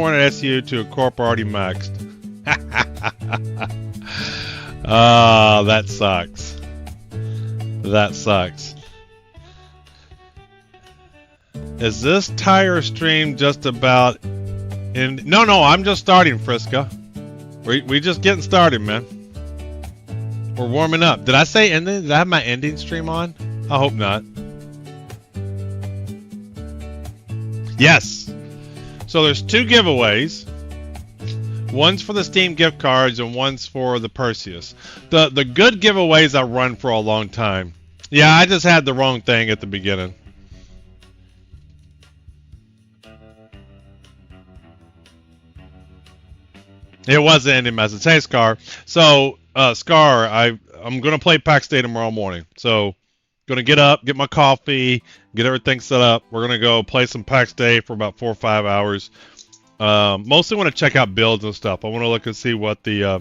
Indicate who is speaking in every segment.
Speaker 1: Pointed SU to a corp already maxed. Ah, that sucks. That sucks. Is this tire stream just about in? No, I'm just starting, Frisca. We just getting started, man. We're warming up. Did I say ending? Did I have my ending stream on? I hope not. Yes. So there's 2 giveaways. One's for the Steam gift cards and one's for the Perseus. The good giveaways I run for a long time. Yeah, I just had the wrong thing at the beginning. It was the ending message. Hey, Scar. So, Scar, I'm going to play PAX Day tomorrow morning. So, going to get up, get my coffee, get everything set up. We're going to go play some PAX Day for about 4 or 5 hours. Mostly want to check out builds and stuff. I want to look and see what the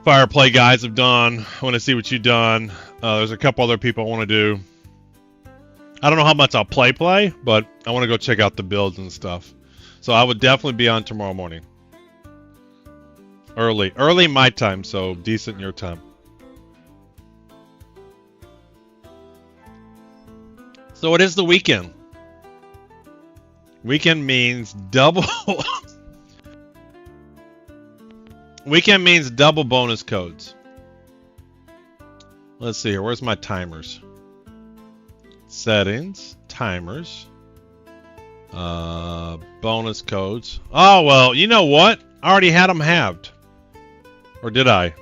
Speaker 1: Fireplay guys have done. I want to see what you've done. There's a couple other people I want to do. I don't know how much I'll play, but I want to go check out the builds and stuff. So I would definitely be on tomorrow morning. Early my time, so decent your time. So it is the weekend. Weekend means double. Weekend means double bonus codes. Let's see here. Where's my timers? Settings, timers, bonus codes. Oh, well, you know what? I already had them halved. Or did I?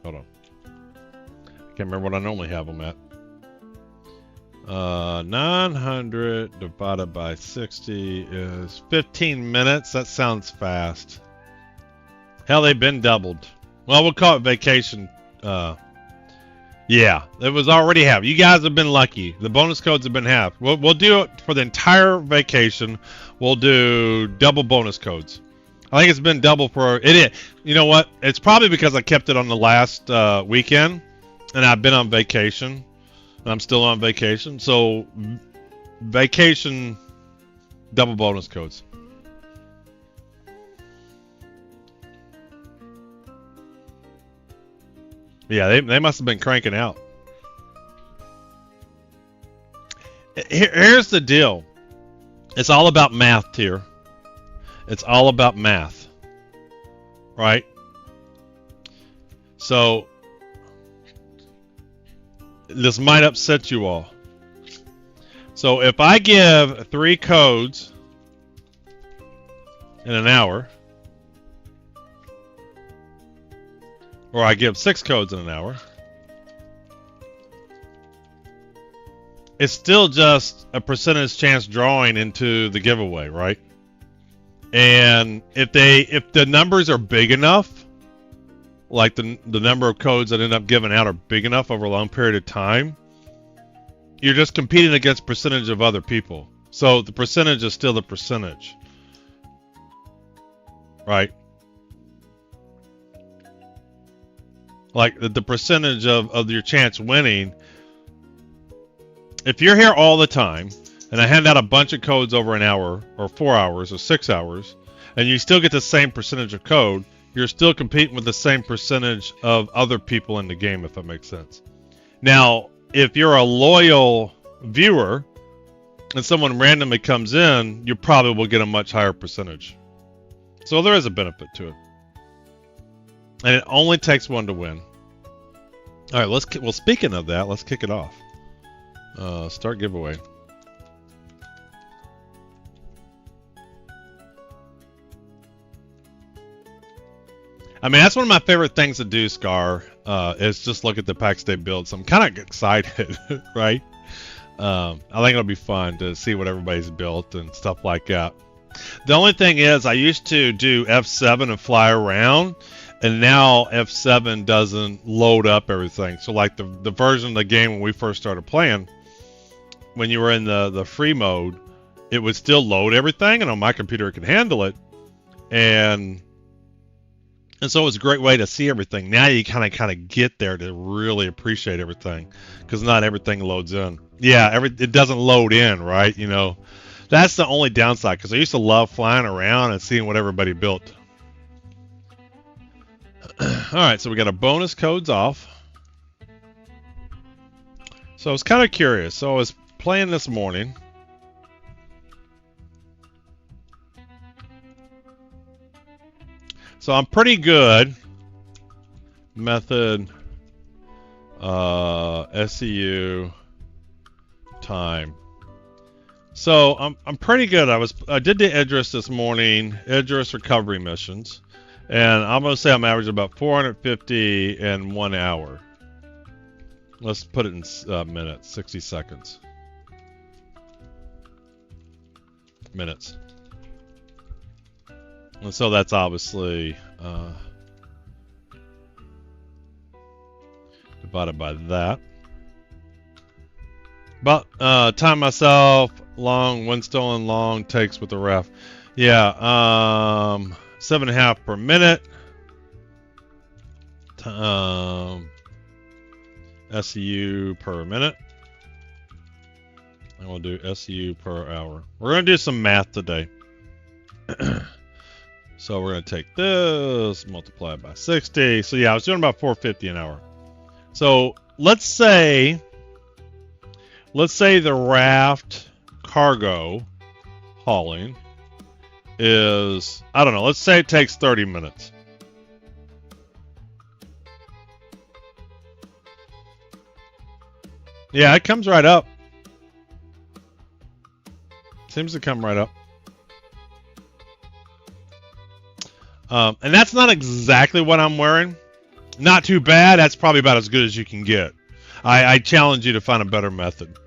Speaker 1: Hold on. I can't remember what I normally have them at. 900 divided by 60 is 15 minutes. That sounds fast. Hell, they've been doubled. Well, we'll call it vacation. Yeah, it was already half. You guys have been lucky. The bonus codes have been half. We'll do it for the entire vacation. We'll do double bonus codes. I think it's been double for it. Is. You know what? It's probably because I kept it on the last weekend, and I've been on vacation, and I'm still on vacation. So, vacation double bonus codes. Yeah, they must have been cranking out. Here's the deal. It's all about math here. It's all about math. Right? So, this might upset you all. So, if I give 3 codes in an hour, or I give 6 codes in an hour, it's still just a percentage chance drawing into the giveaway, right? And if the numbers are big enough, like the number of codes that end up giving out are big enough over a long period of time, you're just competing against percentage of other people. So the percentage is still the percentage, right? Like the percentage of your chance winning. If you're here all the time, and I hand out a bunch of codes over an hour, or 4 hours, or 6 hours, and you still get the same percentage of code, you're still competing with the same percentage of other people in the game, if that makes sense. Now, if you're a loyal viewer, and someone randomly comes in, you probably will get a much higher percentage. So there is a benefit to it. And it only takes one to win. All right, well, speaking of that, let's kick it off. Start giveaway. I mean, that's one of my favorite things to do, Scar, is just look at the PAX Day build. So I'm kind of excited, right? I think it'll be fun to see what everybody's built and stuff like that. The only thing is, I used to do F7 and fly around, and now F7 doesn't load up everything. So like the version of the game when we first started playing, when you were in the free mode, it would still load everything, and on my computer it could handle it. And And so it was a great way to see everything. Now you kind of get there to really appreciate everything, because not everything loads in. Yeah, it doesn't load in, right? You know, that's the only downside, because I used to love flying around and seeing what everybody built. All right, so we got our bonus codes off. So I was kind of curious. So I was playing this morning. So I'm pretty good. Method, SEU, time. So I'm pretty good. I did the Idris this morning, Idris recovery missions, and I'm gonna say I'm averaging about 450 in 1 hour. Let's put it in minutes, 60 seconds. Minutes. And so that's obviously divided by that. But time myself, long, Windstone long takes with the ref. Yeah, 7.5 per minute. SEU per minute. And we'll do SEU per hour. We're going to do some math today. So we're going to take this, multiply it by 60. So yeah, I was doing about 450 an hour. So let's say the raft cargo hauling is, I don't know, let's say it takes 30 minutes. Yeah, it comes right up. Seems to come right up. And that's not exactly what I'm wearing. Not too bad. That's probably about as good as you can get. I challenge you to find a better method.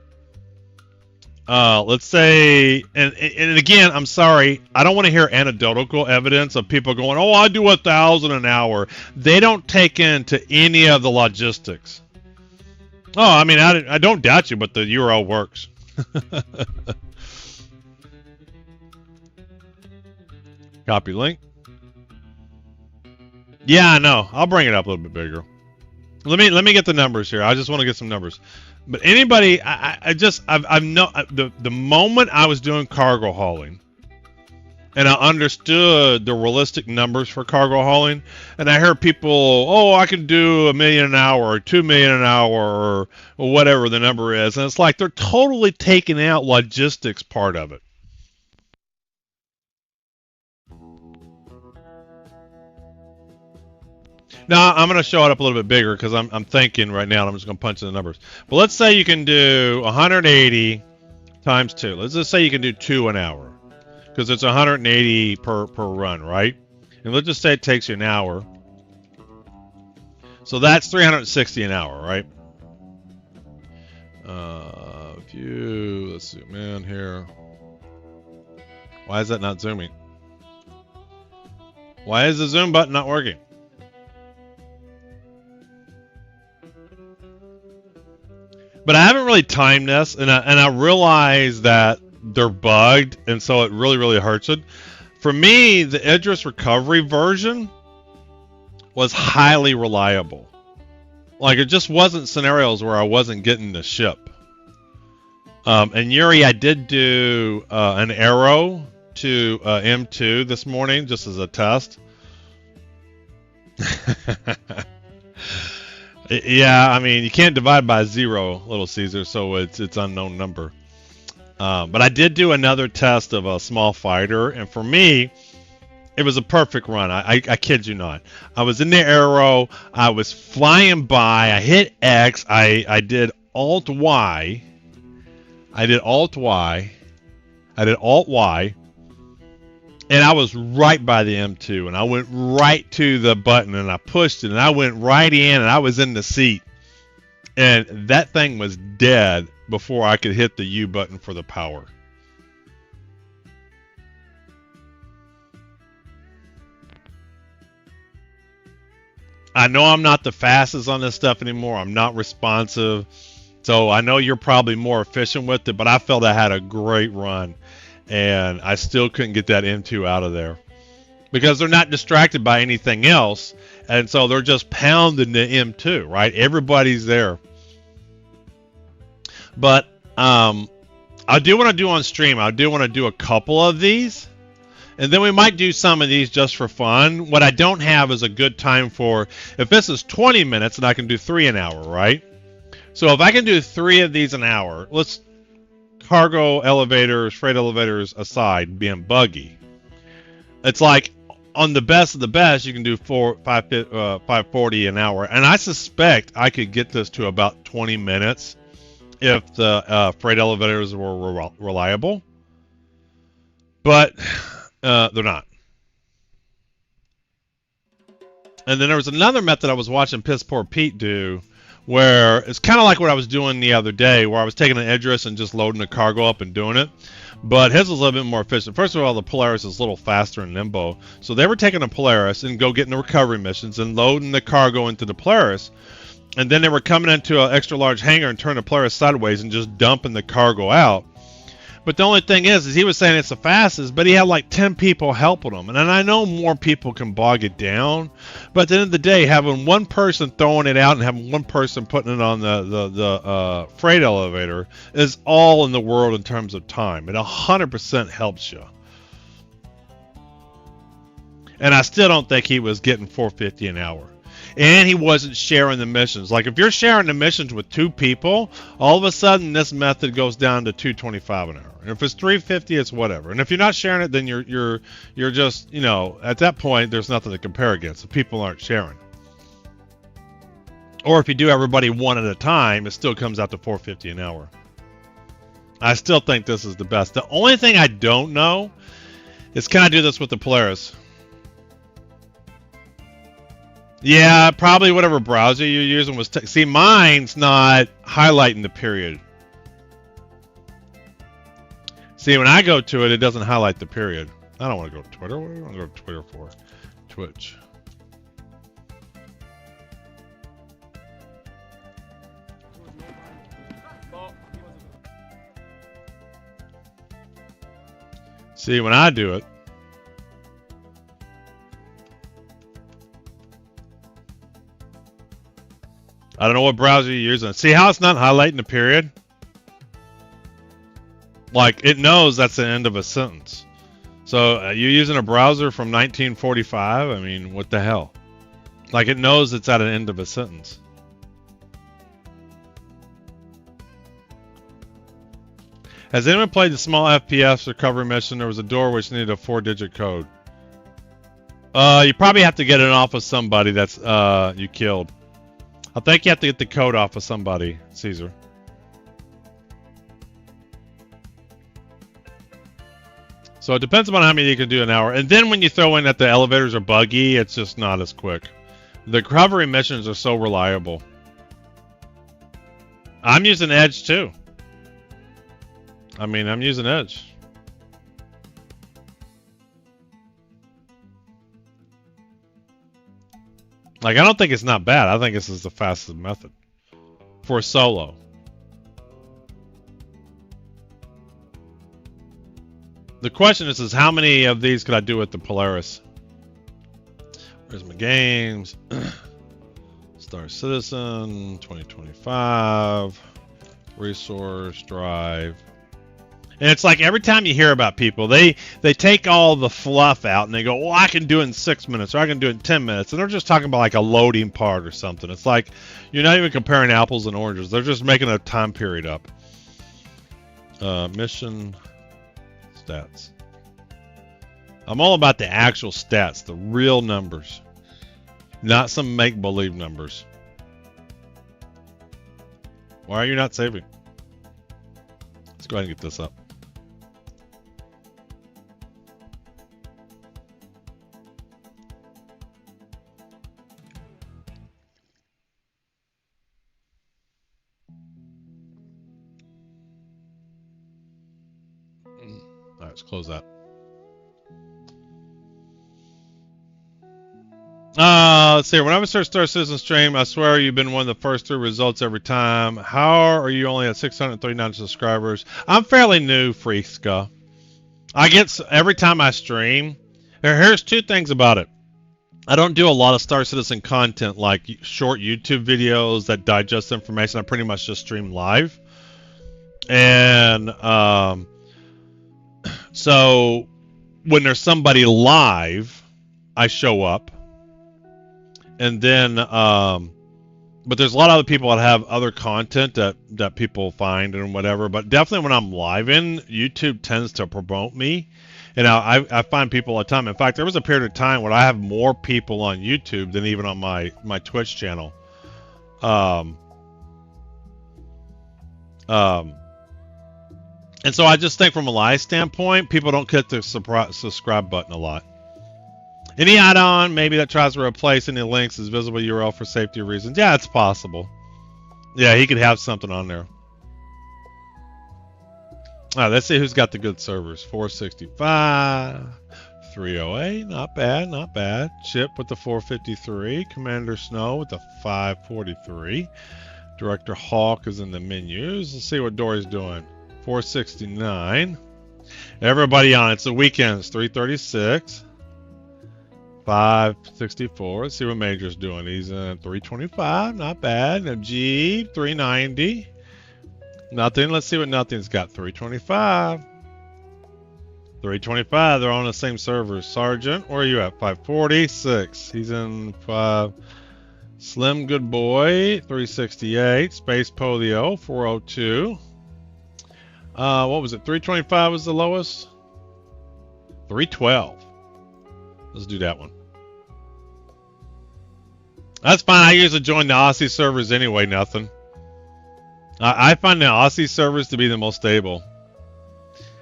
Speaker 1: Let's say, and again, I'm sorry, I don't want to hear anecdotal evidence of people going, oh, I do 1,000 an hour. They don't take into any of the logistics. Oh, I mean, I don't doubt you, but the URL works. Copy link. Yeah, I know. I'll bring it up a little bit bigger. Let me get the numbers here. I just want to get some numbers. But anybody, the moment I was doing cargo hauling, and I understood the realistic numbers for cargo hauling, and I heard people, oh, I can do $1 million an hour, or $2 million an hour, or whatever the number is, and it's like they're totally taking out logistics part of it. Now, I'm going to show it up a little bit bigger because I'm thinking right now, and I'm just going to punch in the numbers. But let's say you can do 180 times 2. Let's just say you can do 2 an hour because it's 180 per run, right? And let's just say it takes you an hour. So that's 360 an hour, right? Let's zoom in here. Why is that not zooming? Why is the zoom button not working? But I haven't really timed this, and I realize that they're bugged, and so it really hurts it. For me, the Idris recovery version was highly reliable. Like, it just wasn't scenarios where I wasn't getting the ship. And Yuri, I did do an arrow to M2 this morning, just as a test. Yeah, I mean, you can't divide by 0, Little Caesar, so it's unknown number. But I did do another test of a small fighter, and for me, it was a perfect run. I kid you not. I was in the arrow, I was flying by, I hit X, I did Alt-Y, I did Alt-Y, I did Alt-Y, and I was right by the M2, and I went right to the button, and I pushed it, and I went right in, and I was in the seat. And that thing was dead before I could hit the U button for the power. I know I'm not the fastest on this stuff anymore. I'm not responsive. So I know you're probably more efficient with it, but I felt I had a great run. And I still couldn't get that M2 out of there. because they're not distracted by anything else, and so they're just pounding the M2, right? Everybody's there. But I do want to do on stream. I do want to do a couple of these, and then we might do some of these just for fun. What I don't have is a good time for, if this is 20 minutes, and I can do 3 an hour, right? So if I can do 3 of these an hour, let's cargo elevators, freight elevators aside, being buggy. It's like on the best of the best, you can do 540 an hour, and I suspect I could get this to about 20 minutes if the freight elevators were reliable, but they're not. And then there was another method I was watching Piss Poor Pete do, where it's kind of like what I was doing the other day, where I was taking an Idris and just loading the cargo up and doing it. But his was a little bit more efficient. First of all, the Polaris is a little faster and nimble. So they were taking a Polaris and go getting the recovery missions and loading the cargo into the Polaris. And then they were coming into an extra large hangar and turning the Polaris sideways and just dumping the cargo out. But the only thing is he was saying it's the fastest, but he had like 10 people helping him. And I know more people can bog it down, but at the end of the day, having one person throwing it out and having one person putting it on the freight elevator is all in the world in terms of time. It 100% helps you. And I still don't think he was getting 450 an hour. And he wasn't sharing the missions. Like if you're sharing the missions with 2 people, all of a sudden this method goes down to 225 an hour. And if it's 350, it's whatever. And if you're not sharing it, then you're just, you know, at that point there's nothing to compare against. If people aren't sharing. Or if you do everybody one at a time, it still comes out to 450 an hour. I still think this is the best. The only thing I don't know is, can I do this with the Polaris? Yeah, probably whatever browser you're using was... See, mine's not highlighting the period. See, when I go to it, it doesn't highlight the period. I don't want to go to Twitter. What do you want to go to Twitter for? Twitch. See, when I do it, I don't know what browser you're using. See how it's not highlighting the period? Like, it knows that's the end of a sentence. So, you using a browser from 1945? I mean, what the hell? Like, it knows it's at an end of a sentence. Has anyone played the small FPS recovery mission? There was a door which needed a 4-digit code. You probably have to get it off of somebody that's you killed. I think you have to get the code off of somebody, Caesar. So it depends on how many you can do an hour. And then when you throw in that the elevators are buggy, it's just not as quick. The recovery missions are so reliable. I'm using Edge too. I mean, I'm using Edge. Like, I don't think it's not bad. I think this is the fastest method for solo. The question is how many of these could I do with the Polaris? Where's my games? Star Citizen, 2025, Resource Drive. And it's like every time you hear about people, they take all the fluff out and they go, well, I can do it in 6 minutes or I can do it in 10 minutes. And they're just talking about like a loading part or something. It's like you're not even comparing apples and oranges. They're just making a time period up. Mission stats. I'm all about the actual stats, the real numbers, not some make-believe numbers. Why are you not saving? Let's go ahead and get this up. All right, let's close that. Let's see. When I start Star Citizen stream, I swear you've been one of the first 3 results every time. How are you only at 639 subscribers? I'm fairly new, Freakska. I get every time I stream, Here's two things about it. I don't do a lot of Star Citizen content like short YouTube videos that digest information. I pretty much just stream live. And so when there's somebody live, I show up. And then, but there's a lot of other people that have other content that people find and whatever. But definitely when I'm live in, YouTube tends to promote me. And I find people all the time. In fact, there was a period of time where I have more people on YouTube than even on my Twitch channel. And so I just think from a live standpoint, people don't hit the subscribe button a lot. Any add-on maybe that tries to replace any links as visible URL for safety reasons. Yeah, it's possible. Yeah, he could have something on there. All right, let's see who's got the good servers. 465, 308, not bad, not bad. Chip with the 453, Commander Snow with the 543. Director Hawk is in the menus. Let's see what Dory's doing. 469. Everybody on. It's the weekends. 336. 564. Let's see what Major's doing. He's in 325. Not bad. Now G 390. Nothing. Let's see what Nothing's got. 325. 325. They're on the same servers. Sergeant, where are you at? 546. He's in 5. Slim Good Boy 368. Space Polio 402. What was it? 325 was the lowest. 312. Let's do that one. That's fine. I usually join the Aussie servers anyway. Nothing. I find the Aussie servers to be the most stable.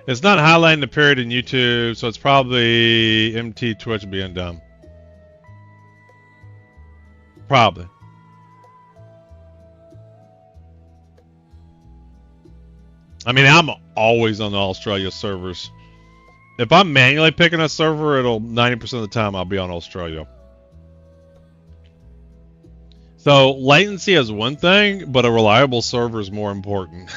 Speaker 1: It's not highlighting the period in YouTube, so it's probably MT Twitch being dumb. Probably. I mean, I'm always on the Australia servers. If I'm manually picking a server, it'll 90% of the time I'll be on Australia. So latency is one thing, but a reliable server is more important.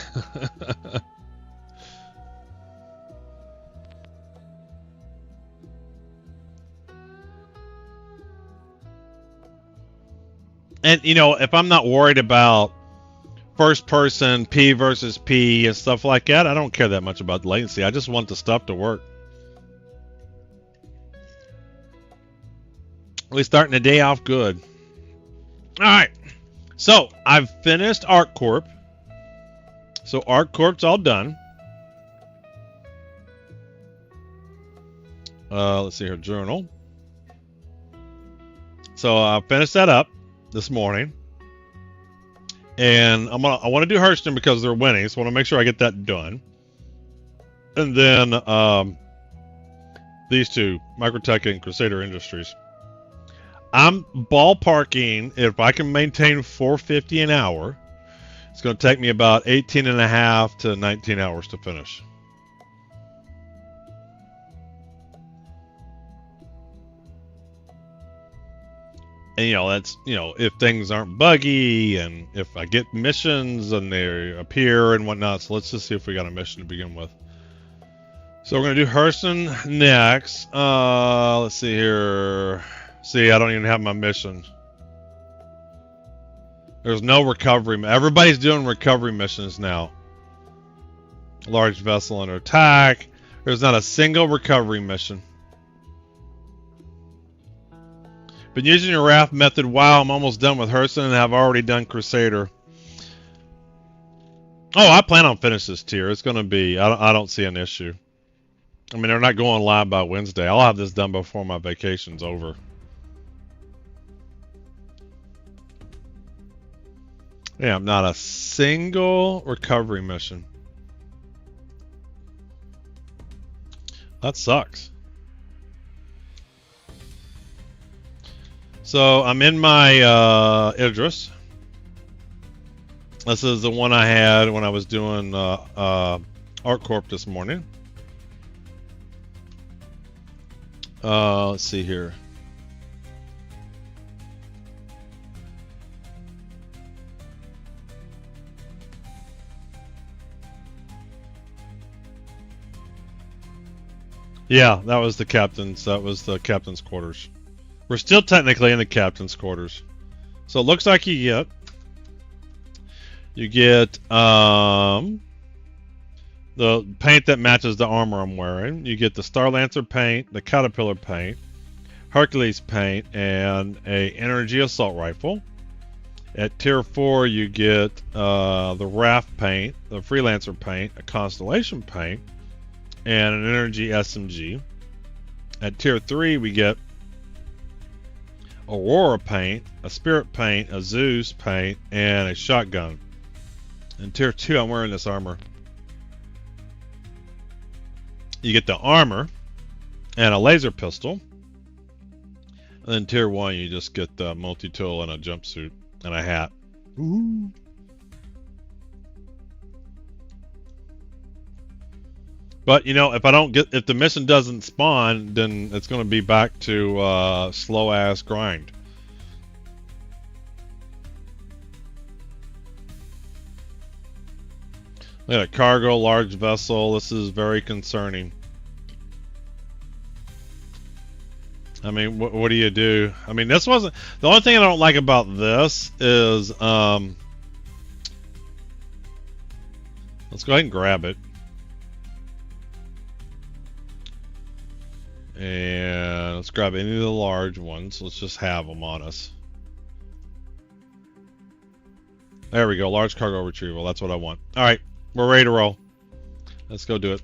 Speaker 1: And you know, if I'm not worried about first person P versus P and stuff like that, I don't care that much about latency. I just want the stuff to work. We're starting the day off good. All right, so I've finished ArcCorp. So ArcCorp's all done. Let's see here, journal. So I finished that up this morning, and I want to do Hurston because they're winning, so I want to make sure I get that done. And then these two, Microtech and Crusader Industries. I'm ballparking, if I can maintain 450 an hour, it's going to take me about 18 and a half to 19 hours to finish. And, you know, that's, you know, if things aren't buggy and if I get missions and they appear and whatnot. So let's just see if we got a mission to begin with. So we're going to do Hurston next. Let's see here. See, I don't even have my mission. There's no recovery. Everybody's doing recovery missions now. Large vessel under attack. There's not a single recovery mission. Been using your raft method. Wow, I'm almost done with Hurston and have already done Crusader. Oh, I plan on finishing this tier. It's going to be, I don't see an issue. I mean, they're not going live by Wednesday. I'll have this done before my vacation's over. Yeah, not a single recovery mission. That sucks. So I'm in my Idris. This is the one I had when I was doing ArcCorp this morning. Let's see here. Yeah, that was the captain's. That was the captain's quarters. We're still technically in the captain's quarters. So it looks like you get the paint that matches the armor I'm wearing. You get the Star Lancer paint, the Caterpillar paint, Hercules paint, and a energy assault rifle. At tier 4, you get the Raft paint, the Freelancer paint, a Constellation paint, and an energy SMG. At tier 3, we get Aurora paint, a Spirit paint, a Zeus paint, and a shotgun. In tier 2, I'm wearing this armor. You get the armor and a laser pistol. And then tier 1, you just get the multi-tool and a jumpsuit and a hat. Ooh. But you know, if the mission doesn't spawn, then it's going to be back to slow ass grind. Look at a cargo, large vessel. This is very concerning. I mean, what do you do? I mean, this wasn't the only thing I don't like about this is let's go ahead and grab it. And let's grab any of the large ones. Let's just have them on us. There we go. Large cargo retrieval. That's what I want. All right. We're ready to roll. Let's go do it.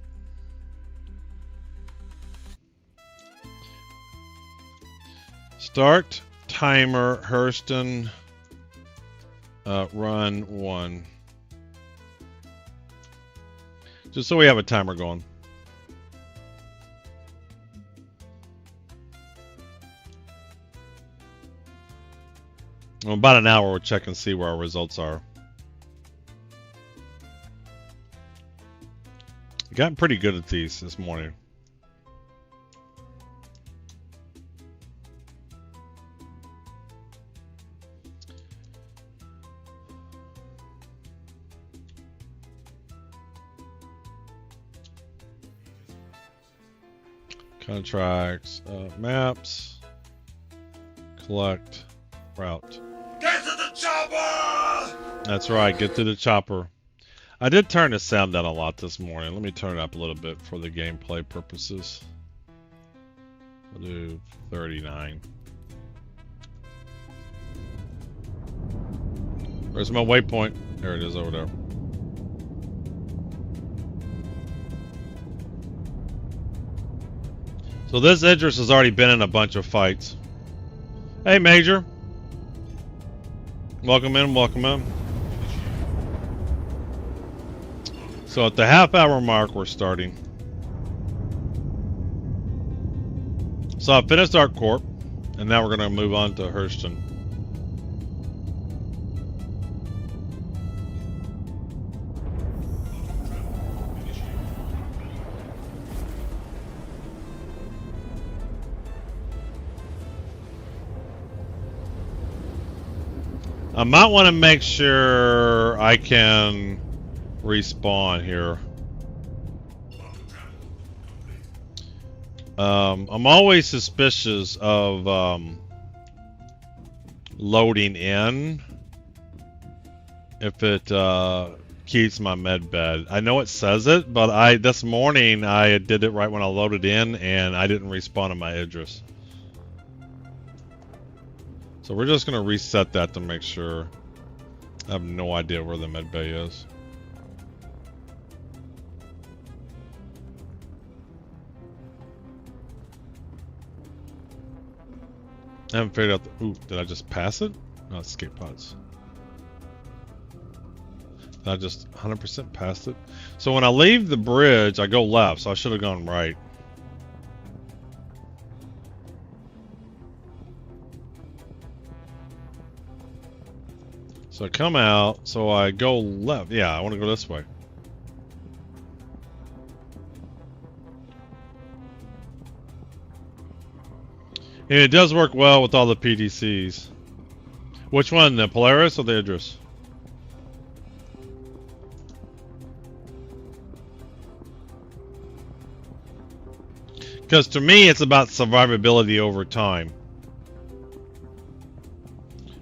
Speaker 1: Start timer Hurston run 1. Just so we have a timer going. Well, about an hour we'll check and see where our results are. I got pretty good at these this morning. Contracts, maps, collect, route.
Speaker 2: Get to the chopper!
Speaker 1: That's right, get to the chopper. I did turn the sound down a lot this morning. Let me turn it up a little bit for the gameplay purposes. We'll do 39. Where's my waypoint? There it is over there. So this Idris has already been in a bunch of fights. Hey, Major. Welcome in, welcome in. So at the half-hour mark, we're starting. So I finished Arc Corp, and now we're going to move on to Hurston. I might want to make sure I can respawn here. I'm always suspicious of loading in if it keeps my med bed. I know it says it, but this morning I did it right when I loaded in and I didn't respawn in my Idris. So we're just going to reset that to make sure. I have no idea where the med bay is. I haven't figured out the... Ooh, did I just pass it? No, it's escape pods. Did I just 100% passed it? So when I leave the bridge, I go left, so I should have gone right. So I come out, so I go left. Yeah, I want to go this way. And it does work well with all the PDCs. Which one, the Polaris or the Idris? Because to me, it's about survivability over time.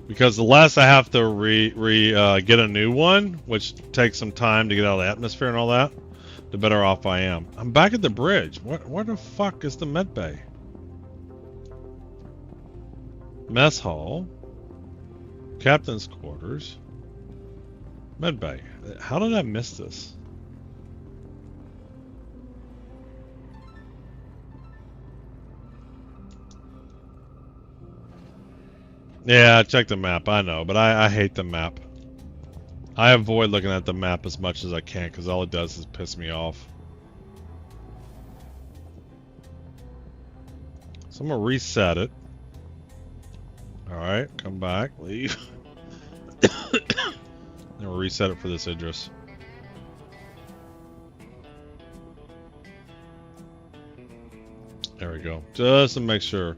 Speaker 1: Because the less I have to get a new one, which takes some time to get out of the atmosphere and all that, the better off I am. I'm back at the bridge. Where the fuck is the med bay? Mess hall. Captain's quarters. Med bay. How did I miss this? Yeah, check the map. I know, but I hate the map. I avoid looking at the map as much as I can because all it does is piss me off. So I'm going to reset it. Alright, come back, leave. Then we'll reset it for this Idris. There we go. Just to make sure.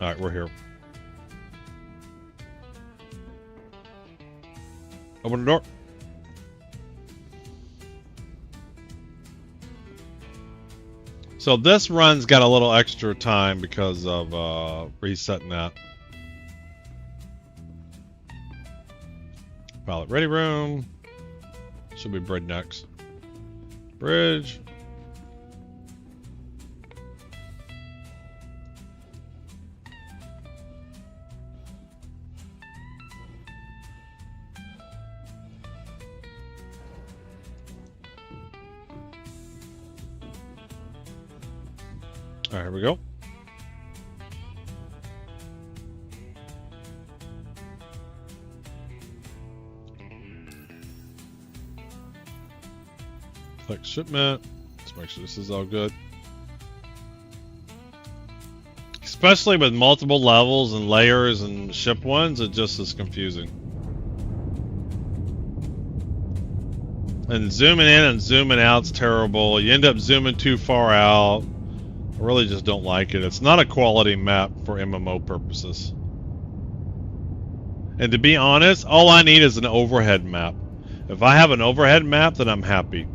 Speaker 1: Alright, we're here. Open the door. So this run's got a little extra time because of resetting that. Pilot ready room. Should be bridge next. Bridge. All right, here we go. Click shipment. Let's make sure this is all good. Especially with multiple levels and layers and ship ones, it just is confusing. And zooming in and zooming out's terrible. You end up zooming too far out. I really just don't like it. It's not a quality map for MMO purposes. And to be honest, all I need is an overhead map. If I have an overhead map, then I'm happy.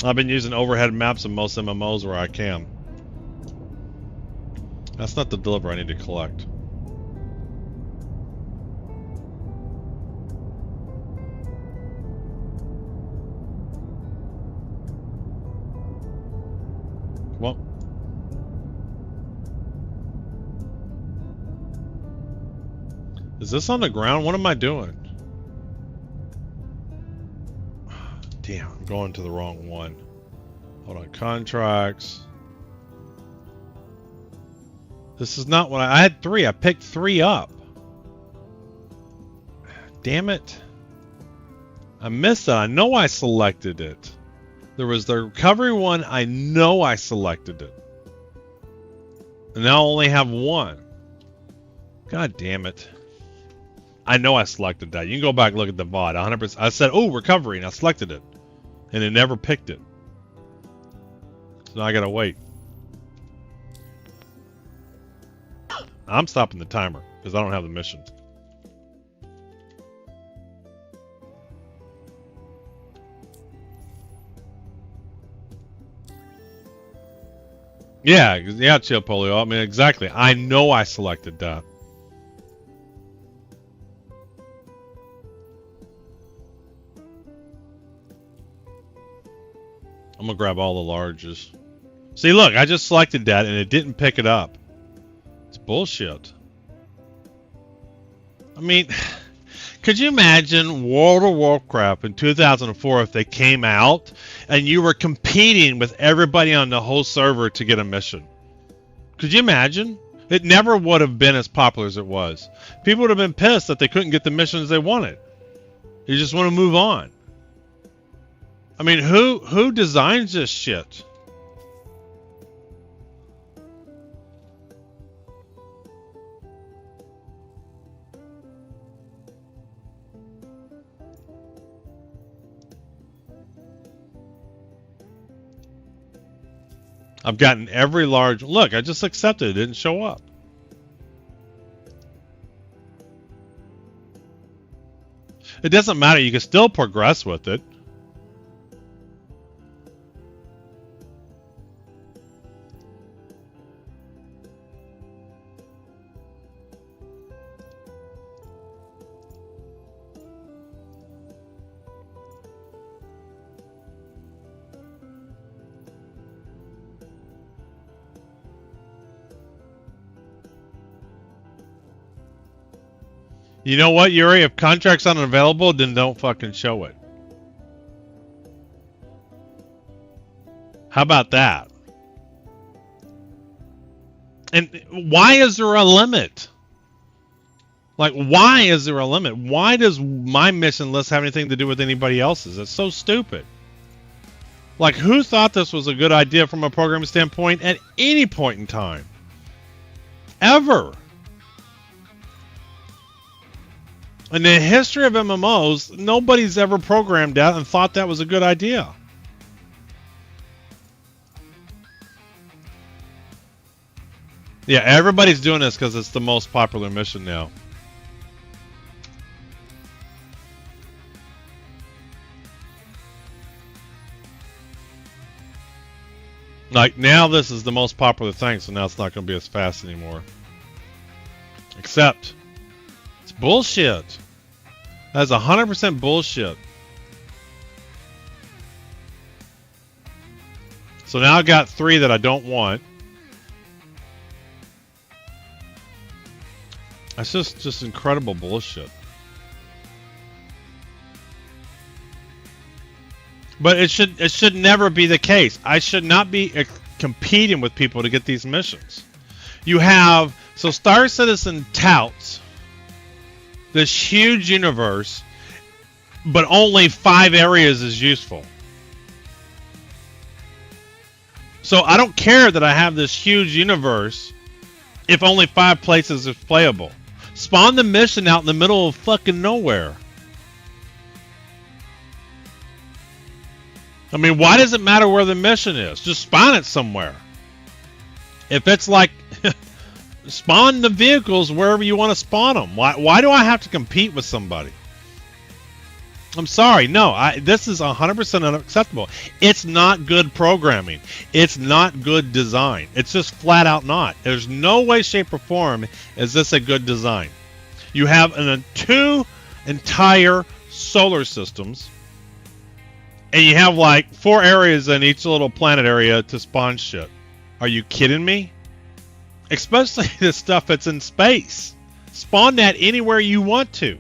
Speaker 1: I've been using overhead maps in most MMOs where I can. That's not the deliver I need to collect. Come on. Is this on the ground? What am I doing? Damn, I'm going to the wrong one. Hold on, contracts. This is not what I had 3. I picked 3 up. Damn it. I missed that. I know I selected it. There was the recovery one. I know I selected it. And now I only have 1. God damn it. I know I selected that. You can go back and look at the VOD. 100%. I said, oh, recovery, and I selected it. And it never picked it. So now I gotta wait. I'm stopping the timer because I don't have the mission. Yeah, Chill Polio. I mean, exactly. I know I selected that. I'm gonna grab all the larges. See, look, I just selected that and it didn't pick it up. It's bullshit. I mean, could you imagine World of Warcraft in 2004 if they came out and you were competing with everybody on the whole server to get a mission? Could you imagine? It never would have been as popular as it was. People would have been pissed that they couldn't get the missions they wanted. You just want to move on. I mean, who designs this shit? I've gotten every large... Look, I just accepted it. It didn't show up. It doesn't matter. You can still progress with it. You know what, Yuri? If contract's unavailable, then don't fucking show it. How about that? And why is there a limit? Like, why is there a limit? Why does my mission list have anything to do with anybody else's? It's so stupid. Like, who thought this was a good idea from a programming standpoint at any point in time? Ever. In the history of MMOs, nobody's ever programmed that and thought that was a good idea. Yeah, everybody's doing this because it's the most popular mission now. Like, now this is the most popular thing, so now it's not going to be as fast anymore. Except, it's bullshit. That's 100% bullshit. So now I got 3 that I don't want. That's just incredible bullshit. But it should never be the case. I should not be competing with people to get these missions. You have, so Star Citizen touts this huge universe, but only 5 areas is useful. So I don't care that I have this huge universe if only 5 places is playable. Spawn the mission out in the middle of fucking nowhere. I mean, why does it matter where the mission is? Just spawn it somewhere. If it's like, spawn the vehicles wherever you want to spawn them. Why do I have to compete with somebody? I'm sorry. No, this is 100% unacceptable. It's not good programming. It's not good design. It's just flat out not. There's no way, shape, or form is this a good design. You have 2 entire solar systems, and you have like 4 areas in each little planet area to spawn shit. Are you kidding me? Especially the stuff that's in space. Spawn that anywhere you want to.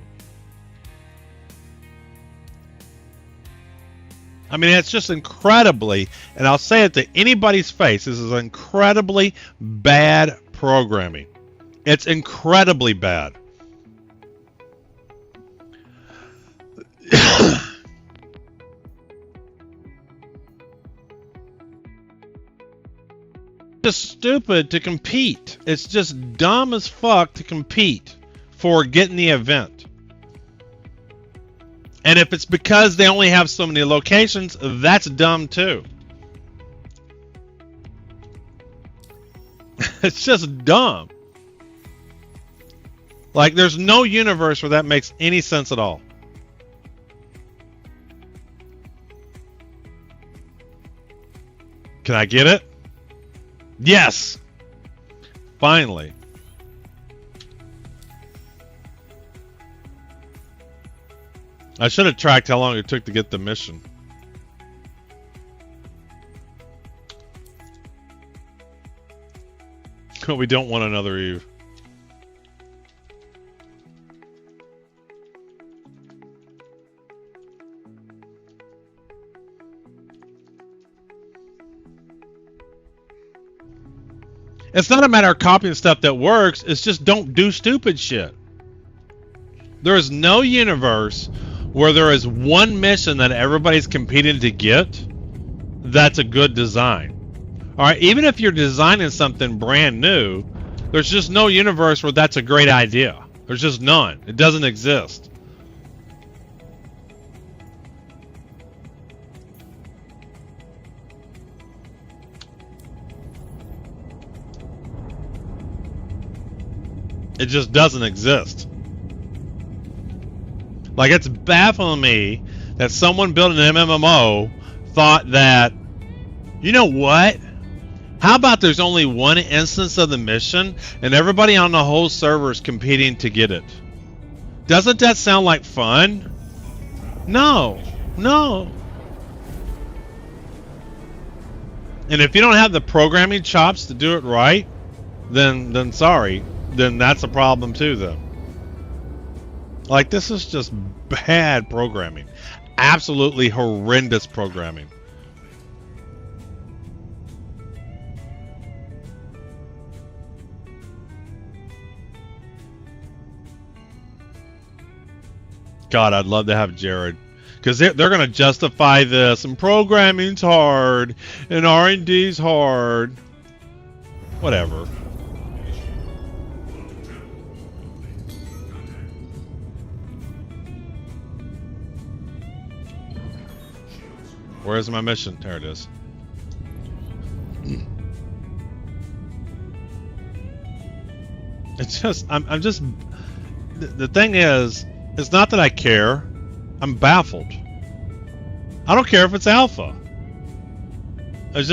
Speaker 1: I mean, it's just incredibly, and I'll say it to anybody's face, this is incredibly bad programming. It's incredibly bad. Just stupid to compete. It's just dumb as fuck to compete for getting the event. And if it's because they only have so many locations, that's dumb too. It's just dumb. Like, there's no universe where that makes any sense at all. Can I get it? Yes! Finally. I should have tracked how long it took to get the mission. We don't want another Eve. It's not a matter of copying stuff that works. It's just don't do stupid shit. There is no universe where there is one mission that everybody's competing to get that's a good design. Alright, even if you're designing something brand new, there's just no universe where that's a great idea. There's just none. It doesn't exist. It just doesn't exist. Like, it's baffling me that someone built an MMO thought that, you know what? How about there's only one instance of the mission and everybody on the whole server is competing to get it? Doesn't that sound like fun? No. No. And if you don't have the programming chops to do it right, then sorry. Then that's a problem too, then. Like, this is just bad programming. Absolutely horrendous programming. God, I'd love to have Jared. Because they're going to justify this, and programming's hard, and R&D's hard. Whatever. Where's my mission? There it is. It's just, I'm just, the thing is, it's not that I care. I'm baffled. I don't care if it's alpha. It's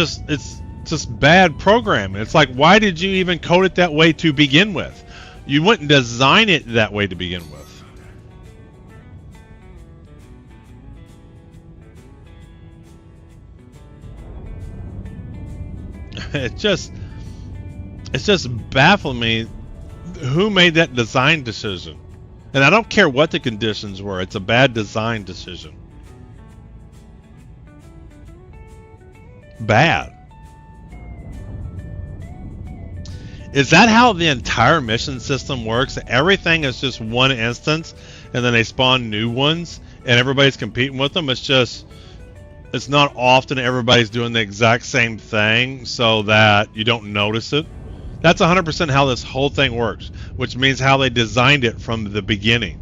Speaker 1: just bad programming. It's like, why did you even code it that way to begin with? You wouldn't design it that way to begin with. It's just baffling me. Who made that design decision? And I don't care what the conditions were. It's a bad design decision. Bad. Is that how the entire mission system works? Everything is just one instance, and then they spawn new ones, and everybody's competing with them? It's not often everybody's doing the exact same thing so that you don't notice it. That's 100% how this whole thing works, which means how they designed it from the beginning.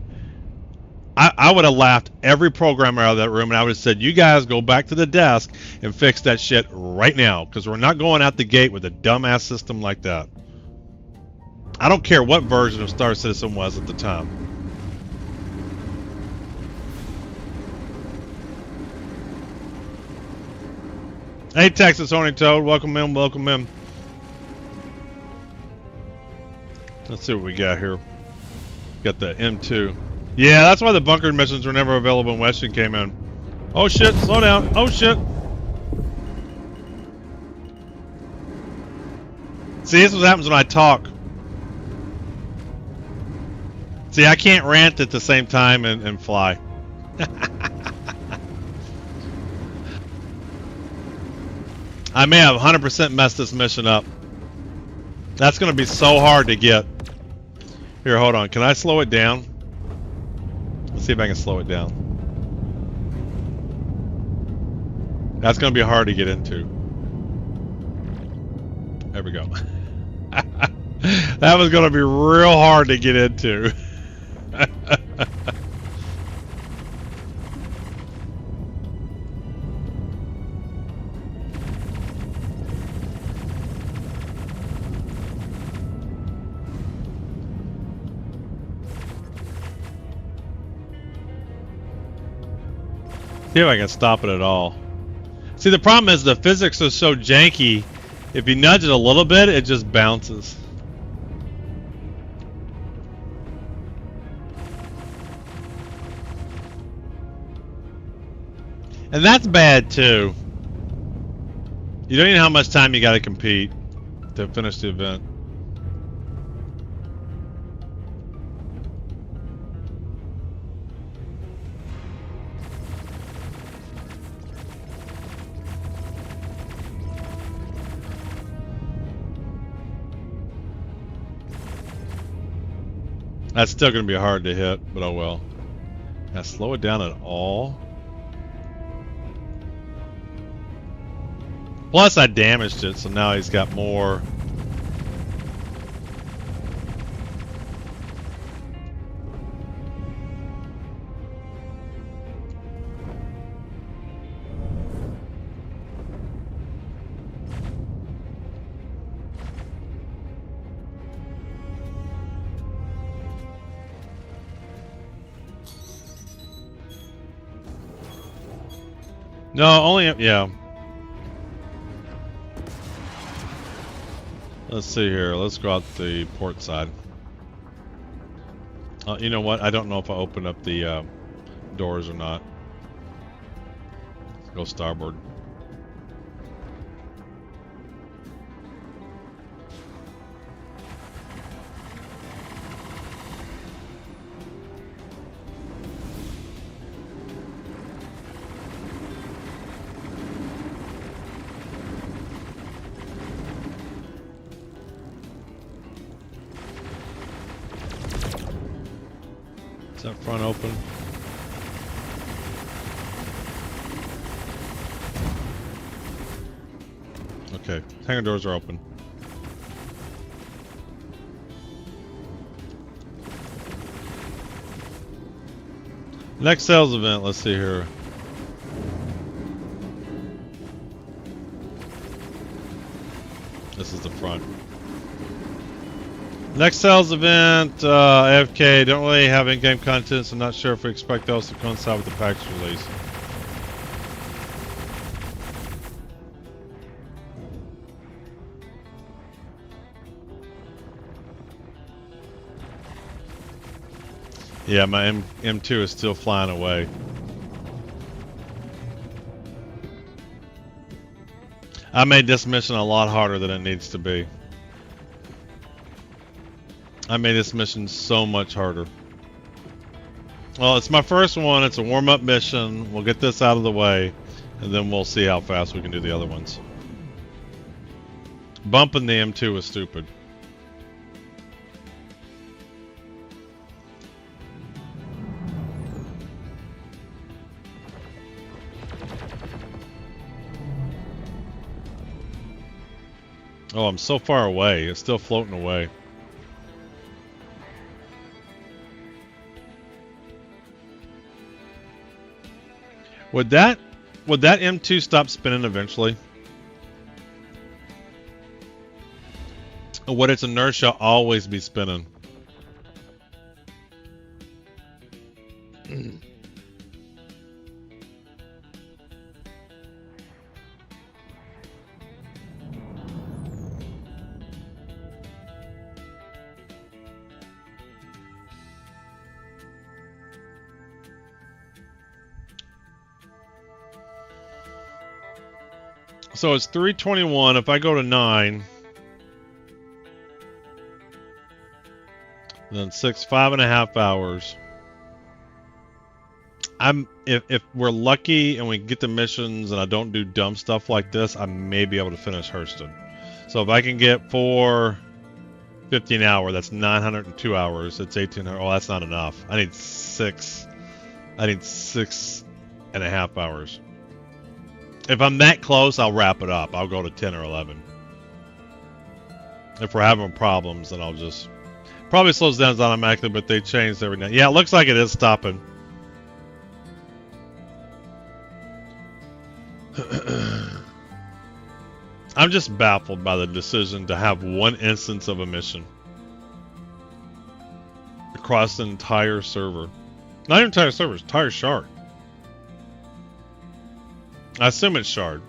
Speaker 1: I would have laughed every programmer out of that room, and I would have said, you guys go back to the desk and fix that shit right now, because we're not going out the gate with a dumbass system like that. I don't care what version of Star Citizen was at the time. Hey, Texas Horny Toad, welcome in, welcome in. Let's see what we got here. Got the M2. Yeah, that's why the bunkered missions were never available when Weston came in. Oh shit, slow down. Oh shit. See, this is what happens when I talk. See, I can't rant at the same time and fly. I may have 100% messed this mission up. That's going to be so hard to get. Here, hold on. Can I slow it down? Let's see if I can slow it down. That's going to be hard to get into. There we go. That was going to be real hard to get into. See if I can stop it at all. See, the problem is the physics are so janky. If you nudge it a little bit, it just bounces. And that's bad too. You don't even know how much time you got to compete to finish the event. That's still going to be hard to hit, but oh well. Can I slow it down at all? Plus, I damaged it, so now he's got more. No, only yeah. Let's see here. Let's go out the port side. You know what? I don't know if I open up the doors or not. Let's go starboard. Is that front open? Okay, hangar doors are open. Next sales event, let's see here. This is the front. Next sales event, AFK, don't really have in-game content, so not sure if we expect those to coincide with the package release. Yeah, my M2 is still flying away. I made this mission a lot harder than it needs to be. I made this mission so much harder. Well, it's my first one. It's a warm-up mission. We'll get this out of the way, and then we'll see how fast we can do the other ones. Bumping the M2 was stupid. Oh, I'm so far away. It's still floating away. Would that M2 stop spinning eventually? Or would its inertia always be spinning? So it's 3:21. If I go to 9, then 5.5 hours. If we're lucky and we get the missions and I don't do dumb stuff like this, I may be able to finish Hurston. So if I can get 450 an hour, that's 902 hours. It's 1,800. Oh, that's not enough. I need 6. I need 6.5 hours. If I'm that close, I'll wrap it up. I'll go to 10 or 11. If we're having problems, then I'll just... Probably slows down automatically, but they changed every now. Yeah, it looks like it is stopping. I'm just baffled by the decision to have one instance of a mission across the entire server. Not even entire server, it's entire shard. I assume it's shard.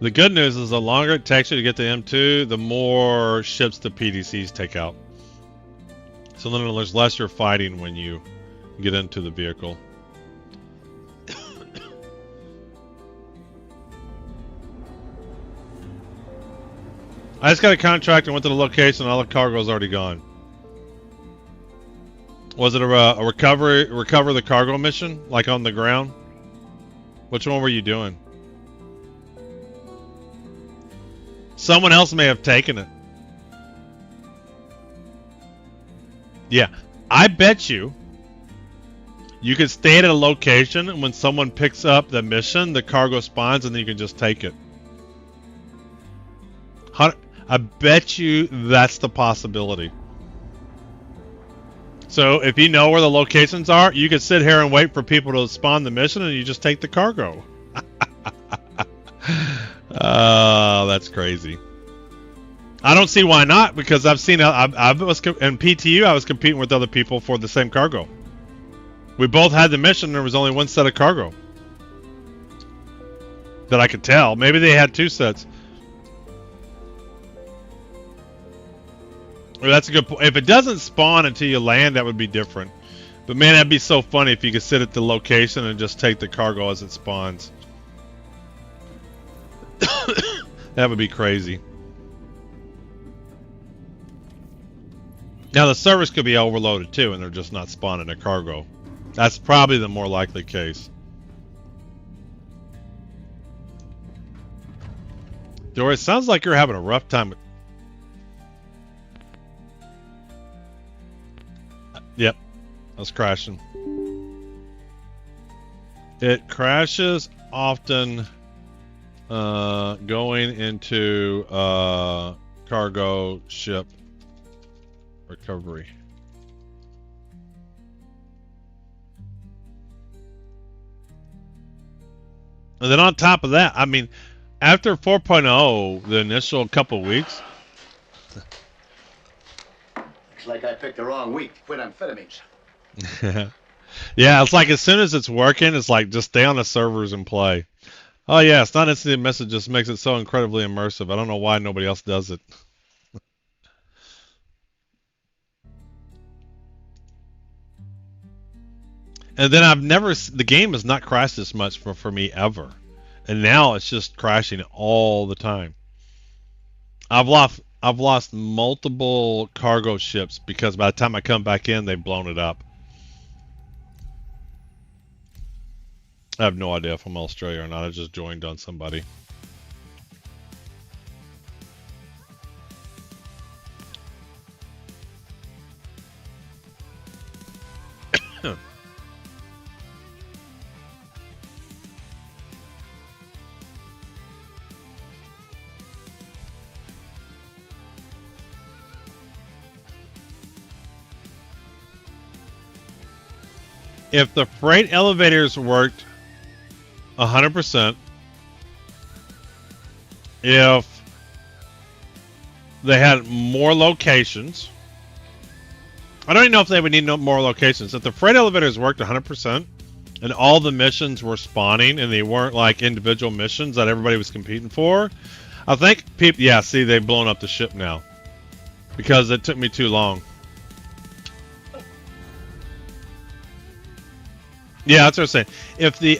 Speaker 1: The good news is the longer it takes you to get to M2, the more ships the PDCs take out. So then there's less you're fighting when you get into the vehicle. I just got a contract and went to the location and all the cargo's already gone. Was it a recover the cargo mission? Like on the ground? Which one were you doing? Someone else may have taken it. Yeah, I bet you could stay at a location and when someone picks up the mission, the cargo spawns and then you can just take it. I bet you that's the possibility. So if you know where the locations are, you could sit here and wait for people to spawn the mission and you just take the cargo. That's crazy. I don't see why not, because I've seen I was in PTU. I was competing with other people for the same cargo. We both had the mission. There was only one set of cargo that I could tell. Maybe they had two sets. Well, that's a good point. If it doesn't spawn until you land, that would be different. But man, that'd be so funny if you could sit at the location and just take the cargo as it spawns. That would be crazy. Now the servers could be overloaded too, and they're just not spawning a cargo. That's probably the more likely case. Doris, sounds like you're having a rough time. Yep, I was crashing. It crashes often going into cargo ship recovery. And then on top of that, I mean, after 4.0, the initial couple weeks.
Speaker 3: Looks like I picked the wrong week to quit amphetamines.
Speaker 1: Yeah, it's like as soon as it's working, it's like just stay on the servers and play. Oh yeah, it's not instant message, just makes it so incredibly immersive. I don't know why nobody else does it. And then the game has not crashed this much for me ever. And now it's just crashing all the time. I've lost multiple cargo ships because by the time I come back in, they've blown it up. I have no idea if I'm Australia or not. I just joined on somebody. If the freight elevators worked 100%, if they had more locations, I don't even know if they would need no more locations. If the freight elevators worked 100% and all the missions were spawning and they weren't like individual missions that everybody was competing for, I think people, yeah, see, they've blown up the ship now because it took me too long. Yeah, that's what I'm saying. If the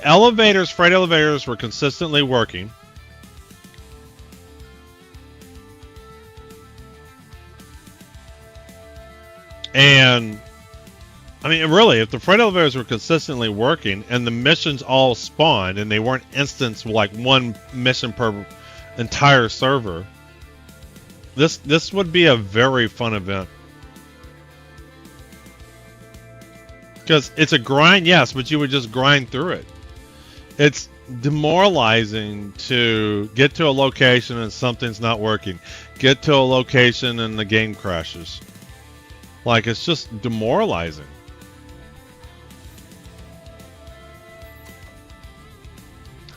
Speaker 1: freight elevators were consistently working, and I mean, really, if the freight elevators were consistently working and the missions all spawned and they weren't instance like one mission per entire server, this would be a very fun event. Because it's a grind, yes, but you would just grind through it. It's demoralizing to get to a location and something's not working. Get to a location and the game crashes. Like, it's just demoralizing.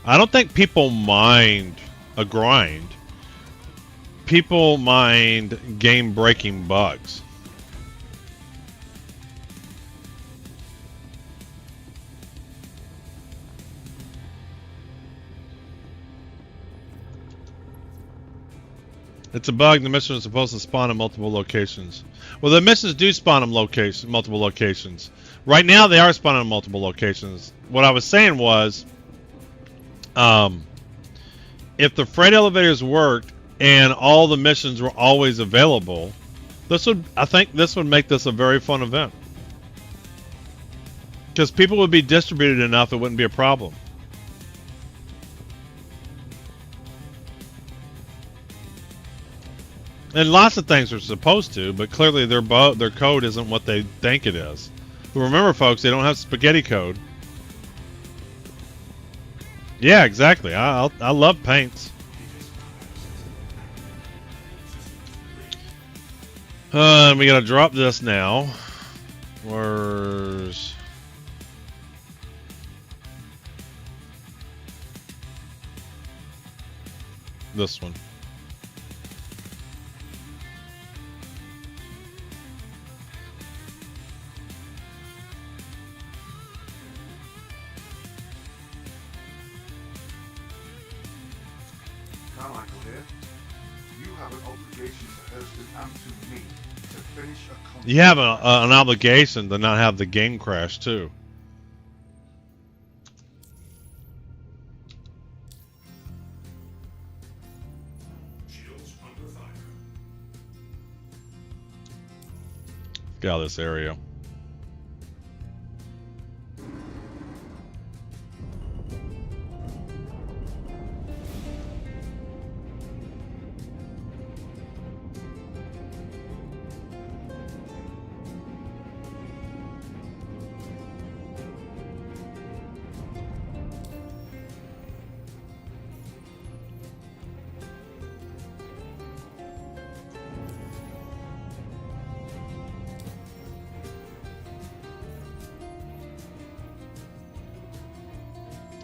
Speaker 1: I don't think people mind a grind. People mind game-breaking bugs. It's a bug. The mission is supposed to spawn in multiple locations. Well, the missions do spawn in multiple locations. Right now, they are spawning in multiple locations. What I was saying was, if the freight elevators worked and all the missions were always available, I think this would make this a very fun event. Because people would be distributed enough, it wouldn't be a problem. And lots of things are supposed to, but clearly their code isn't what they think it is. But remember, folks, they don't have spaghetti code. Yeah, exactly. I love paints. We gotta drop this now. Where's... This one.
Speaker 2: Carmichael here. You have an obligation to Hurston and to me to finish a contract.
Speaker 1: You have an obligation to not have the game crash too.
Speaker 2: Shields under fire.
Speaker 1: Get out of this area.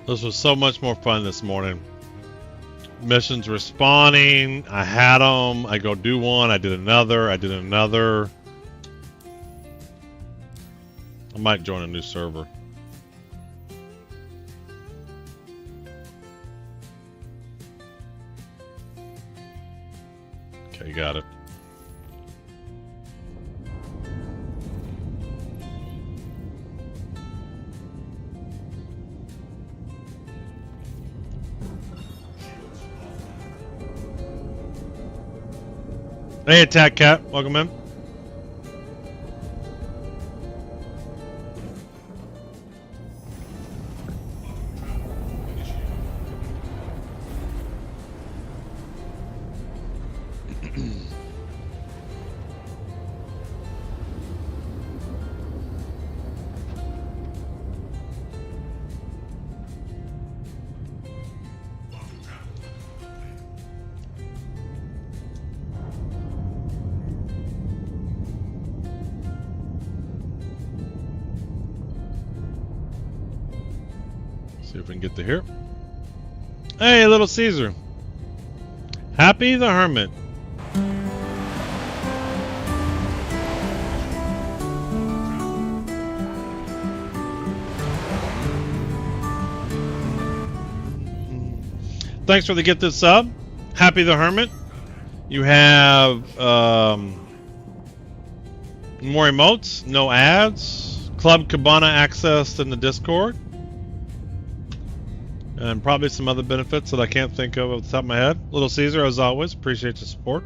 Speaker 1: This was so much more fun this morning. Missions were spawning. I had them. I go do one. I did another. I did another. I might join a new server. Okay, got it. Hey, Attack Cat, welcome in. See if we can get to here. Hey, Little Caesar. Happy the Hermit. Thanks for the gifted sub. Happy the Hermit. You have more emotes, no ads, Club Cabana access in the Discord, and probably some other benefits that I can't think of off the top of my head. Little Caesar, as always, appreciate your support.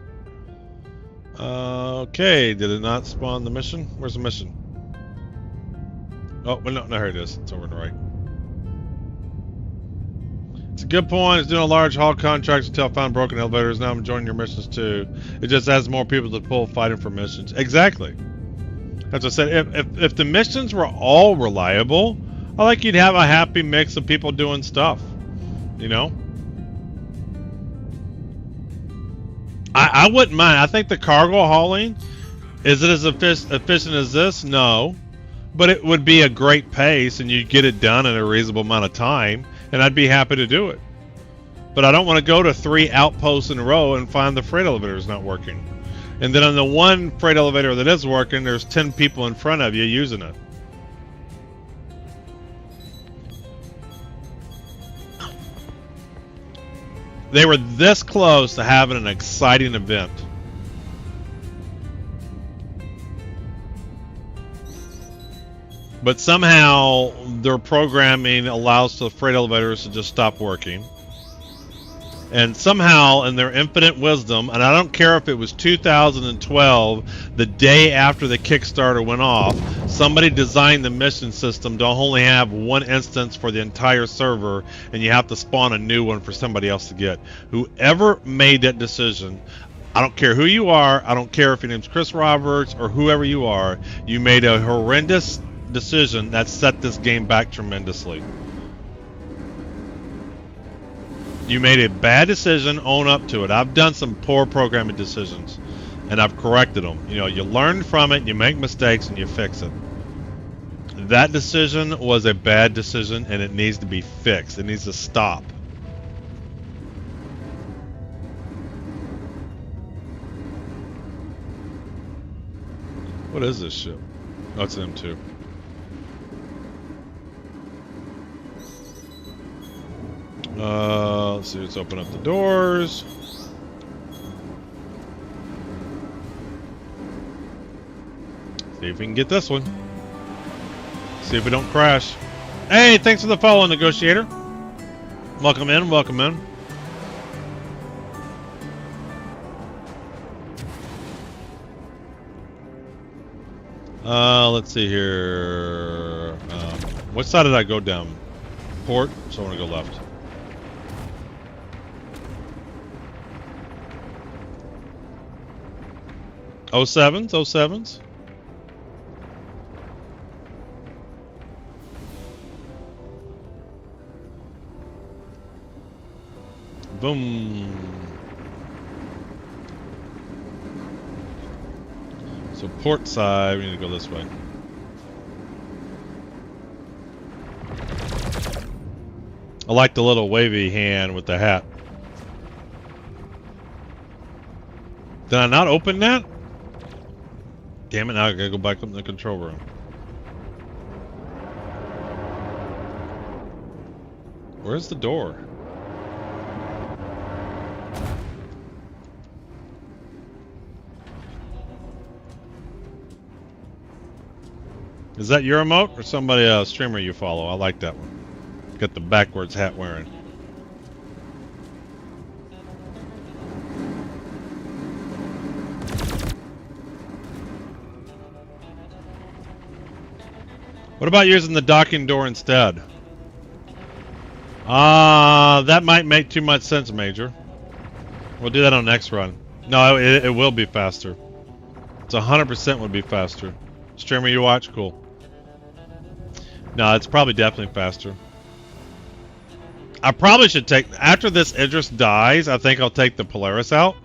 Speaker 1: Okay, did it not spawn the mission? Where's the mission? Oh, well, no, here it is. It's over to the right. It's a good point. It's doing a large haul contracts until I found broken elevators. Now I'm joining your missions too. It just adds more people to the pool fighting for missions. Exactly. As I said, if the missions were all reliable, I like you'd have a happy mix of people doing stuff. You know? I wouldn't mind. I think the cargo hauling, is it as efficient as this? No. But it would be a great pace and you'd get it done in a reasonable amount of time. And I'd be happy to do it. But I don't want to go to 3 outposts in a row and find the freight elevators not working. And then on the one freight elevator that is working, there's 10 people in front of you using it. They were this close to having an exciting event. But somehow their programming allows the freight elevators to just stop working. And somehow in their infinite wisdom, and I don't care if it was 2012, the day after the Kickstarter went off, somebody designed the mission system to only have one instance for the entire server, and you have to spawn a new one for somebody else to get. Whoever made that decision, I don't care who you are, I don't care if your name's Chris Roberts or whoever you are, you made a horrendous decision that set this game back tremendously. You made a bad decision, own up to it. I've done some poor programming decisions and I've corrected them. You know, you learn from it, you make mistakes and you fix it. That decision was a bad decision and it needs to be fixed. It needs to stop. What is this ship? Oh, it's M2. Let's see, let's open up the doors. See if we can get this one. See if we don't crash. Hey, thanks for the follow, Negotiator. Welcome in, welcome in. Let's see here. What side did I go down? Port, so I want to go left. Oh sevens, oh sevens. Boom. So port side, we need to go this way. I like the little wavy hand with the hat. Did I not open that? Damn it, now I gotta go back up in the control room. Where's the door? Is that your emote or somebody, streamer you follow? I like that one. Got the backwards hat wearing. What about using the docking door instead? That might make too much sense, Major. We'll do that on next run. No, it will be faster. It's 100% would be faster. Streamer you watch? Cool. No, it's probably definitely faster. I probably should take, after this Idris dies, I think I'll take the Polaris out.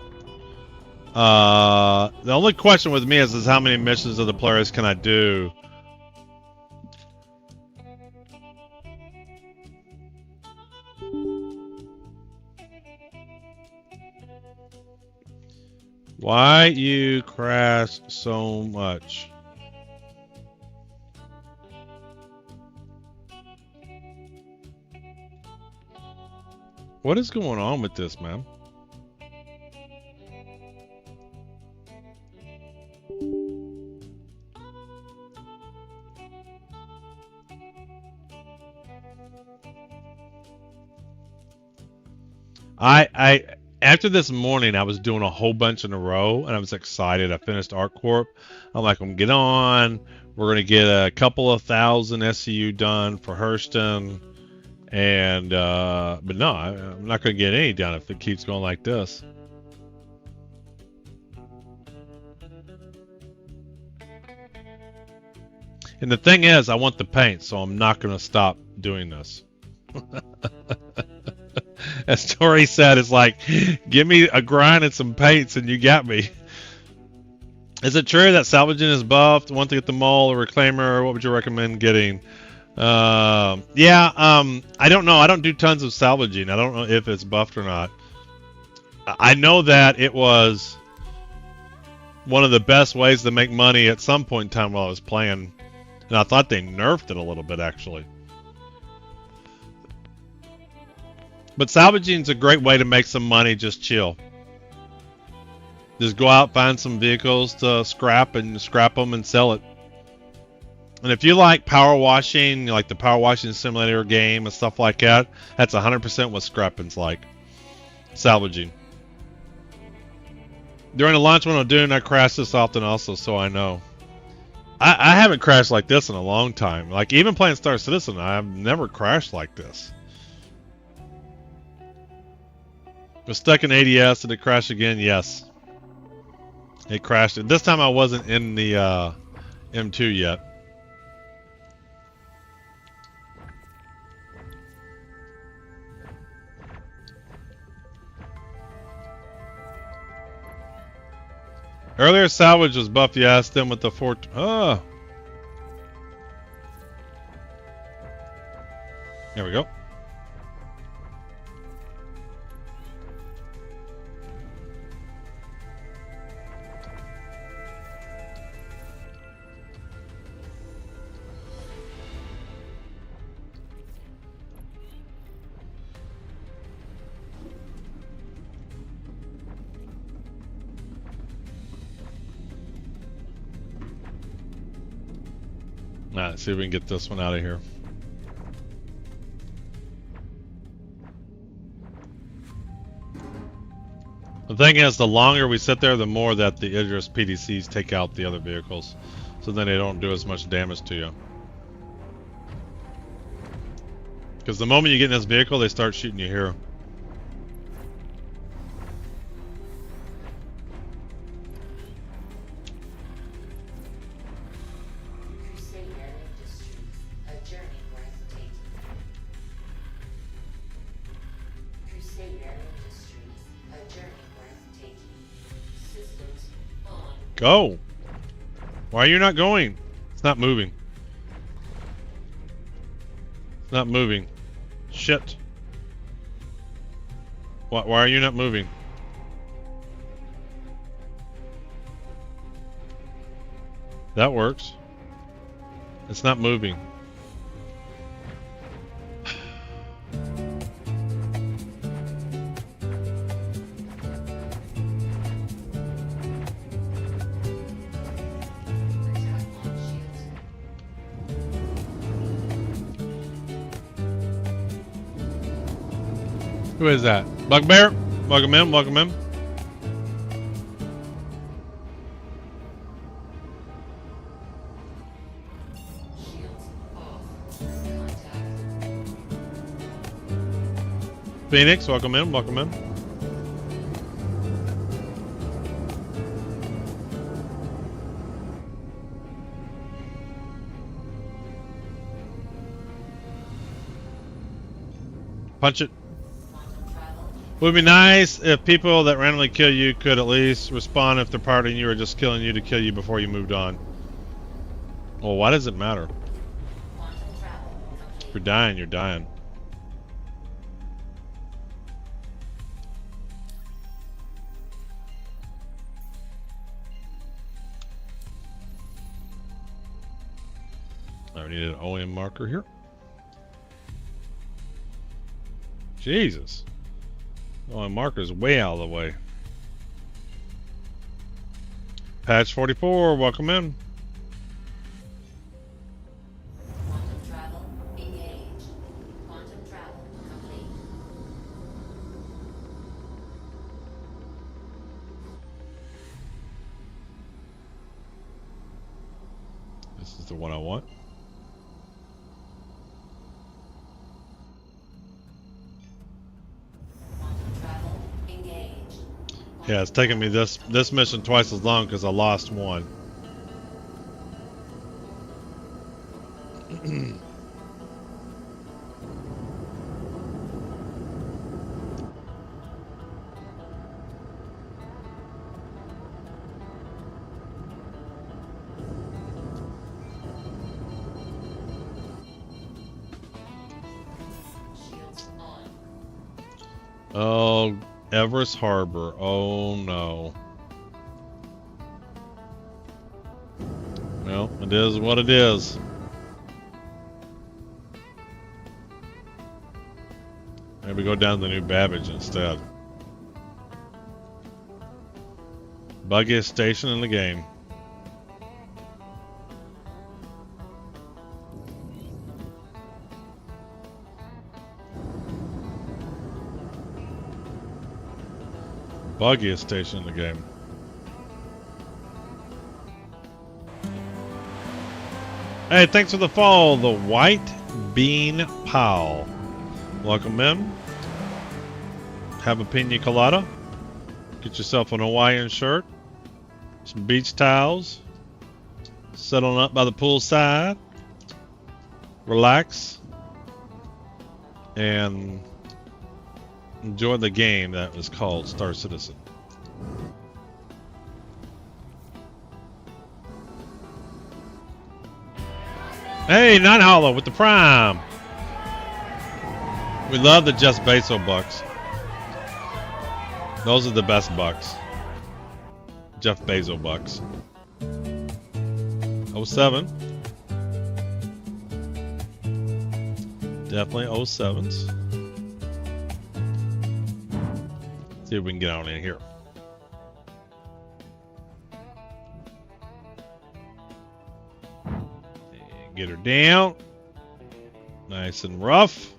Speaker 1: The only question with me is how many missions of the Polaris can I do? Why you crash so much? What is going on with this, man? After this morning, I was doing a whole bunch in a row, and I was excited. I finished ArcCorp. I'm like, I'm gonna get on. We're gonna get a couple of thousand SCU done for Hurston. And but no, I'm not going to get any done if it keeps going like this. And the thing is, I want the paint, so I'm not going to stop doing this. As Tori said, it's like, give me a grind and some paints and you got me. Is it true that salvaging is buffed? Want to get the mole or reclaimer? What would you recommend getting? I don't know. I don't do tons of salvaging. I don't know if it's buffed or not. I know that it was one of the best ways to make money at some point in time while I was playing. And I thought they nerfed it a little bit, actually. But salvaging is a great way to make some money, just chill. Just go out, find some vehicles to scrap and scrap them and sell it. And if you like power washing, like the power washing simulator game and stuff like that, that's 100% what scrapping's like. Salvaging. During the launch when I'm doing, I crash this often also, so I know. I haven't crashed like this in a long time. Like even playing Star Citizen, I've never crashed like this. Was stuck in ADS, did it crash again? Yes. It crashed. This time I wasn't in the M2 yet. Earlier salvage was buff, yes, then with the fort. Oh. There we go. Alright, see if we can get this one out of here. The thing is, the longer we sit there, the more that the Idris PDCs take out the other vehicles. So then they don't do as much damage to you. Because the moment you get in this vehicle, they start shooting you here. Go! Why are you not going? It's not moving. It's not moving. Shit. Why are you not moving? That works. It's not moving. Who is that? Bugbear? Welcome in, welcome in. Phoenix, welcome in, welcome in. Punch it. Would be nice if people that randomly kill you could at least respond if they're partying you or just killing you to kill you before you moved on. Well, why does it matter? If you're dying, you're dying. I need an OM marker here. Jesus. OM marker is way out of the way. Patch 44, welcome in.
Speaker 4: Quantum travel engaged. Quantum travel complete.
Speaker 1: This is the one I want. Yeah, it's taking me this mission twice as long because I lost one. Oh, Everest Harbor. Oh no. Well, it is what it is. Maybe go down to New Babbage instead. Buggiest station in the game. Buggiest station in the game. Hey, thanks for the follow, the White Bean Pal. Welcome in. Have a pina colada. Get yourself an Hawaiian shirt. Some beach towels. Settling up by the poolside. Relax. And enjoy the game that was called Star Citizen. Hey, Night Hollow with the Prime. We love the Jeff Bezos bucks. Those are the best bucks. Jeff Bezos bucks. 07. Definitely 07s. See if we can get on in here. There you Get her down. Nice and rough.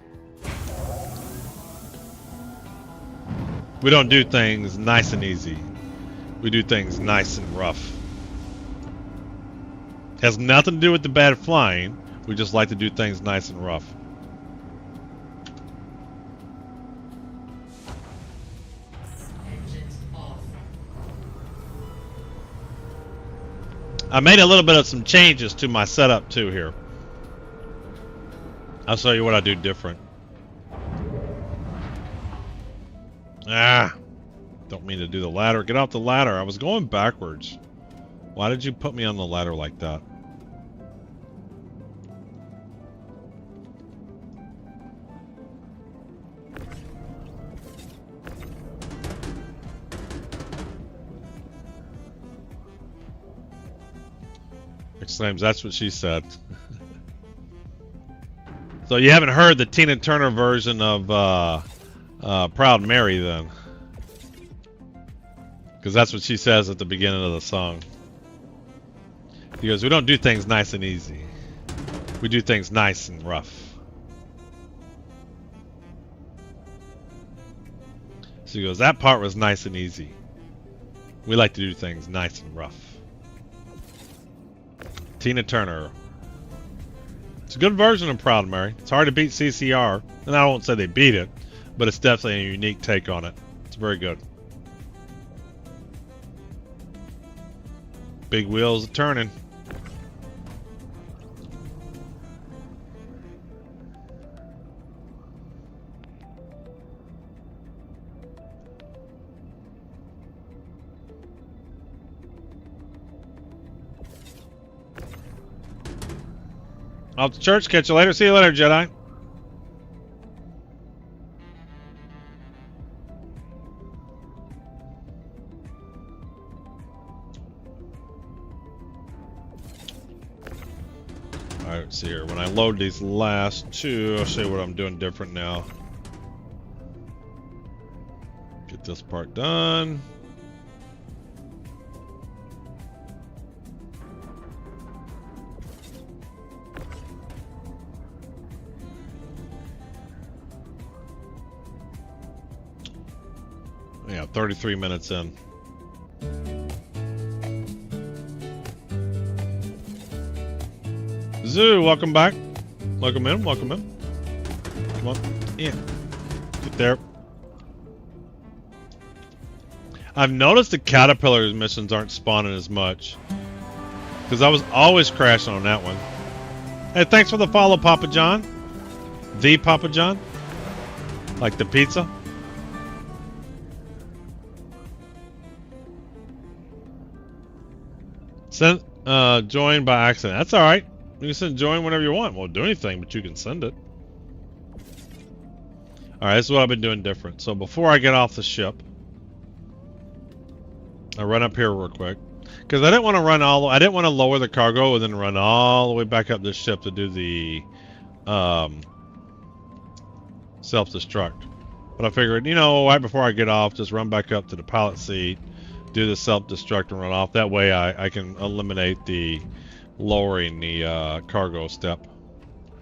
Speaker 1: We don't do things nice and easy. We do things nice and rough. Has nothing to do with the bad flying. We just like to do things nice and rough.
Speaker 4: Engines off.
Speaker 1: I made a little bit of some changes to my setup too here. I'll show you what I do different. Ah, don't mean to do the ladder. Get off the ladder. I was going backwards. Why did you put me on the ladder like that? Exclaims, that's what she said. So you haven't heard the Tina Turner version of Proud Mary then? Because that's what she says at the beginning of the song. She goes, we don't do things nice and easy. We do things nice and rough. She goes, that part was nice and easy. We like to do things nice and rough. Tina Turner. It's a good version of Proud Mary. It's hard to beat CCR. And I won't say they beat it, but it's definitely a unique take on it. It's very good. Big wheels turning. Off to church. Catch you later. See you later, Jedi. Alright, let's see here. When I load these last two, I'll show you what I'm doing different now. Get this part done. Yeah, 33 minutes in. Zoo, welcome back. Welcome in, welcome in. Come on, yeah. Get there. I've noticed the Caterpillar missions aren't spawning as much. Because I was always crashing on that one. Hey, thanks for the follow, Papa John. The Papa John. Like the pizza. Send join by accident. That's alright. You can send join whenever you want. Won't do anything, but you can send it. Alright, this is what I've been doing different. So before I get off the ship, I run up here real quick. Because I didn't want to run I didn't want to lower the cargo and then run all the way back up this ship to do the self-destruct. But I figured, you know, right before I get off, just run back up to the pilot seat, do the self-destruct and run off. That way I can eliminate the lowering the cargo step.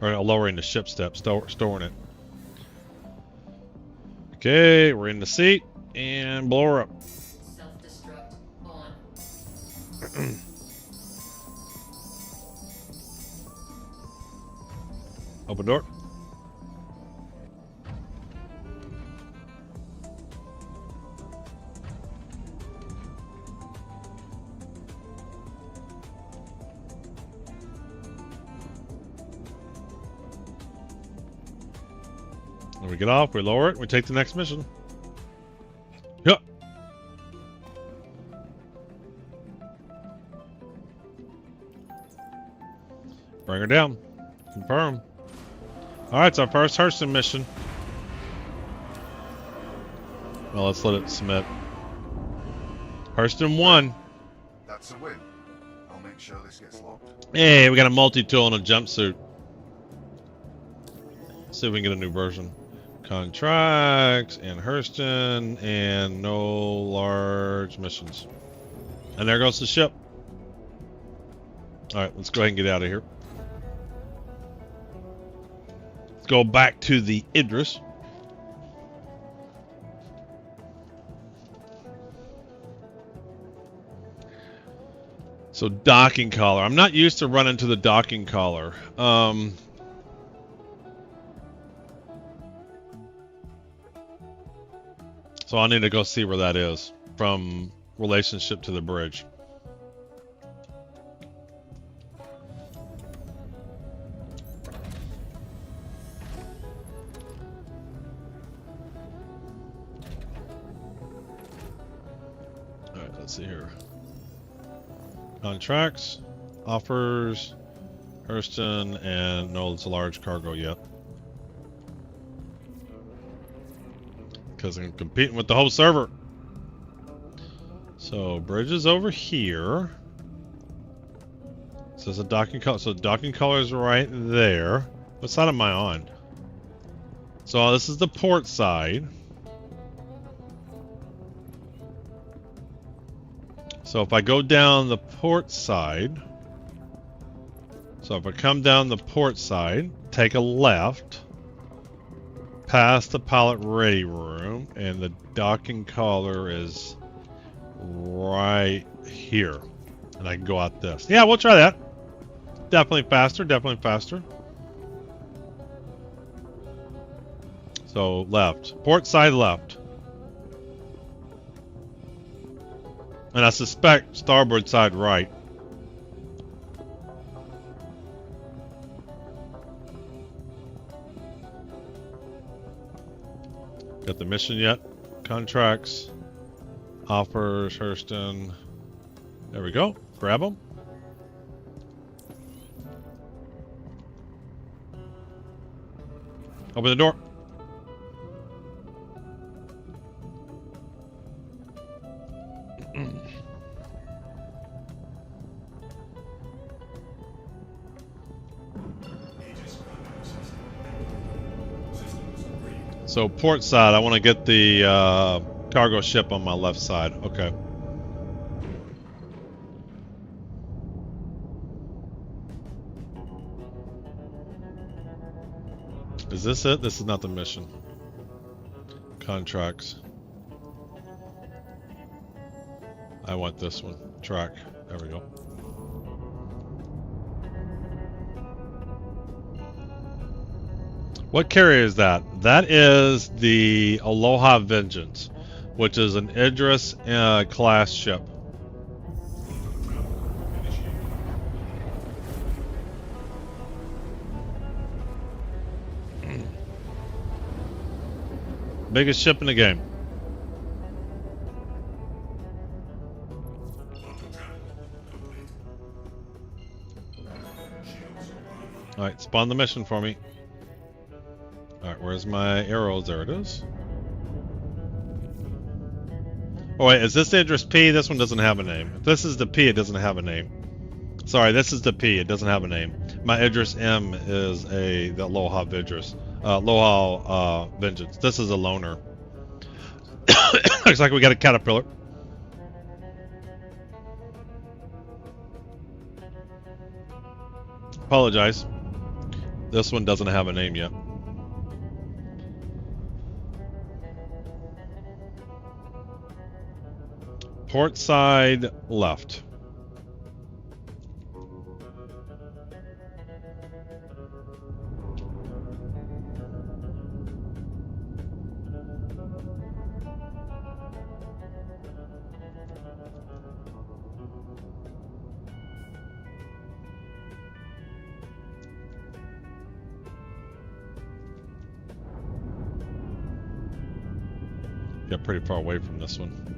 Speaker 1: Or lowering the ship step, storing it. Okay, we're in the seat. And blow her up.
Speaker 4: Self-destruct on.
Speaker 1: Open door. When we get off, we lower it, we take the next mission. Yep. Bring her down. Confirm. Alright, it's our first Hurston mission. Well, let's let it submit. Hurston 1.
Speaker 2: That's a win. I'll make sure this gets locked.
Speaker 1: Hey, we got a multi-tool and a jumpsuit. Let's see if we can get a new version. Contracts and Hurston and no large missions. And there goes the ship. Alright, let's go ahead and get out of here. go back to the Idris. So docking collar. I'm not used to running to the docking collar. So I need to go see where that is from relationship to the bridge. All right, let's see here. Contracts, offers, Hurston, and no, it's a large cargo yet. Because I'm competing with the whole server. So bridge is over here. So there's a docking color. So docking color is right there. What side am I on? So this is the port side. So if I go down the port side, so if I come down the port side, take a left, past the pilot ready room, and the docking collar is right here. And I can go out this. Yeah, we'll try that. Definitely faster, definitely faster. So left, port side left. And I suspect starboard side right. Got the mission yet? Contracts, offers, Hurston. There we go. Grab them. Open the door. So port side, I want to get the cargo ship on my left side. Okay. Is this it? This is not the mission. Contracts. I want this one. Track. There we go. What carrier is that? That is the Aloha Vengeance, which is an Idris class ship. Biggest ship in the game. Alright, spawn the mission for me. Alright, where's my arrows? There it is. Oh wait, is this the Idris P? This one doesn't have a name. If this is the P, it doesn't have a name. Sorry, this is the P, it doesn't have a name. My Idris M is the Aloha Vengeance. Vengeance. This is a loner. Looks like we got a caterpillar. Apologize. This one doesn't have a name yet. Port side left. Got pretty far away from this one.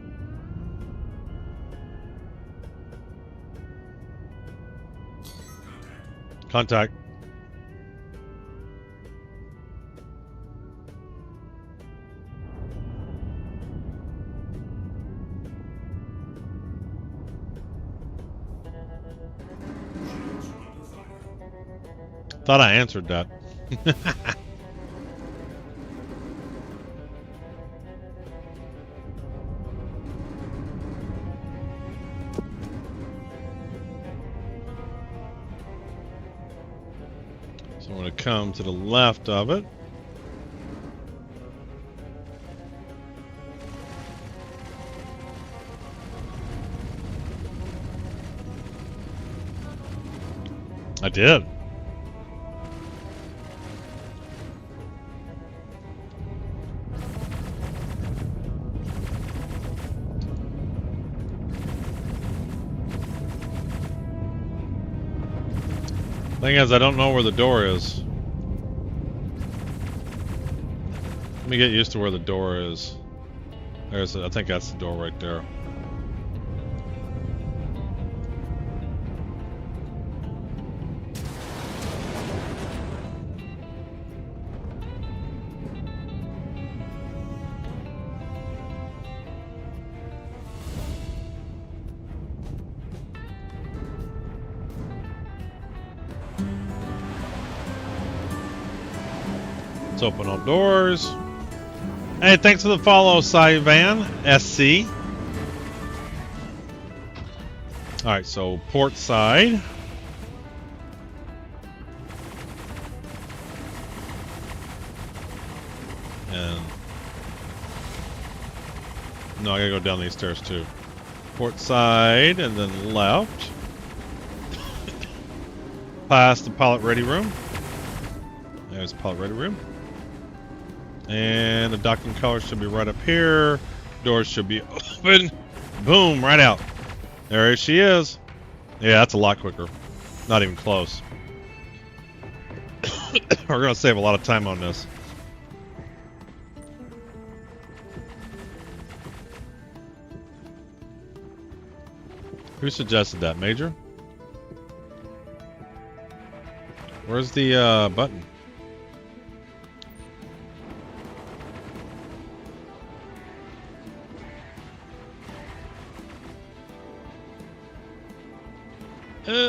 Speaker 1: Contact. Thought I answered that. So I'm going to come to the left of it. I did. Thing is, I don't know where the door is. Let me get used to where the door is. There's, I think that's the door right there. Let's open all doors. Hey, thanks for the follow, Sivan SC. Alright, so port side. And no, I gotta go down these stairs too. Port side and then left. Past the pilot ready room. There's the pilot ready room. And the docking collar should be right up here. Doors should be open. Boom, right out. There she is. Yeah, that's a lot quicker. Not even close. We're going to save a lot of time on this. Who suggested that, Major? Where's the button?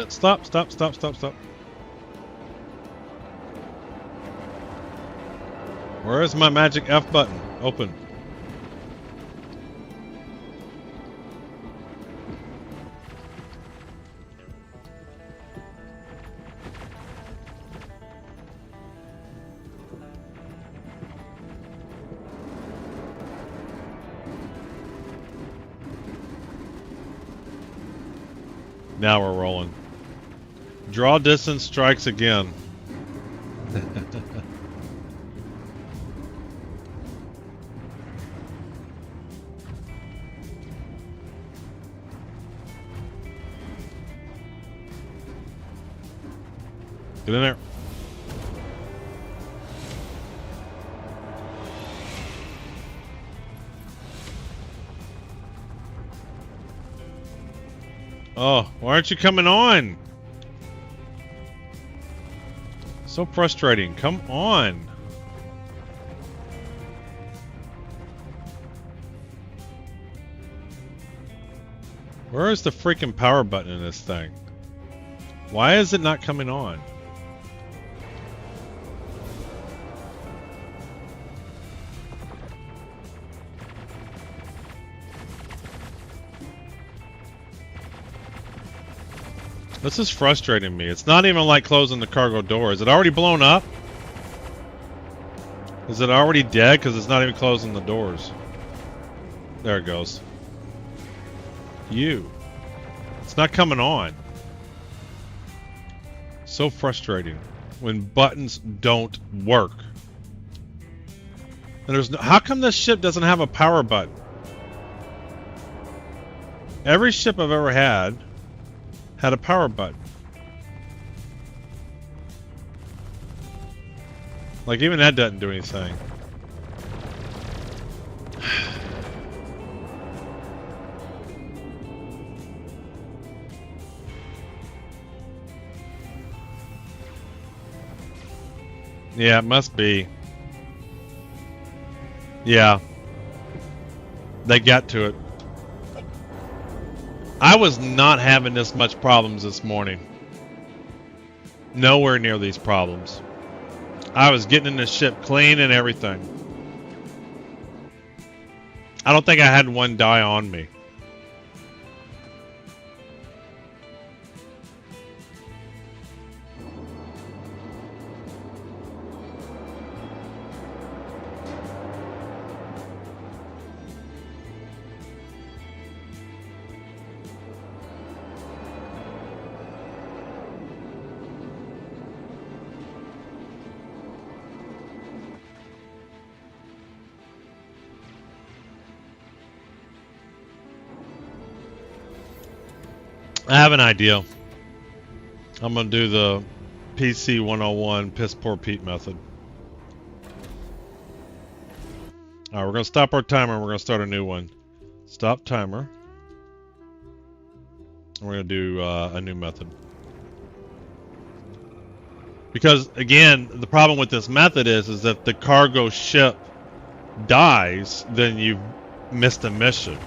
Speaker 1: Stop. Where is my magic F button? Open. Now we're rolling. Draw distance strikes again. Get in there. Oh, why aren't you coming on? So frustrating. Come on. Where is the freaking power button in this thing? Why is it not coming on? This is frustrating me. It's not even like closing the cargo door. Is it already blown up? Is it already dead? Because it's not even closing the doors. There it goes. It's not coming on. So frustrating when buttons don't work. And there's no, how come this ship doesn't have a power button? Every ship I've ever had a power button. Like, even that doesn't do anything. Yeah, it must be. Yeah. They got to it. I was not having this much problems this morning. Nowhere near these problems. I was getting in the ship clean and everything. I don't think I had one die on me. I have an idea. I'm gonna do the PC 101 piss poor Pete method. Alright, we're gonna stop our timer and we're gonna start a new one. Stop timer. And we're gonna do a new method. Because again, the problem with this method is that the cargo ship dies, then you've missed a mission.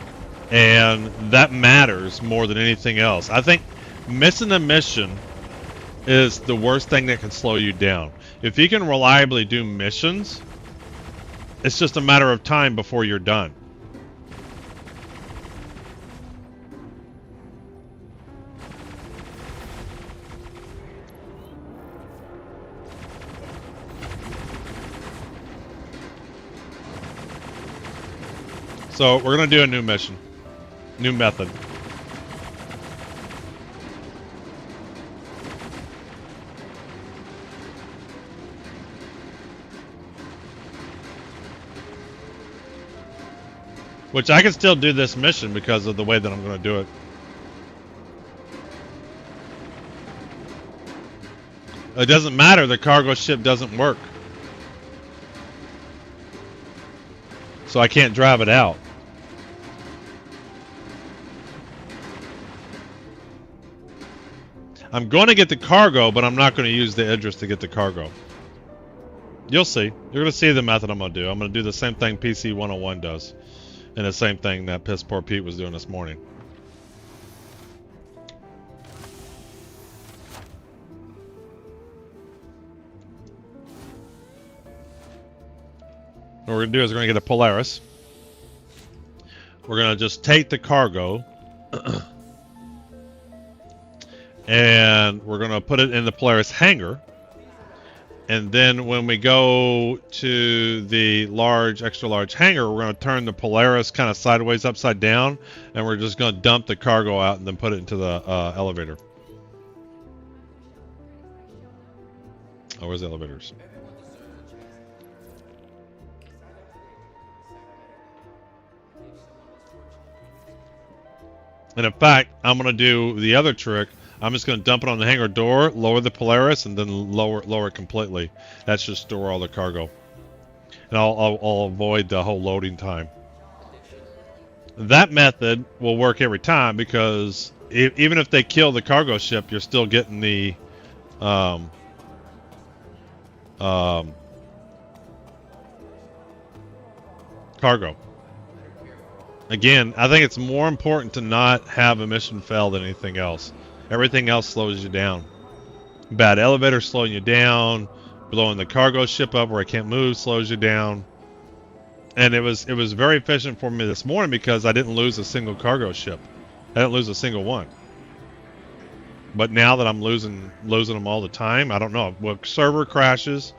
Speaker 1: And that matters more than anything else. I think missing a mission is the worst thing that can slow you down. If you can reliably do missions, it's just a matter of time before you're done. So we're gonna do a new mission, new method. Which I can still do this mission because of the way that I'm gonna do it. It doesn't matter, the cargo ship doesn't work. So I can't drive it out. I'm going to get the cargo, but I'm not going to use the Idris to get the cargo. You'll see. You're going to see the method I'm going to do. I'm going to do the same thing PC 101 does. And the same thing that Piss Poor Pete was doing this morning. What we're going to do is we're going to get a Polaris. We're going to just take the cargo. And we're going to put it in the Polaris hangar. And then when we go to the large, extra large hangar, we're going to turn the Polaris kind of sideways upside down. And we're just going to dump the cargo out and then put it into the elevator. Oh, where's the elevators? And in fact, I'm going to do the other trick. I'm just going to dump it on the hangar door, lower the Polaris, and then lower it completely. That should store all the cargo. And I'll avoid the whole loading time. That method will work every time because even if they kill the cargo ship, you're still getting the cargo. Again, I think it's more important to not have a mission fail than anything else. Everything else slows you down. Bad elevator slowing you down. Blowing the cargo ship up where it can't move slows you down. And it was very efficient for me this morning because I didn't lose a single cargo ship. I didn't lose a single one. But now that I'm losing them all the time, I don't know. Well, client crashes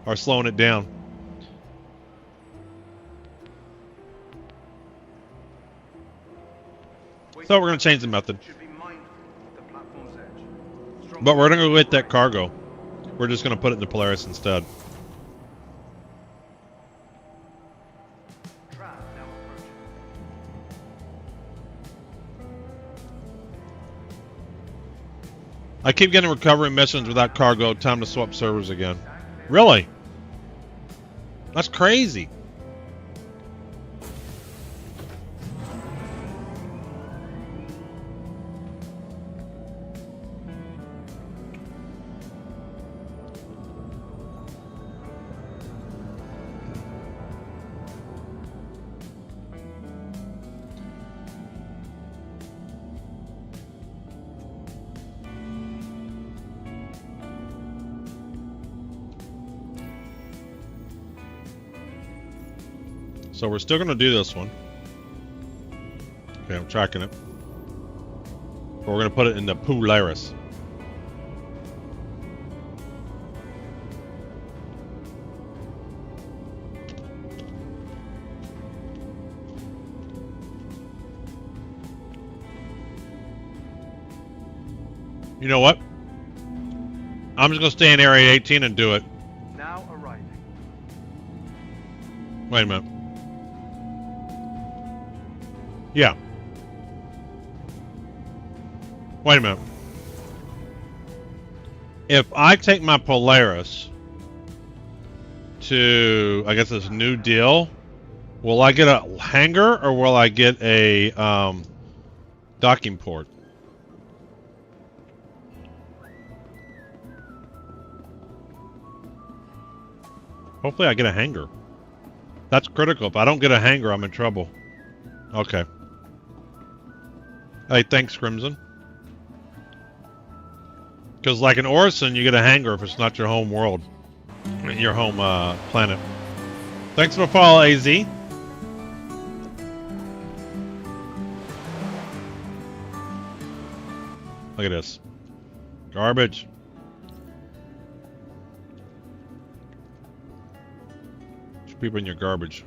Speaker 1: are slowing it down. So we're going to change the method. But we're going to go get that cargo. We're just going to put it in the Polaris instead. I keep getting recovery missions without cargo. Time to swap servers again. Really? That's crazy. So we're still going to do this one. Okay, I'm tracking it. But we're going to put it in the Polaris. You know what? I'm just going to stay in Area 18 and do it.
Speaker 5: Now arriving.
Speaker 1: Wait a minute. Yeah. Wait a minute. If I take my Polaris to, I guess, this new deal, will I get a hangar or will I get a docking port? Hopefully I get a hangar. That's critical. If I don't get a hangar, I'm in trouble. Okay. Hey, thanks, Crimson. Because like in Orison, you get a hangar if it's not your home world. Your home planet. Thanks for the follow, AZ. Look at this. Garbage. People in your garbage.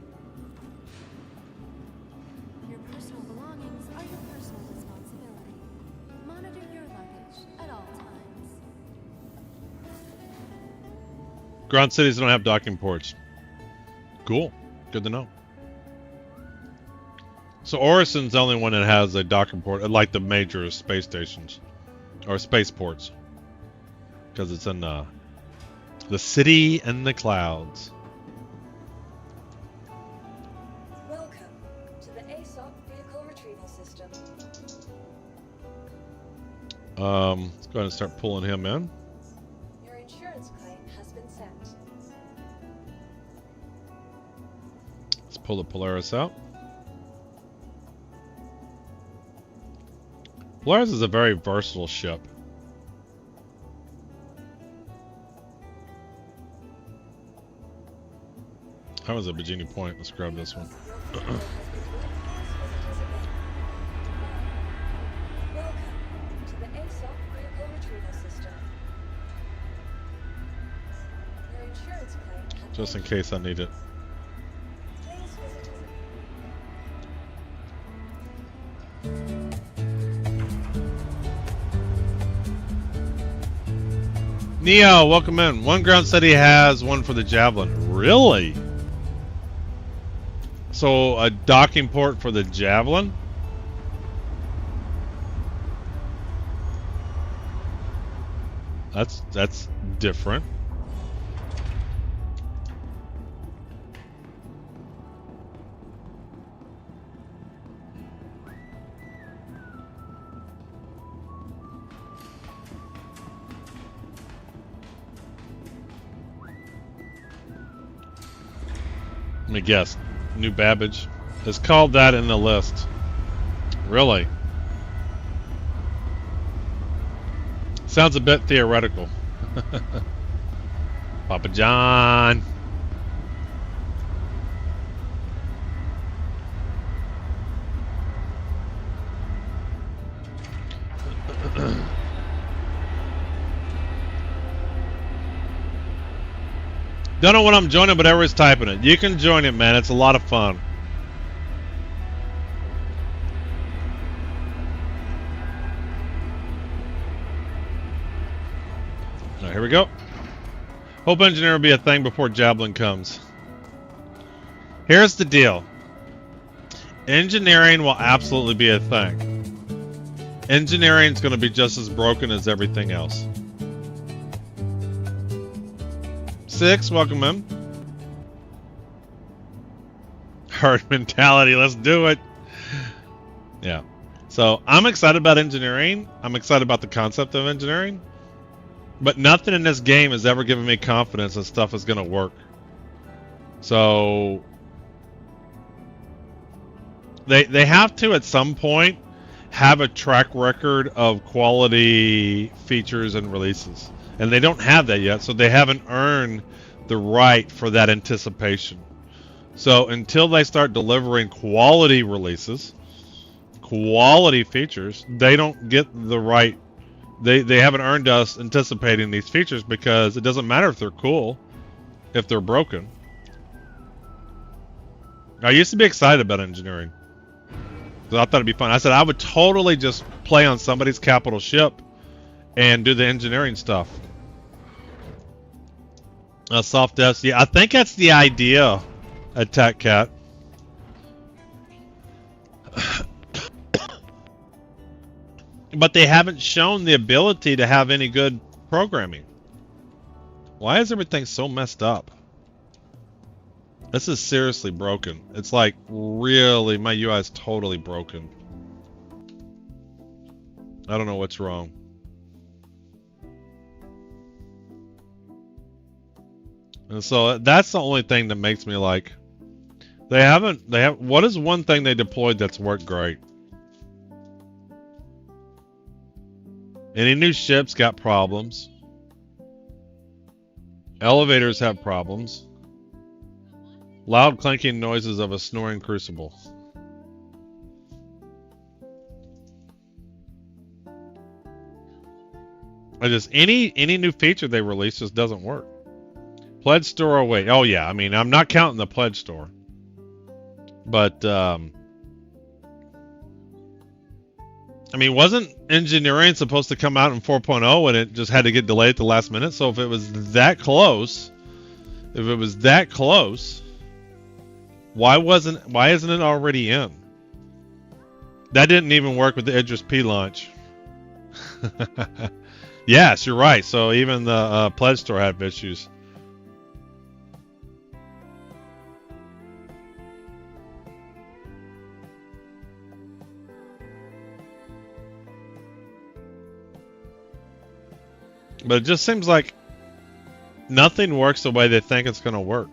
Speaker 5: Your personal belongings are your personal responsibility. Monitor your luggage at all times.
Speaker 1: Ground cities don't have docking ports. Cool. Good to know. So Orison's the only one that has a docking port, like the major space stations. Or spaceports. Because it's in the city in the clouds. Let's go ahead and start pulling him in.
Speaker 5: Your insurance claim has been sent.
Speaker 1: Let's pull the Polaris out. Polaris is a very versatile ship. How was a Bikini Point? Let's grab this one. Just in case I need it. Neo, welcome in. One ground city has one for the Javelin. Really? So a docking port for the Javelin? That's different. Let me guess. New Babbage. It's called that in the list. Really? Sounds a bit theoretical. Papa John. Don't know when I'm joining, but everyone's typing it. You can join it, man. It's a lot of fun. All right, here we go. Hope engineer will be a thing before Javelin comes. Here's the deal. Engineering will absolutely be a thing. Engineering is going to be just as broken as everything else. 6, welcome in. Herd mentality, let's do it. Yeah. So I'm excited about engineering. I'm excited about the concept of engineering. But nothing in this game has ever given me confidence that stuff is going to work. So they have to at some point have a track record of quality features and releases. And they don't have that yet, so they haven't earned the right for that anticipation. So until they start delivering quality releases, quality features, they don't get the right. They haven't earned us anticipating these features because it doesn't matter if they're cool, if they're broken. I used to be excited about engineering. So I thought it'd be fun. I said I would totally just play on somebody's capital ship and do the engineering stuff. Soft deaths. Yeah, I think that's the idea. Attack Cat. But they haven't shown the ability to have any good programming. Why is everything so messed up? This is seriously broken. It's like, really, my UI is totally broken. I don't know what's wrong. And so that's the only thing that makes me like, what is one thing they deployed that's worked great? Any new ships got problems. Elevators have problems. Loud clanking noises of a snoring crucible. I just any new feature they release just doesn't work. Pledge store away. Oh yeah, I mean I'm not counting the pledge store. But I mean, wasn't engineering supposed to come out in 4.0 and it just had to get delayed at the last minute? So if it was that close, why isn't it already in? That didn't even work with the Idris P launch. Yes, you're right. So even the pledge store had issues. But it just seems like nothing works the way they think it's going to work.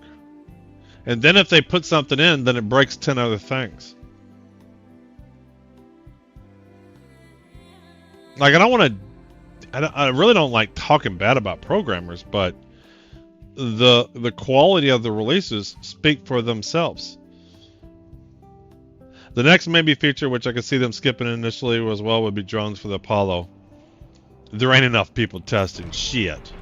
Speaker 1: And then if they put something in, then it breaks 10 other things. Like, I really don't like talking bad about programmers, but the quality of the releases speak for themselves. The next maybe feature, which I could see them skipping initially as well, would be drones for the Apollo. There ain't enough people testing shit.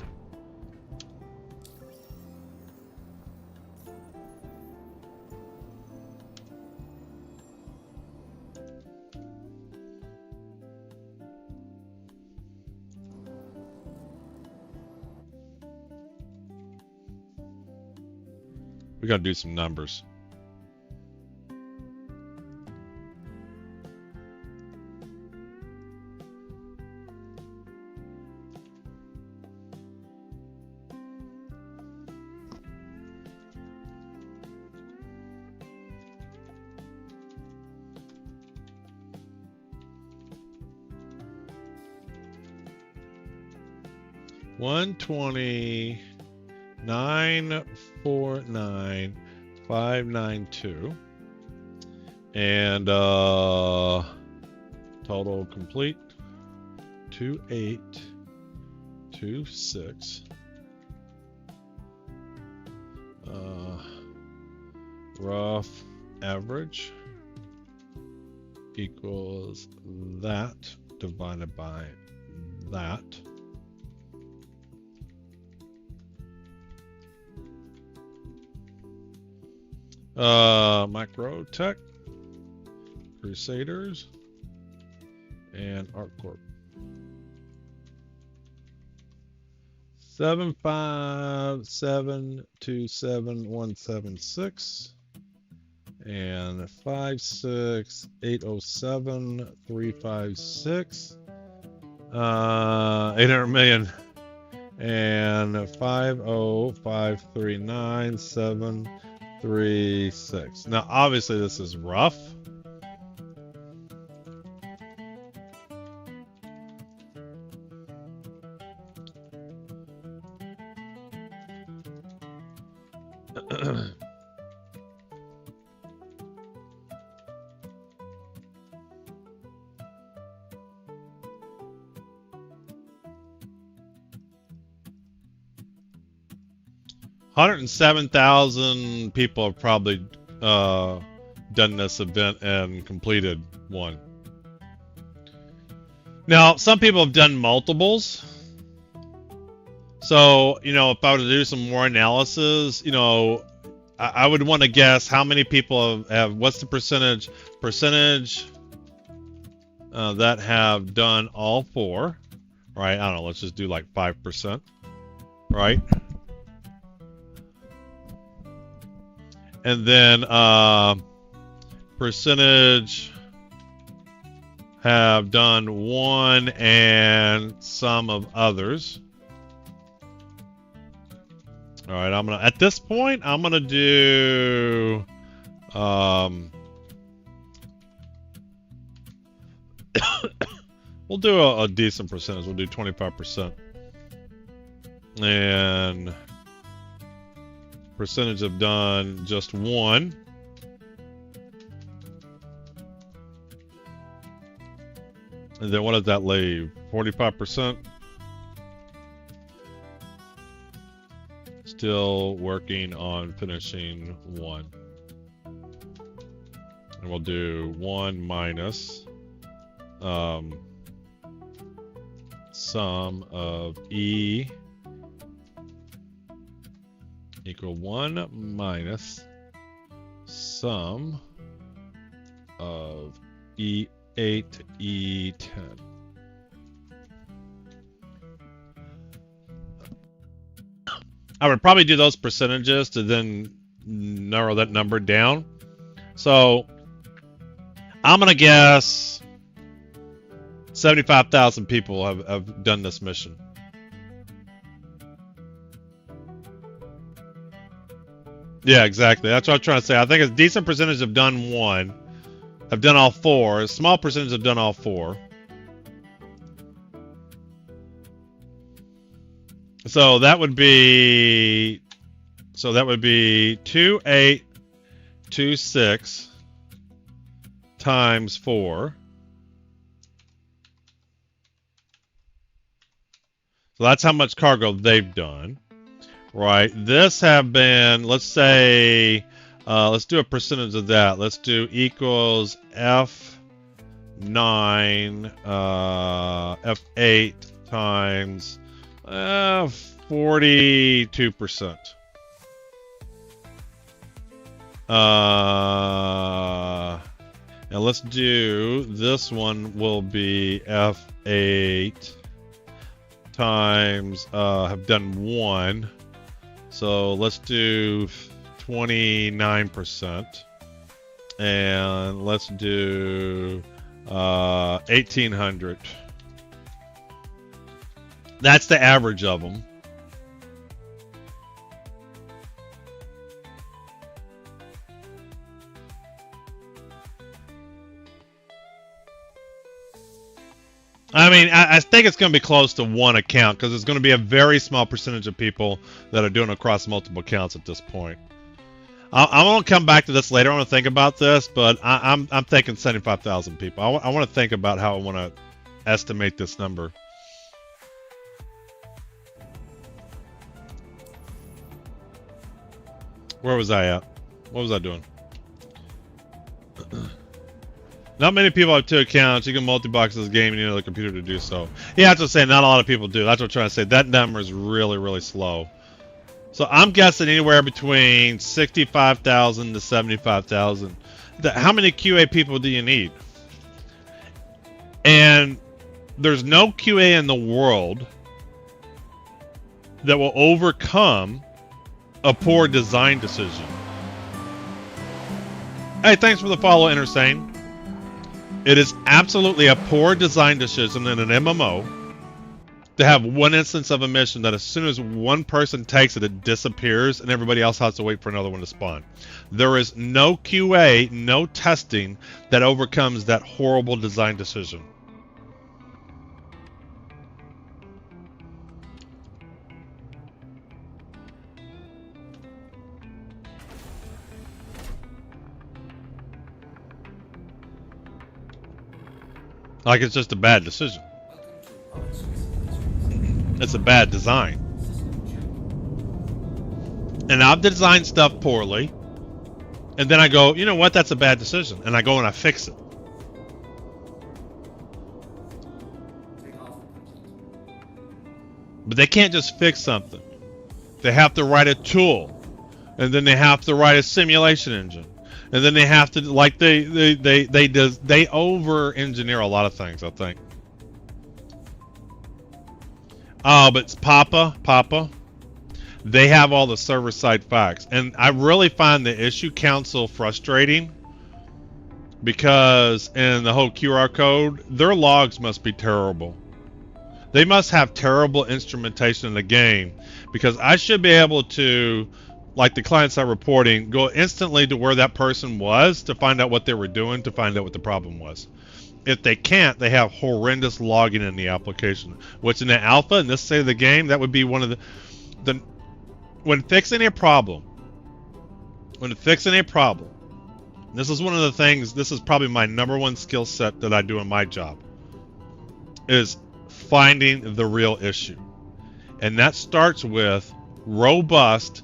Speaker 1: We gotta do some numbers. $129,49592 and total complete 2826. Rough average equals that divided by that. Microtech, Crusaders, and ArtCorp. 75727,176 and 56807,356. 800 million and 50539,736. Now, obviously, this is rough. $107,000 people have probably done this event and completed one. Now, some people have done multiples. So, you know, if I were to do some more analysis, you know, I would want to guess how many people have what's the percentage that have done all four, right? I don't know, let's just do like 5%, right? And then percentage have done one and some of others. All right, at this point, I'm gonna do, we'll do a decent percentage. We'll do 25%. And percentage have done just one. And then what does that leave? 45%? Still working on finishing one. And we'll do 1 minus sum of E equal 1 minus sum of E8 E10. I would probably do those percentages to then narrow that number down. So I'm gonna guess 75,000 people have done this mission. Yeah, exactly. That's what I'm trying to say. I think a decent percentage have done one. Have done all four. A small percentage have done all four. So that would be 2826 times 4. So that's how much cargo they've done. Right. This have been, let's say, let's do a percentage of that. Let's do equals F9, F8 times 42%. And let's do, this one will be F8 times, have done 1. So let's do 29%. And let's do 1,800. That's the average of them. I mean, I think it's going to be close to one account because it's going to be a very small percentage of people that are doing across multiple accounts at this point. I'm going to come back to this later. I want to think about this, but I'm thinking 75,000 people. I want to think about how I want to estimate this number. Where was I at? What was I doing? Not many people have 2 accounts. You can multi-box this game and you need another computer to do so. Yeah, that's what I'm saying. Not a lot of people do. That's what I'm trying to say. That number is really, really slow. So I'm guessing anywhere between 65,000 to 75,000. How many QA people do you need? And there's no QA in the world that will overcome a poor design decision. Hey, thanks for the follow, Intersane. It is absolutely a poor design decision in an MMO to have one instance of a mission that as soon as one person takes it, it disappears and everybody else has to wait for another one to spawn. There is no QA, no testing that overcomes that horrible design decision. Like it's just a bad decision. It's a bad design. And I've designed stuff poorly. And then I go, you know what? That's a bad decision. And I go and I fix it. But they can't just fix something. They have to write a tool. And then they have to write a simulation engine. And then they have to, like, they over-engineer a lot of things, I think. Oh, but it's Papa. They have all the server-side facts. And I really find the issue council frustrating. because in the whole QR code, their logs must be terrible. They must have terrible instrumentation in the game, because I should be able to, like the client-side reporting, go instantly to where that person was to find out what they were doing, to find out what the problem was. If they can't, they have horrendous logging in the application, which in the alpha, in this state of the game, that would be one of the when fixing a problem, this is one of the things, this is probably my #1 skill set that I do in my job, is finding the real issue. And that starts with robust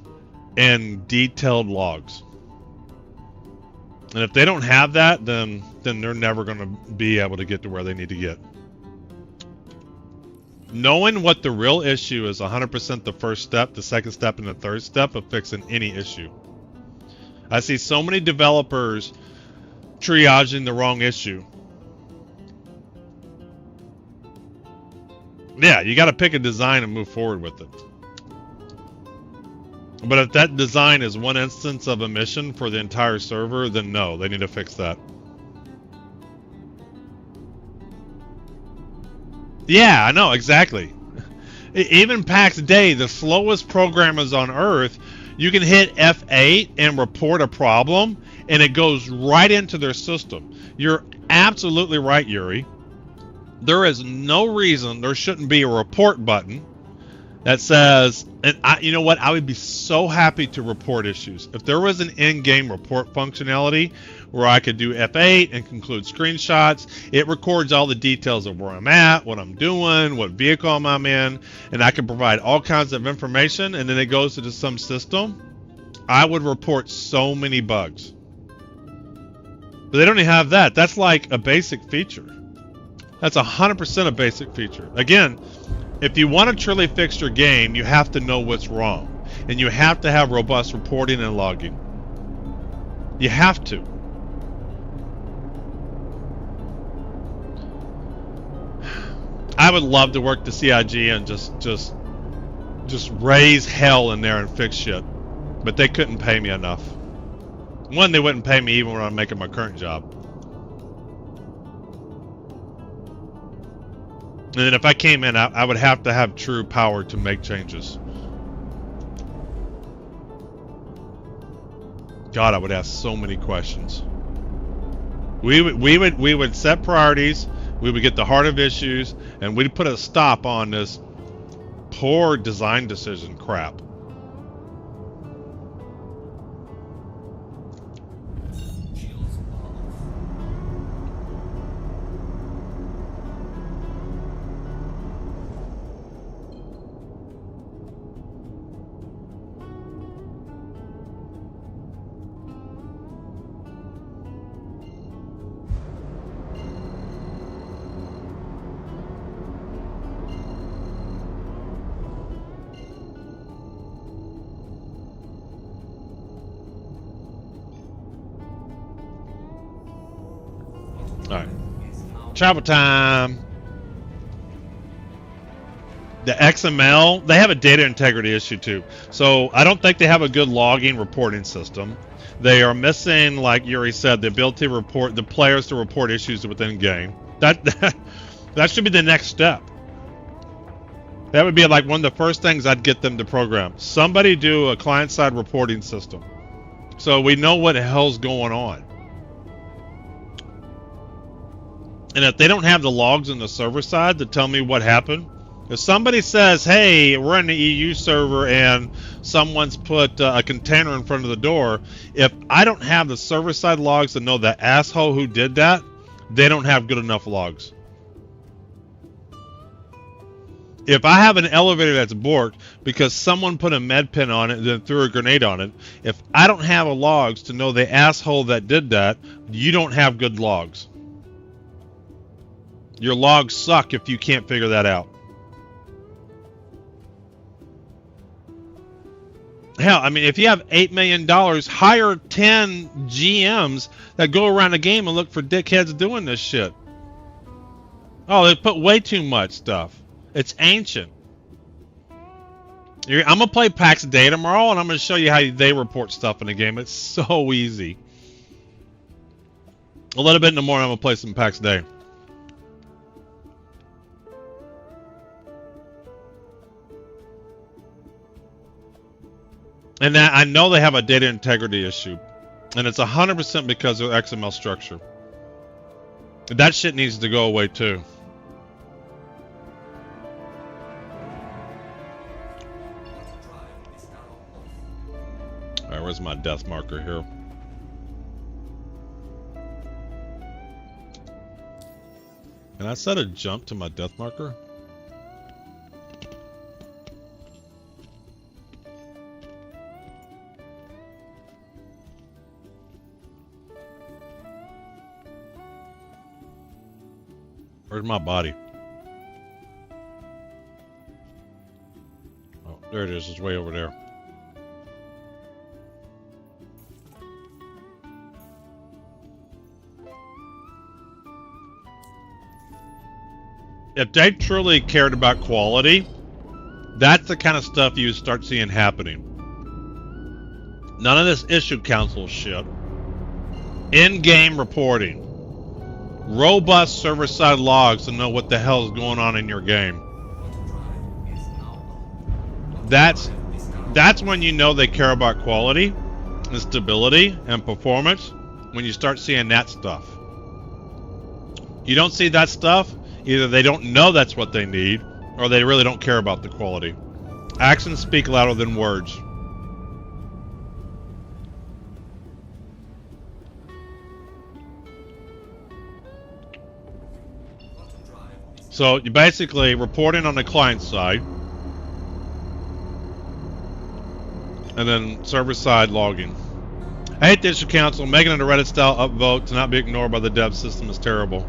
Speaker 1: and detailed logs. And if they don't have that, then they're never going to be able to get to where they need to get. Knowing what the real issue is 100% the first step, the second step, and the third step of fixing any issue. I see so many developers triaging the wrong issue. Yeah, you got to pick a design and move forward with it. But if that design is one instance of a mission for the entire server, then no, they need to fix that. Yeah, I know, exactly. Even PAX Day, the slowest programmers on Earth, you can hit F8 and report a problem, and it goes right into their system. You're absolutely right, Yuri. There is no reason there shouldn't be a report button that says, and you know what, I would be so happy to report issues. If there was an in-game report functionality where I could do F8 and conclude screenshots, it records all the details of where I'm at, what I'm doing, what vehicle I'm in, and I can provide all kinds of information, and then it goes into some system, I would report so many bugs. But they don't even have that. That's like a basic feature. That's 100% a basic feature. Again, if you want to truly fix your game, you have to know what's wrong. And you have to have robust reporting and logging. You have to. I would love to work the CIG and just raise hell in there and fix shit. But they couldn't pay me enough. One, they wouldn't pay me even when I'm making my current job. And then if I came in, I would have to have true power to make changes. God, I would ask so many questions. We would set priorities, we would get the heart of issues, and we'd put a stop on this poor design decision crap. Alright. Travel time. The XML, they have a data integrity issue too. So I don't think they have a good logging reporting system. They are missing, like Yuri said, the ability to report the players to report issues within game. That should be the next step. That would be like one of the first things I'd get them to program. Somebody do a client-side reporting system, so we know what the hell's going on. And if they don't have the logs on the server side to tell me what happened, if somebody says, hey, we're in the EU server and someone's put a container in front of the door, if I don't have the server side logs to know the asshole who did that, they don't have good enough logs. If I have an elevator that's borked because someone put a med pin on it and then threw a grenade on it, if I don't have a logs to know the asshole that did that, you don't have good logs. Your logs suck if you can't figure that out. Hell, I mean, if you have $8 million, hire 10 GMs that go around the game and look for dickheads doing this shit. Oh, they put way too much stuff. It's ancient. I'm going to play PAX Day tomorrow, and I'm going to show you how they report stuff in the game. It's so easy. A little bit in the morning, I'm gonna play some PAX Day. And that, I know they have a data integrity issue. And it's 100% because of XML structure. That shit needs to go away too. Alright, where's my death marker here? Can I set a jump to my death marker? Where's my body? Oh, there it is. It's way over there. If they truly cared about quality, that's the kind of stuff you would start seeing happening. None of this issue council shit. In-game reporting. Robust server-side logs to know what the hell is going on in your game. That's when you know they care about quality and stability and performance, when you start seeing that stuff. You don't see that stuff, either they don't know that's what they need, or they really don't care about the quality. Actions speak louder than words. So you basically reporting on the client side, and then server side logging. I hate the issue council. Making it a Reddit style upvote to not be ignored by the dev system is terrible.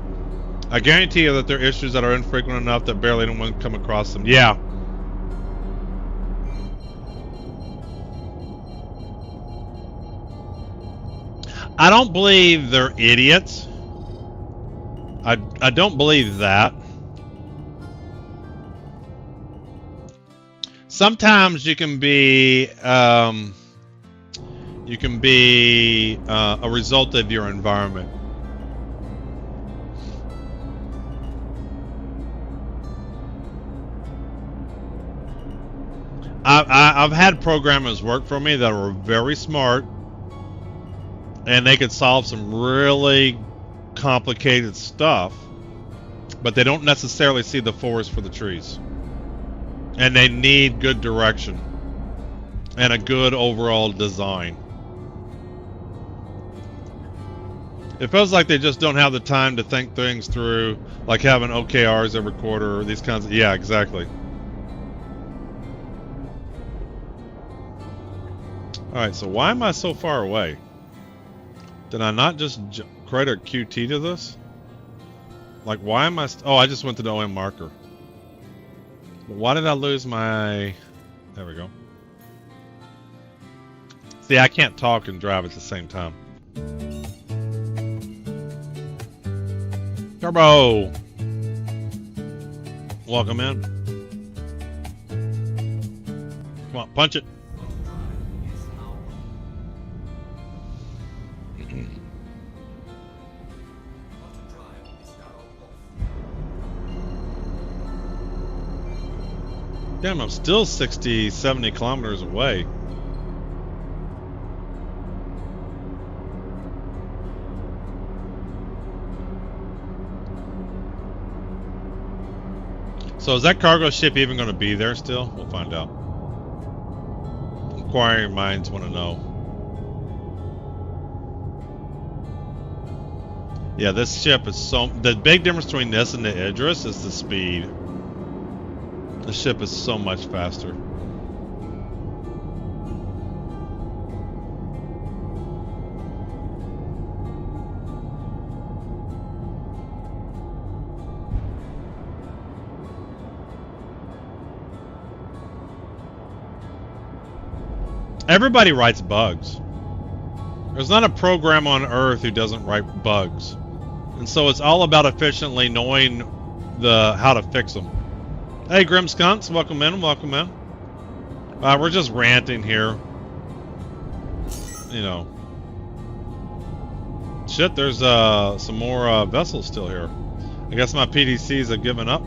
Speaker 1: I guarantee you that there are issues that are infrequent enough that barely anyone come across them. Yeah. I don't believe they're idiots. I don't believe that. Sometimes you can be a result of your environment. I've had programmers work for me that were very smart, and they could solve some really complicated stuff, but they don't necessarily see the forest for the trees. And they need good direction and a good overall design. It feels like they just don't have the time to think things through, like having OKRs every quarter or these kinds of... Yeah, exactly. Alright, so why am I so far away? Did I not just create a QT to this? Like, why am I... Oh, I just went to the OM marker. Why did I lose my... There we go. See, I can't talk and drive at the same time. Turbo! Welcome in. Come on, punch it. Damn, I'm still 60, 70 kilometers away. So is that cargo ship even going to be there still? We'll find out. Inquiring minds want to know. Yeah, this ship is so... The big difference between this and the Idris is the speed. The ship is so much faster. Everybody writes bugs. There's not a program on Earth who doesn't write bugs. And so it's all about efficiently knowing how to fix them. Hey, Grim Skunks, welcome in, welcome in. We're just ranting here. You know. Shit, there's some more vessels still here. I guess my PDCs have given up.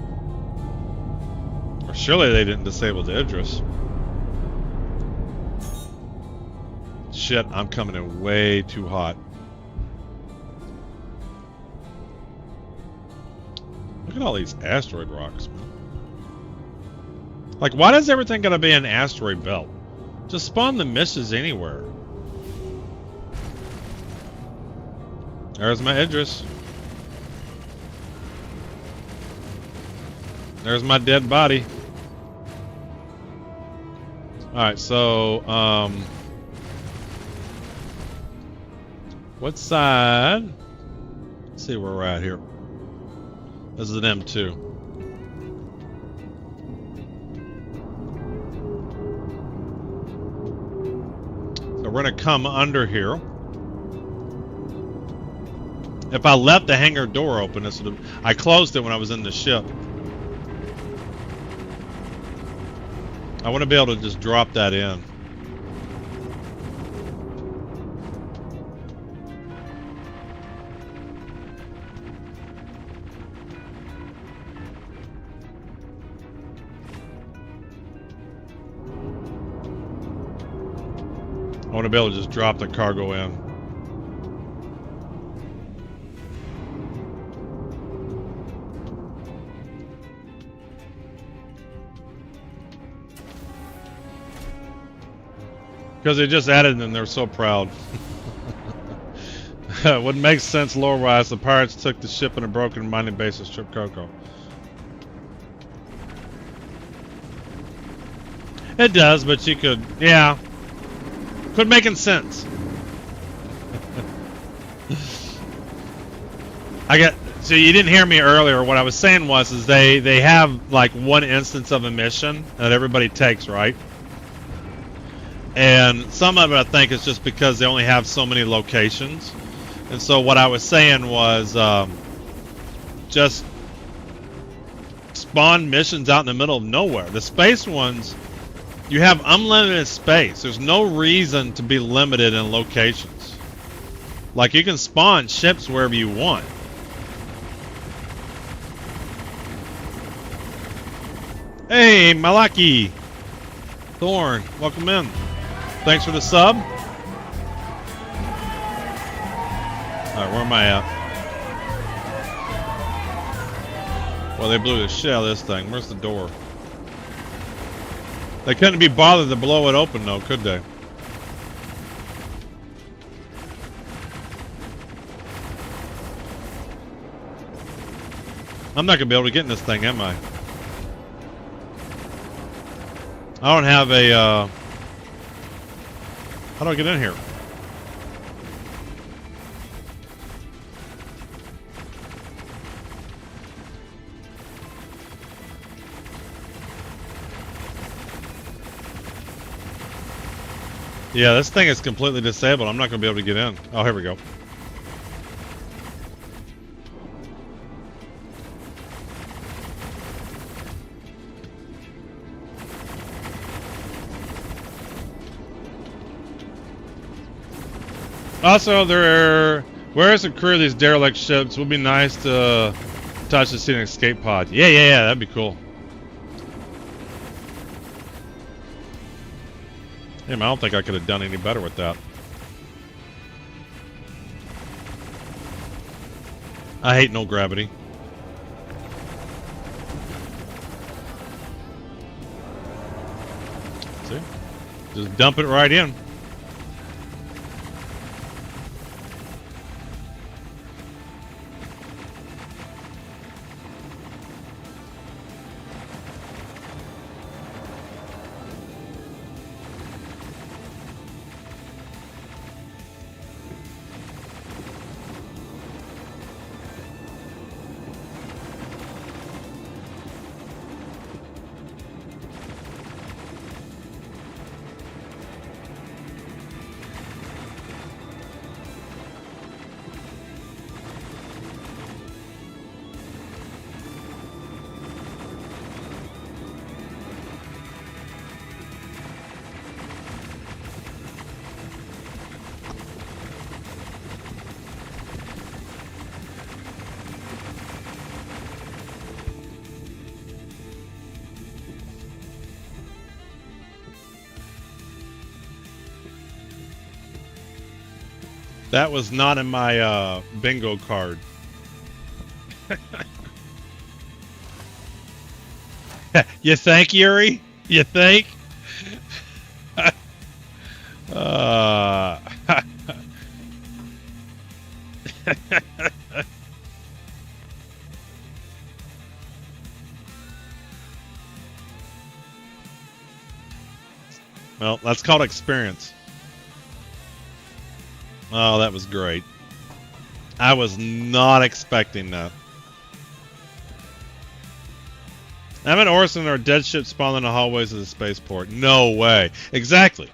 Speaker 1: Or surely they didn't disable the Idris. Shit, I'm coming in way too hot. Look at all these asteroid rocks, man. Like, why does everything gotta be an asteroid belt? Just spawn the missions anywhere. There's my Idris. There's my dead body. Alright, so, what side? Let's see where we're at here. This is an M2. So we're gonna come under here. If I left the hangar door open, this would have, I closed it when I was in the ship. I want to be able to just drop that in. I want to be able to just drop the cargo in. Because they just added and they're so proud. What makes sense lore-wise, the pirates took the ship in a broken mining base and stripped Coco. It does, but you could, yeah. Quit making sense. So you didn't hear me earlier. What I was saying was, is they have like one instance of a mission that everybody takes, right? And some of it I think is just because they only have so many locations. And so what I was saying was just spawn missions out in the middle of nowhere. The space ones, you have unlimited space. There's no reason to be limited in locations. Like, you can spawn ships wherever you want. Hey, Malaki! Thorn, welcome in. Thanks for the sub. Alright, where am I at? Well, they blew the shit out of this thing. Where's the door? They couldn't be bothered to blow it open, though, could they? I'm not gonna be able to get in this thing, am I? I don't have a, how do I get in here? Yeah, this thing is completely disabled. I'm not going to be able to get in. Oh, here we go. Also, where's the crew of these derelict ships? Would be nice to touch to see an escape pod. Yeah, that'd be cool. Damn, I don't think I could have done any better with that. I hate no gravity. See? Just dump it right in. That was not in my bingo card. You think, Yuri? You think? uh... Well, that's called experience. Oh, that was great. I was not expecting that. Emmett Orson or dead ship spawned in the hallways of the spaceport. No way. Exactly.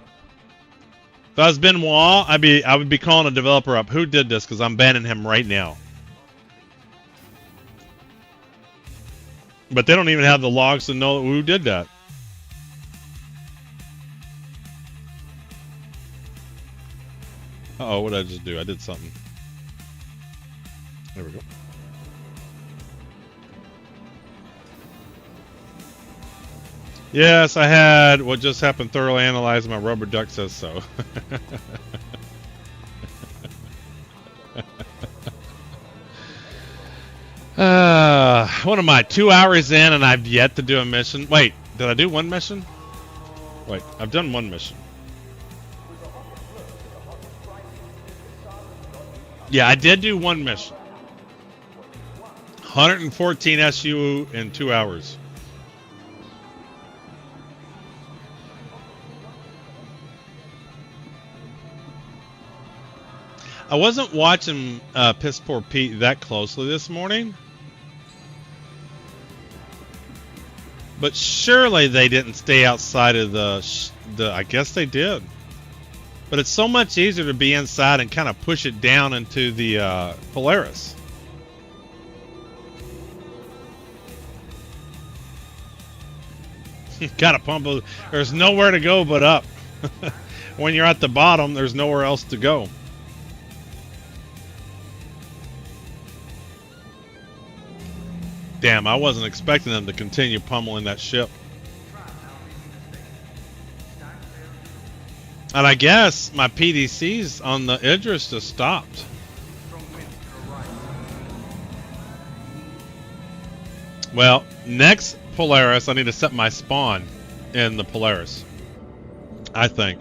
Speaker 1: If I was Benoit, I would be calling a developer up. Who did this? Because I'm banning him right now. But they don't even have the logs to know who did that. Uh-oh, what did I just do? I did something. There we go. Yes, I had what just happened thoroughly analyzed. My rubber duck says so. What am I? 2 hours in and I've yet to do a mission. Wait, did I do one mission? Wait, I've done one mission. Yeah, I did do one mission. 114 SU in 2 hours. I wasn't watching Piss Poor Pete that closely this morning. But surely they didn't stay outside of the I guess they did. But it's so much easier to be inside and kind of push it down into the Polaris. Gotta pump. There's nowhere to go but up. When you're at the bottom, there's nowhere else to go. Damn, I wasn't expecting them to continue pummeling that ship. And I guess my PDCs on the Idris just stopped. Well, next Polaris, I need to set my spawn in the Polaris. I think.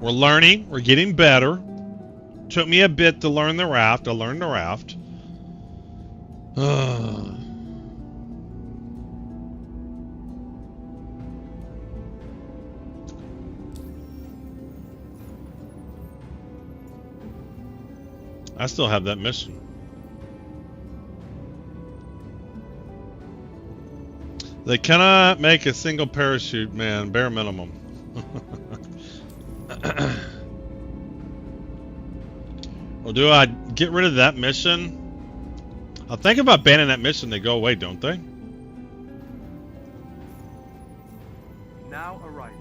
Speaker 1: We're learning. We're getting better. Took me a bit to learn the raft. I learned the raft. I still have that mission. They cannot make a single parachute, man. Bare minimum. Well, do I get rid of that mission? I'll think about banning that mission. They go away, don't they?
Speaker 6: Now arriving.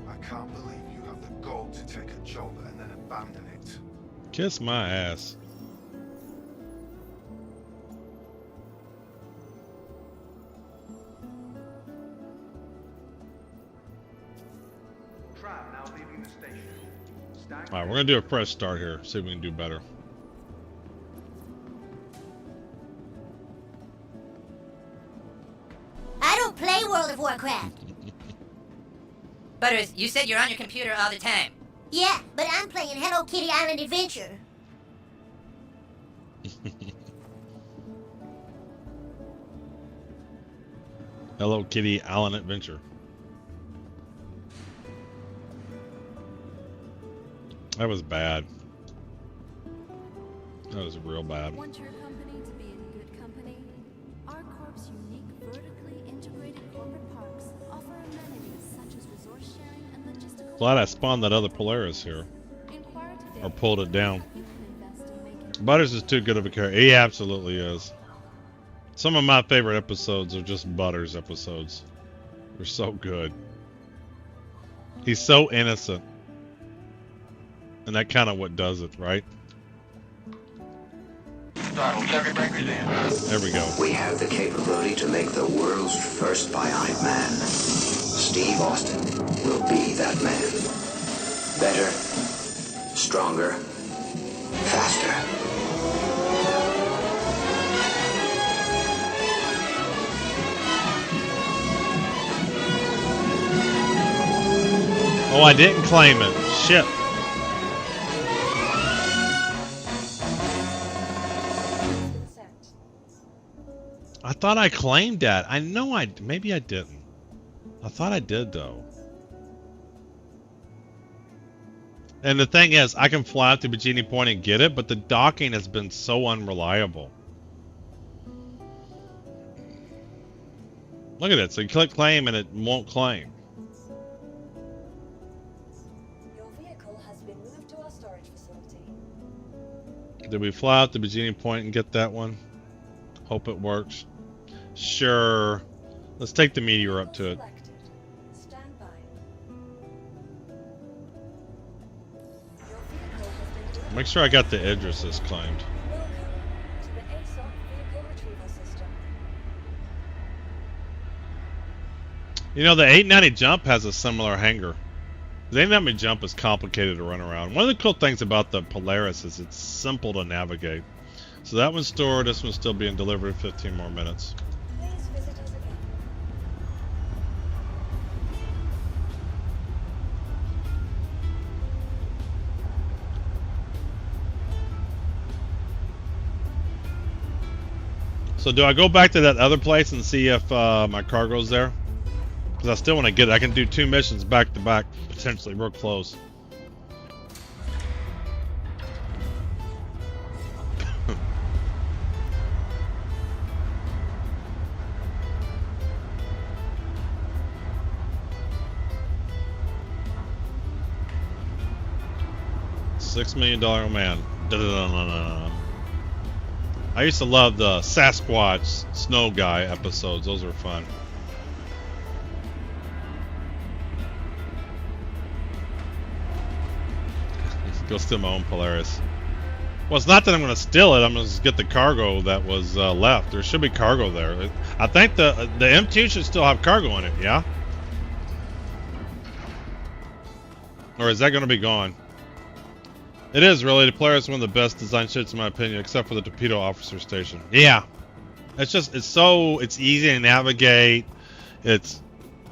Speaker 2: I can't believe you have the gall to take a job and then abandon it.
Speaker 1: Kiss my ass.
Speaker 6: Tram now leaving the station.
Speaker 1: Alright, we're gonna do a fresh start here. See if we can do better.
Speaker 7: I don't play World of Warcraft.
Speaker 8: Butters, you said you're on your computer all the time.
Speaker 7: Yeah, but I'm playing Hello Kitty Island Adventure.
Speaker 1: Hello Kitty Island Adventure. That was bad. That was real bad.
Speaker 5: Want your company to be in good company? Our Corp's unique vertically integrated corporate parks offer amenities such as resource sharing and logistical.
Speaker 1: Glad I spawned that other Polaris here.
Speaker 5: Inquire today.
Speaker 1: Or pulled it down.
Speaker 5: You can invest in making
Speaker 1: Butters is too good of a character. He absolutely is. Some of my favorite episodes are just Butters episodes. They're so good. He's so innocent. And that kind of what does it, right?
Speaker 6: Throttle circuit breakers in.
Speaker 1: There we go.
Speaker 9: We have the capability to make the world's first bionic man. Steve Austin will be that man. Better, stronger, faster.
Speaker 1: Oh, I didn't claim it. Shit. I thought I claimed that. I know maybe I didn't. I thought I did though. And the thing is, I can fly out to Bikini Point and get it, but the docking has been so unreliable. Look at it. So you click claim and it won't claim.
Speaker 5: Your vehicle has been moved to our storage facility.
Speaker 1: Did we fly out to Bikini Point and get that one? Hope it works. Sure. Let's take the meteor up to it.
Speaker 5: Stand by.
Speaker 1: Make sure I got the Idrises claimed.
Speaker 5: Welcome to the ASOP vehicle retrieval system.
Speaker 1: You know, the 890 jump has a similar hangar. The 890 jump is complicated to run around. One of the cool things about the Polaris is it's simple to navigate. So that one's stored, this one's still being delivered in 15 more minutes.
Speaker 5: Please visit us again.
Speaker 1: So do I go back to that other place and see if my cargo's there? Because I still want to get it. I can do 2 missions back to back, potentially real close. $6 million man. Da-da-da-da-da. I used to love the Sasquatch Snow Guy episodes. Those were fun. Go steal my own Polaris. Well, it's not that I'm going to steal it. I'm going to just get the cargo that was left. There should be cargo there. I think the M2 should still have cargo in it, yeah? Or is that going to be gone? It is really. The Polaris is one of the best designed ships in my opinion, except for the torpedo officer station. Yeah. It's easy to navigate. It's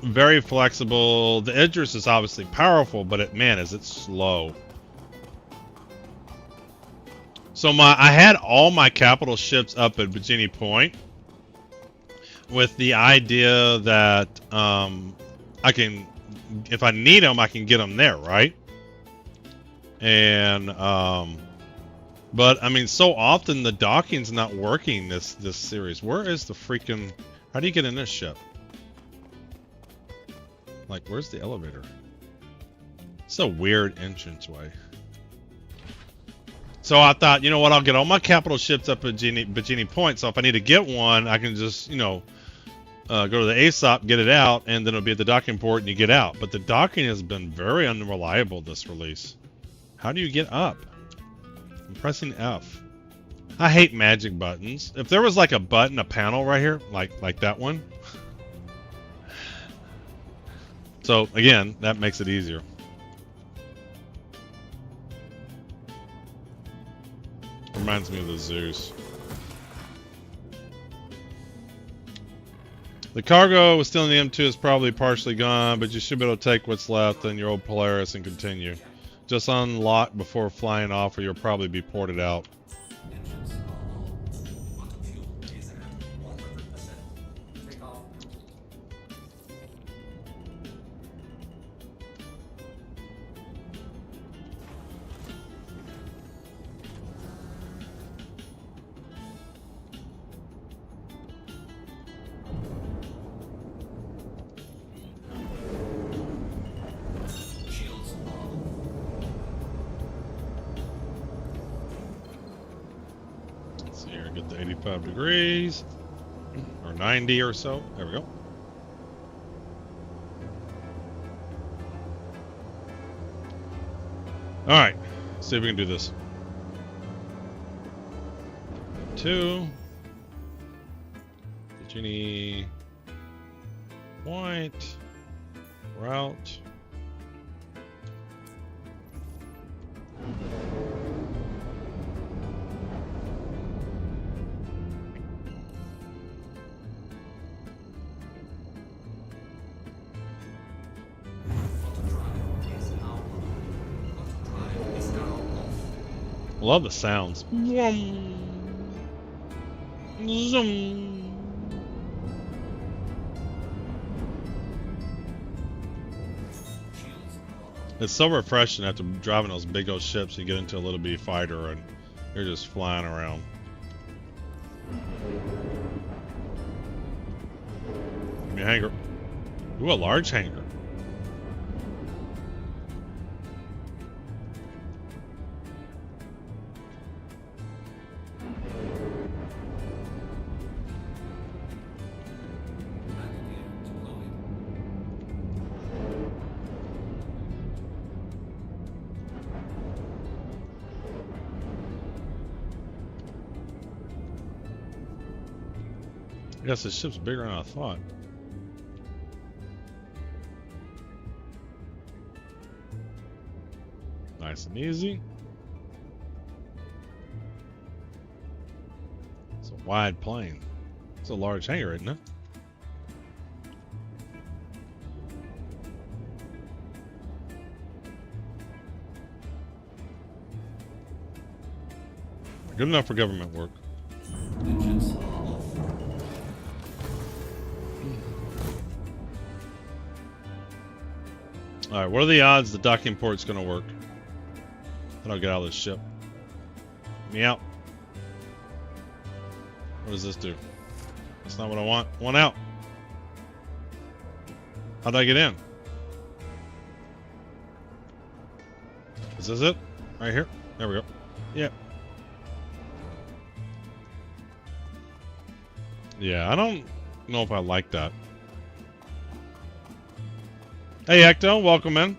Speaker 1: very flexible. The Idris is obviously powerful, but is it slow. So I had all my capital ships up at Bikini Point with the idea that I can, if I need them, I can get them there, right? And but I mean, so often the docking's not working this series. Where is the freaking? How do you get in this ship? Like, where's the elevator? It's a weird entranceway. So I thought, you know what, I'll get all my capital ships up at Bikini Point, so if I need to get one, I can just, you know, go to the ASOP, get it out, and then it'll be at the docking port and you get out. But the docking has been very unreliable this release. How do you get up? I'm pressing F. I hate magic buttons. If there was like a button, a panel right here, like that one. So again, that makes it easier. Reminds me of the Zeus. The cargo was still in the M2 is probably partially gone, but you should be able to take what's left in your old Polaris and continue. Just unlock before flying off or you'll probably be ported out. Get to 85 degrees or 90 or so. There we go. All right, let's see if we can do this. 2. The Genie point route. Love the sounds. Zoom. It's so refreshing after driving those big old ships. You get into a little bitty fighter and you're just flying around. Give me a hangar. Ooh, a large hangar. I guess this ship's bigger than I thought. Nice and easy. It's a wide plane. It's a large hangar, isn't it? Good enough for government work. Alright, what are the odds the docking port's gonna work? Then I'll get out of this ship. Get me out. What does this do? That's not what I want. I want out. How'd I get in? Is this it? Right here? There we go. Yeah. Yeah, I don't know if I like that. Hey, Ecto, welcome in.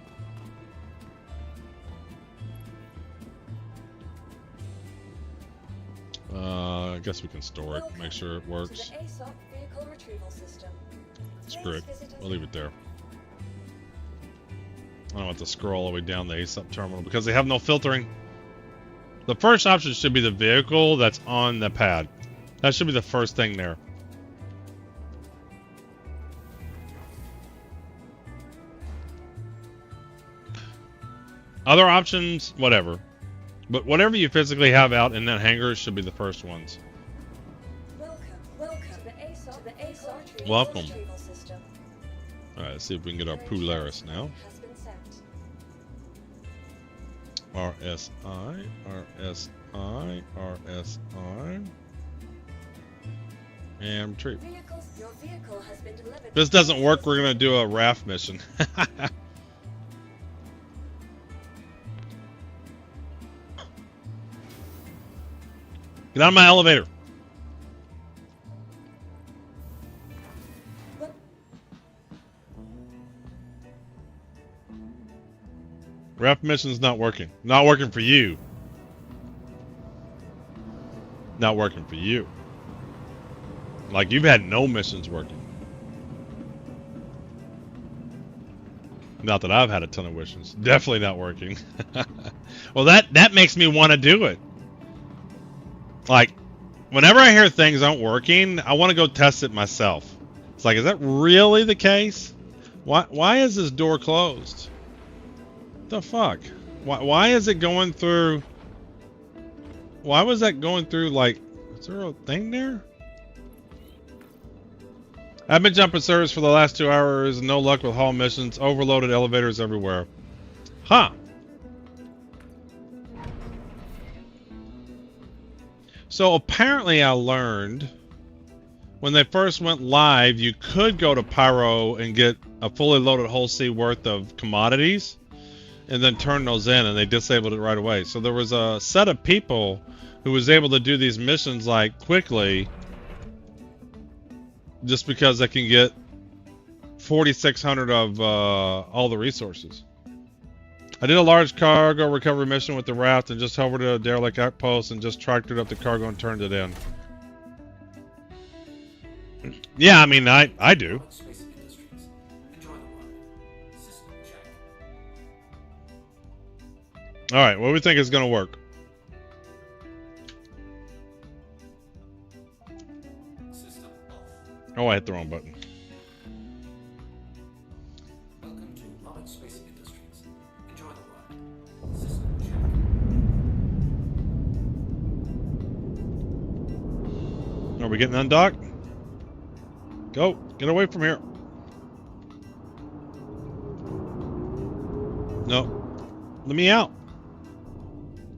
Speaker 1: I guess we can store it, make sure it works. Screw it. We'll leave it there. I don't want to scroll all the way down the ASOP terminal because they have no filtering. The first option should be the vehicle that's on the pad. That should be the first thing there. Other options, whatever. But whatever you physically have out in that hangar should be the first ones. Welcome. Alright, let's see if we can get our Polaris now. RSI, RSI, RSI. And retrieve. If this doesn't work, we're going to do a raft mission. Get out of my elevator. Raft mission's not working. Not working for you. Not working for you. Like you've had no missions working. Not that I've had a ton of missions. Definitely not working. Well, that makes me want to do it. Like, whenever I hear things aren't working, I want to go test it myself. It's like, is that really the case? Why is this door closed? What the fuck? Why is it going through? Why was that going through, like, is there a thing there? I've been jumping service for the last 2 hours. No luck with haul missions. Overloaded elevators everywhere. Huh. So apparently I learned when they first went live, you could go to Pyro and get a fully loaded whole sea worth of commodities and then turn those in, and they disabled it right away. So there was a set of people who was able to do these missions like quickly just because they can get 4,600 of all the resources. I did a large cargo recovery mission with the raft and just hovered at a derelict outpost and just tractored up the cargo and turned it in. Yeah, I mean, I do. Alright, what do we think is going to work? Oh, I hit the wrong button.
Speaker 9: Welcome to Modern Space Industries. Enjoy the ride. System check.
Speaker 1: Are we getting undocked? Go. Get away from here. No. Let me out.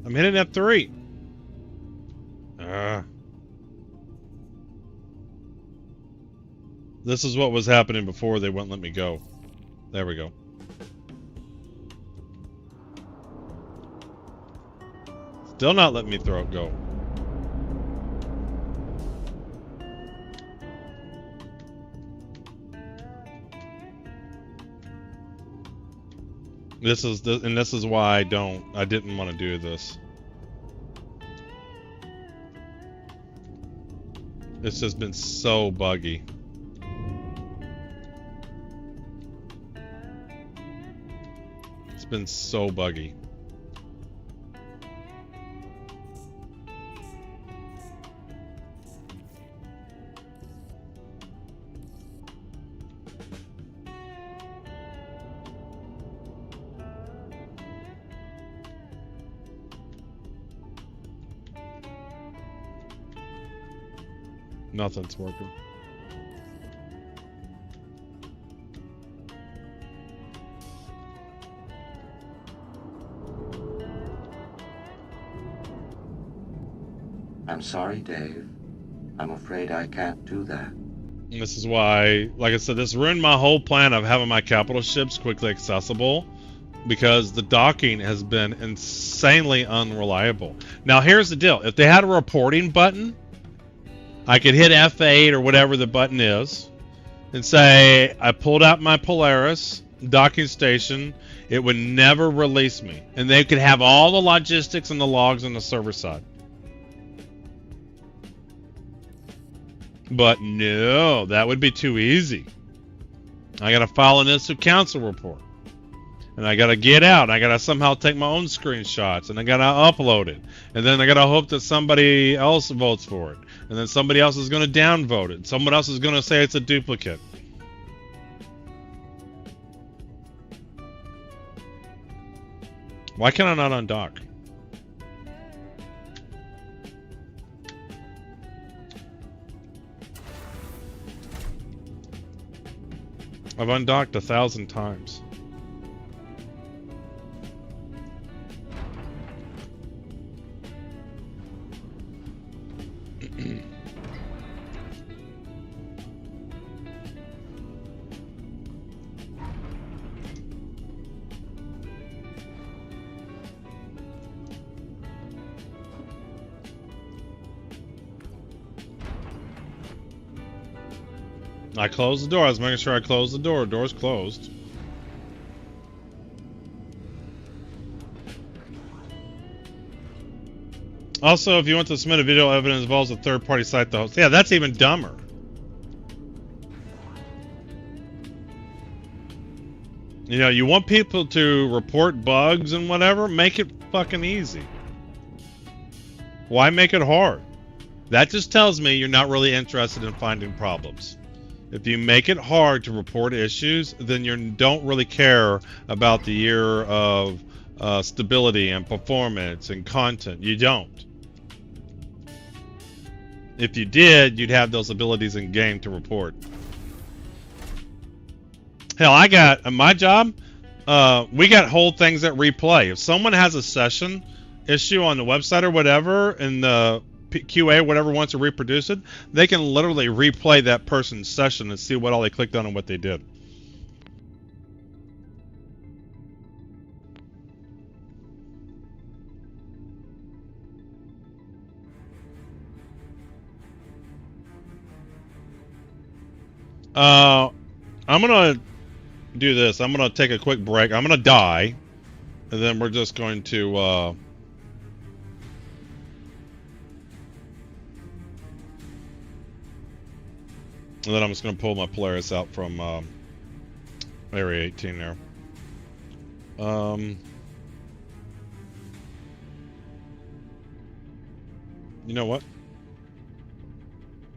Speaker 1: I'm hitting F3. This is what was happening before they wouldn't let me go. There we go. Still not letting me go. This is why I didn't want to do this. It's just been so buggy. It's been so buggy. Nothing's working.
Speaker 9: I'm sorry, Dave. I'm afraid I can't do that.
Speaker 1: And this is why, like I said, this ruined my whole plan of having my capital ships quickly accessible, because the docking has been insanely unreliable. Now, here's the deal. If they had a reporting button, I could hit F8 or whatever the button is and say, I pulled out my Polaris docking station. It would never release me. And they could have all the logistics and the logs on the server side. But no, that would be too easy. I got to file an instant council report. And I got to get out. I got to somehow take my own screenshots. And I got to upload it. And then I got to hope that somebody else votes for it. And then somebody else is going to downvote it. Someone else is going to say it's a duplicate. Why can I not undock? I've undocked 1,000 times. I closed the door. I was making sure I closed the door. Door's closed. Also, if you want to submit a video evidence involves a third-party site, the host. Yeah, that's even dumber. You know, you want people to report bugs and whatever, make it fucking easy. Why make it hard? That just tells me you're not really interested in finding problems. If you make it hard to report issues, then you don't really care about the year of stability and performance and content. You don't. If you did, you'd have those abilities in game to report. Hell, I got my job. We got whole things that replay. If someone has a session issue on the website or whatever, and the QA or whatever wants to reproduce it, they can literally replay that person's session and see what all they clicked on and what they did. I'm gonna do this. I'm gonna take a quick break. I'm gonna die. And then we're just going to and then I'm just going to pull my Polaris out from Area 18 there. You know what?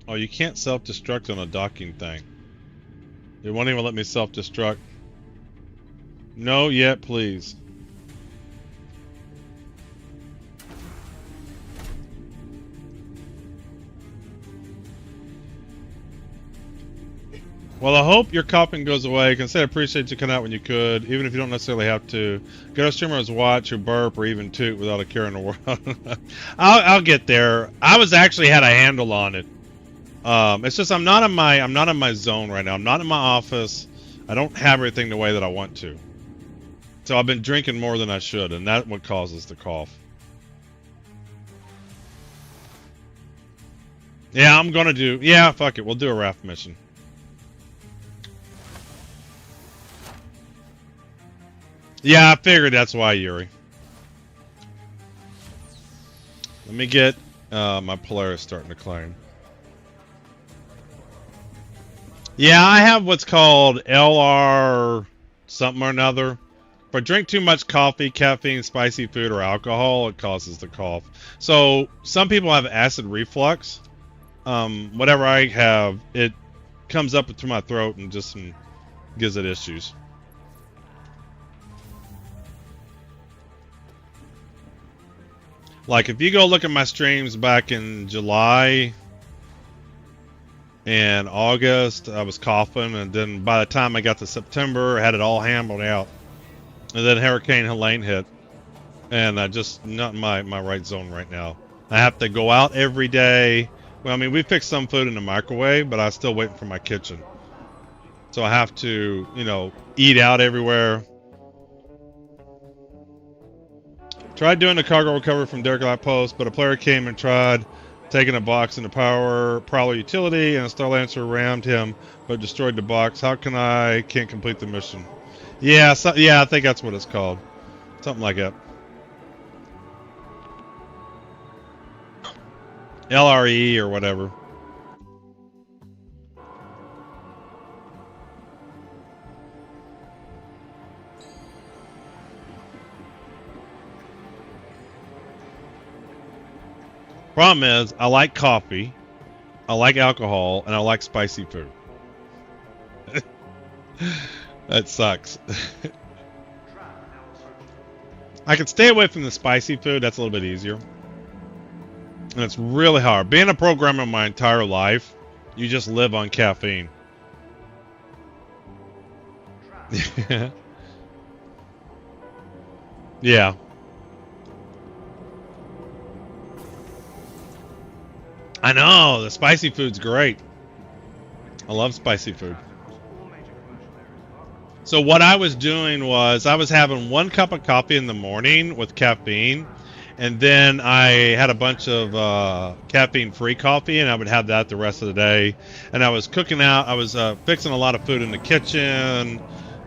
Speaker 1: Oh, you can't self-destruct on a docking thing. It won't even let me self-destruct. No, yet, please. Well, I hope your coughing goes away. I can say I appreciate you coming out when you could, even if you don't necessarily have to. Go to streamers watch who burp or even toot without a care in the world. I'll get there. I was actually had a handle on it. It's just I'm not in my zone right now. I'm not in my office. I don't have everything the way that I want to. So I've been drinking more than I should, and that's what causes the cough. Yeah, I'm gonna do. Yeah, fuck it. We'll do a raft mission. Yeah, I figured that's why, Yuri. Let me get my Polaris starting to climb. Yeah, I have what's called LR something or another. If I drink too much coffee, caffeine, spicy food, or alcohol, it causes the cough. So some people have acid reflux. Whatever I have, it comes up through my throat and just gives it issues. Like, if you go look at my streams back in July and August, I was coughing, and then by the time I got to September, I had it all hammered out. And then Hurricane Helene hit, and I just not in my right zone right now. I have to go out every day. Well, I mean, we fixed some food in the microwave, but I'm still waiting for my kitchen. So I have to, you know, eat out everywhere. Tried doing the cargo recovery from Derek Outpost, but a player came and tried taking a box in the Prowler utility, and a Star Lancer rammed him, but destroyed the box. How can I can't complete the mission? Yeah, yeah, I think that's what it's called. Something like that. LRE or whatever. Problem is, I like coffee, I like alcohol, and I like spicy food. That sucks. I can stay away from the spicy food. That's a little bit easier. And it's really hard. Being a programmer my entire life, you just live on caffeine. Yeah. I know, the spicy food's great. I love spicy food. So what I was doing was I was having 1 cup of coffee in the morning with caffeine, and then I had a bunch of caffeine-free coffee, and I would have that the rest of the day. And I was cooking out. I was fixing a lot of food in the kitchen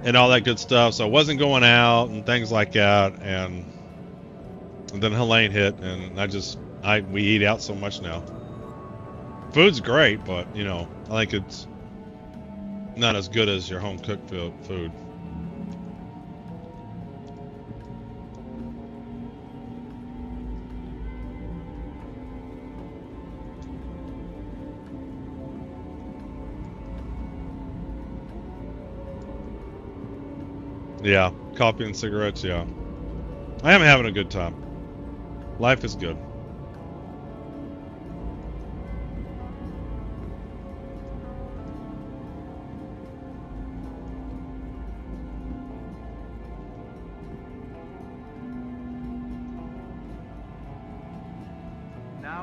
Speaker 1: and all that good stuff, so I wasn't going out and things like that. And then Helene hit, and we eat out so much now. Food's great, but, you know, I think it's not as good as your home-cooked food. Yeah, coffee and cigarettes, yeah. I am having a good time. Life is good.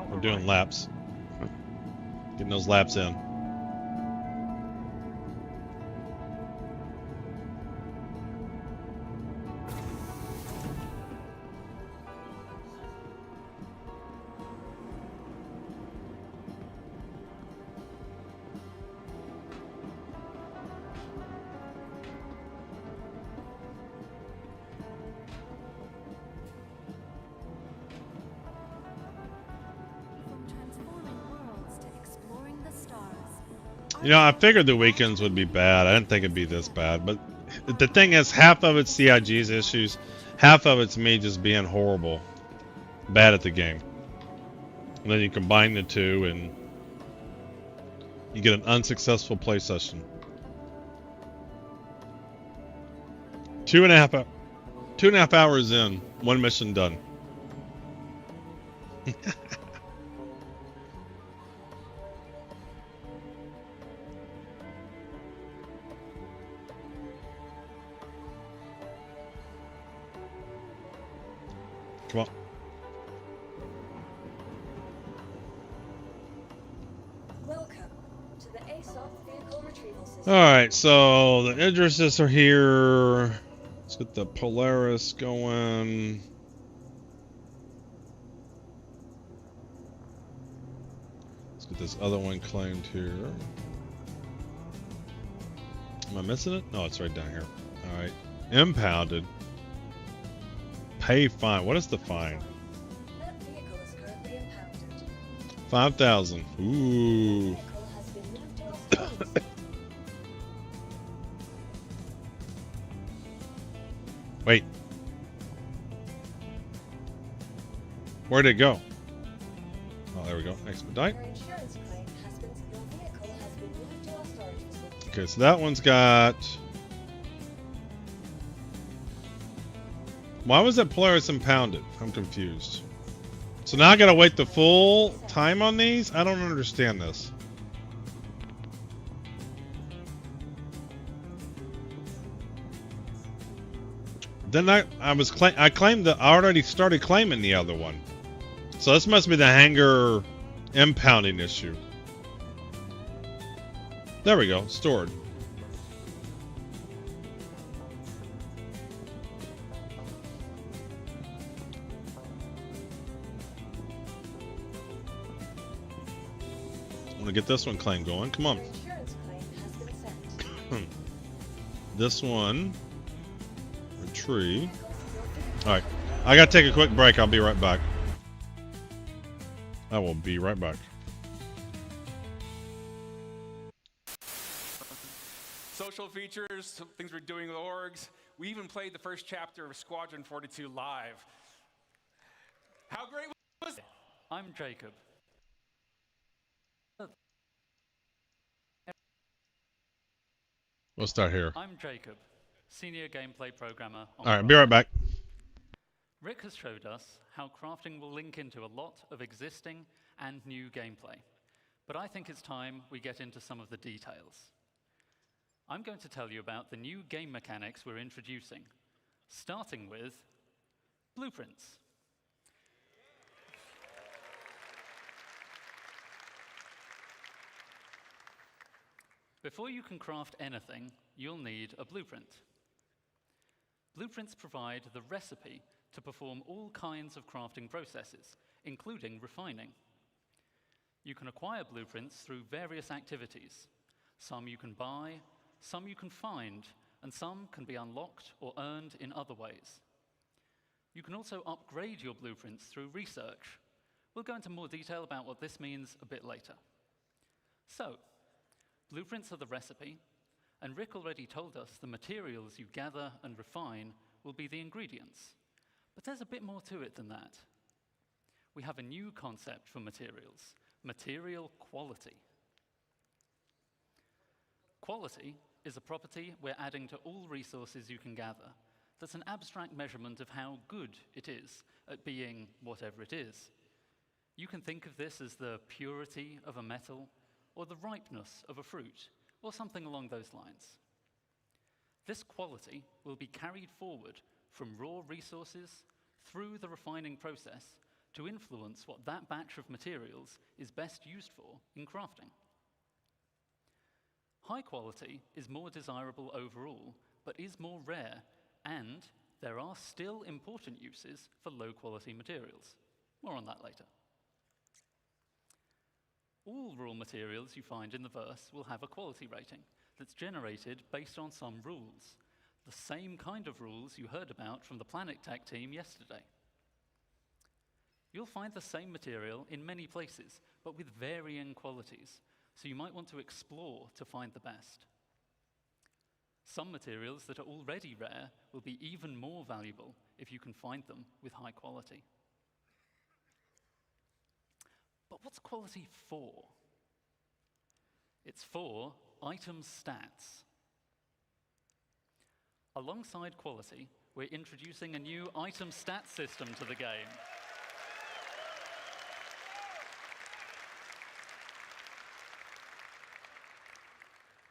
Speaker 1: We're doing laps. Getting those laps in. You know, I figured the weekends would be bad. I didn't think it'd be this bad. But the thing is, half of it's CIG's issues, half of it's me just being horrible, bad at the game. And then you combine the two, and you get an unsuccessful play session. 2.5 hours in, one mission done. Come on.
Speaker 10: Welcome to the ASOP vehicle retrieval system.
Speaker 1: Alright, so the Idrises are here. Let's get the Polaris going. Let's get this other one claimed here. Am I missing it? No, it's right down here. Alright. Impounded. Pay fine. What is the fine?
Speaker 10: That vehicle is currently impounded.
Speaker 1: 5,000. Ooh.
Speaker 10: Vehicle has been moved to a storage.
Speaker 1: Wait. Where'd it go? Oh, there we go. Expedite.
Speaker 10: Your insurance claim has been. Your vehicle has been moved to a storage facility.
Speaker 1: Okay, so that one's got... Why was that Polaris impounded? I'm confused. So now I gotta wait the full time on these? I don't understand this. Then I claimed I already started claiming the other one. So this must be the hangar impounding issue. There we go, stored. I'm gonna get this one claim going. Come on.
Speaker 10: Your insurance claim has been sent.
Speaker 1: This one. Retrieve. Alright. I gotta take a quick break. I'll be right back. I will be right back.
Speaker 11: Social features, things we're doing with orgs. We even played the first chapter of Squadron 42 live. How great was it?
Speaker 12: I'm Jacob.
Speaker 1: We'll start here.
Speaker 12: I'm Jacob, senior gameplay programmer.
Speaker 1: Alright, be right back.
Speaker 12: Rick has showed us how crafting will link into a lot of existing and new gameplay. But I think it's time we get into some of the details. I'm going to tell you about the new game mechanics we're introducing, starting with blueprints. Before you can craft anything, you'll need a blueprint. Blueprints provide the recipe to perform all kinds of crafting processes, including refining. You can acquire blueprints through various activities. Some you can buy, some you can find, and some can be unlocked or earned in other ways. You can also upgrade your blueprints through research. We'll go into more detail about what this means a bit later. So, blueprints are the recipe, and Rick already told us the materials you gather and refine will be the ingredients. But there's a bit more to it than that. We have a new concept for materials, material quality. Quality is a property we're adding to all resources you can gather. That's an abstract measurement of how good it is at being whatever it is. You can think of this as the purity of a metal, or the ripeness of a fruit, or something along those lines. This quality will be carried forward from raw resources through the refining process to influence what that batch of materials is best used for in crafting. High quality is more desirable overall, but is more rare, and there are still important uses for low quality materials. More on that later. All raw materials you find in the verse will have a quality rating that's generated based on some rules, the same kind of rules you heard about from the Planet Tech team yesterday. You'll find the same material in many places, but with varying qualities, so you might want to explore to find the best. Some materials that are already rare will be even more valuable if you can find them with high quality. But what's quality for? It's for item stats. Alongside quality, we're introducing a new item stat system to the game.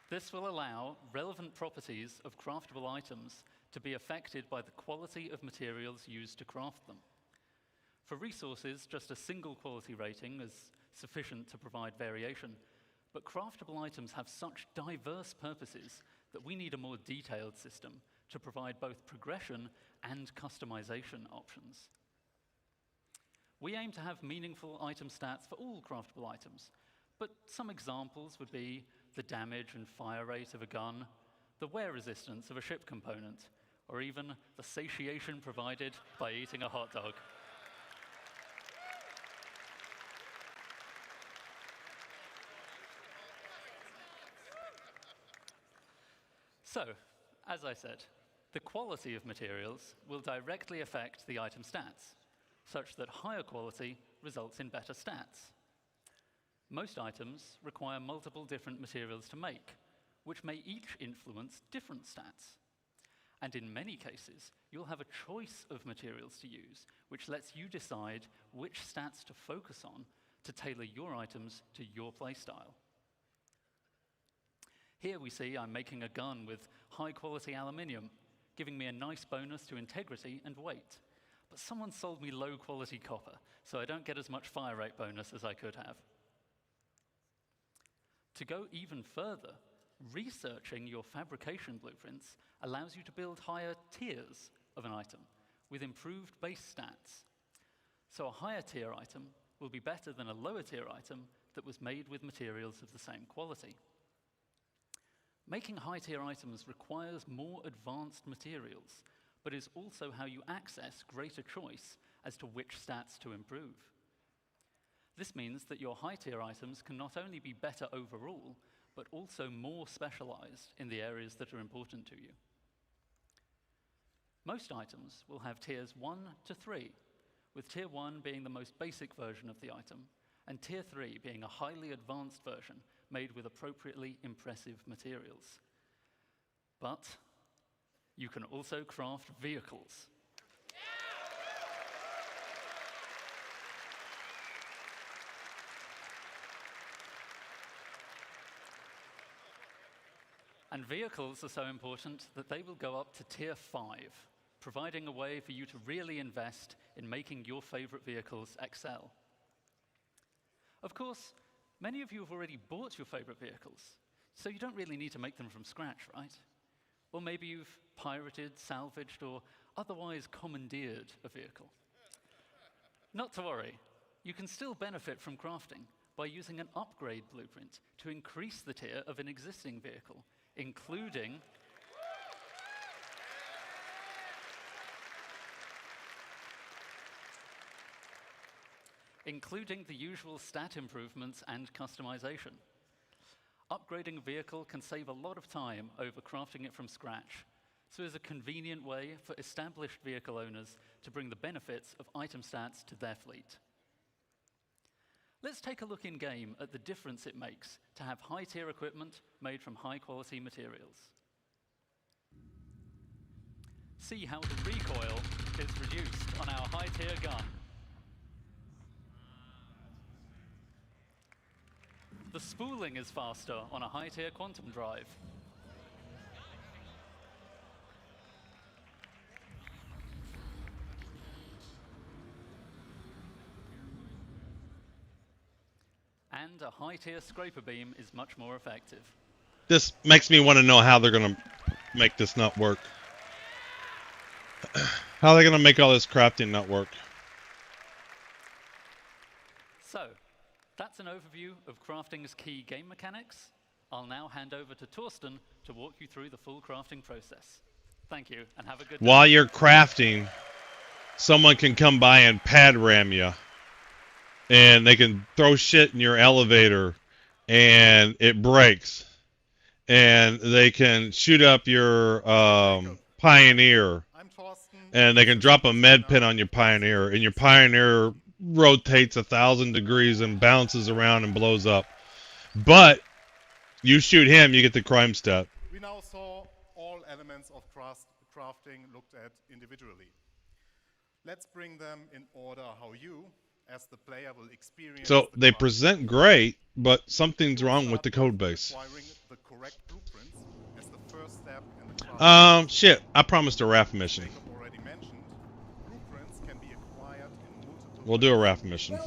Speaker 12: This will allow relevant properties of craftable items to be affected by the quality of materials used to craft them. For resources, just a single quality rating is sufficient to provide variation, but craftable items have such diverse purposes that we need a more detailed system to provide both progression and customization options. We aim to have meaningful item stats for all craftable items, but some examples would be the damage and fire rate of a gun, the wear resistance of a ship component, or even the satiation provided by eating a hot dog. So, as I said, the quality of materials will directly affect the item stats, such that higher quality results in better stats. Most items require multiple different materials to make, which may each influence different stats. And in many cases, you'll have a choice of materials to use, which lets you decide which stats to focus on to tailor your items to your playstyle. Here we see I'm making a gun with high-quality aluminium, giving me a nice bonus to integrity and weight. But someone sold me low-quality copper, so I don't get as much fire rate bonus as I could have. To go even further, researching your fabrication blueprints allows you to build higher tiers of an item with improved base stats. So a higher tier item will be better than a lower tier item that was made with materials of the same quality. Making high tier items requires more advanced materials, but is also how you access greater choice as to which stats to improve. This means that your high tier items can not only be better overall, but also more specialized in the areas that are important to you. Most items will have tiers 1 to 3, with tier 1 being the most basic version of the item, and tier 3 being a highly advanced version made with appropriately impressive materials. But you can also craft vehicles. And vehicles are so important that they will go up to tier 5, providing a way for you to really invest in making your favorite vehicles excel. Of course, many of you have already bought your favorite vehicles, so you don't really need to make them from scratch, right? Or maybe you've pirated, salvaged, or otherwise commandeered a vehicle. Not to worry, you can still benefit from crafting by using an upgrade blueprint to increase the tier of an existing vehicle, including the usual stat improvements and customization. Upgrading a vehicle can save a lot of time over crafting it from scratch, so it's a convenient way for established vehicle owners to bring the benefits of item stats to their fleet. Let's take a look in-game at the difference it makes to have high-tier equipment made from high-quality materials. See how the recoil is reduced on our high-tier gun. The spooling is faster on a high-tier quantum drive. And a high-tier scraper beam is much more effective.
Speaker 1: This makes me want to know how they're going to make this not work. How are they going to make all this crafting not work?
Speaker 12: So, that's an overview of crafting's key game mechanics. I'll now hand over to Torsten to walk you through the full crafting process. Thank you, and have a good day.
Speaker 1: While you're crafting, someone can come by and pad ram you. And they can throw shit in your elevator. and it breaks, and they can shoot up your Pioneer, and they can drop a med pin on your Pioneer, and your Pioneer rotates 1,000 degrees and bounces around and blows up. But you shoot him, you get the crime stat.
Speaker 13: We now saw all elements of crafting looked at individually. Let's bring them in order how you, as the player, will experience.
Speaker 1: So they present great, but something's wrong with the code base.
Speaker 13: Acquiring the correct blueprints as the first step in the crafting.
Speaker 1: Shit, I promised a raft mission.
Speaker 13: Already mentioned, blueprints can be acquired in multiple.
Speaker 1: We'll do a raft mission.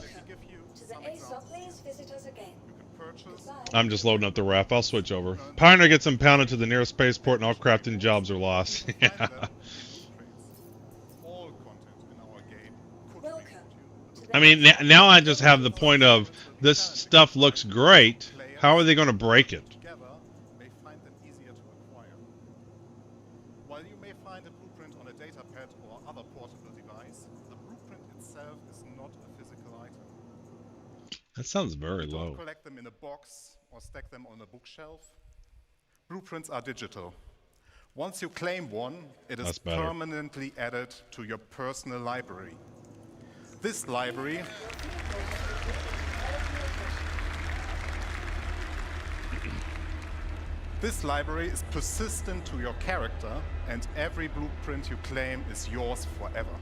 Speaker 1: I'm just loading up the raft. I'll switch over. Pioneer gets impounded to the nearest spaceport, and all crafting jobs are lost. Yeah. I mean, now I just have the point of this stuff looks great. How are they going to break it?
Speaker 13: While you may find a blueprint on a datapad or other portable device, the blueprint itself is not a physical item.
Speaker 1: That sounds very low.
Speaker 13: Don't collect them in a box or stack them on a bookshelf. Blueprints are digital. Once you claim one, it is permanently added to your personal library. This library is persistent to your character, and every blueprint you claim is yours forever.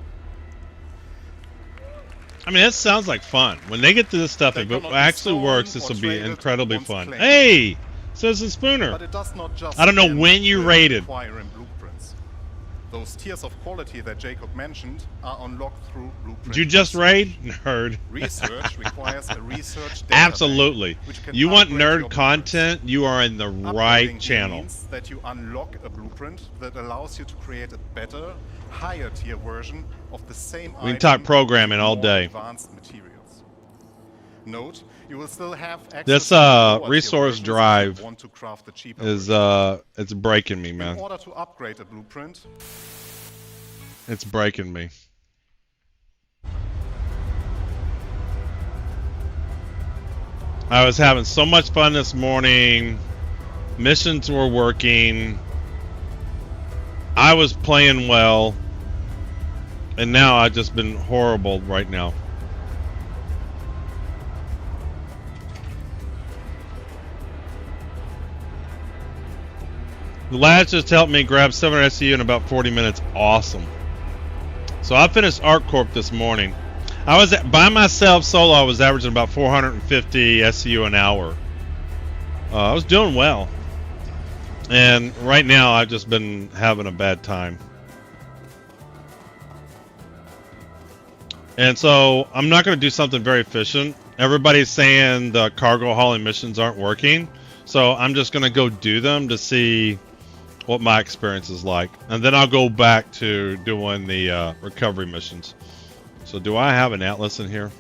Speaker 1: I mean, that sounds like fun. When they get to this stuff, if it actually works, this will be incredibly fun. Hey, Citizen Spooner.
Speaker 13: But it does not just
Speaker 1: I don't know when you raided.
Speaker 13: Blueprints. Those tiers of quality that Jacob mentioned are unlocked through blueprints.
Speaker 1: Did you just raid? Nerd.
Speaker 13: Research requires a research database.
Speaker 1: Absolutely. You want nerd content? You are in the right channel.
Speaker 13: Means that you unlock a blueprint that allows you to create a better, higher tier version of the same item.
Speaker 1: We can talk programming all day.
Speaker 13: Advanced materials. Note, you will still have access
Speaker 1: this
Speaker 13: to
Speaker 1: resource drive
Speaker 13: want to craft the cheaper
Speaker 1: is it's breaking me, man.
Speaker 13: In order to upgrade a blueprint,
Speaker 1: it's breaking me. I was having so much fun this morning. Missions were working. I was playing well. And now I've just been horrible right now. The lads just helped me grab 7 SCU in about 40 minutes. Awesome. So I finished ArcCorp this morning. I was by myself solo. I was averaging about 450 SCU an hour. I was doing well. And right now I've just been having a bad time. And so I'm not going to do something very efficient. Everybody's saying the cargo hauling missions aren't working. So I'm just going to go do them to see what my experience is like. And then I'll go back to doing the recovery missions. So do I have an atlas in here?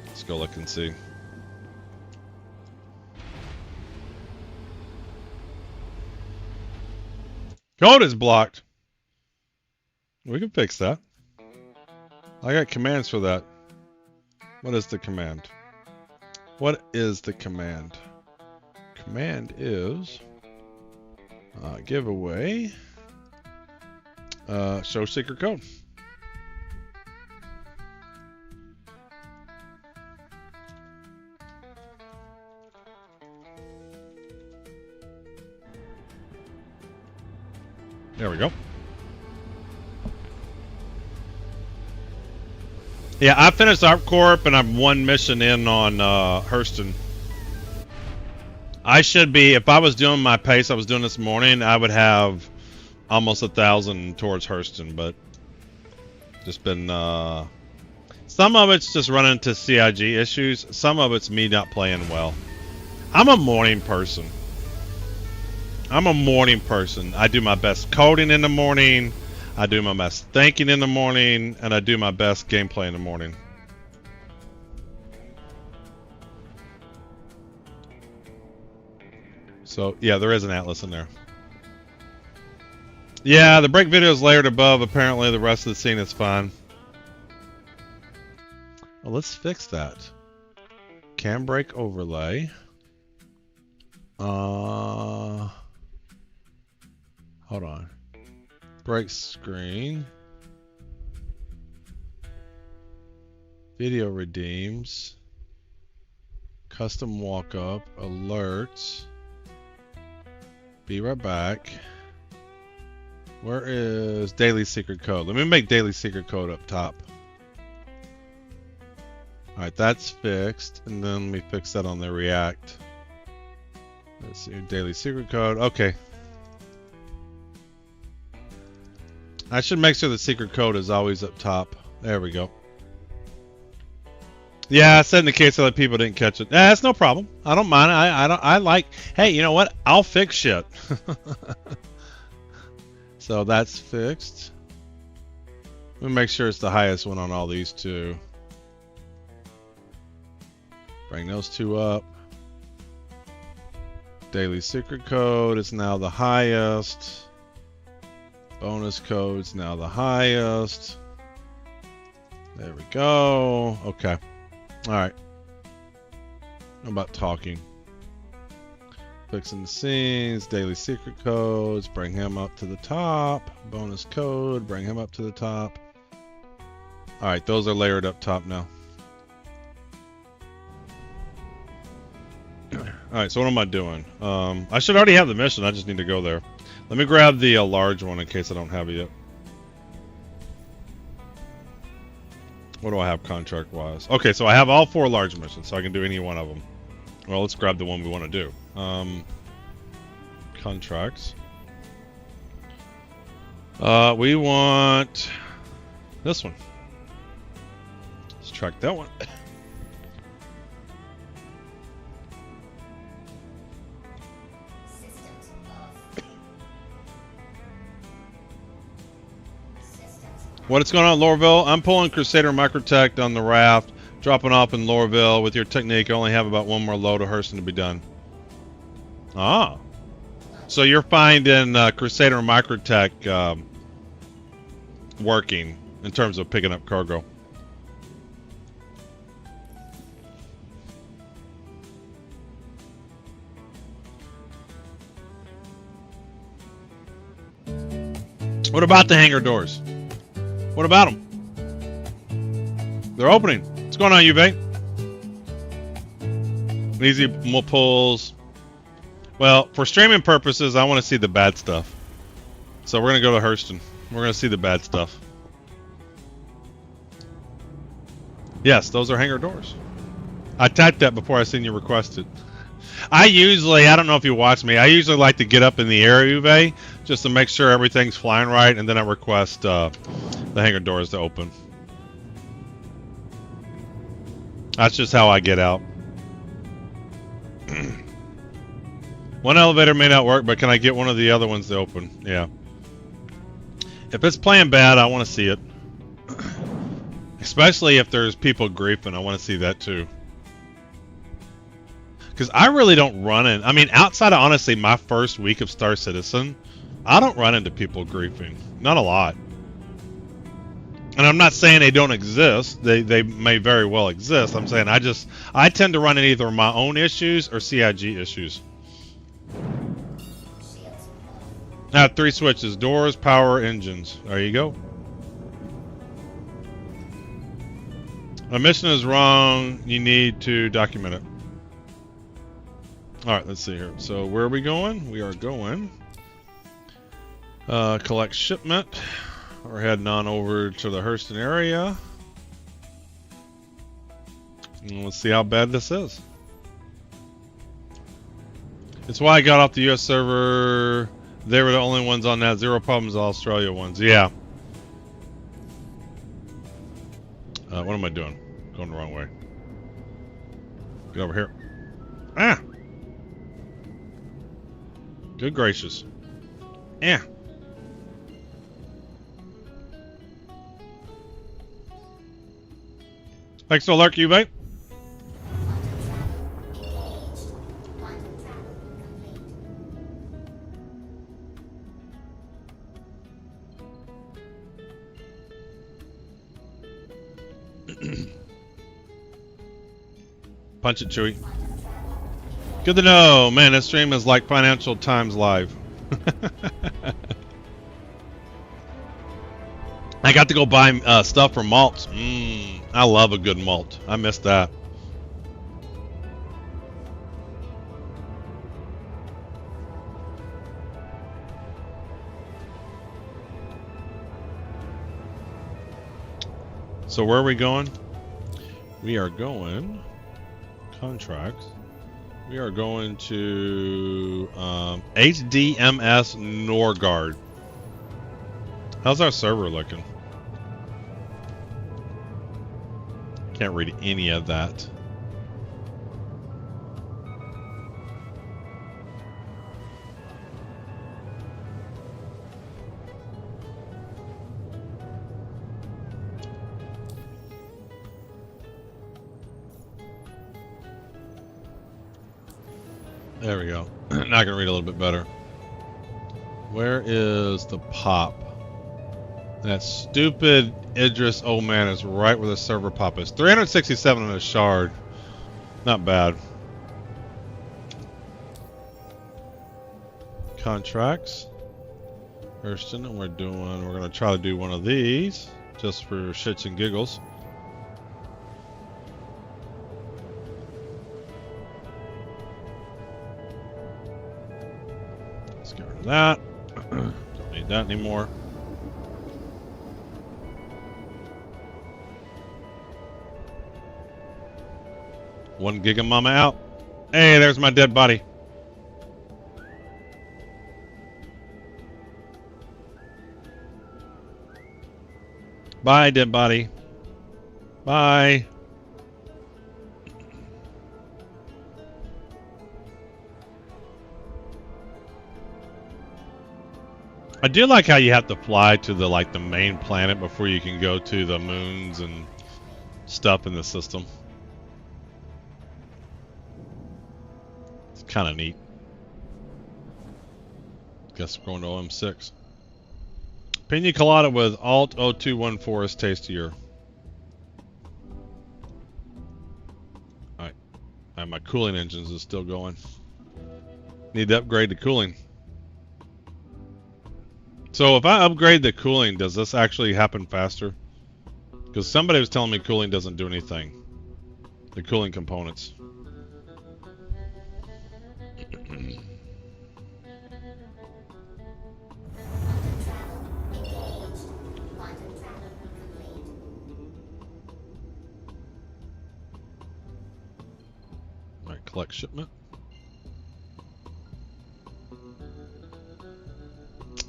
Speaker 1: Let's go look and see. Code is blocked. We can fix that. I got commands for that. What is the command? What is the command? Command is giveaway show secret code. There we go. Yeah, I finished ArcCorp and I'm one mission in on Hurston. I should be, if I was doing my pace I was doing this morning, I would have almost 1,000 towards Hurston, but just been, some of it's just running into CIG issues, some of it's me not playing well. I'm a morning person. I do my best coding in the morning, I do my best thinking in the morning, and I do my best gameplay in the morning. So, yeah, there is an atlas in there. Yeah, the break video is layered above. Apparently, the rest of the scene is fine. Well, let's fix that. Cam break overlay. Hold on. Break screen. Video redeems. Custom walk up. Alerts. Be right back. Where is daily secret code? Let me make daily secret code up top. Alright, that's fixed. And then let me fix that on the React. Let's see, daily secret code. Okay. I should make sure the secret code is always up top. There we go. Yeah, I said in the case other people didn't catch it. That's no problem. I don't mind. I like. Hey, you know what? I'll fix shit. So that's fixed. Let me make sure it's the highest one on all these two. Bring those two up. Daily secret code is now the highest. Bonus code's now the highest. There we go. Okay. Alright. How about talking? Fixing the scenes, daily secret codes, bring him up to the top. Bonus code, bring him up to the top. Alright, those are layered up top now. Alright, so what am I doing? I should already have the mission, I just need to go there. Let me grab the large one in case I don't have it yet. What do I have contract-wise? Okay, so I have all 4 large missions, so I can do any one of them. Well, let's grab the one we want to do. Contracts. We want this one. Let's track that one. What's going on, Lorville? I'm pulling Crusader Microtech on the raft, dropping off in Lorville. With your technique, I only have about 1 more load of Hurston to be done. Ah. So you're finding Crusader Microtech working in terms of picking up cargo. What about the hangar doors? What about them? They're opening. What's going on, Uve? Easy pulls. Well, for streaming purposes, I want to see the bad stuff. So we're going to go to Hurston. We're going to see the bad stuff. Yes, those are hangar doors. I typed that before I seen you request it. I don't know if you watch me, I usually like to get up in the air, Uve, just to make sure everything's flying right, and then I request the hangar doors to open. That's just how I get out. One elevator may not work, but can I get one of the other ones to open? Yeah. If it's playing bad, I want to see it. Especially if there's people griefing, I want to see that too. Because I really don't run in. I mean, outside of honestly my first week of Star Citizen, I don't run into people griefing. Not a lot. And I'm not saying they don't exist. They may very well exist. I'm saying I tend to run in either my own issues or CIG issues. I have 3 switches: doors, power, engines. There you go. A mission is wrong. You need to document it. Alright, let's see here. So where are we going? We are going collect shipment. We're heading on over to the Hurston area. And let's see how bad this is. It's why I got off the US server. They were the only ones on that. 0 problems, Australia ones. Yeah. What am I doing? Going the wrong way. Get over here. Ah! Good gracious. Yeah. Thanks for the lurk, you mate. Punch it, Chewie. Good to know. Man, this stream is like Financial Times Live. I got to go buy stuff for malts. I love a good malt. I missed that. So where are we going? We are going contracts. We are going to HDMS Norgard. How's our server looking? Can't read any of that. There we go. Now I can read a little bit better. Where is the pop? That stupid Idris old man is right where the server pop is. 367 on a shard. Not bad. Contracts. Hurston, we're gonna try to do one of these just for shits and giggles. Let's get rid of that. Don't need that anymore. One Giga Mama out. Hey, there's my dead body. Bye, dead body. Bye. I do like how you have to fly to the the main planet before you can go to the moons and stuff in the system. It's kind of neat. Guess we're going to OM6. Pina Colada with Alt 0214 is tastier. Alright. My cooling engines is still going. Need to upgrade the cooling. So if I upgrade the cooling, does this actually happen faster? Because somebody was telling me cooling doesn't do anything. The cooling components. Alright, collect shipment.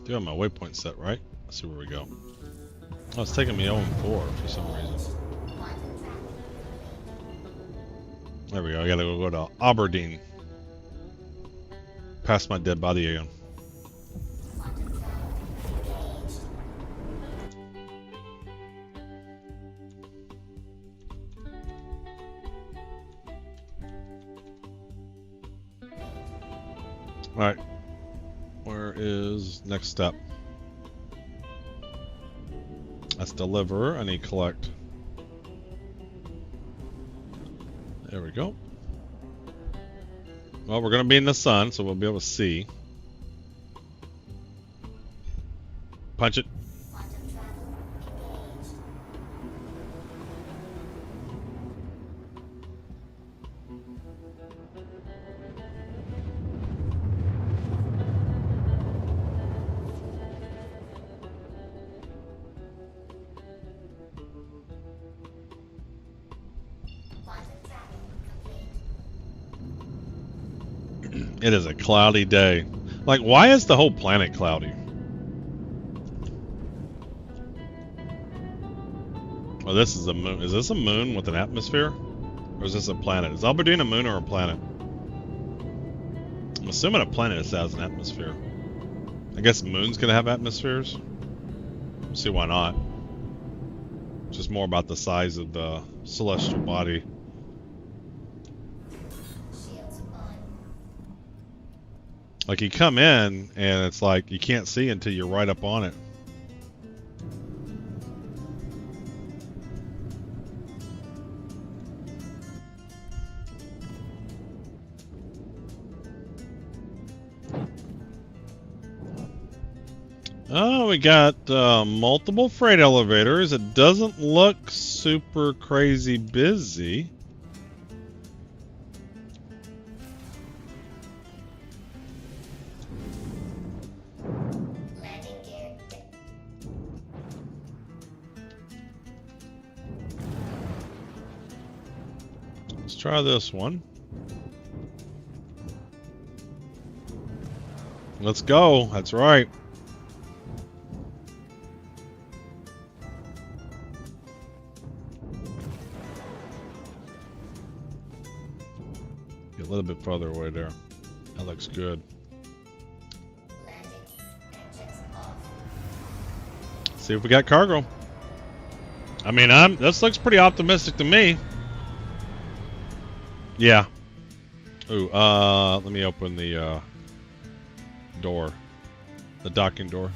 Speaker 1: Do have my waypoint set, right? Let's see where we go. Oh, it's taking me OM4 for some reason. There we go. I gotta go to Aberdeen. Past my dead body again. Alright. Where is next step? That's deliver. I need collect. There we go. Well, we're going to be in the sun, so we'll be able to see. Punch it. It is a cloudy day. Like, why is the whole planet cloudy? Oh, this is a moon. Is this a moon with an atmosphere? Or is this a planet? Is Aberdeen a moon or a planet? I'm assuming a planet has an atmosphere. I guess moon's gonna have atmospheres. See why not. It's just more about the size of the celestial body. Like, you come in, and it's like, you can't see until you're right up on it. Oh, we got multiple freight elevators. It doesn't look super crazy busy. Let's try this one. Let's go. That's right. Get a little bit farther away there. That looks good. See if we got cargo. I mean, this looks pretty optimistic to me. Yeah. Ooh, let me open the door. The docking door.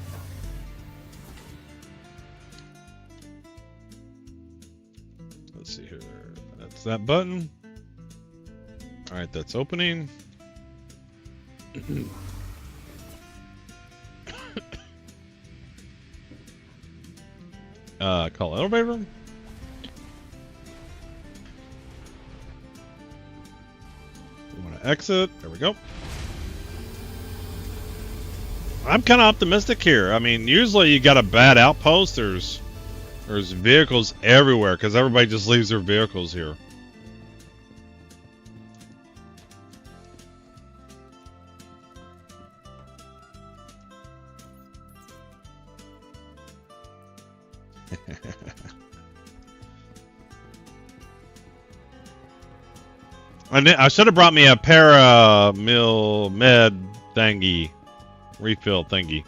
Speaker 1: Let's see here. That's that button. Alright, that's opening. Call elevator. We want to exit. There we go. I'm kind of optimistic here. I mean, usually you got a bad outpost. There's vehicles everywhere because everybody just leaves their vehicles here. I should have brought me a para-mil med thingy. Refill thingy.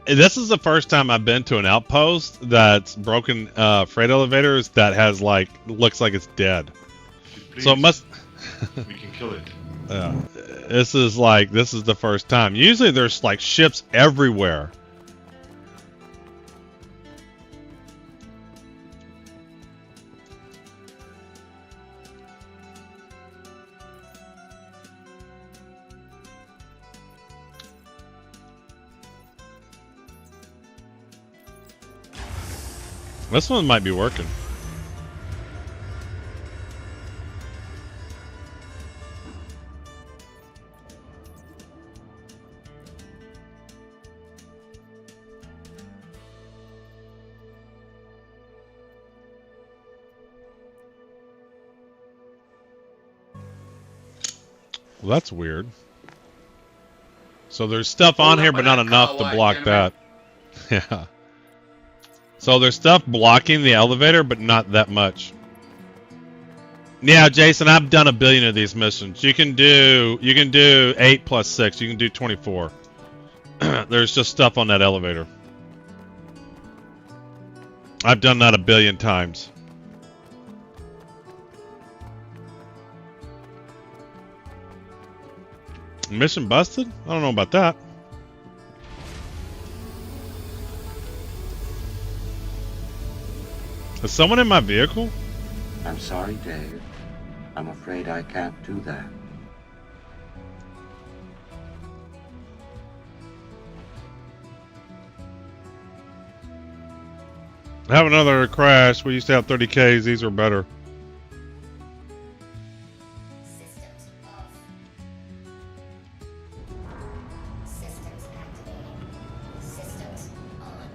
Speaker 1: This is the first time I've been to an outpost that's broken freight elevators that has looks like it's dead.
Speaker 14: Please,
Speaker 1: so it must.
Speaker 14: We can kill it.
Speaker 1: This is the first time. Usually there's like ships everywhere. This one might be working. Well, that's weird. So there's stuff on here, but not enough to block that. Yeah. So there's stuff blocking the elevator, but not that much. Yeah, Jason, I've done 1 billion of these missions. You can do 8 plus 6. You can do 24. There's just stuff on that elevator. I've done that 1 billion times. Mission busted? I don't know about that. Is someone in my vehicle?
Speaker 9: I'm sorry, Dave. I'm afraid I can't do that.
Speaker 1: Have another crash. We used to have 30Ks. These are better.
Speaker 7: Systems off. Systems activated. Systems on.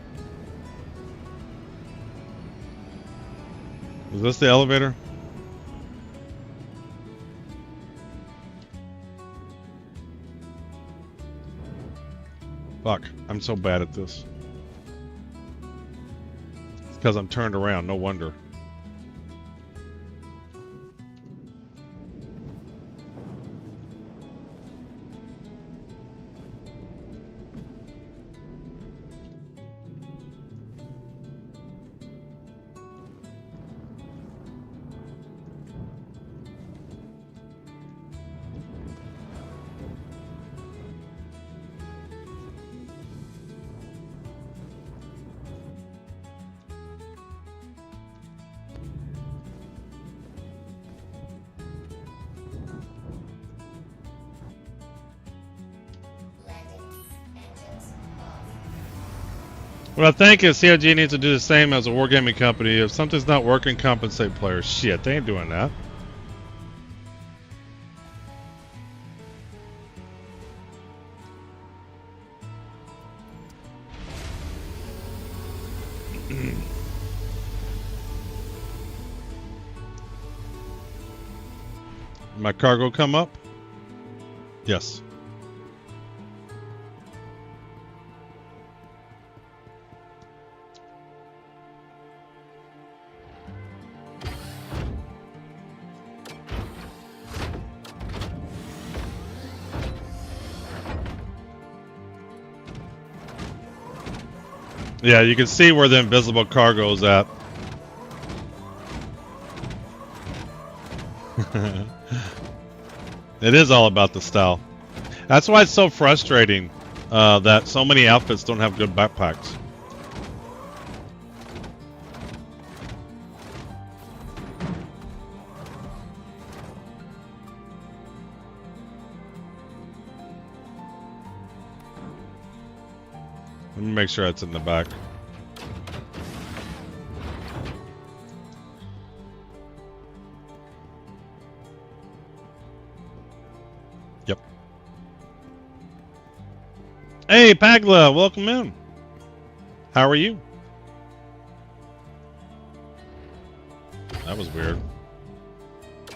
Speaker 1: Is this the elevator? Fuck, I'm so bad at this. It's because I'm turned around, no wonder. What I think is COG needs to do the same as a wargaming company. If something's not working, compensate players. Shit, they ain't doing that. My cargo come up? Yes. Yeah, you can see where the invisible cargo is at. It is all about the style. That's why it's so frustrating that so many outfits don't have good backpacks. Let me make sure it's in the back. Yep. Hey, Pagla, welcome in. How are you? That was weird.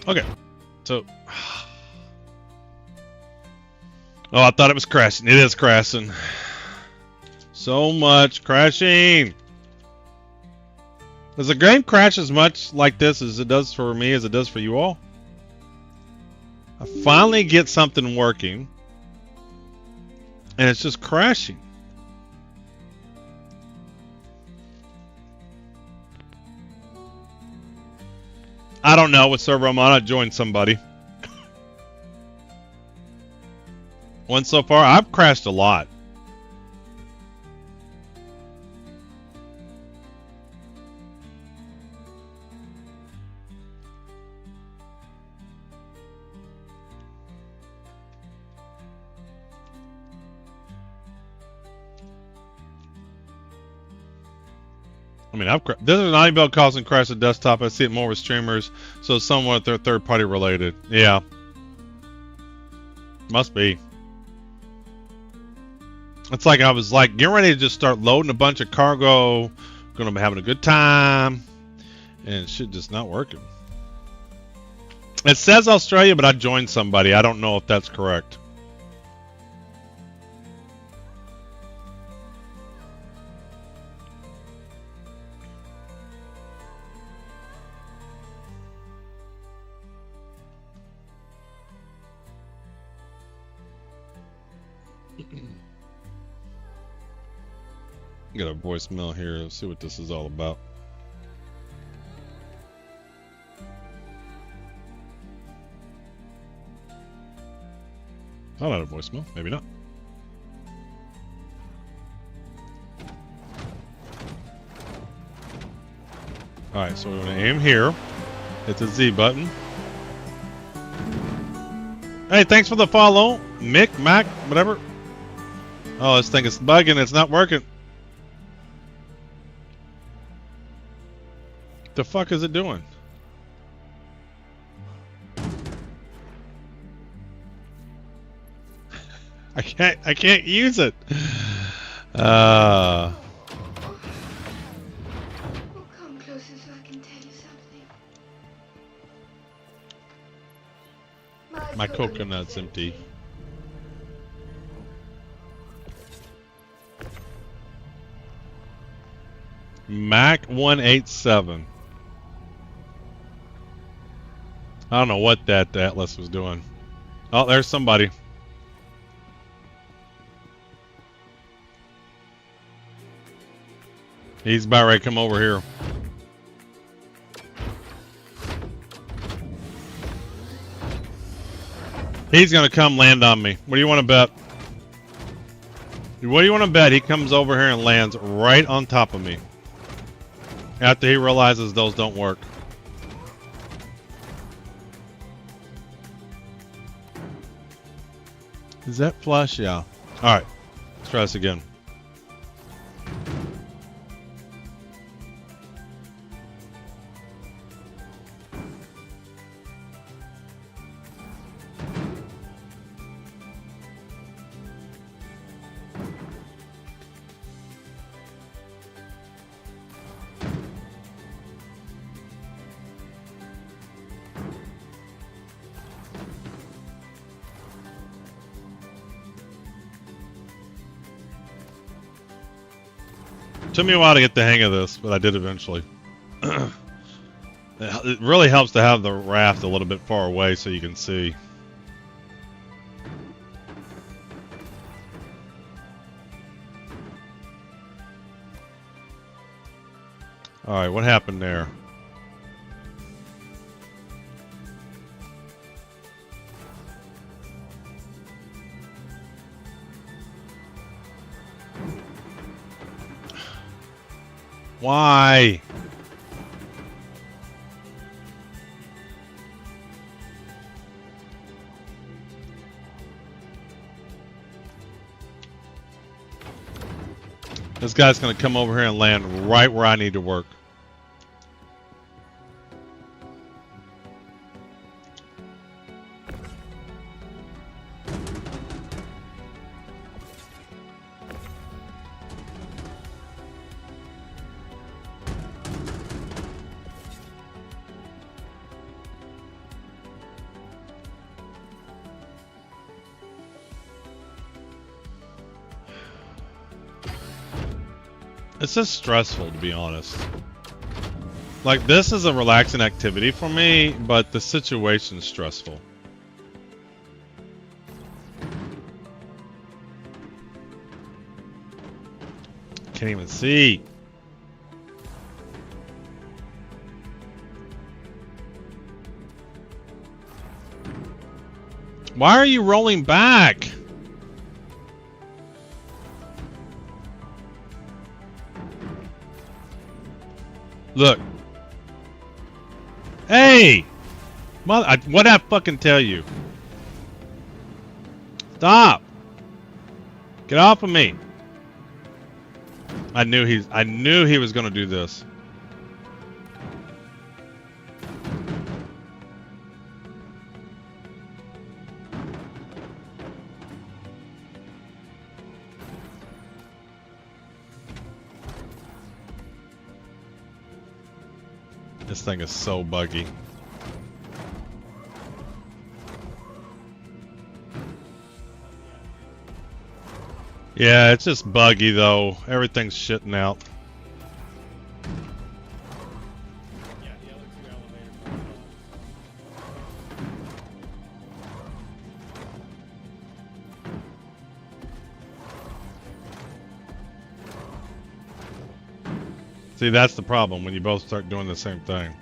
Speaker 1: Okay, so... Oh, I thought it was crashing. It is crashing. So much crashing. Does the game crash as much like this as it does for me as it does for you all? I finally get something working and it's just crashing. I don't know what server I'm on. I joined somebody. One so far. I've crashed a lot. I mean, this is an iBuild causing crash of desktop. I see it more with streamers, so somewhat they're third-party related. Yeah, must be. It's like I was like getting ready to just start loading a bunch of cargo, gonna be having a good time, and shit just not working. It says Australia, but I joined somebody. I don't know if that's correct. Got a voicemail here. Let's see what this is all about. Oh, not a voicemail. Maybe not. Alright, so we're going to aim here. Hit the Z button. Hey, thanks for the follow. Mick, Mac, whatever. Oh, this thing is bugging. It's not working. The fuck is it doing? I can't use it.
Speaker 5: Come closer so I can tell you something.
Speaker 1: My coconut's empty. Mac 187. I don't know what that Atlas was doing. Oh, there's somebody. He's about ready to come over here. He's gonna come land on me. What do you want to bet? What do you want to bet? He comes over here and lands right on top of me. After he realizes those don't work. Is that flush? Yeah. Alright. Let's try this again. Took me a while to get the hang of this, but I did eventually. It really helps to have the raft a little bit far away so you can see. Alright, what happened there? Why? This guy's gonna come over here and land right where I need to work. It's just stressful, to be honest. Like, this is a relaxing activity for me, but the situation's stressful. Can't even see. Why are you rolling back? Look. Hey! Mother, what'd I fucking tell you? Stop! Get off of me! I knew he was gonna do this. This thing is so buggy. Yeah, it's just buggy though. Everything's shitting out. See, that's the problem when you both start doing the same thing.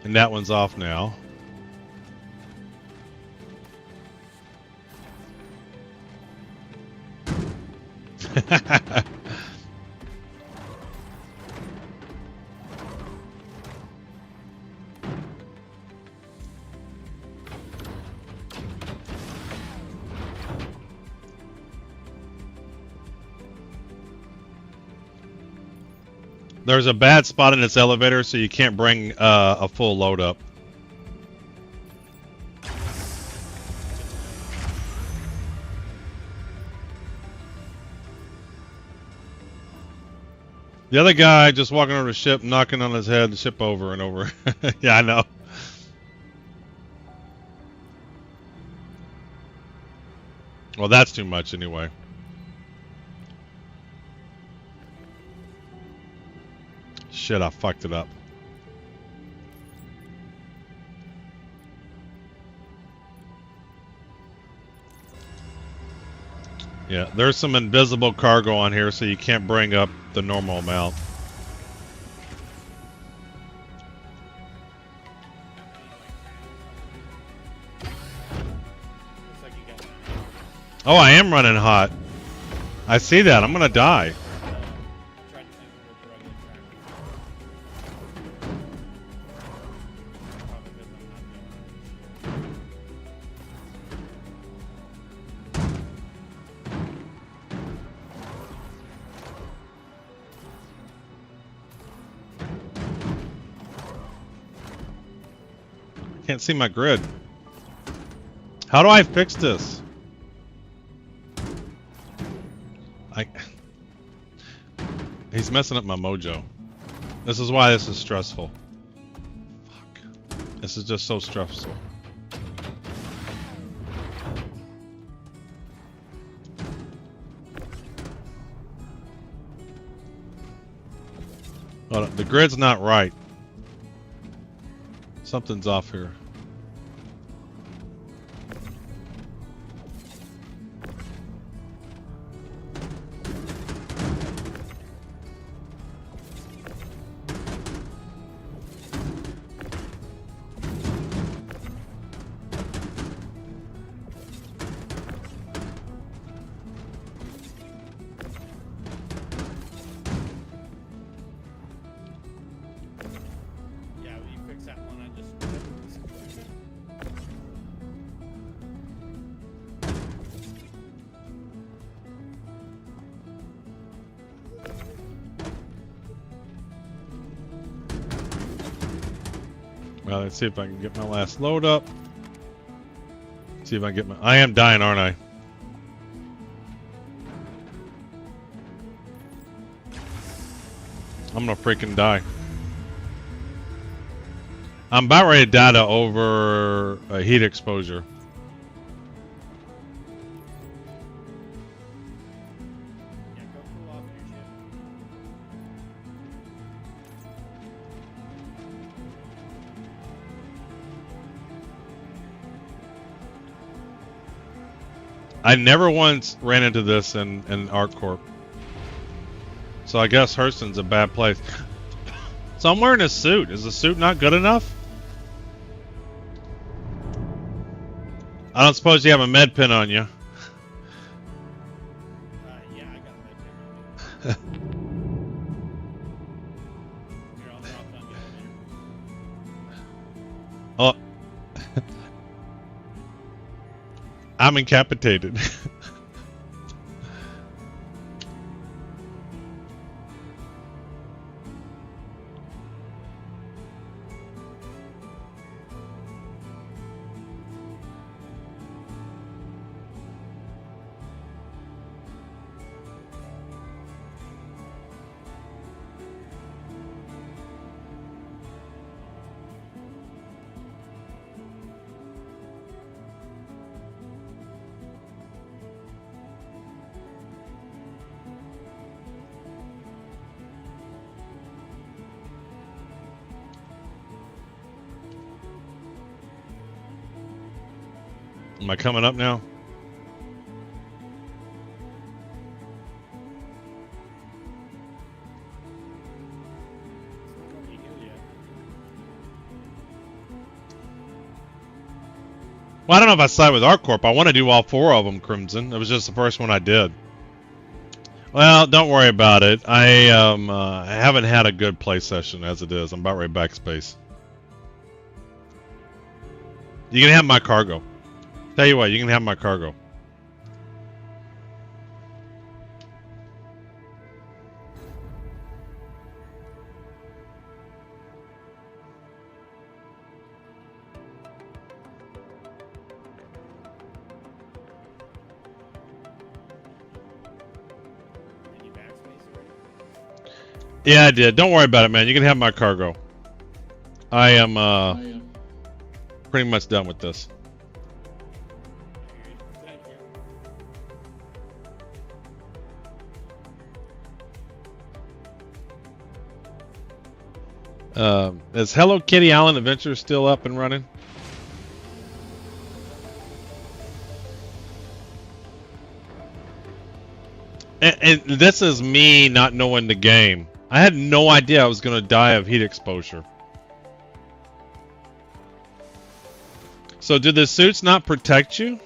Speaker 1: And that one's off now. There's a bad spot in this elevator, so you can't bring a full load up. The other guy just walking over the ship, knocking on his head, the ship over and over. Yeah, I know. Well, that's too much anyway. Shit, I fucked it up. Yeah, there's some invisible cargo on here, so you can't bring up the normal amount. Oh, I am running hot. I see that. I'm gonna die. Can't see my grid. How do I fix this? He's messing up my mojo. This is why this is stressful. Fuck. This is just so stressful. Hold on, the grid's not right. Something's off here. Well, let's see if I can get my last load up. See if I can get my... I am dying, aren't I? I'm gonna freaking die. I'm about ready to die to over heat exposure. I never once ran into this in ArcCorp. So I guess Hurston's a bad place. So I'm wearing a suit. Is the suit not good enough? I don't suppose you have a med pin on you.
Speaker 15: Yeah, I got a med pin on me. Here, I'll drop it on you.
Speaker 1: Oh. I'm incapacitated. Am I coming up now? Well, I don't know if I side with ArcCorp. I want to do all 4 of them, Crimson. It was just the first one I did. Well, don't worry about it. I haven't had a good play session as it is. I'm about ready to backspace. You can have my cargo. Tell you what, you can have my cargo. Yeah, I did. Don't worry about it, man. You can have my cargo. I am pretty much done with this. Is Hello Kitty Island Adventure still up and running? And this is me not knowing the game. I had no idea I was going to die of heat exposure. So do the suits not protect you?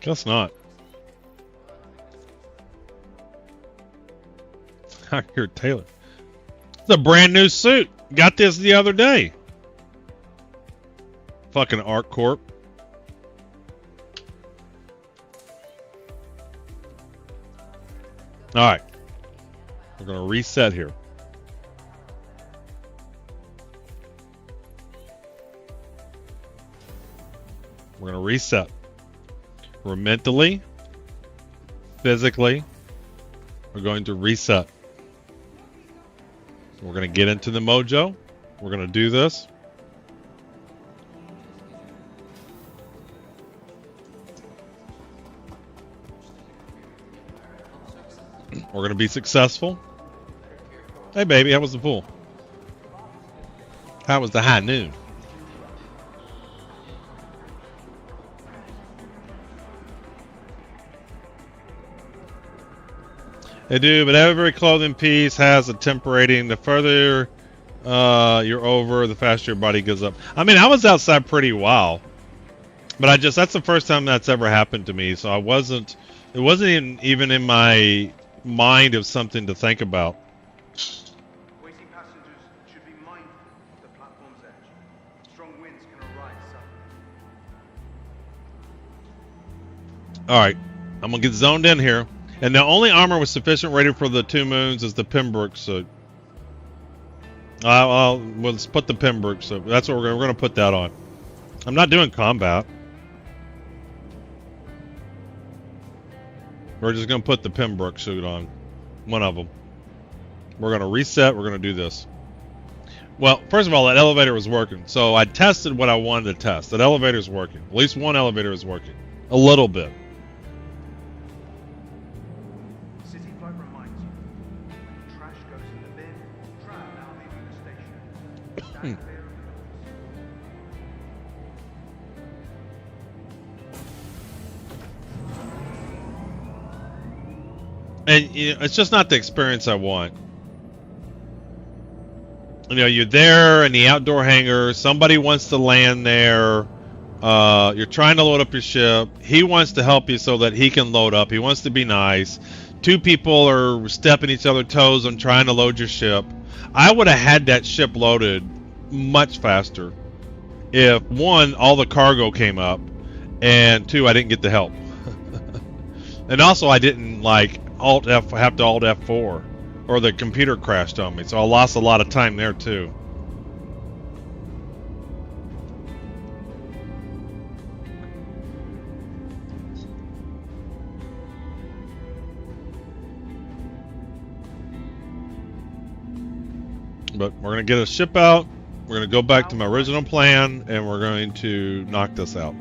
Speaker 1: Guess not. I hear Taylor. It's a brand new suit. Got this the other day. Fucking ArcCorp. Alright. We're going to reset here. We're going to reset. We're mentally, physically, we're going to reset. So we're going to get into the mojo. We're going to do this. We're going to be successful. Hey, baby, how was the pool? How was the high noon? They do, but every clothing piece has a temp rating. The further you're over, the faster your body goes up. I mean, I was outside pretty while, but that's the first time that's ever happened to me. So it wasn't even in my mind of something to think about.
Speaker 6: Waiting passengers should be mindful of the platform's edge. Strong winds can arise suddenly.
Speaker 1: All right, I'm gonna get zoned in here. And the only armor with sufficient rating for the 2 moons is the Pembroke suit. Let's put the Pembroke suit. That's what we're gonna put that on. I'm not doing combat. We're just gonna put the Pembroke suit on. One of them. We're gonna reset. We're gonna do this. Well, first of all, that elevator was working. So I tested what I wanted to test. That elevator's working. At least one elevator is working. A little bit.
Speaker 6: City Flight reminds you, when trash goes in the bin, tram now leaving the station. Stand clear of the doors.
Speaker 1: And it's just not the experience I want. You know, you're there in the outdoor hangar. Somebody wants to land there. You're trying to load up your ship. He wants to help you so that he can load up. He wants to be nice. 2 people are stepping each other's toes on trying to load your ship. I would have had that ship loaded much faster if 1, all the cargo came up, and 2, I didn't get the help. And also, I didn't have to Alt F4, or the computer crashed on me, so I lost a lot of time there too. But we're going to get a ship out, we're going to go back to my original plan, and we're going to knock this out.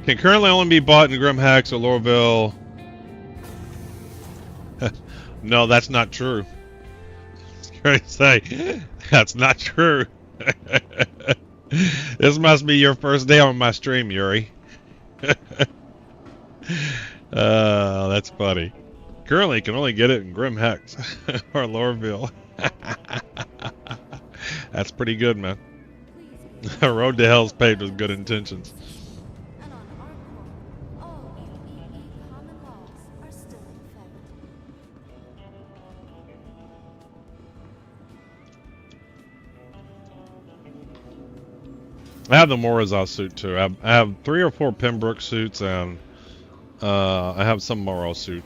Speaker 1: Can currently only be bought in Grim Hex or Lorville. No, that's not true. I was going to say, that's not true. This must be your first day on my stream, Yuri. That's funny. Currently, you can only get it in Grim Hex or Lorville. That's pretty good, man. Road to Hell's paved with good intentions.
Speaker 5: And on our core, all UEE common laws are still in effect.
Speaker 1: I have the Morazah suit too. I have 3 or 4 Pembroke suits, and I have some Morrow suit.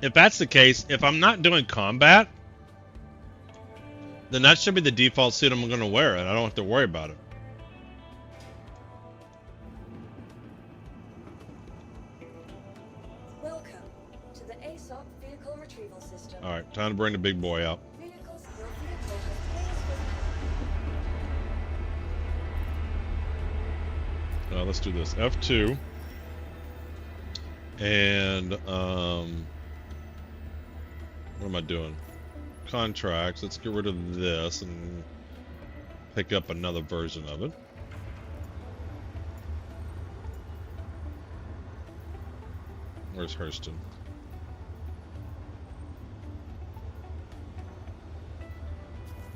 Speaker 1: If that's the case, if I'm not doing combat, then that should be the default suit I'm going to wear, and I don't have to worry about it.
Speaker 10: Welcome to the ASOP vehicle retrieval system.
Speaker 1: All right, time to bring the big boy out.
Speaker 10: Vehicles, your vehicle has today's
Speaker 1: Let's do this. F2. And, what am I doing? Contracts. Let's get rid of this and pick up another version of it. Where's Hurston?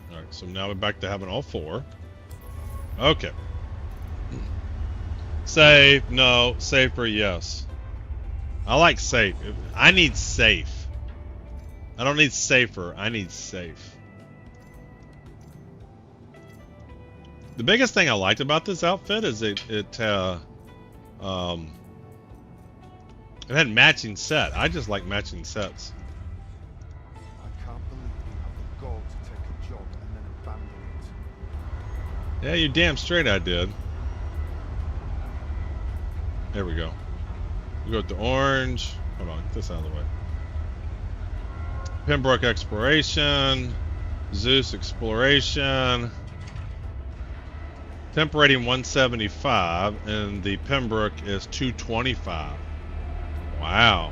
Speaker 1: Alright, so now we're back to having all 4. Okay. Save, no. Safer, yes. I like safe. I need safe. I don't need safer. I need safe. The biggest thing I liked about this outfit is it had matching set. I just like matching sets.
Speaker 2: job and then abandon it.
Speaker 1: Yeah, you damn straight I did. There we go. We go with the orange. Hold on, get this out of the way. Pembroke Exploration. Zeus Exploration. Temp rating 175, and the Pembroke is 225. Wow.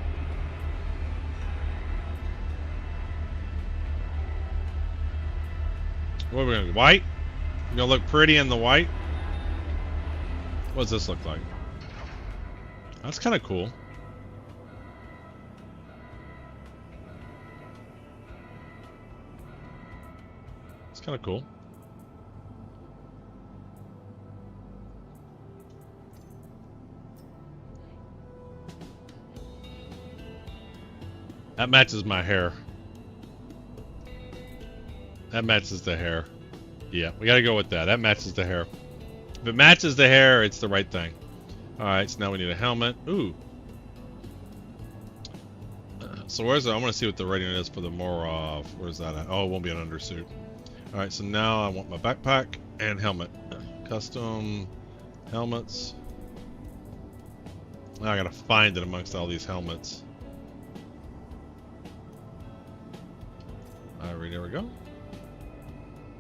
Speaker 1: What are we gonna do? White? You gonna look pretty in the white? What does this look like? That's kind of cool. It's kind of cool. That matches my hair. That matches the hair. Yeah, we gotta go with that. That matches the hair. If it matches the hair, it's the right thing. Alright, so now we need a helmet. Ooh. So where's the... I want to see what the rating is for the Morov. Where's that at? Oh, it won't be an undersuit. Alright, so now I want my backpack and helmet. Custom helmets. Now I gotta find it amongst all these helmets. Alright, there we go.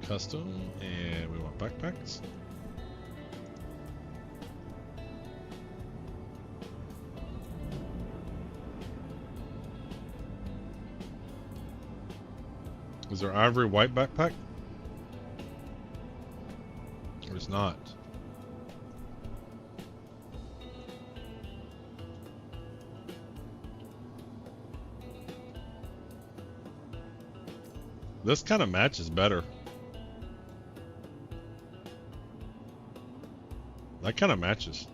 Speaker 1: Custom, and we want backpacks. Is there ivory white backpack? There's not. This kind of matches better. That kind of matches.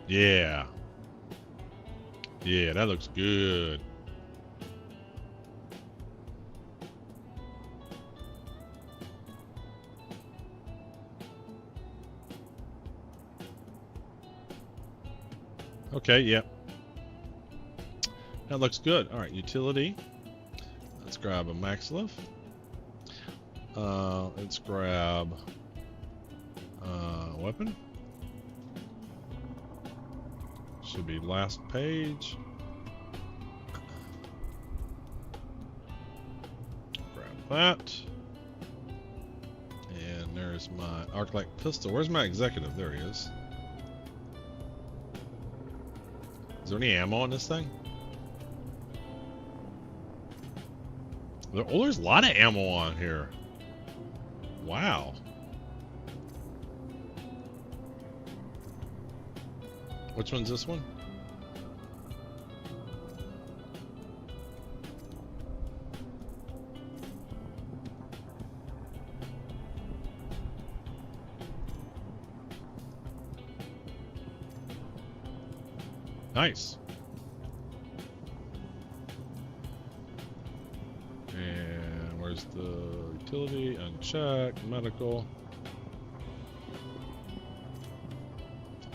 Speaker 1: Yeah. Yeah, that looks good. Okay, yeah. That looks good. All right, utility. Let's grab a Maxiloff. Let's grab weapon. Should be last page. Grab that. And there's my arc-light pistol. Where's my executive? There he is. Is there any ammo on this thing? Oh, there's a lot of ammo on here. Wow. Which one's this one? Nice. And where's the utility? Uncheck. Medical.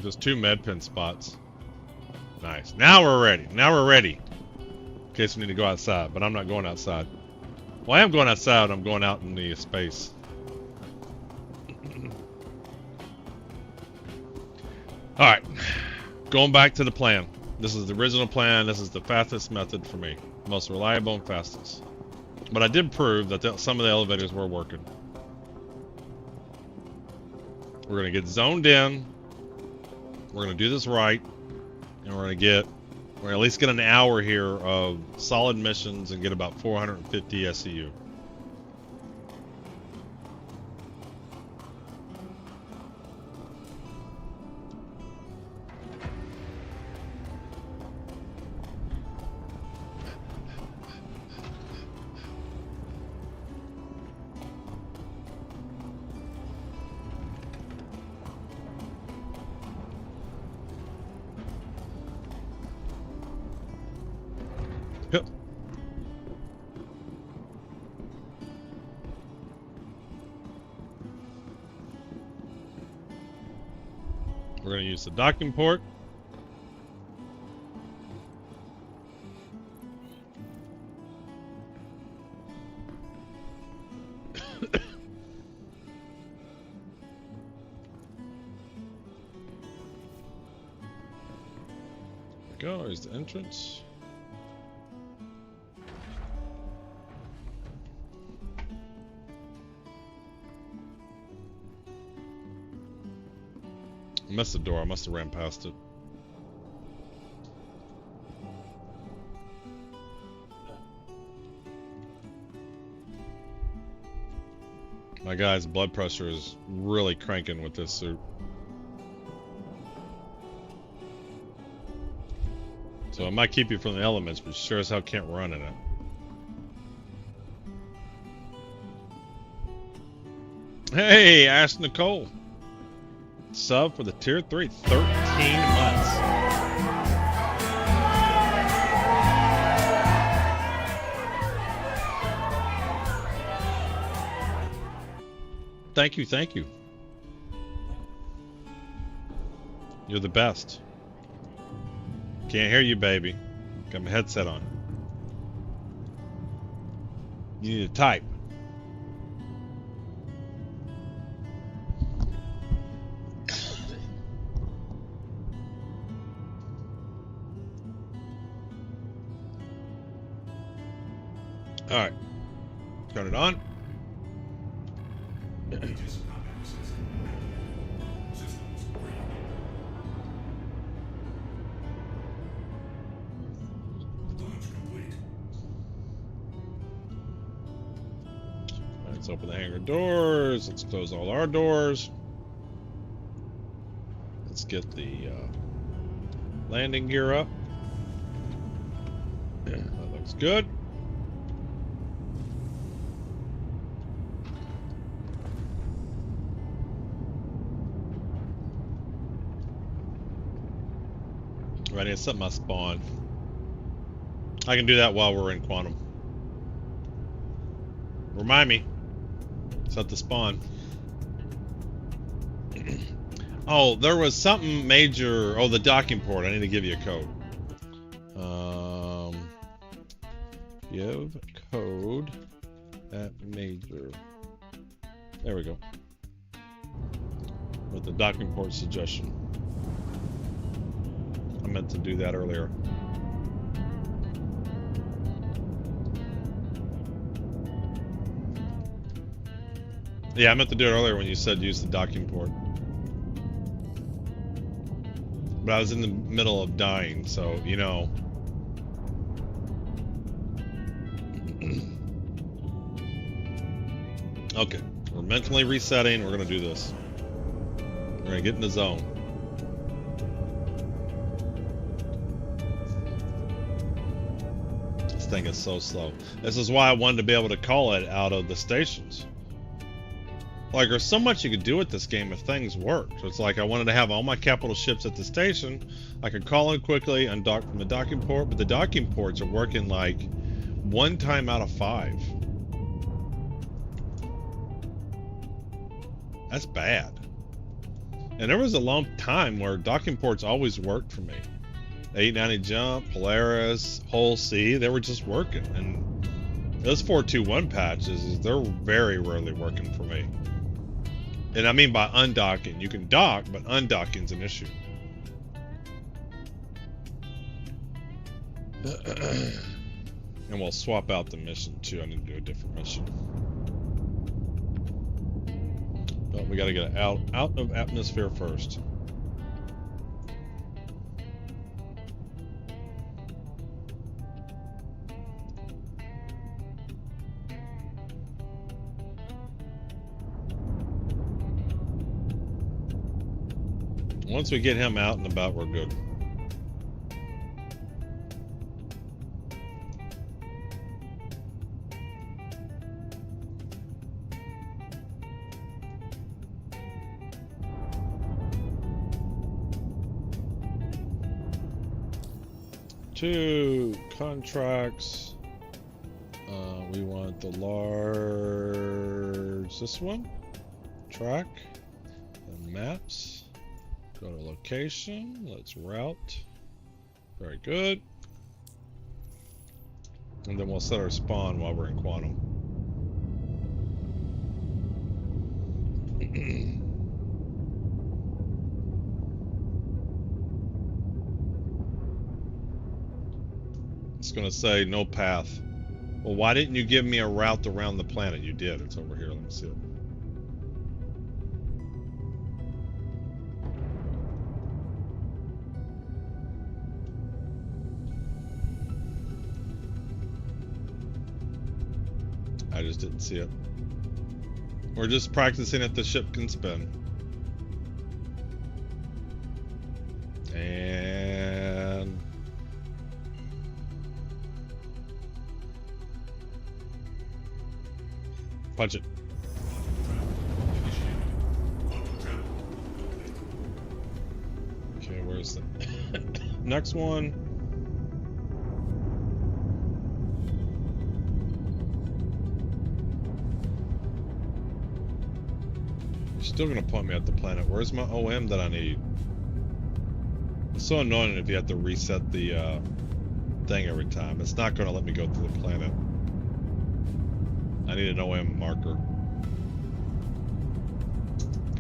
Speaker 1: There's 2 med pen spots. Nice. Now we're ready. Now we're ready. In case we need to go outside, but I'm not going outside. Well, I am going outside. I'm going out in the space. Alright. Going back to the plan. This is the original plan. This is the fastest method for me. Most reliable and fastest. But I did prove that some of the elevators were working. We're going to get zoned in. We're going to do this right. And we're going to at least get an hour here of solid missions and get about 450 SCU. Yep. We're going to use the docking port. Go, here's the entrance. I missed the door, I must have ran past it. My guy's blood pressure is really cranking with this suit. So it might keep you from the elements, but sure as hell can't run in it. Hey, Ash Nicole. Sub for the tier 3, 13 months. Thank you, thank you. You're the best. Can't hear you, baby. Got my headset on. You need to type. Alright. Turn it on. Let's open the hangar doors. Let's close all our doors. Let's get the landing gear up. That looks good. I need to set my spawn. I can do that while we're in quantum. Remind me. Set the spawn. Oh, there was something major. Oh, the docking port. I need to give you a code. Give code at major. There we go. With the docking port suggestion. I meant to do that earlier. Yeah, I meant to do it earlier when you said use the docking port. But I was in the middle of dying, so, you know. Okay, we're mentally resetting. We're going to do this. We're going to get in the zone. This thing is so slow. This is why I wanted to be able to call it out of the stations. Like, there's so much you could do with this game if things worked. So it's like I wanted to have all my capital ships at the station. I could call in quickly, undock from the docking port, but the docking ports are working like 1 time out of 5. That's bad. And there was a long time where docking ports always worked for me. 890 jump, Polaris, Hull C, they were just working. And those 421 patches, they're very rarely working for me. And I mean by undocking. You can dock, but undocking's an issue. And we'll swap out the mission too. I need to do a different mission. But we gotta get out of atmosphere first. Once we get him out and about, we're good. Two contracts. We want the large, this one, track, and maps. Go to location, let's route. Very good. And then we'll set our spawn while we're in quantum. going to say no path. Well, why didn't you give me a route around the planet? You did. It's over here. Let me see it. I just didn't see it. We're just practicing if the ship can spin. And punch it. Okay, where's the next one? You're still gonna point me at the planet. Where's my OM that I need? It's so annoying if you have to reset the thing every time. It's not gonna let me go to the planet. I need an OM marker.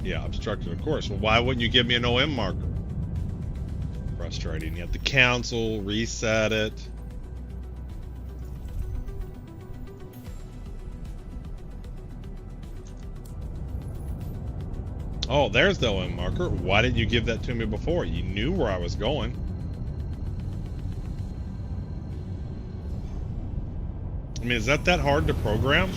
Speaker 1: Yeah, obstructed, of course. Well, why wouldn't you give me an OM marker? Frustrating. You have to cancel, reset it. Oh, there's the OM marker. Why didn't you give that to me before? You knew where I was going. I mean, is that hard to program?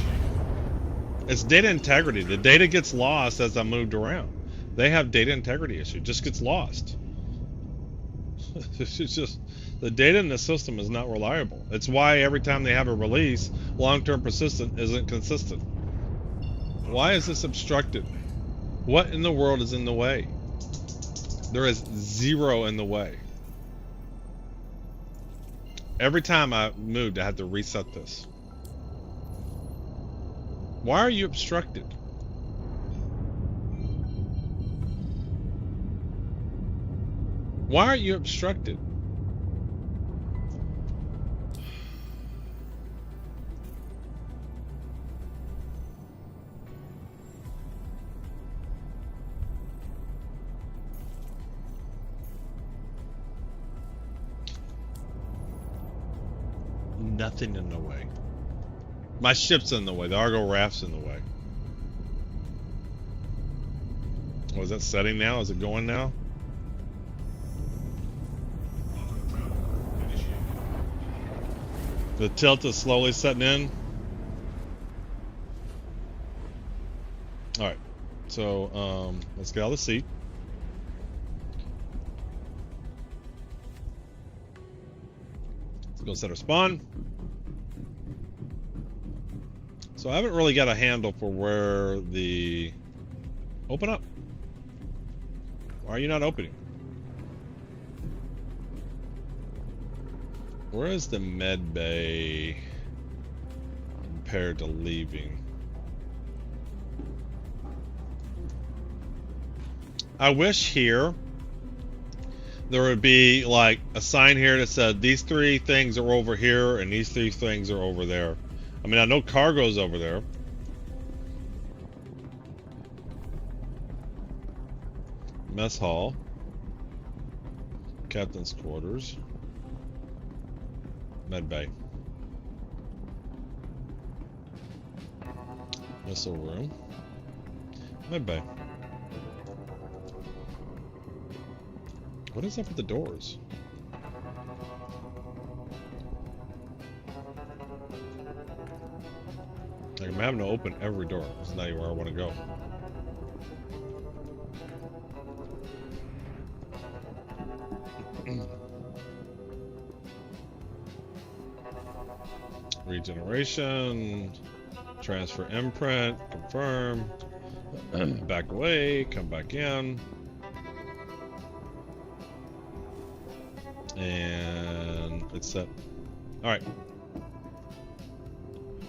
Speaker 1: It's data integrity. The data gets lost as I moved around. They have data integrity issue. It just gets lost. It's just the data in the system is not reliable. It's why every time they have a release, long-term persistent isn't consistent. Why is this obstructed? What in the world is in the way? There is zero in the way. Every time I moved, I had to reset this. Why are you obstructed? Why are you obstructed? Nothing in the way. My ship's in the way. The Argo raft's in the way. Oh, is that setting now? Is it going now? The tilt is slowly setting in. Alright. So, let's get out of the seat. Let's go set our spawn. So I haven't really got a handle for where the... Open up. Why are you not opening? Where is the med bay compared to leaving? I wish here there would be like a sign here that said these 3 things are over here and these 3 things are over there. I mean, I know cargo's over there. Mess hall. Captain's quarters. Med bay. Missile room. Med bay. What is up with the doors? Like, I'm having to open every door. It's not even where I want to go. Regeneration. Transfer imprint. Confirm. Back away. Come back in. And it's set. Alright.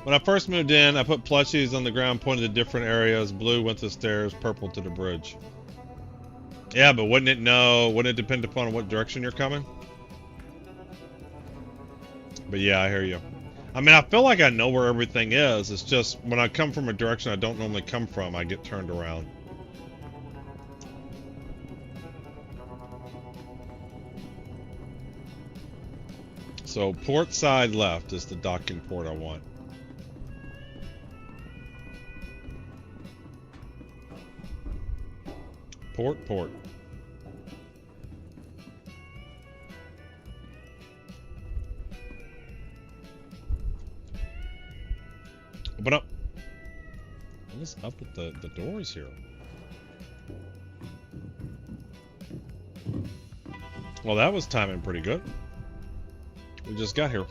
Speaker 1: When I first moved in, I put plushies on the ground pointed to different areas. Blue went to the stairs, purple to the bridge. Yeah, but wouldn't it know? Wouldn't it depend upon what direction you're coming? But yeah, I hear you. I mean, I feel like I know where everything is. It's just when I come from a direction I don't normally come from, I get turned around. So port side left is the docking port I want. Port. Open up. What is up with the doors here? Well, that was timing pretty good. We just got here.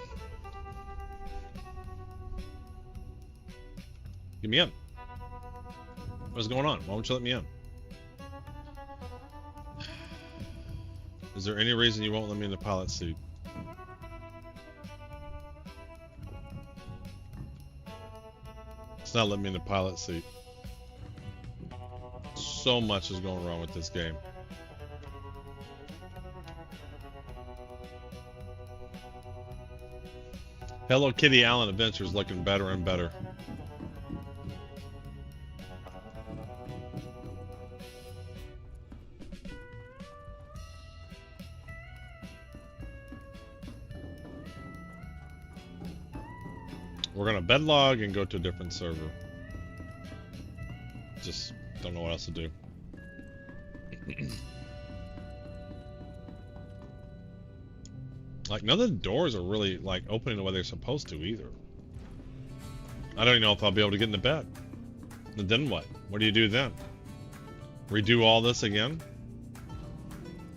Speaker 1: Get me in. What's going on? Why won't you let me in? Is there any reason you won't let me in the pilot seat? It's not letting me in the pilot seat. So much is going wrong with this game. Hello Kitty Allen Adventures looking better and better. We're gonna bed log and go to a different server. Just don't know what else to do. Like, none of the doors are really, like, opening the way they're supposed to, either. I don't even know if I'll be able to get into bed. And then what? What do you do then? Redo all this again?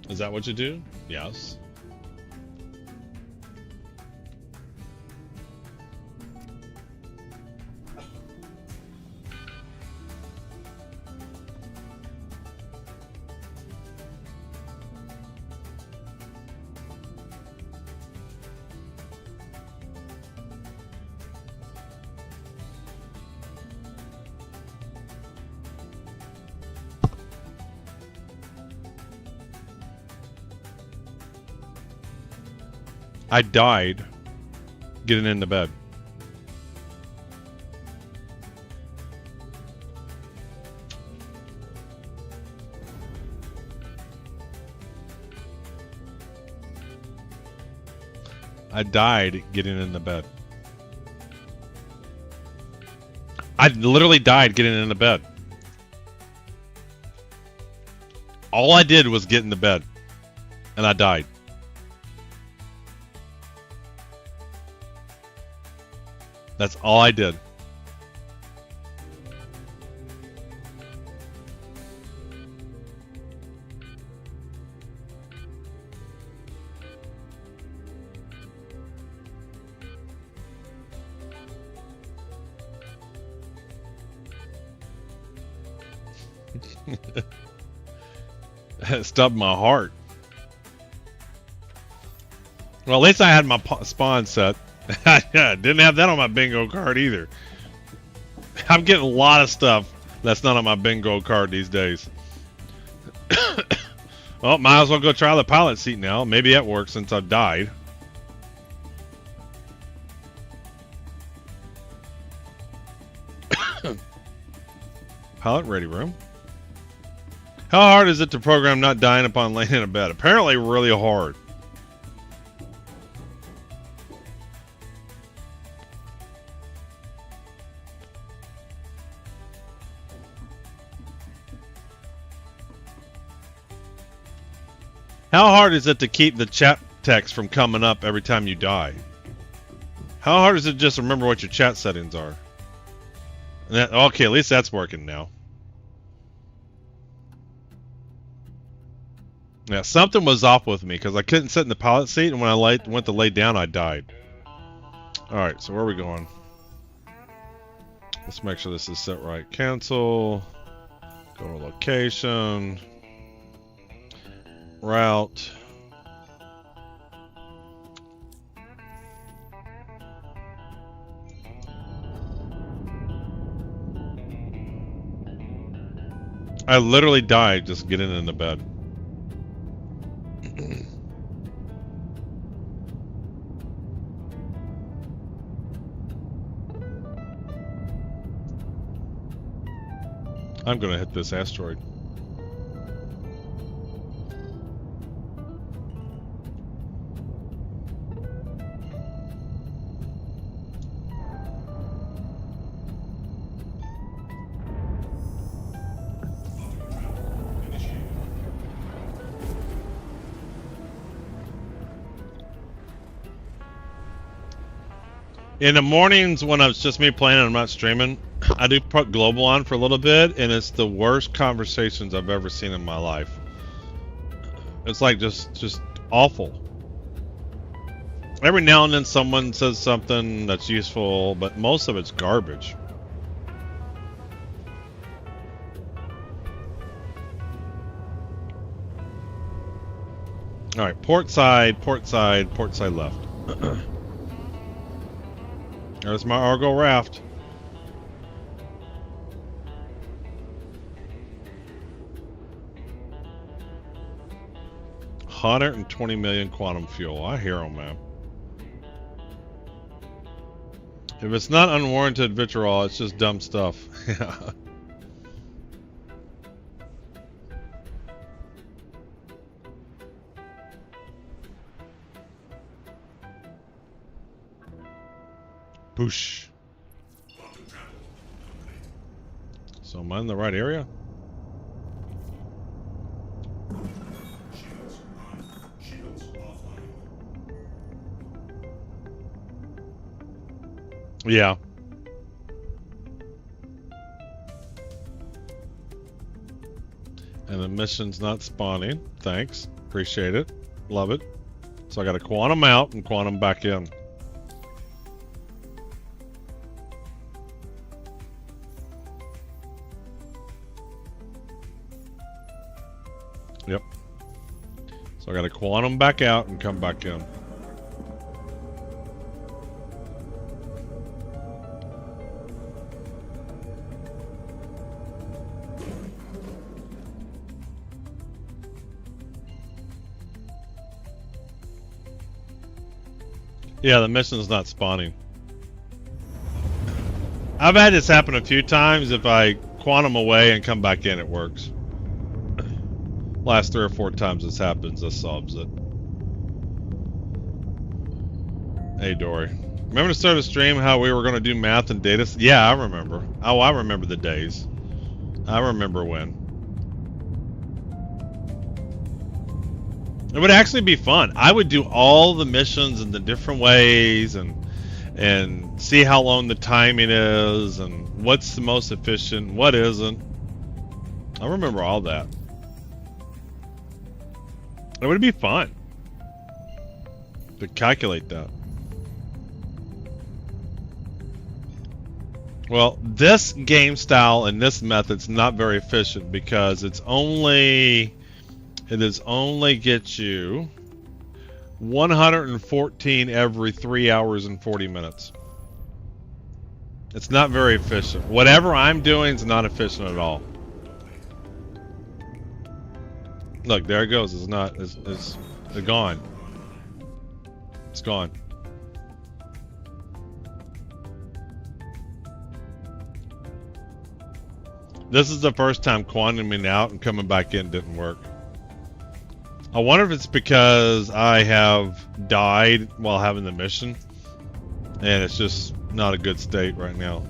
Speaker 1: Is that what you do? Yes. I died getting into bed. I died getting into bed. I literally died getting into bed. All I did was get into bed. And I died. That's all I did. It stubbed my heart. Well, at least I had my spawn set. Didn't have that on my bingo card either. I'm getting a lot of stuff that's not on my bingo card these days. Well, might as well go try the pilot seat now. Maybe that works since I've died. Pilot ready room. How hard is it to program not dying upon laying in a bed? Apparently really hard. How hard is it to keep the chat text from coming up every time you die? How hard is it just to remember what your chat settings are? And that, okay, at least that's working now. Yeah, something was off with me because I couldn't sit in the pilot seat, and when I went to lay down, I died. Alright, so where are we going? Let's make sure this is set right. Cancel. Go to location. Route. I literally died just getting into bed. I'm gonna hit this asteroid. In the mornings when it's just me playing and I'm not streaming, I do put global on for a little bit, and it's the worst conversations I've ever seen in my life. It's like just awful. Every now and then someone says something that's useful, but most of it's garbage. All right, port side left. There's my Argo raft. $120 million quantum fuel. I hear them, man. If it's not unwarranted vitriol, it's just dumb stuff. Yeah. Boosh. So am I in the right area? Yeah. And the mission's not spawning. Thanks. Appreciate it. Love it. So I got to quantum out and quantum back in. Yep. So I got to quantum back out and come back in. Yeah, the mission's not spawning. I've had this happen a few times. If I quantum away and come back in, it works. Last 3 or 4 times this happens, this solves it. Hey, Dory. Remember to start a stream how we were going to do math and data? Yeah, I remember. Oh, I remember the days. I remember when. It would actually be fun. I would do all the missions in the different ways and see how long the timing is and what's the most efficient, what isn't. I remember all that. It would be fun to calculate that. Well, this game style and this method's not very efficient because it is only gets you 114 every 3 hours and 40 minutes. It's not very efficient. Whatever I'm doing is not efficient at all. Look, there it goes. It's gone. It's gone. This is the first time quantuming out and coming back in didn't work. I wonder if it's because I have died while having the mission and it's just not a good state right now.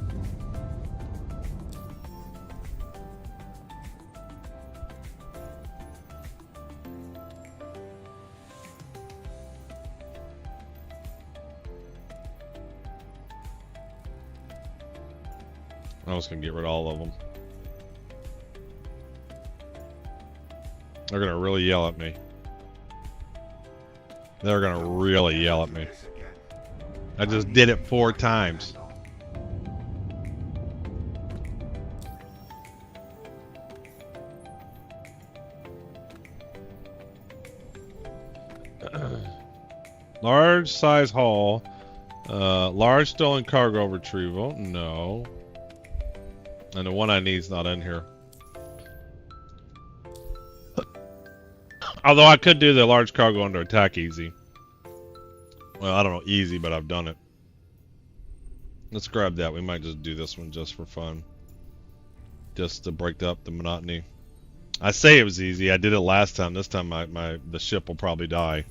Speaker 1: I'm just gonna get rid of all of them. They're gonna really yell at me. They're gonna really yell at me. I just did it 4 times. Large size haul. Large stolen cargo retrieval. No. And the one I need is not in here. Although I could do the large cargo under attack easy. Well, I don't know easy, but I've done it. Let's grab that. We might just do this one just for fun. Just to break up the monotony. I say it was easy. I did it last time. This time the ship will probably die.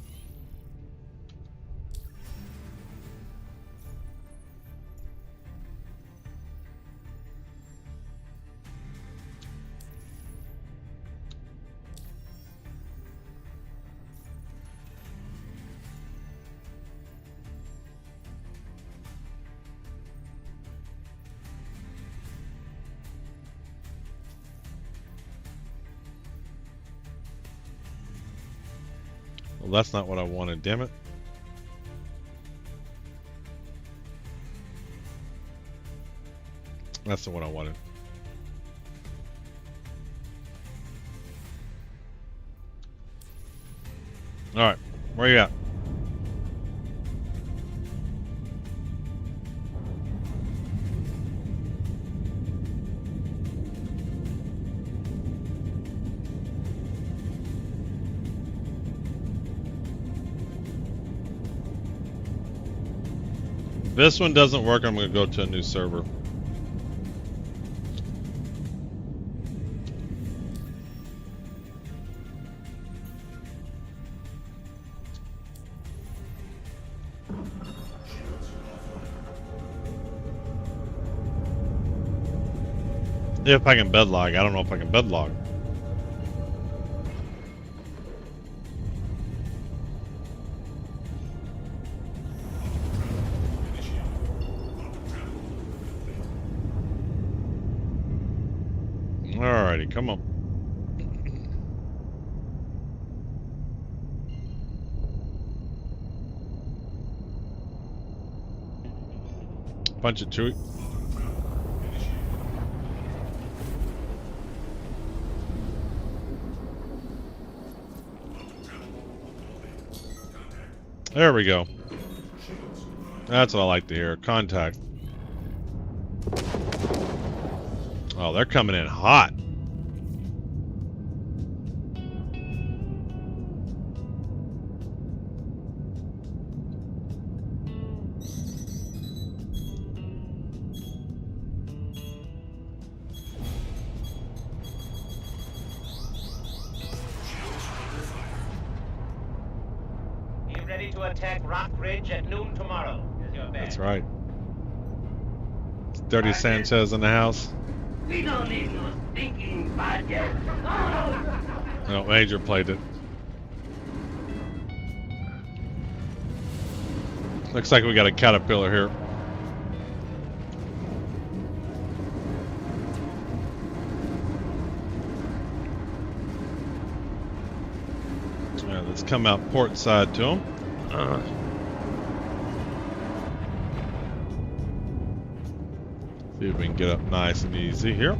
Speaker 1: Well, that's not what I wanted, damn it. That's the one I wanted. Alright, where you at? If this one doesn't work, I'm going to go to a new server. If I can bedlog, I don't know if I can bedlog. Alrighty, come on. Punch it, Chewie. There we go. That's what I like to hear. Contact. Oh, they're coming in hot.
Speaker 16: To attack Rock Ridge at noon tomorrow.
Speaker 1: That's right. It's Dirty Sanchez in the house.
Speaker 16: We don't need no stinking podcast.
Speaker 1: No, Major played it. Looks like we got a caterpillar here. Alright, let's come out port side to him. See if we can get up nice and easy here.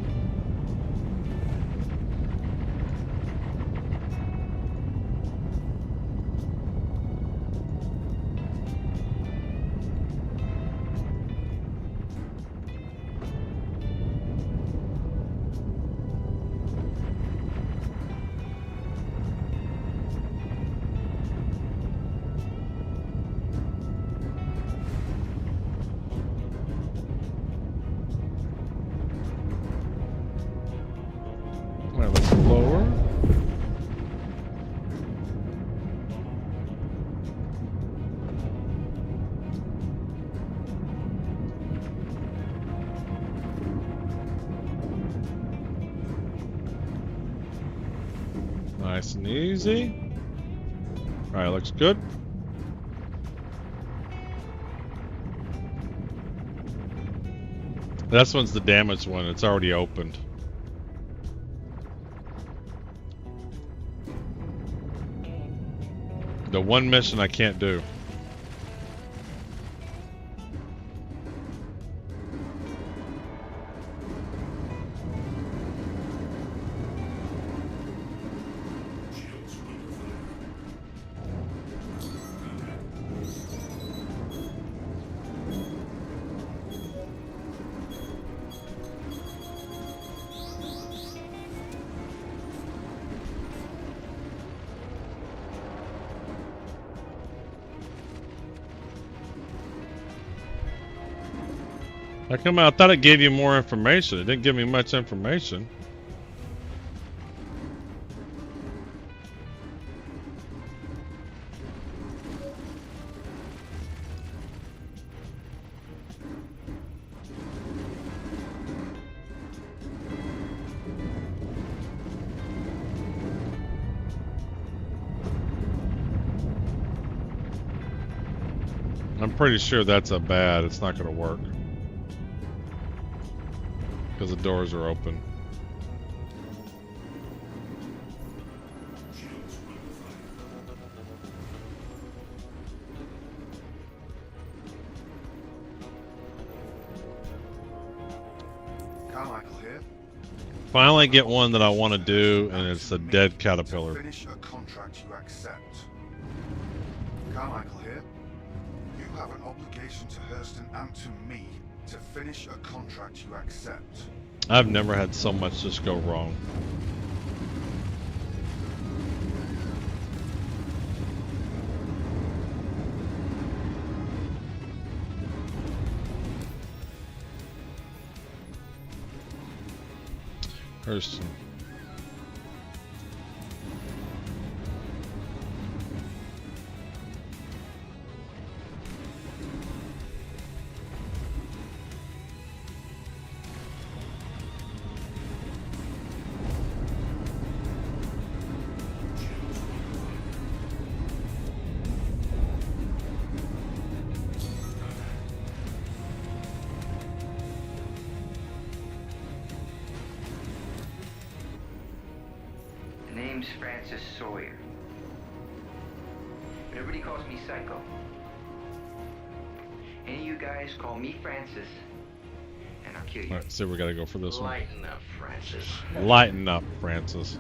Speaker 1: Nice and easy. Alright, looks good. This one's the damaged one. It's already opened. The one mission I can't do. How come I thought it gave you more information? It didn't give me much information. I'm pretty sure that's a bad. It's not going to work. Because the doors are open.
Speaker 2: here?
Speaker 1: Finally get one that I want to do, and it's a dead caterpillar.
Speaker 2: Finish a contract you accept. Carmichael here. You have an obligation to Hurston and to me to finish a contract you accept.
Speaker 1: I've never had so much just go wrong. Hurston.
Speaker 17: Name's Francis Sawyer. But everybody calls me Psycho. Any of you guys call me Francis, and I'll kill you.
Speaker 1: Alright, so we gotta go for this one.
Speaker 17: Lighten up, Francis.
Speaker 1: Lighten up, Francis.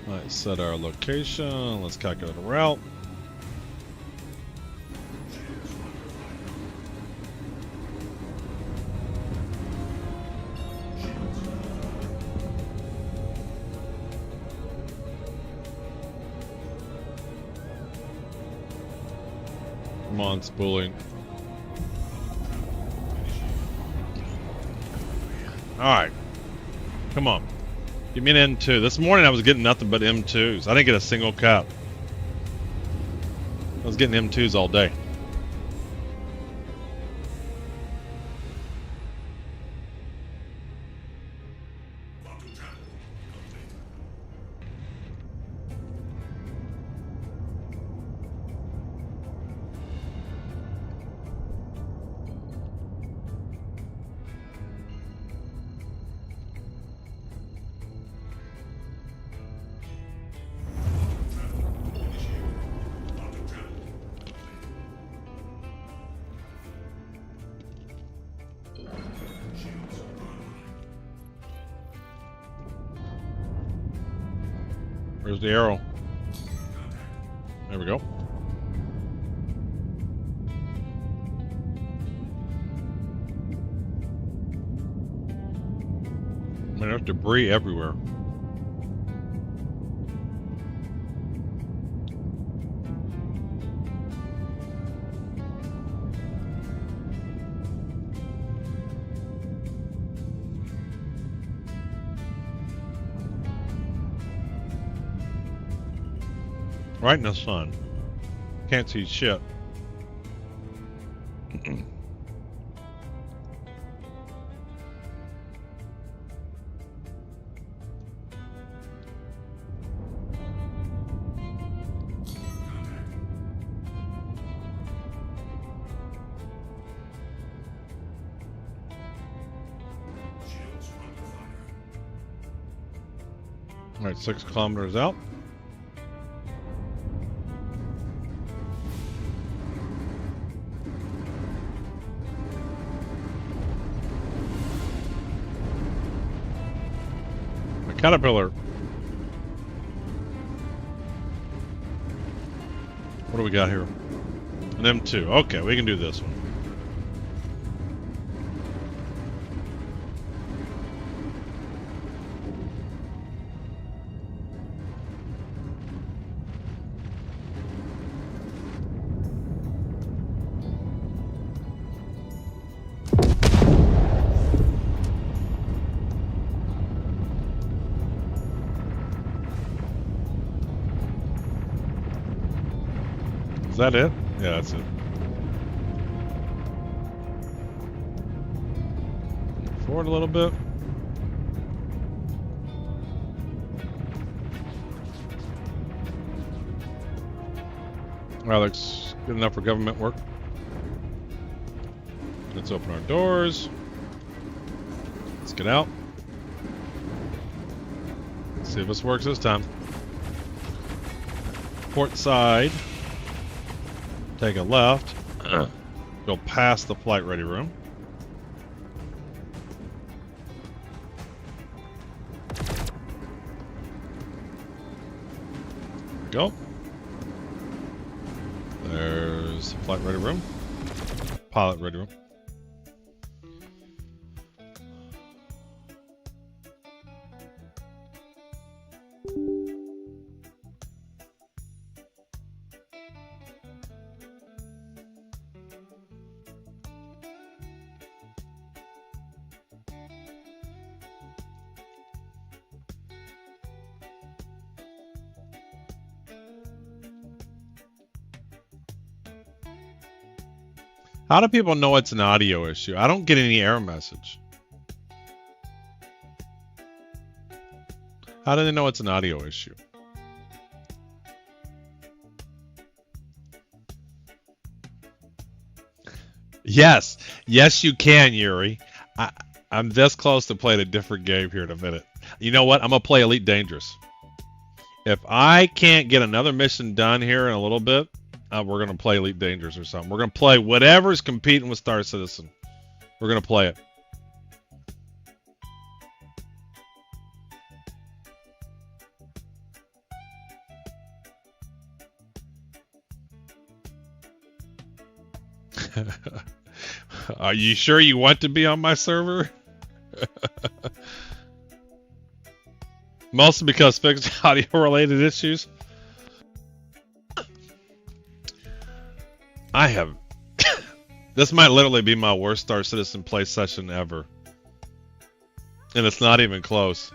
Speaker 1: Let's set our location. Let's calculate a route. Come on, spooling. Alright. Come on. Give me an M2. This morning I was getting nothing but M2s. I didn't get a single cap. I was getting M2s all day. Where's the arrow? There we go. I mean, there's debris everywhere. Right in the sun. Can't see shit. All right, 6 kilometers out. Caterpillar. What do we got here? An M2. Okay, we can do this one. Is that it? Yeah, that's it. Forward a little bit. Well, looks good enough for government work. Let's open our doors. Let's get out. See if this works this time. Port side. Take a left. Go past the flight ready room. There we go. There's the flight ready room. Pilot ready room. How do people know it's an audio issue? I don't get any error message. How do they know it's an audio issue? Yes. Yes, you can, Yuri. I'm this close to playing a different game here in a minute. You know what? I'm going to play Elite Dangerous. If I can't get another mission done here in a little bit, we're going to play Elite Dangerous or something. We're going to play whatever's competing with Star Citizen. We're going to play it. Are you sure you want to be on my server? Mostly because fixed audio related issues. I have... This might literally be my worst Star Citizen play session ever. And it's not even close.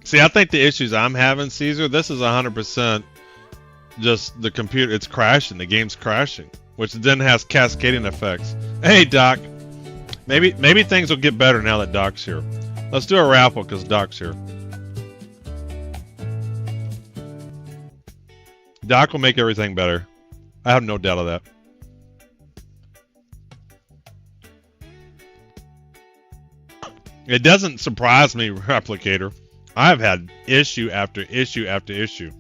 Speaker 1: See, I think the issues I'm having, Caesar, this is 100% just the computer. It's crashing. The game's crashing. Which then has cascading effects. Hey, Doc. Maybe things will get better now that Doc's here. Let's do a raffle because Doc's here. Doc will make everything better. I have no doubt of that. It doesn't surprise me, Replicator. I've had issue after issue after issue.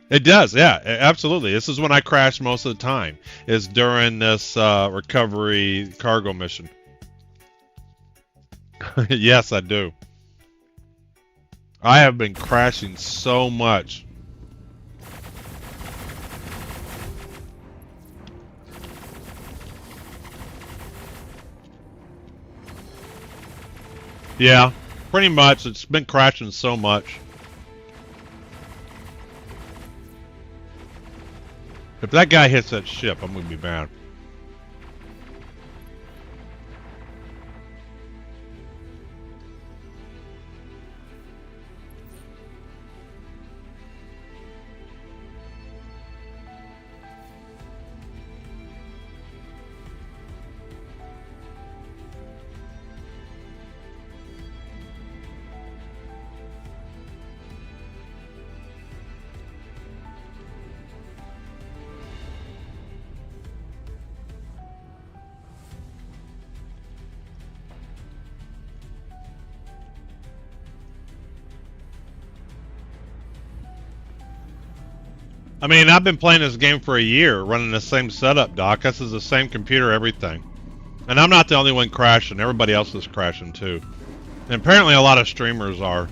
Speaker 1: It does, yeah, absolutely. This is when I crash most of the time. Is during this recovery cargo mission. Yes, I do. I have been crashing so much. Yeah, pretty much. It's been crashing so much. If that guy hits that ship, I'm going to be mad. I mean, I've been playing this game for a year, running the same setup, Doc. This is the same computer, everything. And I'm not the only one crashing. Everybody else is crashing, too. And apparently a lot of streamers are.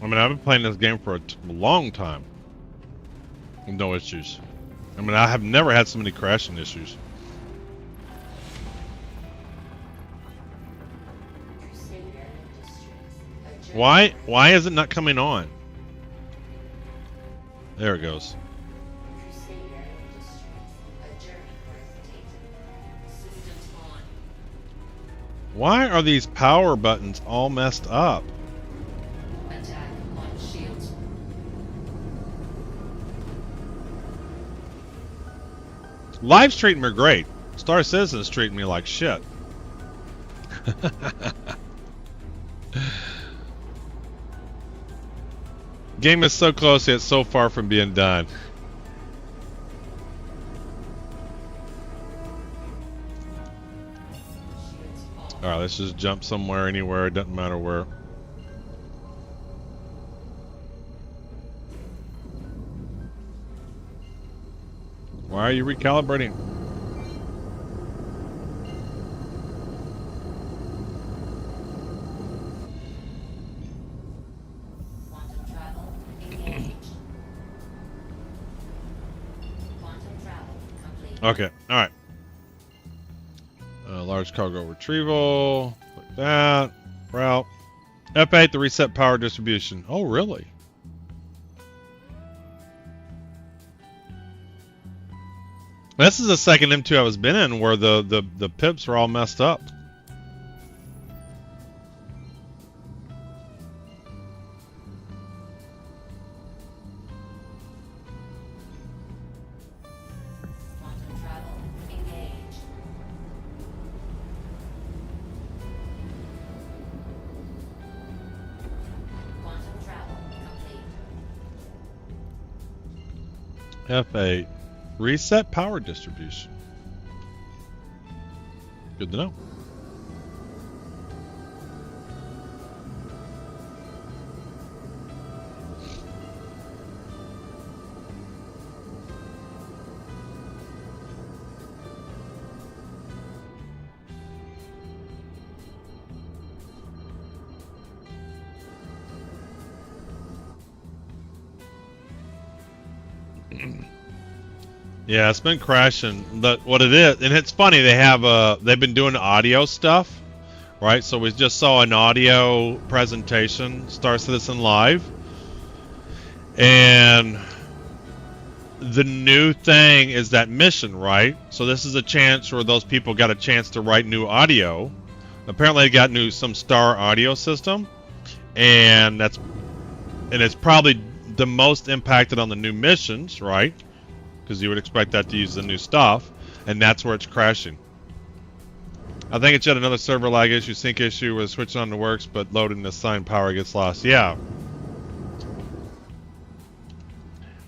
Speaker 1: I mean, I've been playing this game for a long time. No issues. I mean, I have never had so many crashing issues. Why is it not coming on? There it goes. Why are these power buttons all messed up? Live's treating me great. Star Citizen's treating me like shit. Game is so close yet so far from being done. Alright, let's just jump somewhere, anywhere, it doesn't matter where. Why are you recalibrating?
Speaker 4: Quantum travel engaged. Quantum travel complete.
Speaker 1: Okay, alright. Large cargo retrieval. Like that. Route. F8 to reset power distribution. Oh, really? This is the second M2 I was been in where the pips were all messed up.
Speaker 4: Quantum travel engaged. Quantum travel complete.
Speaker 1: F8. Reset power distribution. Good to know. Yeah, it's been crashing. What it is, and it's funny, they've been doing audio stuff, right? So we just saw an audio presentation, Star Citizen Live, and the new thing is that mission, right? So this is a chance where those people got a chance to write new audio. Apparently, they got some Star audio system, and it's probably the most impacted on the new missions, right? Because you would expect that to use the new stuff, and that's where it's crashing. I think it's yet another server lag issue, sync issue, where switching on the works, but loading the assigned power gets lost. Yeah.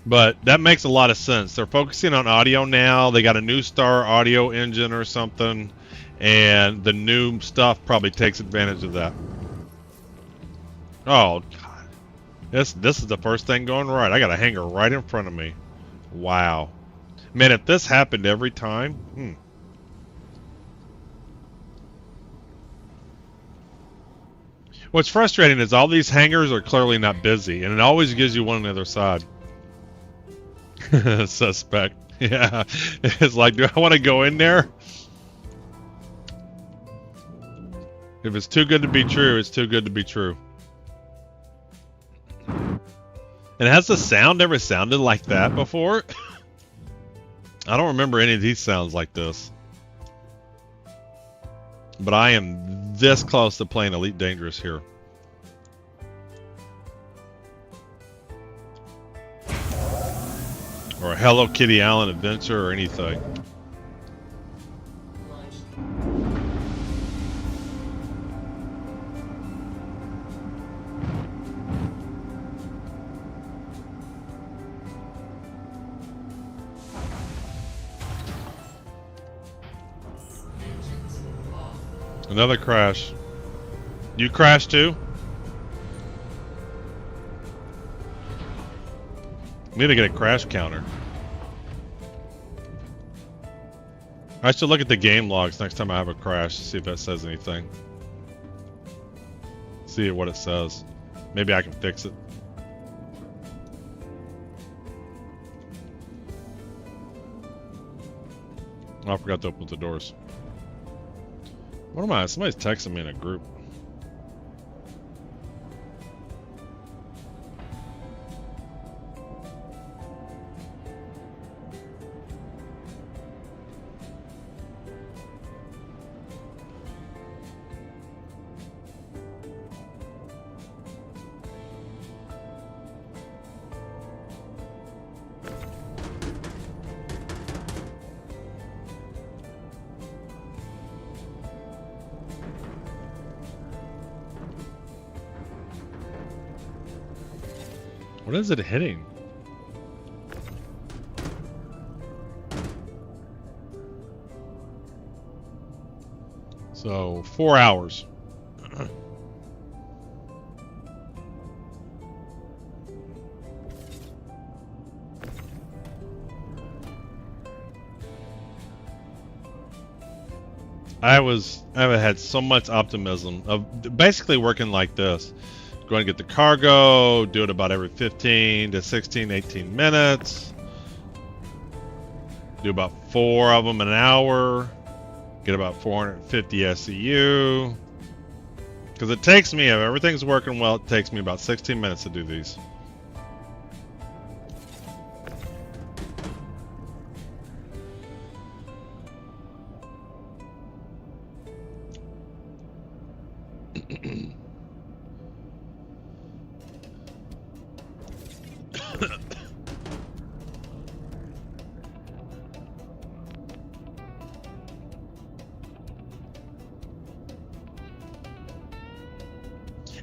Speaker 1: But that makes a lot of sense. They're focusing on audio now. They got a new Star audio engine or something, and the new stuff probably takes advantage of that. Oh, God. This is the first thing going right. I got a hanger right in front of me. Wow. Man, if this happened every time, What's frustrating is all these hangars are clearly not busy, and it always gives you one on the other side. Suspect. Yeah. It's like, do I want to go in there? If it's too good to be true, it's too good to be true. And has the sound ever sounded like that before? I don't remember any of these sounds like this. But I am this close to playing Elite Dangerous here. Or a Hello Kitty Island Adventure or anything. Another crash. You crashed too? Need to get a crash counter. I should look at the game logs next time I have a crash to see if that says anything. See what it says. Maybe I can fix it. Oh, I forgot to open the doors. What am I? Somebody's texting me in a group. What is it hitting? So 4 hours. I've had so much optimism of basically working like this. Going to get the cargo, do it about every 15 to 16, 18 minutes. Do about 4 of them an hour. Get about 450 SEU. Because it takes me, if everything's working well, it takes me about 16 minutes to do these.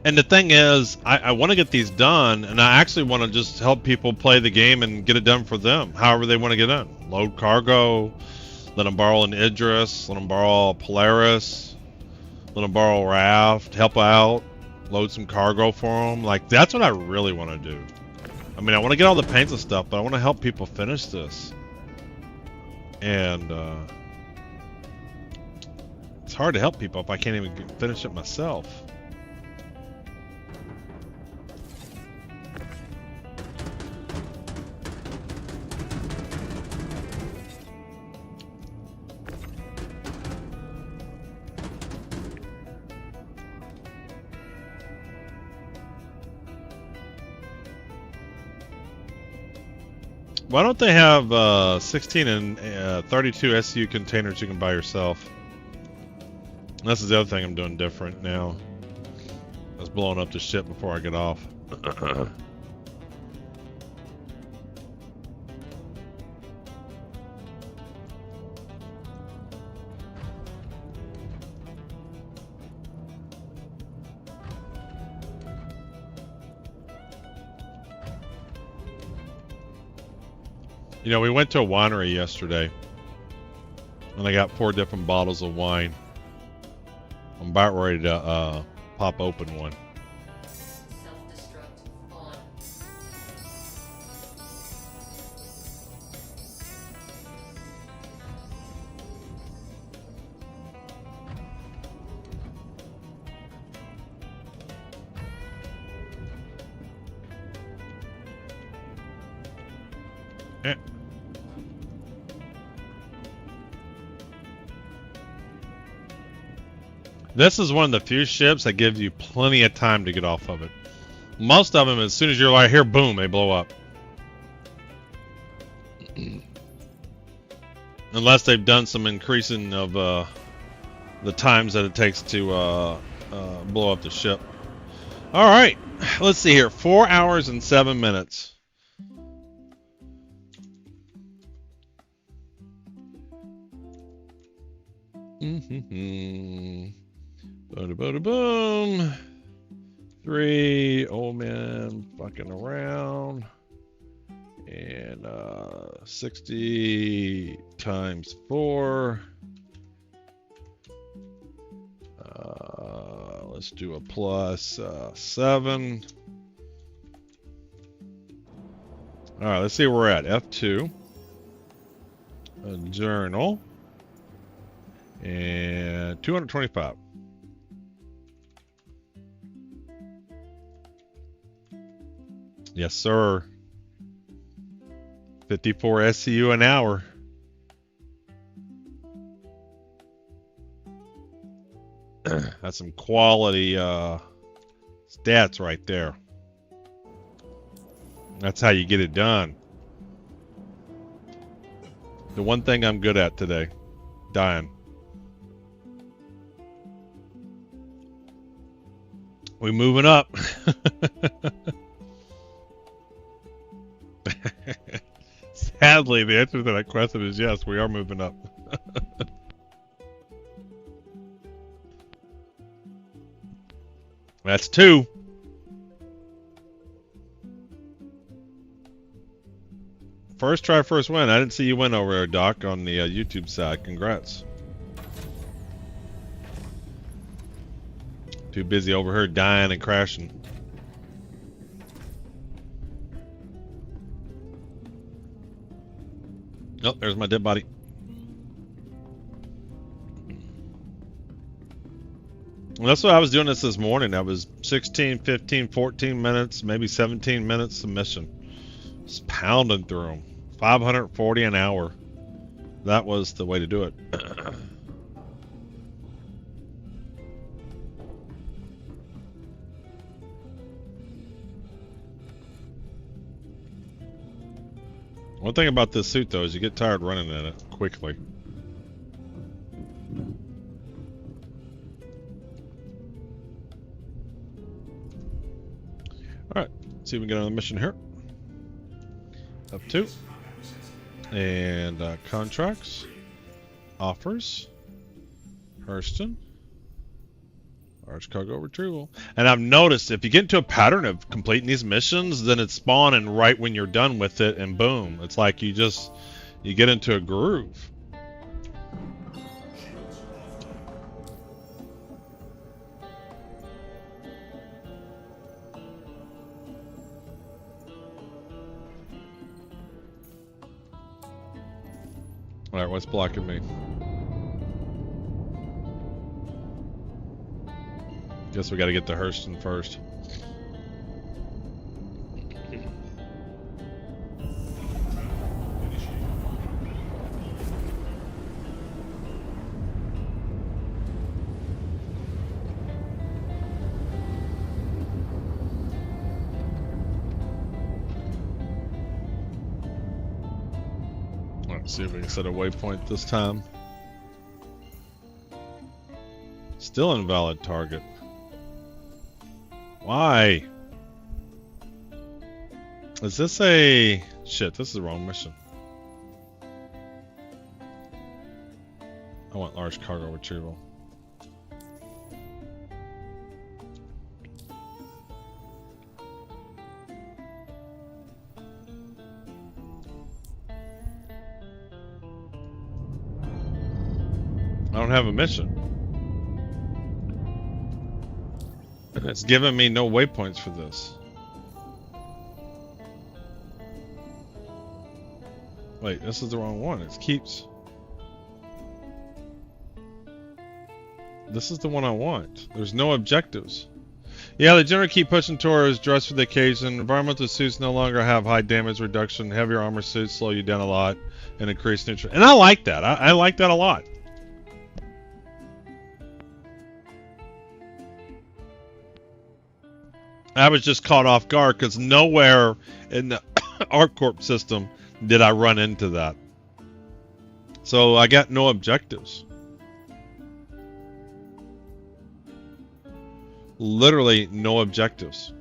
Speaker 1: And the thing is, I want to get these done, and I actually want to just help people play the game and get it done for them, however they want to get in. Load cargo, let them borrow an Idris, let them borrow a Polaris, let them borrow a raft, help out, load some cargo for them. Like, that's what I really want to do. I mean, I want to get all the paints and stuff, but I want to help people finish this. And it's hard to help people if I can't even finish it myself. Why don't they have 16 and 32 SU containers you can buy yourself? And this is the other thing I'm doing different now. I was blowing up the ship before I get off. You know, we went to a winery yesterday, and I got 4 different bottles of wine. I'm about ready to pop open one.
Speaker 4: Self-destruct on.
Speaker 1: Eh. This is one of the few ships that gives you plenty of time to get off of it. Most of them, as soon as you're like, here, boom, they blow up. Unless they've done some increasing of the times that it takes to blow up the ship. All right, let's see here. 4 hours and 7 minutes. Boom. 3 old men fucking around. And 60 times 4. Let's do a plus 7. All right, let's see where we're at. F2. A journal. And 225. Yes, sir. 54 SCU an hour. That's some quality stats right there. That's how you get it done. The one thing I'm good at today, dying. We moving up. Sadly, the answer to that question is yes, we are moving up. That's 2. First try, first win. I didn't see you win over there, Doc, on the YouTube side. Congrats. Too busy over here dying and crashing. Oh, there's my dead body. Well, that's what I was doing this morning. I was 16, 15, 14 minutes, maybe 17 minutes submission. Just pounding through them. 540 an hour. That was the way to do it. One thing about this suit, though, is you get tired running in it quickly. Alright, see if we can get on the mission here. Up 2. And contracts. Offers. Hurston. Large cargo retrieval. And I've noticed if you get into a pattern of completing these missions, then it's spawning right when you're done with it, and boom. It's like you get into a groove. Alright, what's blocking me? Guess we gotta get to Hurston first. Let's see if we can set a waypoint this time. Still invalid target. Why? Is this a... Shit, this is the wrong mission. I want large cargo retrieval. I don't have a mission. It's giving me no waypoints for this. Wait, this is the wrong one. It keeps... This is the one I want. There's no objectives. Yeah, they generally keep pushing towards dress for the occasion. Environmental suits no longer have high damage reduction. Heavier armor suits slow you down a lot and increase neutral. And I like that. I like that a lot. I was just caught off guard because nowhere in the ArcCorp system did I run into that. So I got no objectives. Literally no objectives.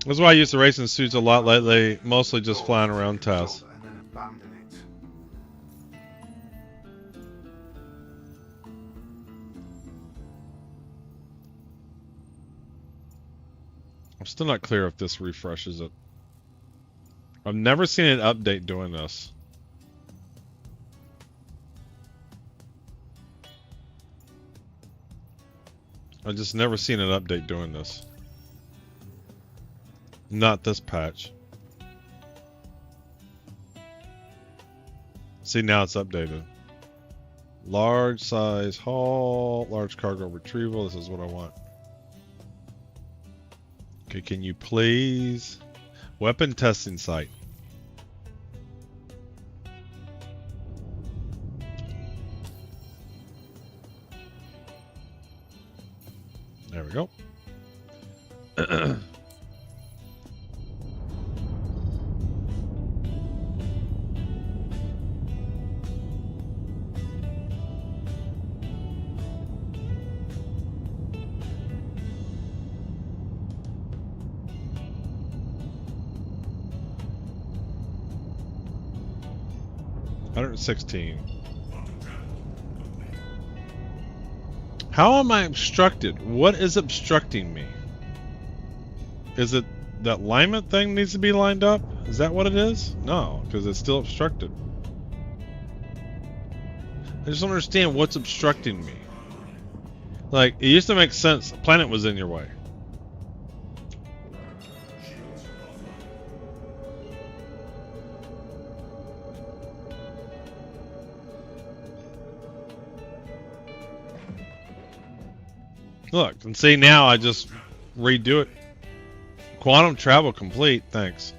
Speaker 1: That's why I use the racing suits a lot lately, mostly just flying around tasks. I'm still not clear if this refreshes it. I've never seen an update doing this. I've just never seen an update doing this. Not this patch. See, now it's updated. Large size haul, large cargo retrieval. This is what I want. Okay, can you please? Weapon testing site. There we go. 116. How am I obstructed? What is obstructing me? Is it that alignment thing needs to be lined up? Is that what it is? No, because it's still obstructed. I just don't understand what's obstructing me. Like, it used to make sense. The planet was in your way. Look, and see, now I just redo it. Quantum travel complete, thanks.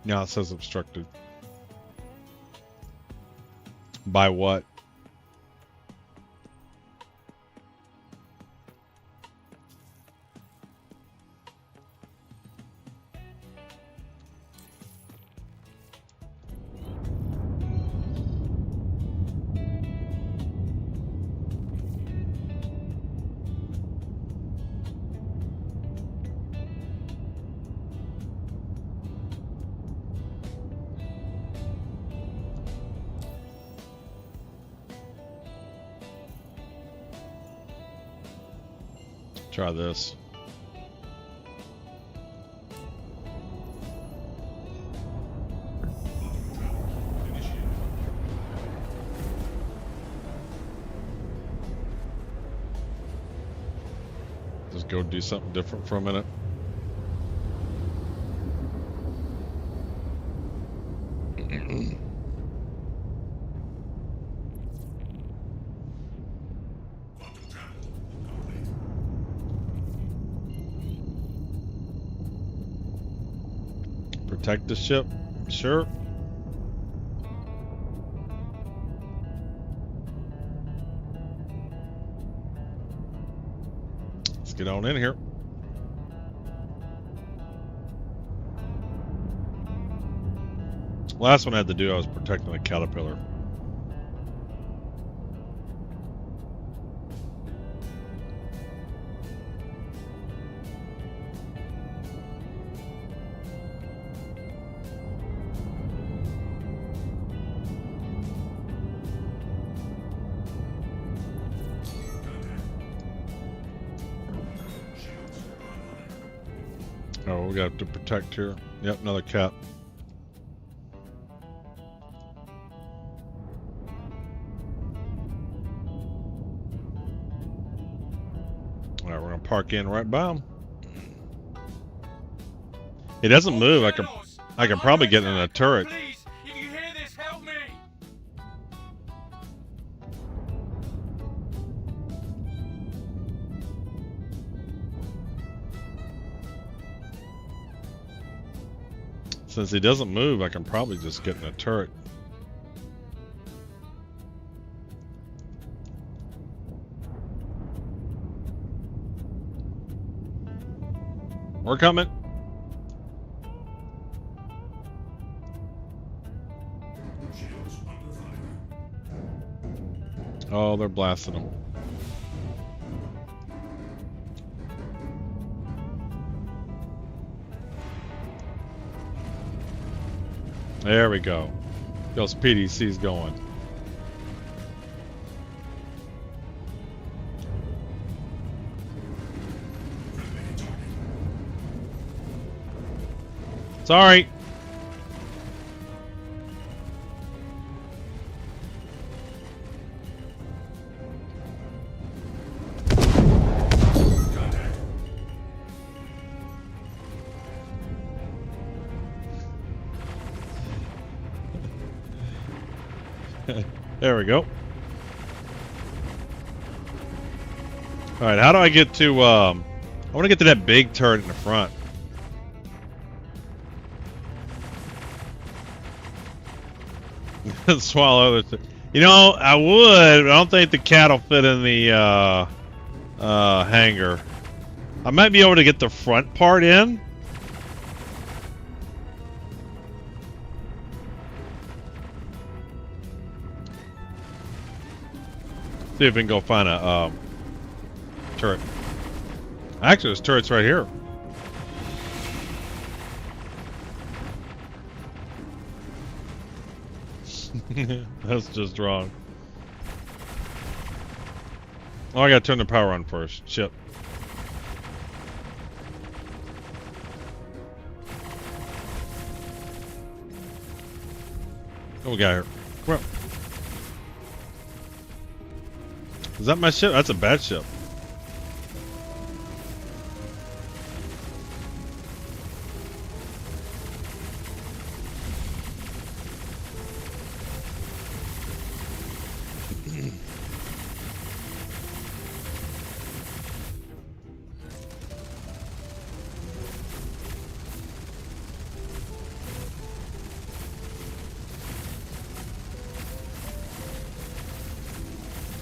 Speaker 1: Now it says obstructed. By what? Try this. Just go do something different for a minute. Protect the ship, sure. Let's get on in here. Last one I had to do, I was protecting the caterpillar. Oh, we got to protect here. Yep, another cat. Alright, we're gonna park in right by him. It doesn't move. I could probably get in a turret.
Speaker 11: Please, if you hear this, help me.
Speaker 1: Since he doesn't move, I can probably just get in a turret. We're coming. Oh, they're blasting them. There we go. Those PDCs going. Sorry. There we go. Alright, how do I get to, I want to get to that big turret in the front. Swallow the You know, I would, but I don't think the cat will fit in the hangar. I might be able to get the front part in. See if we can go find a turret. Actually, there's turrets right here. That's just wrong. Oh, I gotta turn the power on first. Shit. What we got here? Come on. Is that my ship? That's a bad ship.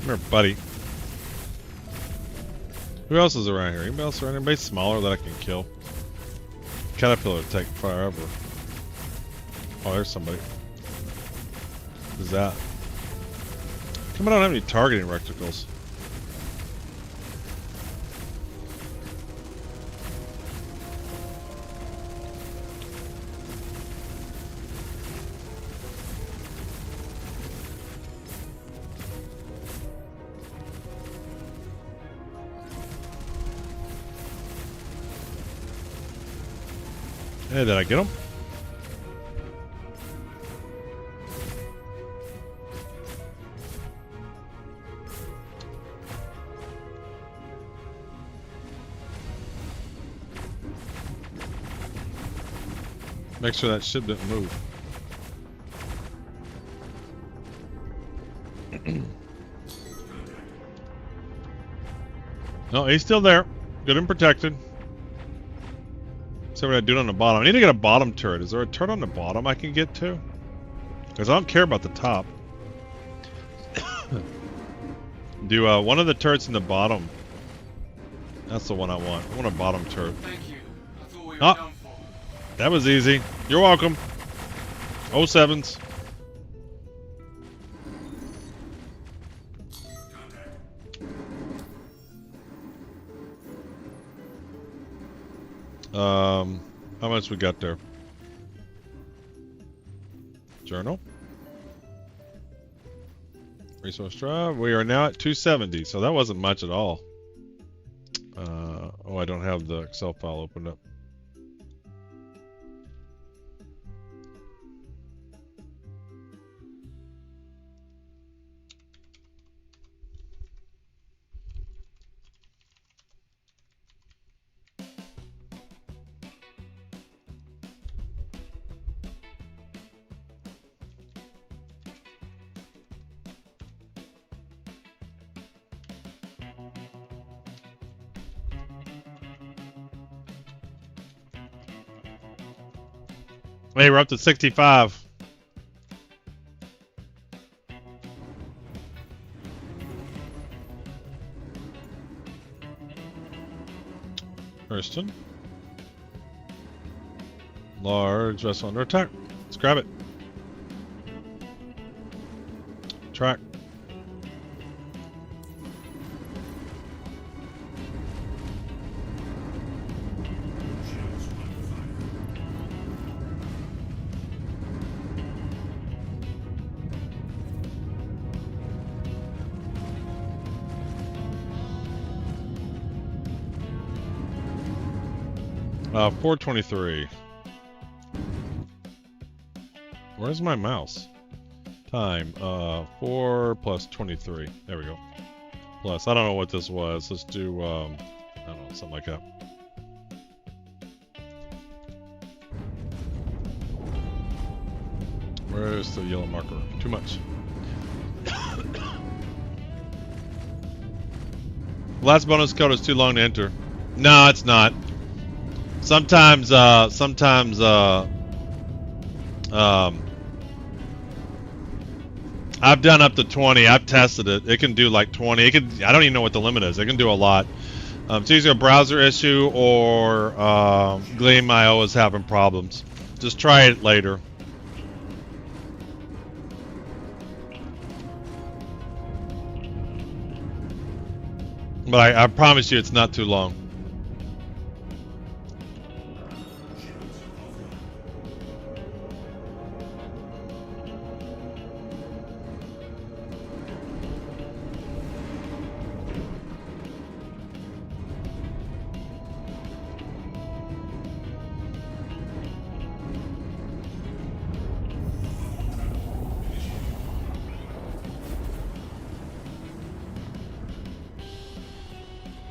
Speaker 1: Come here, buddy. Who else is around here? Anybody else around? Anybody smaller that I can kill? Caterpillar would take forever. Oh, there's somebody. Who's that? Come on, I don't have any targeting reticles. Hey, did I get him? Make sure that ship didn't move. No, he's still there. Good and protected. See what I do on the bottom. I need to get a bottom turret. Is there a turret on the bottom I can get to? Because I don't care about the top. Do one of the turrets in the bottom. That's the one I want. I want a bottom turret.
Speaker 11: Thank you. I thought we were
Speaker 1: Oh,
Speaker 11: done for.
Speaker 1: that was easy. You're welcome. 07s. How much we got there? Journal. Resource drive. We are now at 270, so that wasn't much at all. Oh, I don't have the Excel file opened up. Hey, we're up to 65. Hurston. Large vessel under attack. Let's grab it. Track. Uh, 423. Where's my mouse? Time. 4 plus 23. There we go. Plus, I don't know what this was. Let's do, I don't know, something like that. Where's the yellow marker? Too much. Last bonus code is too long to enter. No, it's not. Sometimes, I I've done up to 20. I've tested it. It can do like 20. It can. I don't even know what the limit is. It can do a lot. It's either a browser issue or Gleam.io is having problems. Just try it later. But I promise you it's not too long.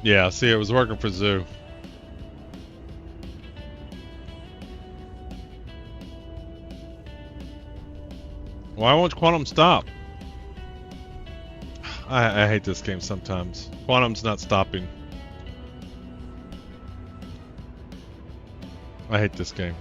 Speaker 1: Yeah, see, it was working for Zoo. Why won't Quantum stop? I hate this game sometimes. Quantum's not stopping. I hate this game.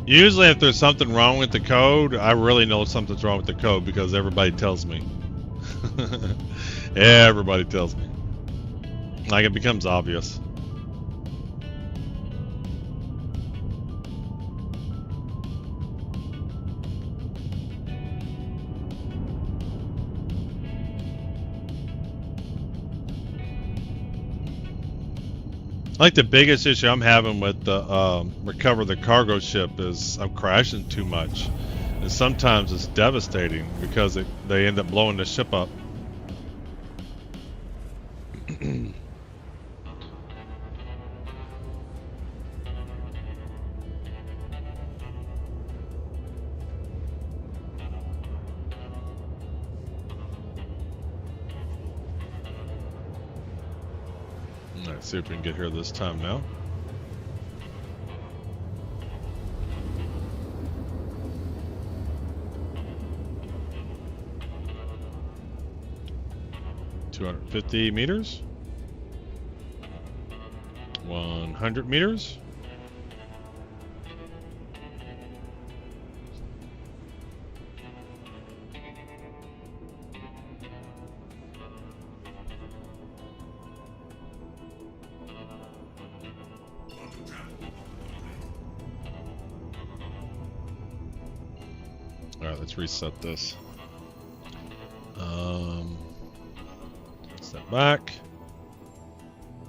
Speaker 1: Usually if there's something wrong with the code, I really know something's wrong with the code because everybody tells me. Everybody tells me. Like it becomes obvious. Like the biggest issue I'm having with the recover the cargo ship is I'm crashing too much, and sometimes it's devastating because they end up blowing the ship up. Let's see if we can get here this time now. $250 meters. 100 meters. Alright, let's reset this. Step back.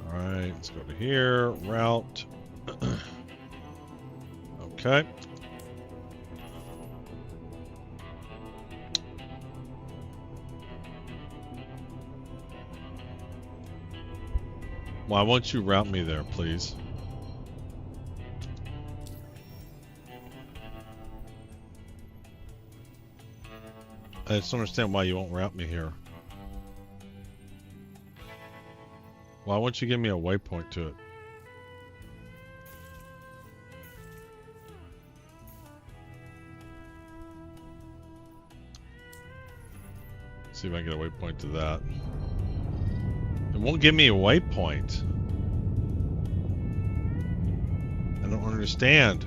Speaker 1: Alright, let's go to here. Route. Okay. Why won't you route me there, please? I just don't understand why you won't route me here. Why won't you give me a waypoint to it? See if I can get a waypoint to that. It won't give me a waypoint. I don't understand.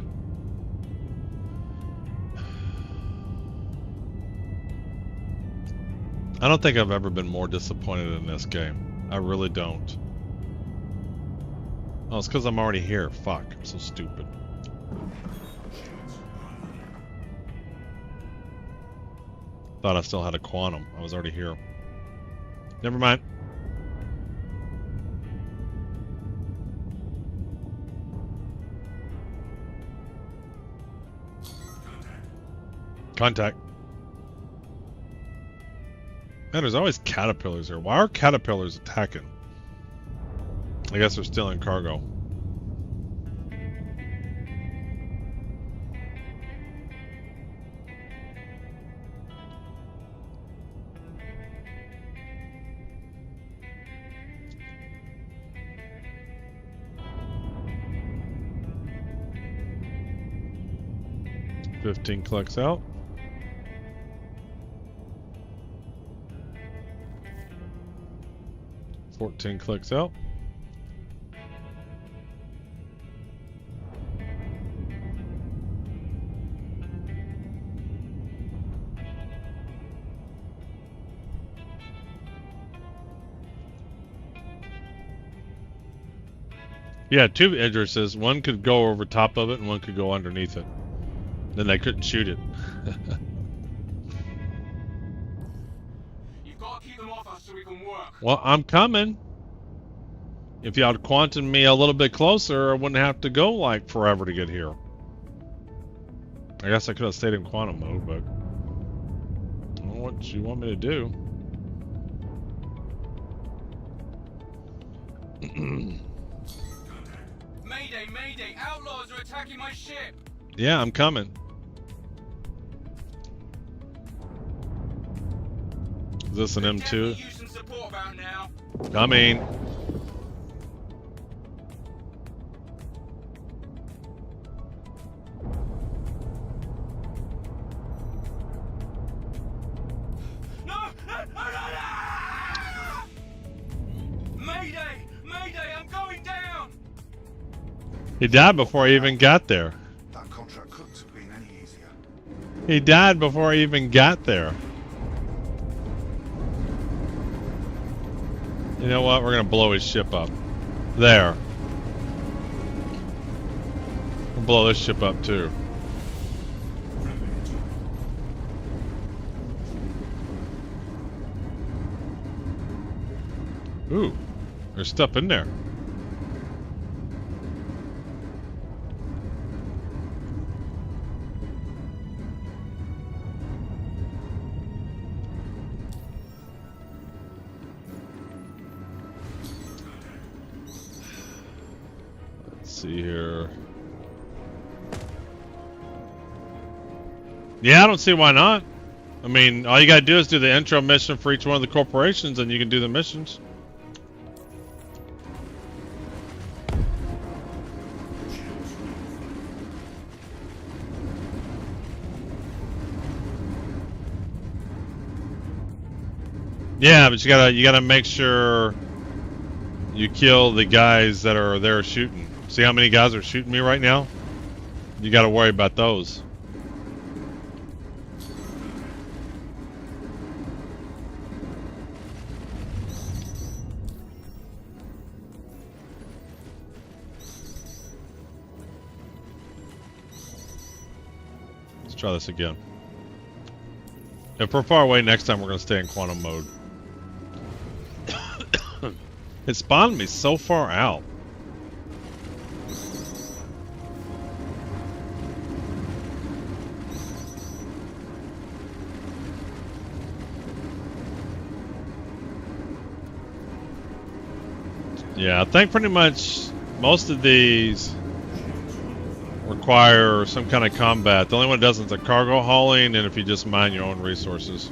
Speaker 1: I don't think I've ever been more disappointed in this game. I really don't. Oh, it's because I'm already here. Fuck, I'm so stupid. Thought I still had a quantum. I was already here. Never mind. Contact. Man, there's always caterpillars here. Why are caterpillars attacking? I guess they're stealing cargo. 15 clicks out. $14 clicks out. Yeah, two entrances. One could go over top of it and one could go underneath it. Then they couldn't shoot it.
Speaker 11: You've got to keep them off us so we can work.
Speaker 1: Well, I'm coming. If y'all quantum me a little bit closer, I wouldn't have to go like forever to get here. I guess I could have stayed in quantum mode, but I don't know what you want me to do.
Speaker 11: Mayday, mayday! Outlaws are attacking my ship!
Speaker 1: Yeah, I'm coming. Is this an M2?
Speaker 11: Use some support about now.
Speaker 1: Coming.
Speaker 11: No! Mayday! Mayday! I'm going down!
Speaker 1: He died before I even got there.
Speaker 2: That contract couldn't have been any easier.
Speaker 1: He died before I even got there. You know what? We're gonna blow his ship up. There. We'll blow this ship up too. Ooh, there's stuff in there. See here. Yeah, I don't see why not. I mean, all you gotta do is do the intro mission for each one of the corporations and you can do the missions. Yeah, but you gotta make sure you kill the guys that are there shooting. See how many guys are shooting me right now? You gotta worry about those. Let's try this again. If we're far away next time, we're gonna stay in quantum mode. It spawned me so far out. Yeah, I think pretty much most of these require some kind of combat. The only one that doesn't is the cargo hauling, and if you just mine your own resources.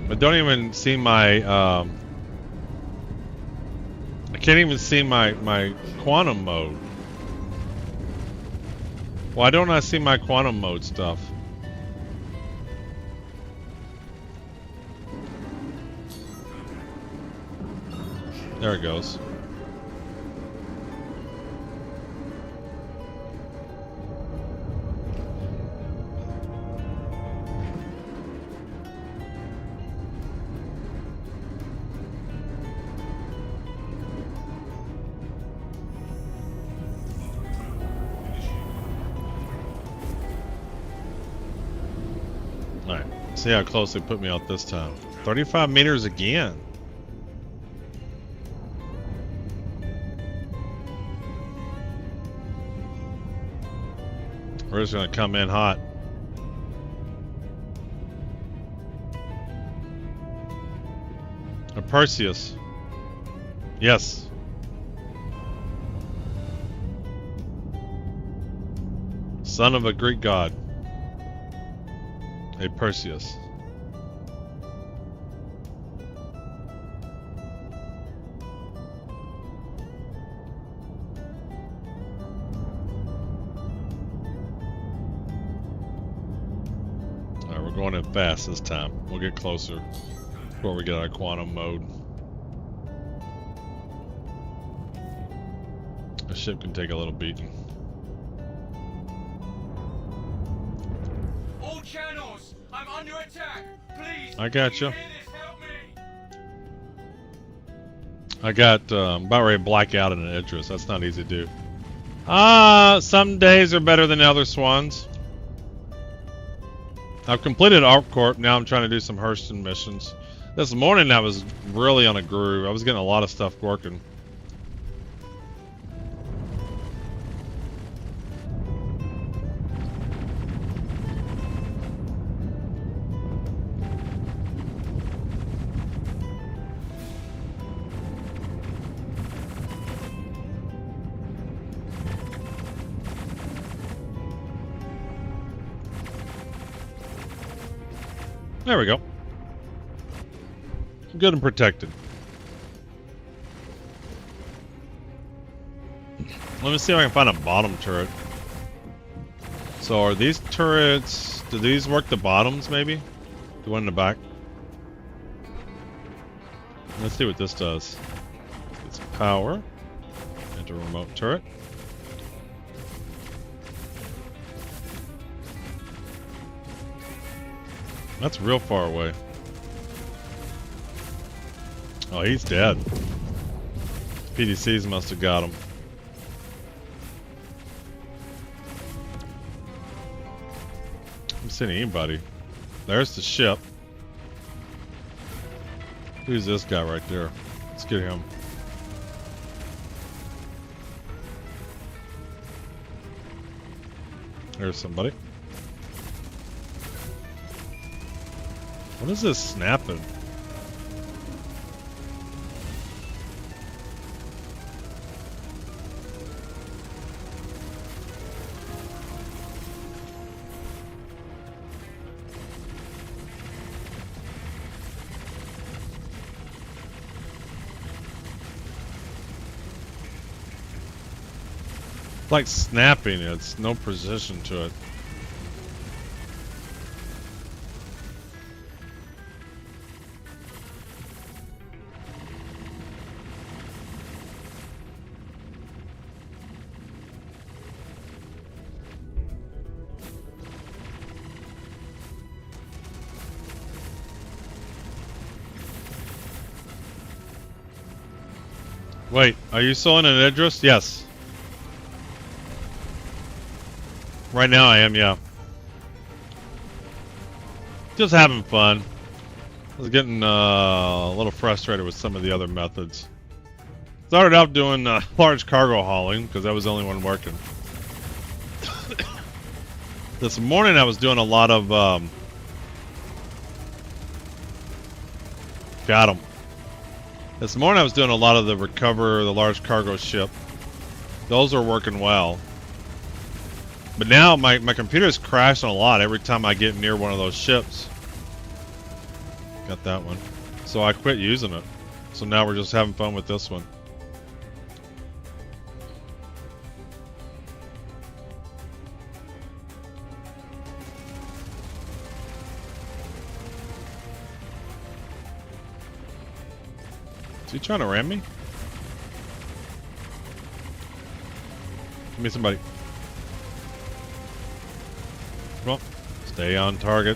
Speaker 1: But don't even see my, I can't even see my quantum mode. Why don't I see my quantum mode stuff? There it goes. Alright, see how close they put me out this time. 35 meters again. We're just gonna come in hot. A Perseus. Yes. Son of a Greek god. A Perseus. We're going in fast this time. We'll get closer before we get out of quantum mode. The ship can take a little beating.
Speaker 11: All channels, I'm under attack. Please.
Speaker 1: I got you. I got about ready to black out in an Idris. That's not easy to do. Some days are better than other swans. I've completed ArcCorp. Now I'm trying to do some Hurston missions. This morning I was really on a groove. I was getting a lot of stuff working. There we go. Good and protected. Let me see if I can find a bottom turret. So are these turrets, do these work the bottoms maybe? The one in the back? Let's see what this does. It's power into remote turret. That's real far away. Oh, he's dead. PDCs must have got him. I'm seeing anybody. There's the ship. Who's this guy right there? Let's get him. There's somebody. What is this snapping? It's like snapping, it's no precision to it. Wait, are you still in an Idris? Yes. Right now I am, yeah. Just having fun. I was getting a little frustrated with some of the other methods. Started out doing large cargo hauling because that was the only one working. This morning I was doing a lot of got him. This morning I was doing a lot of the recover the large cargo ship. Those are working well. But now my computer's crashing a lot every time I get near one of those ships. Got that one. So I quit using it. So now we're just having fun with this one. Is he trying to ram me? Give me somebody. Come on. Stay on target.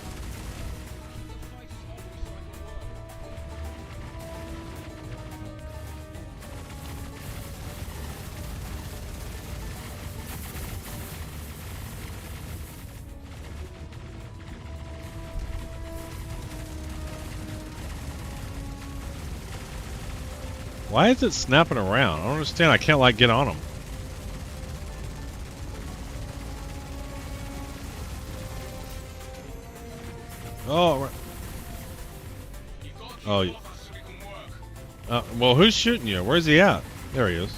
Speaker 1: Why is it snapping around? I don't understand. I can't like get on them. Oh, right. Oh, yeah. Well, who's shooting you? Where's he at? There he is.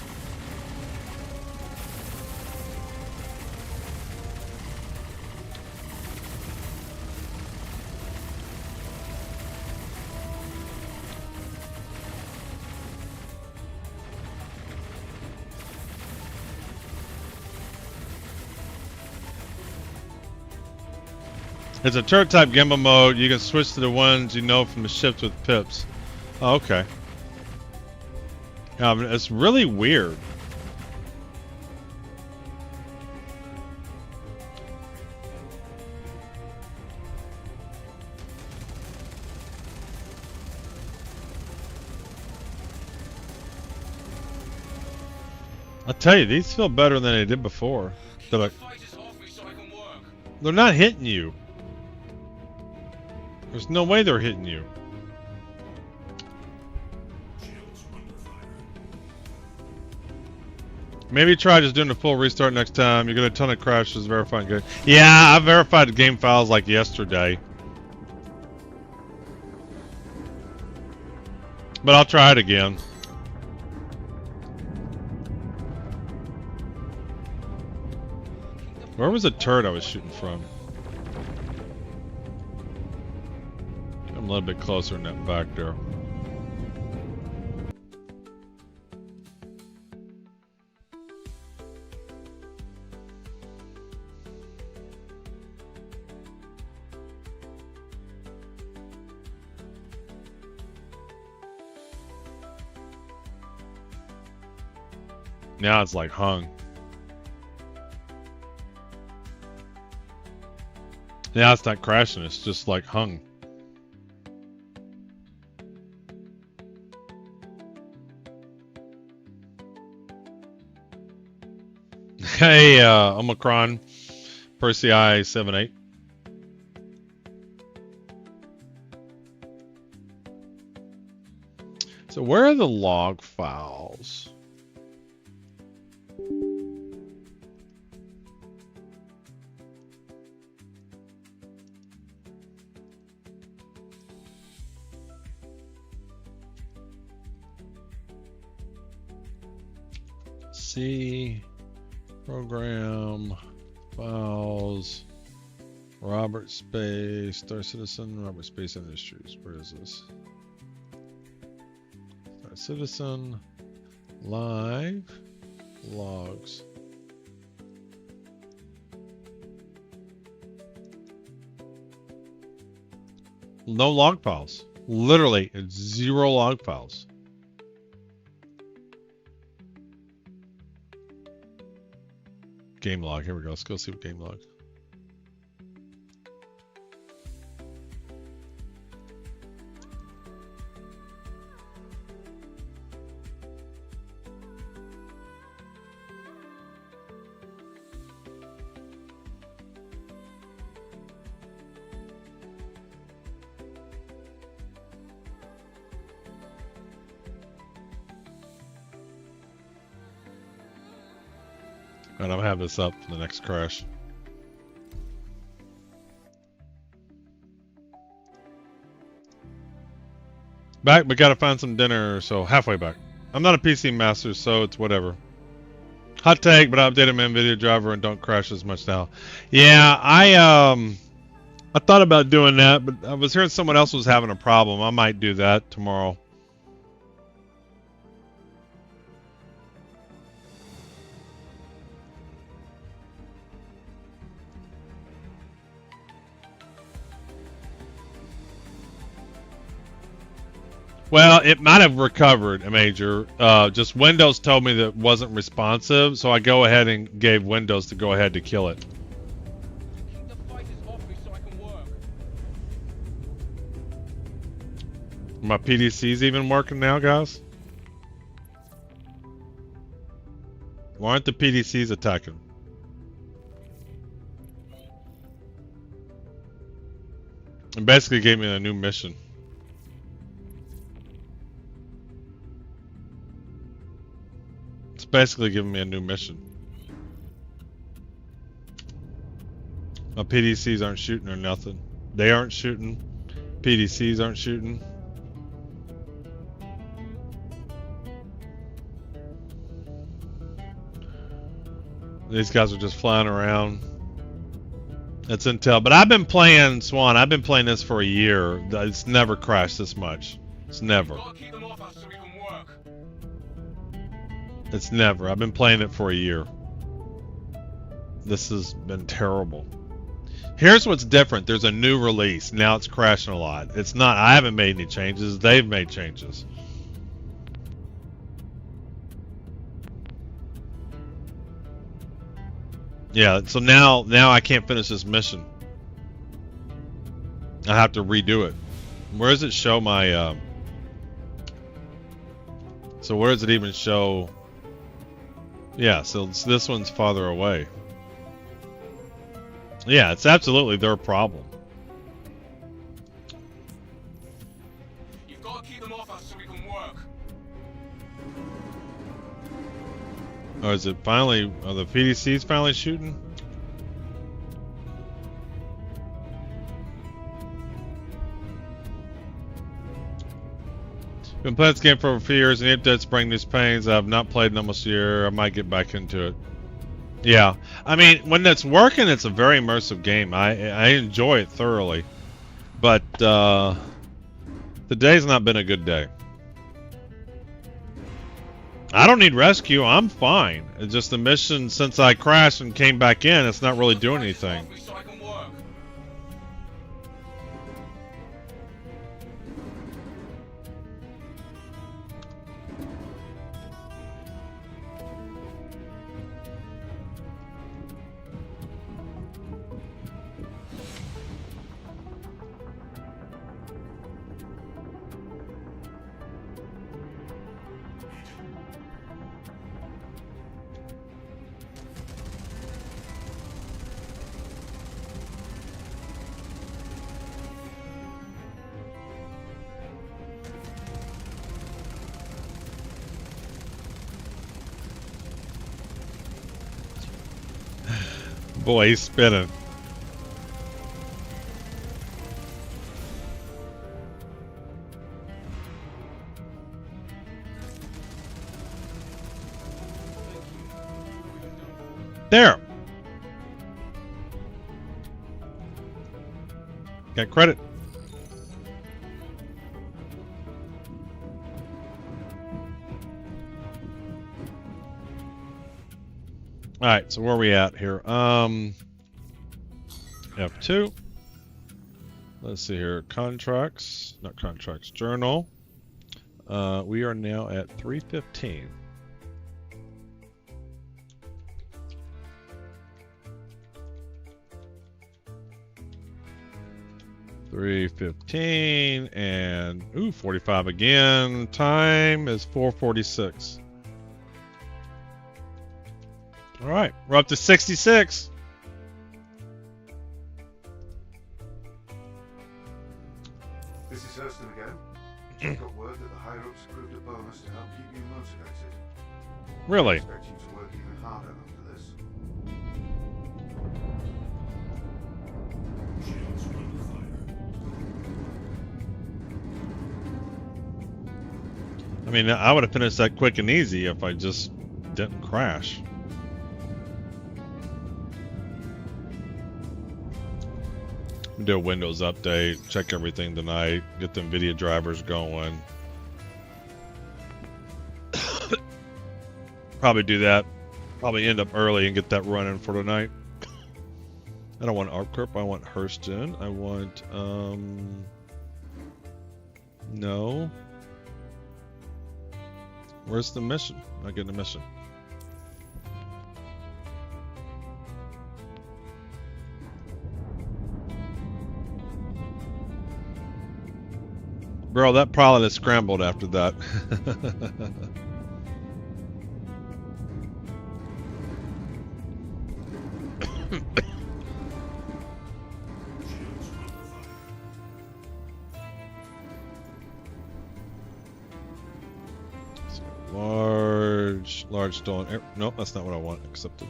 Speaker 1: It's a turret type gimbal mode. You can switch to the ones you know from the ships with pips. Oh, okay. It's really weird. I tell you, these feel better than they did before. They're like, they're not hitting you. There's no way they're hitting you. Maybe try just doing a full restart next time. You get a ton of crashes verifying good. Yeah, I verified the game files like yesterday. But I'll try it again. Where was the turret I was shooting from? I'm a little bit closer than that back there. Now it's like hung. Now it's not crashing, it's just like hung. Hey, Omicron, Perseus 78. So where are the log files? C, program, files, Robert Space, Star Citizen, Robert Space Industries. Where is this? Star Citizen, live, logs. No log files. Literally, it's 0 log files. Game log. Here we go. Let's go see what game log. And I'm gonna have this up for the next crash. Back, but gotta find some dinner, so halfway back. I'm not a PC master, so it's whatever. Hot take, but I updated my NVIDIA driver and don't crash as much now. Yeah, I thought about doing that, but I was hearing someone else was having a problem. I might do that tomorrow. Well, it might have recovered, Major. Just Windows told me that it wasn't responsive, so I go ahead and gave Windows to go ahead to kill it. My PDC's even working now, guys? Why aren't the PDCs attacking? It basically gave me a new mission. It's basically giving me a new mission. My PDCs aren't shooting or nothing. They aren't shooting. PDCs aren't shooting. These guys are just flying around. It's Intel. But I've been playing, Swan, I've been playing this for a year. It's never crashed this much. It's never. It's never. I've been playing it for a year. This has been terrible. Here's what's different. There's a new release. Now it's crashing a lot. It's not, I haven't made any changes. They've made changes. Yeah, so now I can't finish this mission. I have to redo it. Where does it show my, so where does it even show? Yeah, so this one's farther away. Yeah, it's absolutely their problem.
Speaker 11: You've got to keep them off us so we can work.
Speaker 1: Or is it finally, are the PDCs finally shooting? Been playing this game for over a few years, and the updates bring these pains. I have not played in almost a year. I might get back into it. Yeah, I mean, when it's working, it's a very immersive game. I enjoy it thoroughly, but today's not been a good day. I don't need rescue. I'm fine. It's just the mission, since I crashed and came back in, it's not really doing anything. Boy, he's spinning. There. Got credit. All right, so where are we at here? F2. Let's see here. Contracts, not contracts, journal. We are now at 315. $315 and 45 again. Time is 4:46. All right, we're up to 66.
Speaker 2: This is Hurston again. Just got word that the higher-ups approved a bonus to help keep you motivated.
Speaker 1: Really?
Speaker 2: I expect you to work even harder after this.
Speaker 1: I mean, I would have finished that quick and easy if I just didn't crash. Do a Windows update, check everything tonight, get the NVIDIA drivers going. Probably do that. Probably end up early and get that running for tonight. I don't want ArcCorp, I want Hurston. I want, no. Where's the mission? Not getting a mission. Bro, that pilot is scrambled after that. Large stolen. Nope, that's not what I want. Accepted.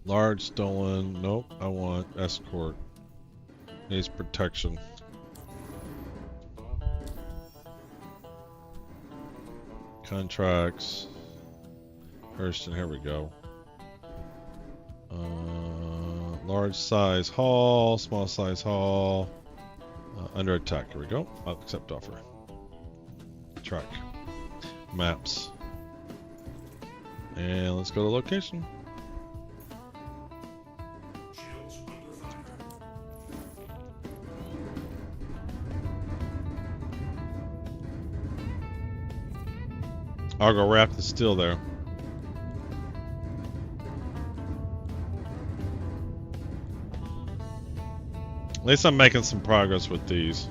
Speaker 1: Large stolen. Nope, I want escort. Needs protection. Contracts. Hurston, here we go. Large size haul, small size haul. Under attack. Here we go. Accept offer. Track. Maps. And let's go to location. Argo raft is still there. At least I'm making some progress with these.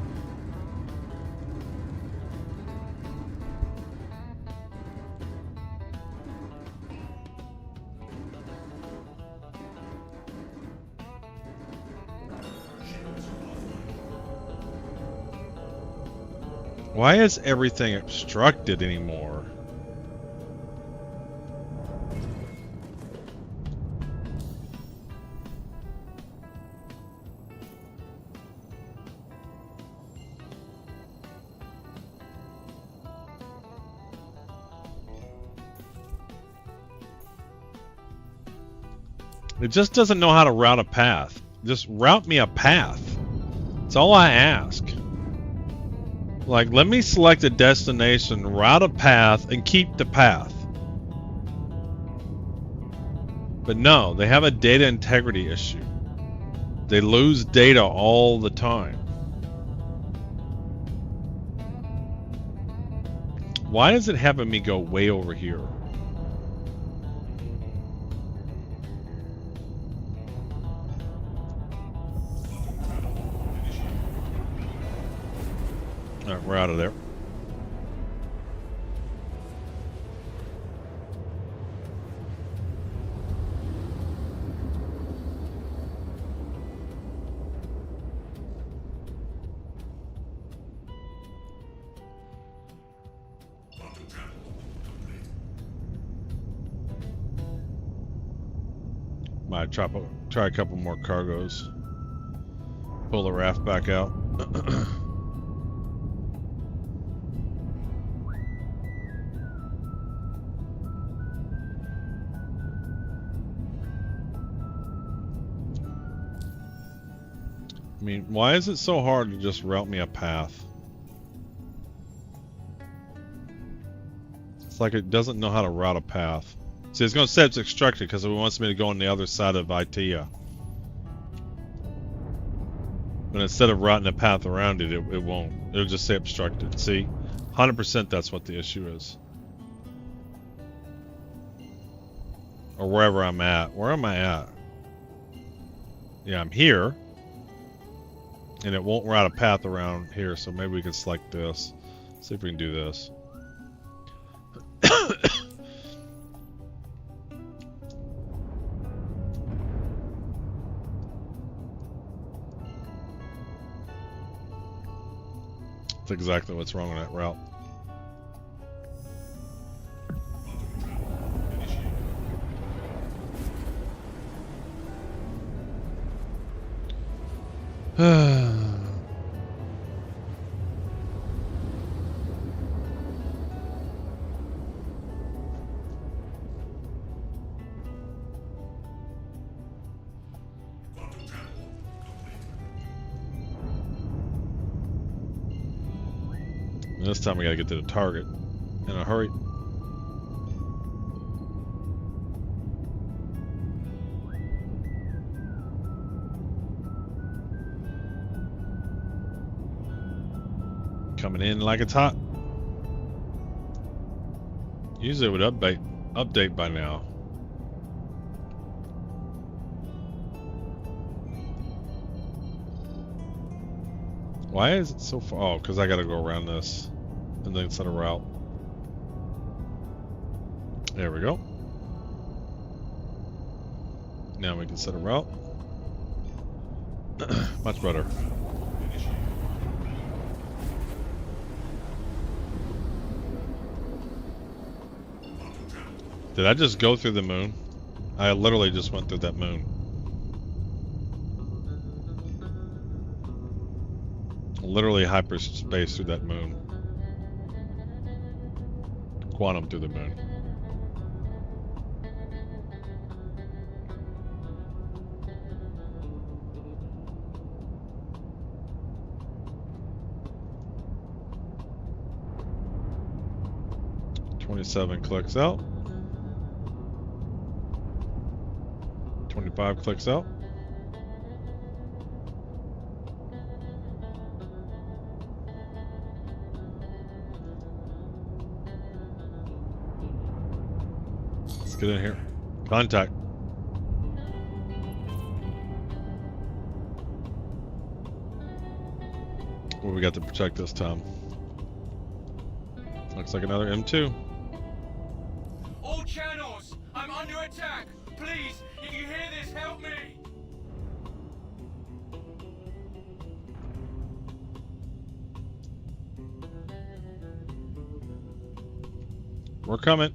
Speaker 1: Why is everything obstructed anymore? It just doesn't know how to route a path. Just route me a path. That's all I ask. Like, let me select a destination, route a path, and keep the path. But no, they have a data integrity issue. They lose data all the time. Why is it having me go way over here? Alright, we're out of there. Might try a couple more cargoes. Pull the raft back out. I mean, why is it so hard to just route me a path? It's like it doesn't know how to route a path. See, it's going to say it's extracted because it wants me to go on the other side of ITEA. But instead of routing a path around it, it won't. It'll just say obstructed. See? 100% that's what the issue is. Or wherever I'm at. Where am I at? Yeah, I'm here. And it won't route a path around here, so maybe we can select this. See if we can do this. That's exactly what's wrong with that route. This time we gotta get to the target in a hurry. Coming in like it's hot. Usually it would update by now. Why is it so far? Oh, because I gotta go around this and then set a route. There we go. Now we can set a route. Much better. Did I just go through the moon? I literally just went through that moon. Literally hyperspace through that moon. Quantum through the moon. 27 clicks out. 25 clicks out. Let's get in here. Contact. What we got to protect this time? Looks like another M2.
Speaker 11: All channels, I'm under attack. Please, if you hear this, help me.
Speaker 1: We're coming.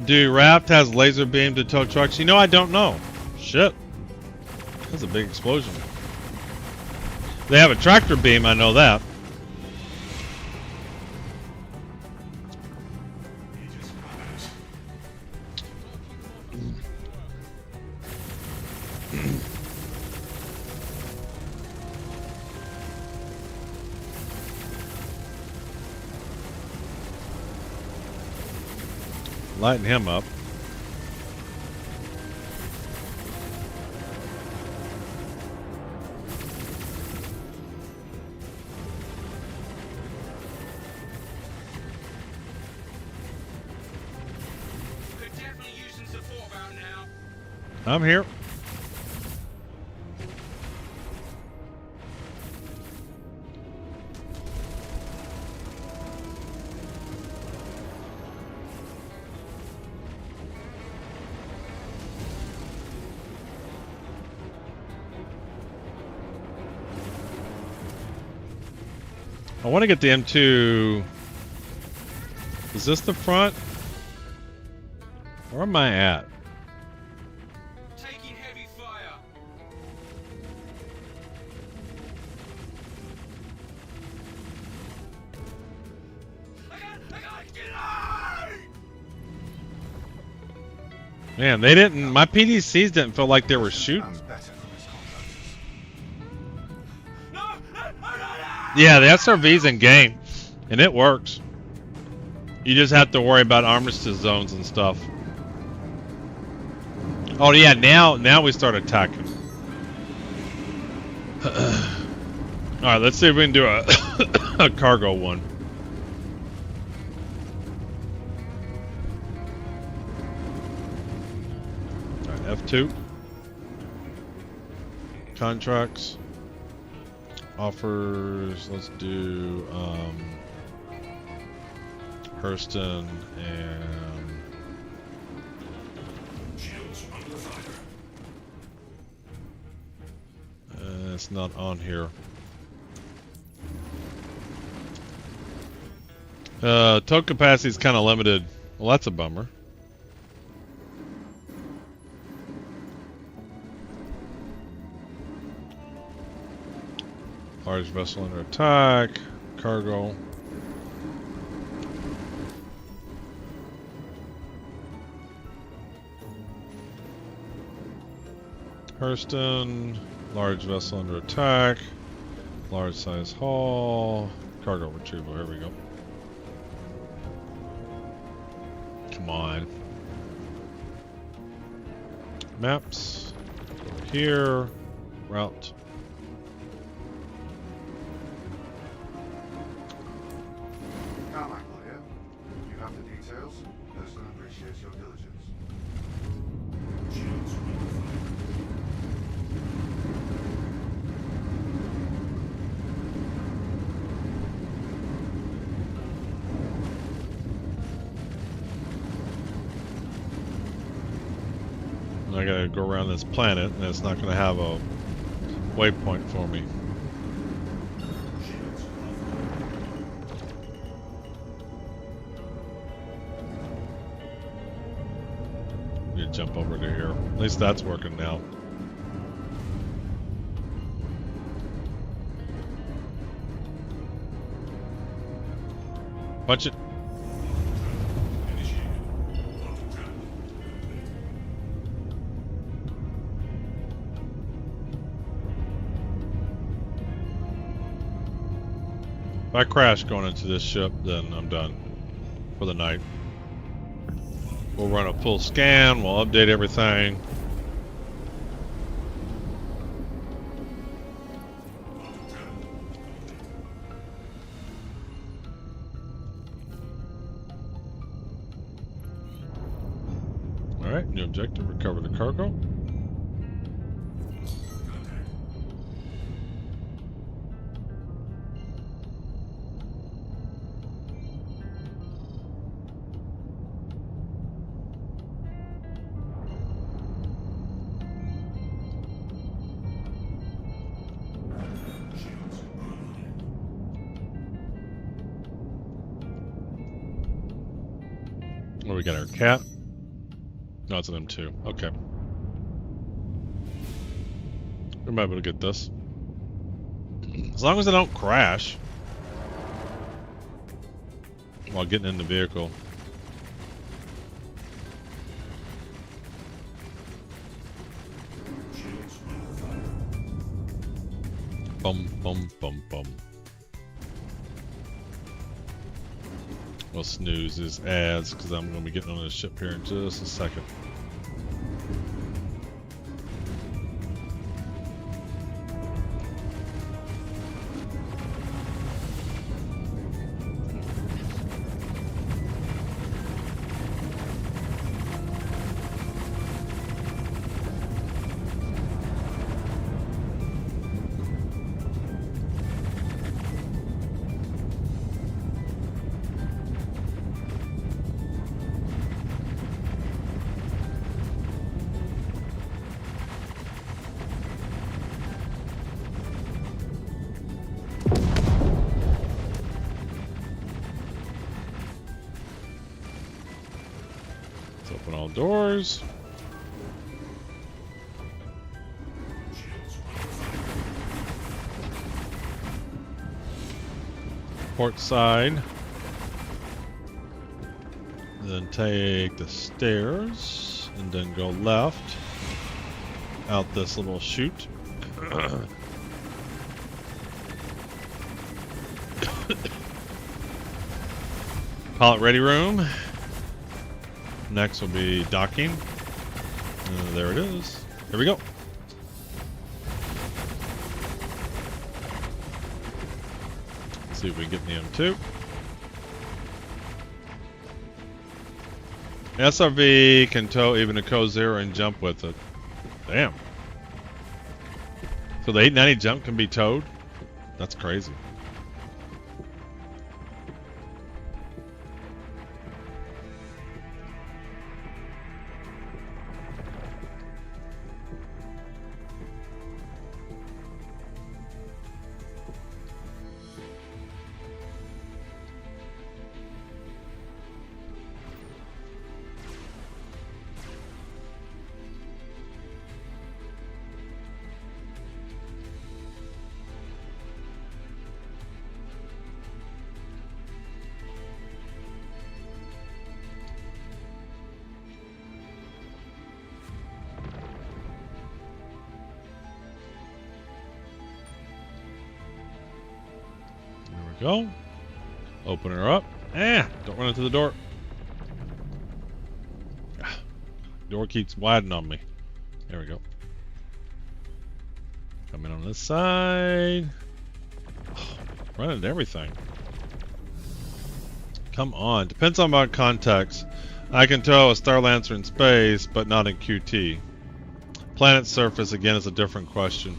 Speaker 1: Do Raft has laser beam to tow trucks? You know, I don't know. Shit. That's a big explosion. They have a tractor beam, I know that. Lighten him up.
Speaker 11: Could definitely use some support about now.
Speaker 1: I'm here. I want to get the M2. Is this the front? Where am I at?
Speaker 11: Taking heavy fire.
Speaker 1: Man, they didn't. My PDCs didn't feel like they were shooting. Yeah, the SRV's in game, and it works. You just have to worry about armistice zones and stuff. Oh yeah, now we start attacking. Alright, let's see if we can do a cargo one. Alright, F2. Contracts. Offers, let's do Hurston and it's not on here. Tow capacity is kind of limited. Well, that's a bummer. Large vessel under attack. Cargo. Hurston. Large vessel under attack. Large size hull. Cargo retrieval. Here we go. Come on. Maps. Over here. Route.
Speaker 2: Carmichael here. You have the details. Hurston appreciates your diligence.
Speaker 1: And I gotta go around this planet, and it's not gonna have a waypoint for me. You jump over to here. At least that's working now. Punch it. If I crash going into this ship, then I'm done for the night. We'll run a full scan, we'll update everything. Alright, new objective, recover the cargo. Oh, we got our cat. No, it's an M2. Okay. We might be able to get this. As long as I don't crash while getting in the vehicle. Bum, bum, bum, bum. We'll snooze his ads because I'm going to be getting on this ship here in just a second. Open all doors. Port side. Then take the stairs and then go left out this little chute. Pilot ready room. Next will be docking. There it is. Here we go. Let's see if we can get the M2. SRV can tow even a Co 0 and jump with it. Damn. So the 890 jump can be towed? That's crazy. Go. Open her up. Don't run into the door. Door keeps widening on me. There we go. Coming on this side. Oh, running into everything. Come on. Depends on my context. I can tell a Star Lancer in space, but not in QT. Planet surface, again, is a different question.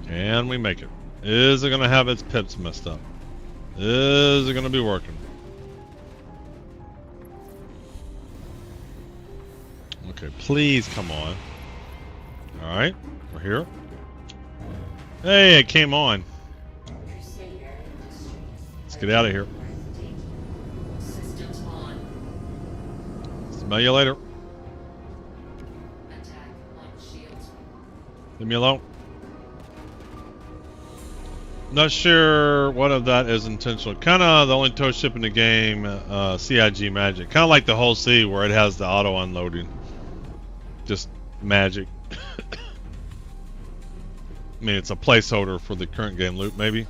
Speaker 1: Can we make it? Is it going to have its pips messed up? Is it going to be working? Okay, please come on. Alright, we're here. Hey, it came on. Let's get out of here. Smell you later. Leave me alone. Not sure what of that is intentional. Kind of the only tow ship in the game, CIG magic. Kind of like the whole sea where it has the auto unloading. Just magic. I mean, it's a placeholder for the current game loop, maybe.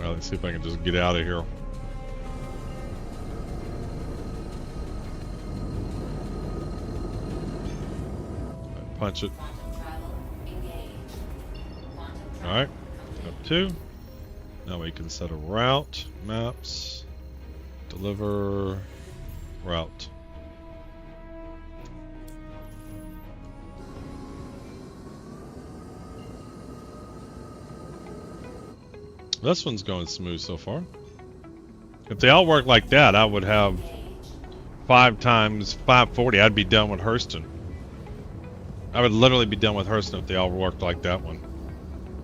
Speaker 1: Well, let's see if I can just get out of here. Punch it. Alright, up 2. Now we can set a route, maps, deliver, route. This one's going smooth so far. If they all work like that, I would have 5 times 540. I'd be done with Hurston. I would literally be done with Hurston if they all worked like that one.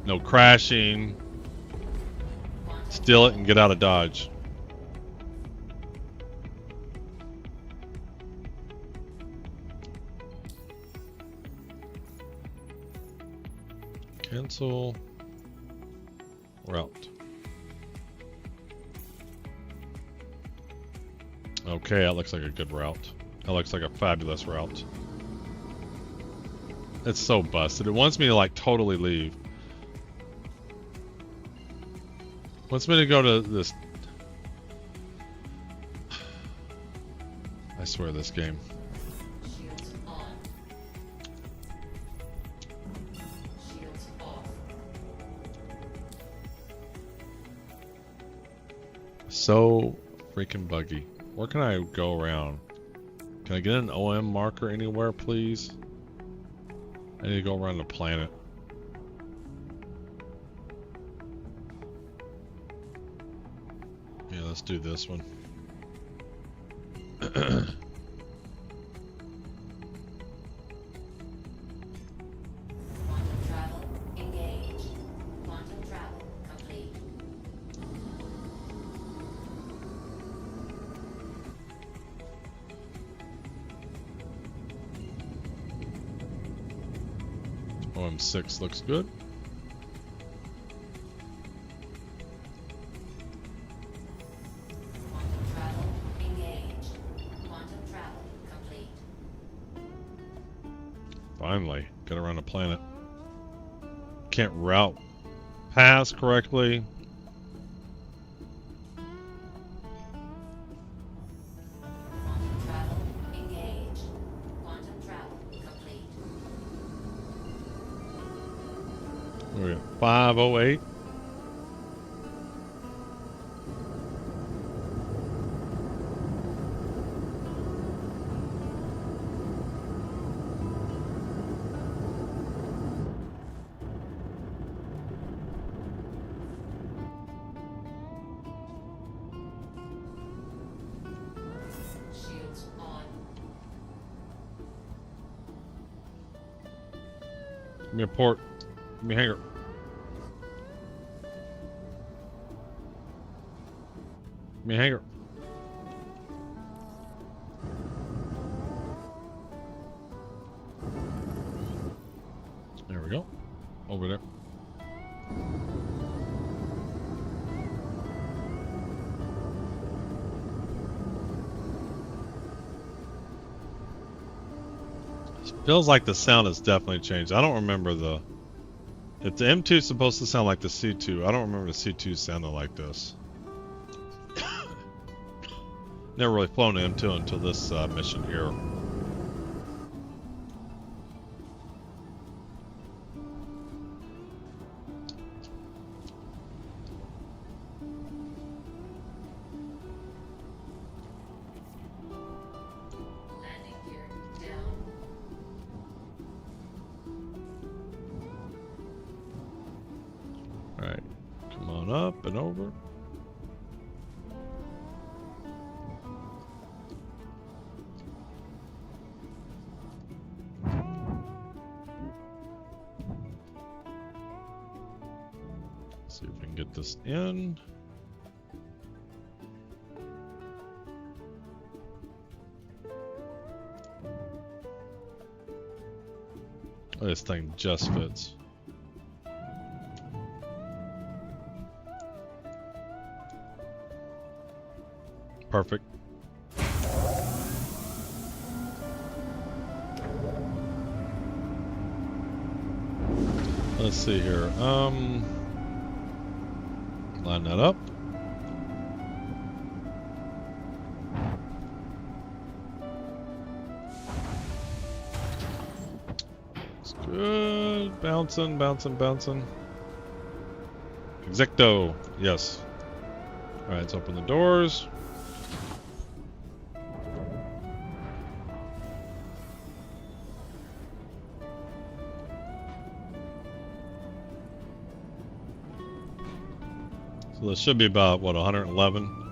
Speaker 1: No crashing. Steal it and get out of Dodge. Cancel. Route. Okay, that looks like a good route. That looks like a fabulous route. It's so busted. It wants me to like totally leave. Wants me to go to this. I swear this game. So freaking buggy. Where can I go around? Can I get an OM marker anywhere, please? I need to go around the planet. Yeah, let's do this one.
Speaker 4: Quantum travel engaged. Quantum travel complete.
Speaker 1: OM6 looks good.
Speaker 4: Quantum travel engaged. Quantum travel complete.
Speaker 1: Finally, get around the planet. Can't route past correctly.
Speaker 4: Quantum travel engaged. Quantum travel complete.
Speaker 1: We're at 508.
Speaker 4: Shields on.
Speaker 1: Give me a port. Give me a hangar. Give me a hangar. There we go. Over there. Feels like the sound has definitely changed. I don't remember the... If the M2 is supposed to sound like the C2, I don't remember the C2 sounding like this. Never really flown an M2 until this mission here. Alright, come on up and over. See if we can get this in. Oh, this thing just fits. Perfect. Let's see here. Line that up. It's good. Bouncing, bouncing, bouncing. Exacto. Yes. Alright, let's open the doors. So this should be about, what, 111?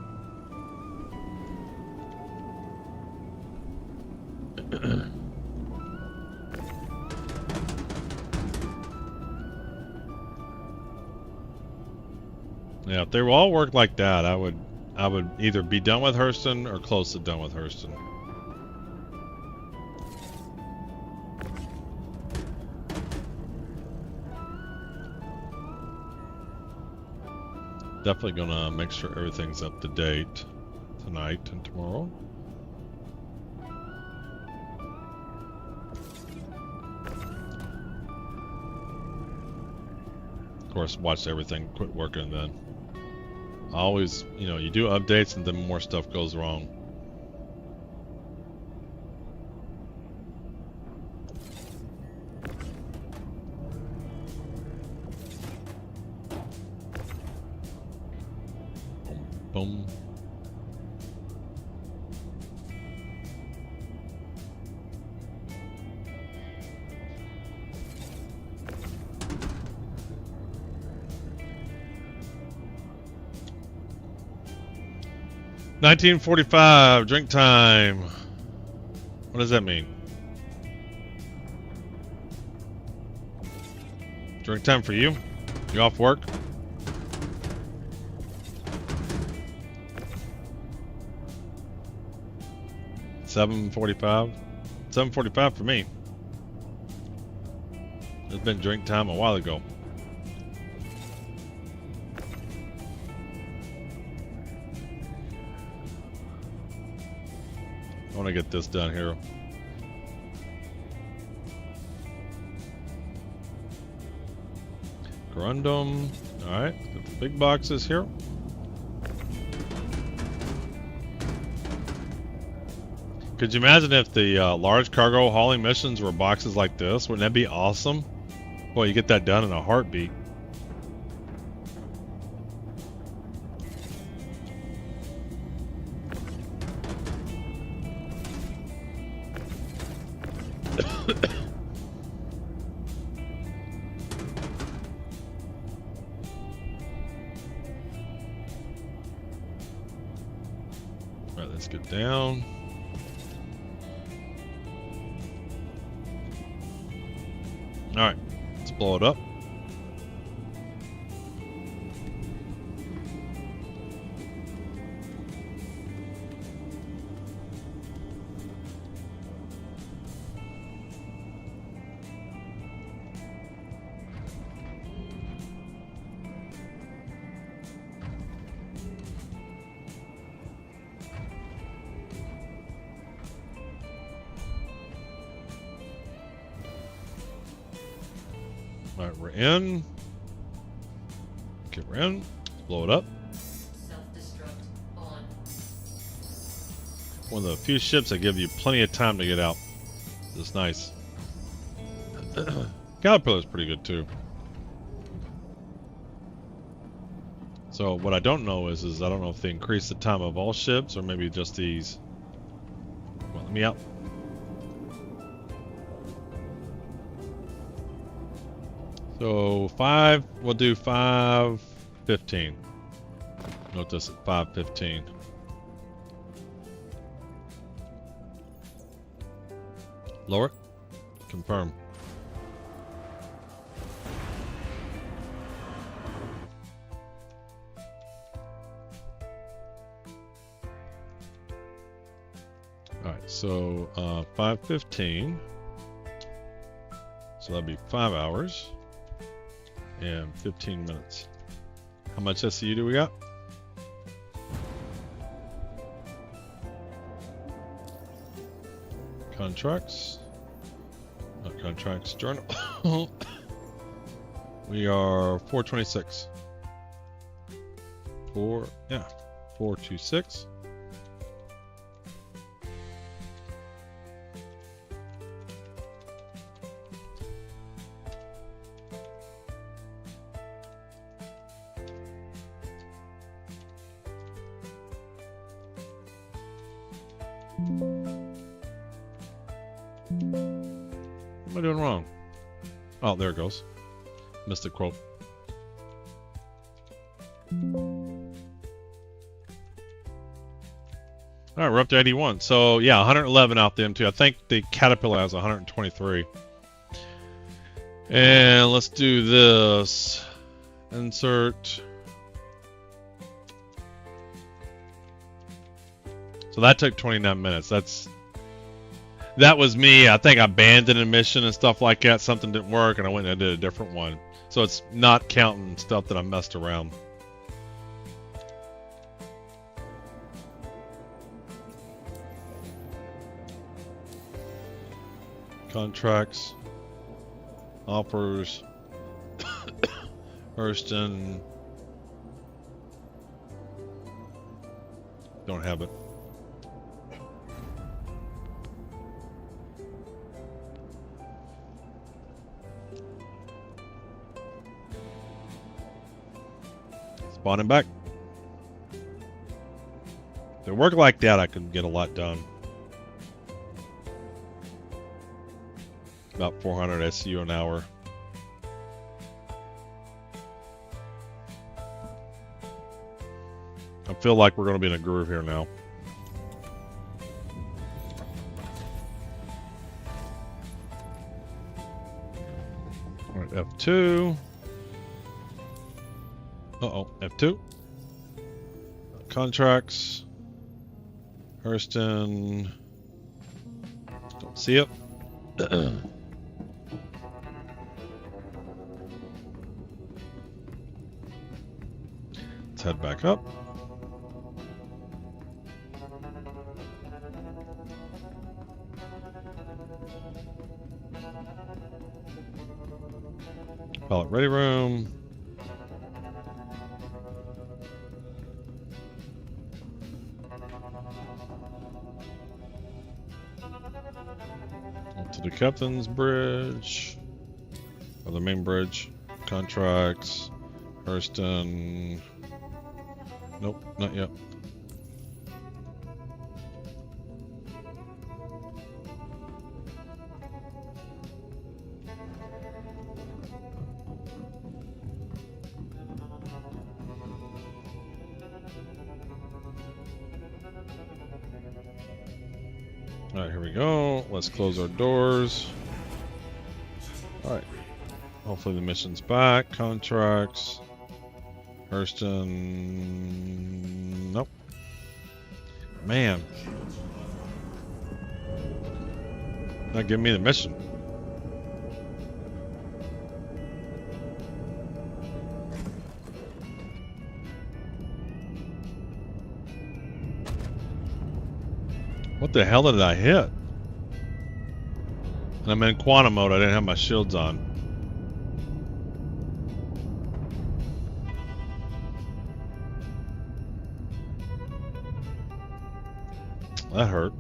Speaker 1: Yeah, if they all work like that, I would either be done with Hurston or close to done with Hurston. Definitely gonna make sure everything's up to date tonight and tomorrow. Of course, watch everything quit working then. Always, you know, you do updates and then more stuff goes wrong. Boom. $19.45, drink time. What does that mean? Drink time for you? You off work? $7.45? $7.45 for me. It's been drink time a while ago. I want to get this done here. Corundum. Alright, got the big boxes here. Could you imagine if the large cargo hauling missions were boxes like this? Wouldn't that be awesome? Well, you get that done in a heartbeat. Alright, let's get down. Alright, let's blow it up. Alright, we're in. Okay, we're in. Blow it up.
Speaker 4: Self-destruct on.
Speaker 1: One of the few ships that give you plenty of time to get out. It's nice. Caterpillar's pretty good too. So what I don't know is I don't know if they increase the time of all ships or maybe just these. Well, let me out. So we'll do 5:15. Note this at 5:15. Lower it. Confirm. Alright, so 5:15. So that'd be 5 hours and 15 minutes. How much SCU do we got? Contracts. Not contracts, journal. We are 426. 426. What am I doing wrong? Oh, there it goes. Missed the quote. Alright, we're up to 81. So, yeah, 111 out the M2. I think the Caterpillar has 123. And let's do this. Insert. So that took 29 minutes. That was me. I think I abandoned a mission and stuff like that. Something didn't work, and I went and I did a different one. So it's not counting stuff that I messed around. Contracts. Offers. Hurston. Don't have it. Spawning back. If it worked like that, I could get a lot done. About 400 SCU an hour. I feel like we're going to be in a groove here now. All right, F2. Uh-oh, F2. Contracts. Hurston. Don't see it. Let's head back up. Pilot ready room. Up to the captain's bridge. Or the main bridge. Contracts. Hurston. Nope, not yet. Alright, here we go. Let's close our doors. Alright. Hopefully the mission's back. Contracts. Hurston. Nope. Man. Not giving me the mission. What the hell did I hit? And I'm in quantum mode. I didn't have my shields on. That hurt.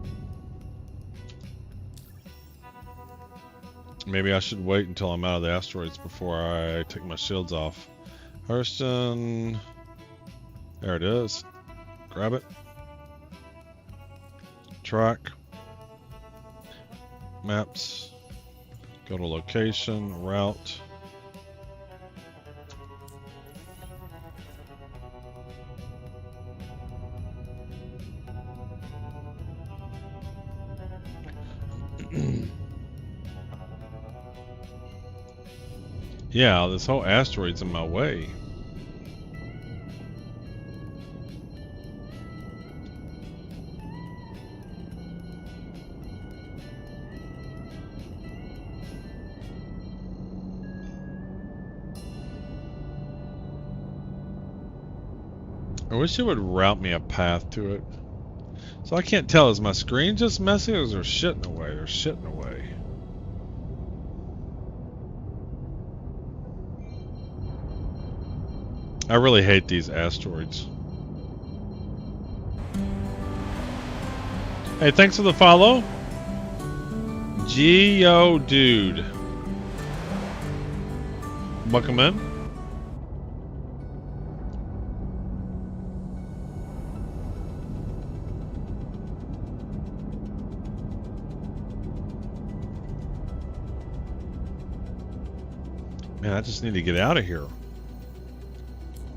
Speaker 1: Maybe I should wait until I'm out of the asteroids before I take my shields off. Hurston. There it is. Grab it. Track. Maps. Go to location. Route. Yeah, this whole asteroid's in my way. I wish it would route me a path to it. So I can't tell, is my screen just messy or is there shit in the way? There's shit in the way. I really hate these asteroids. Hey, thanks for the follow. Geo Dude. Welcome in. Man, I just need to get out of here.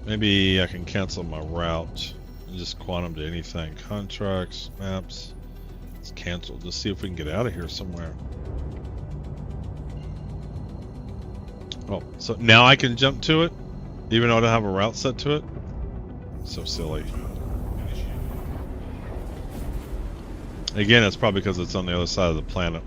Speaker 1: Maybe I can cancel my route and just quantum to anything. Contracts, maps. It's canceled. Let's see if we can get out of here somewhere. Oh, so now I can jump to it, even though I don't have a route set to it? So silly. Again, it's probably because it's on the other side of the planet.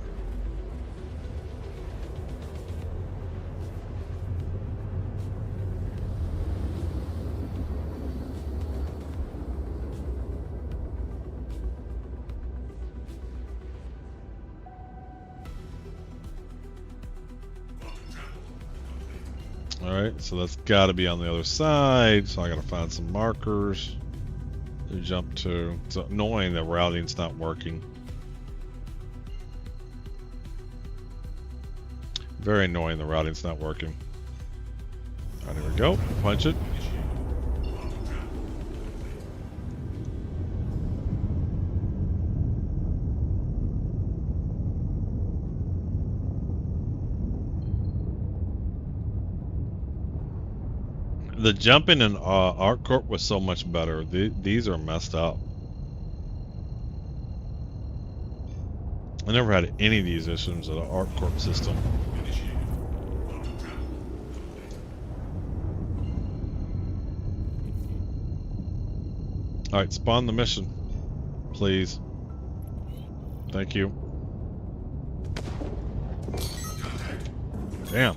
Speaker 1: Alright, so that's got to be on the other side, so I got to find some markers to jump to. It's annoying that routing's not working. Very annoying the routing's not working. Alright, there we go. Punch it. The jumping in ArcCorp was so much better. These are messed up. I never had any of these issues with the ArcCorp system. Alright, spawn the mission. Please. Thank you. Damn.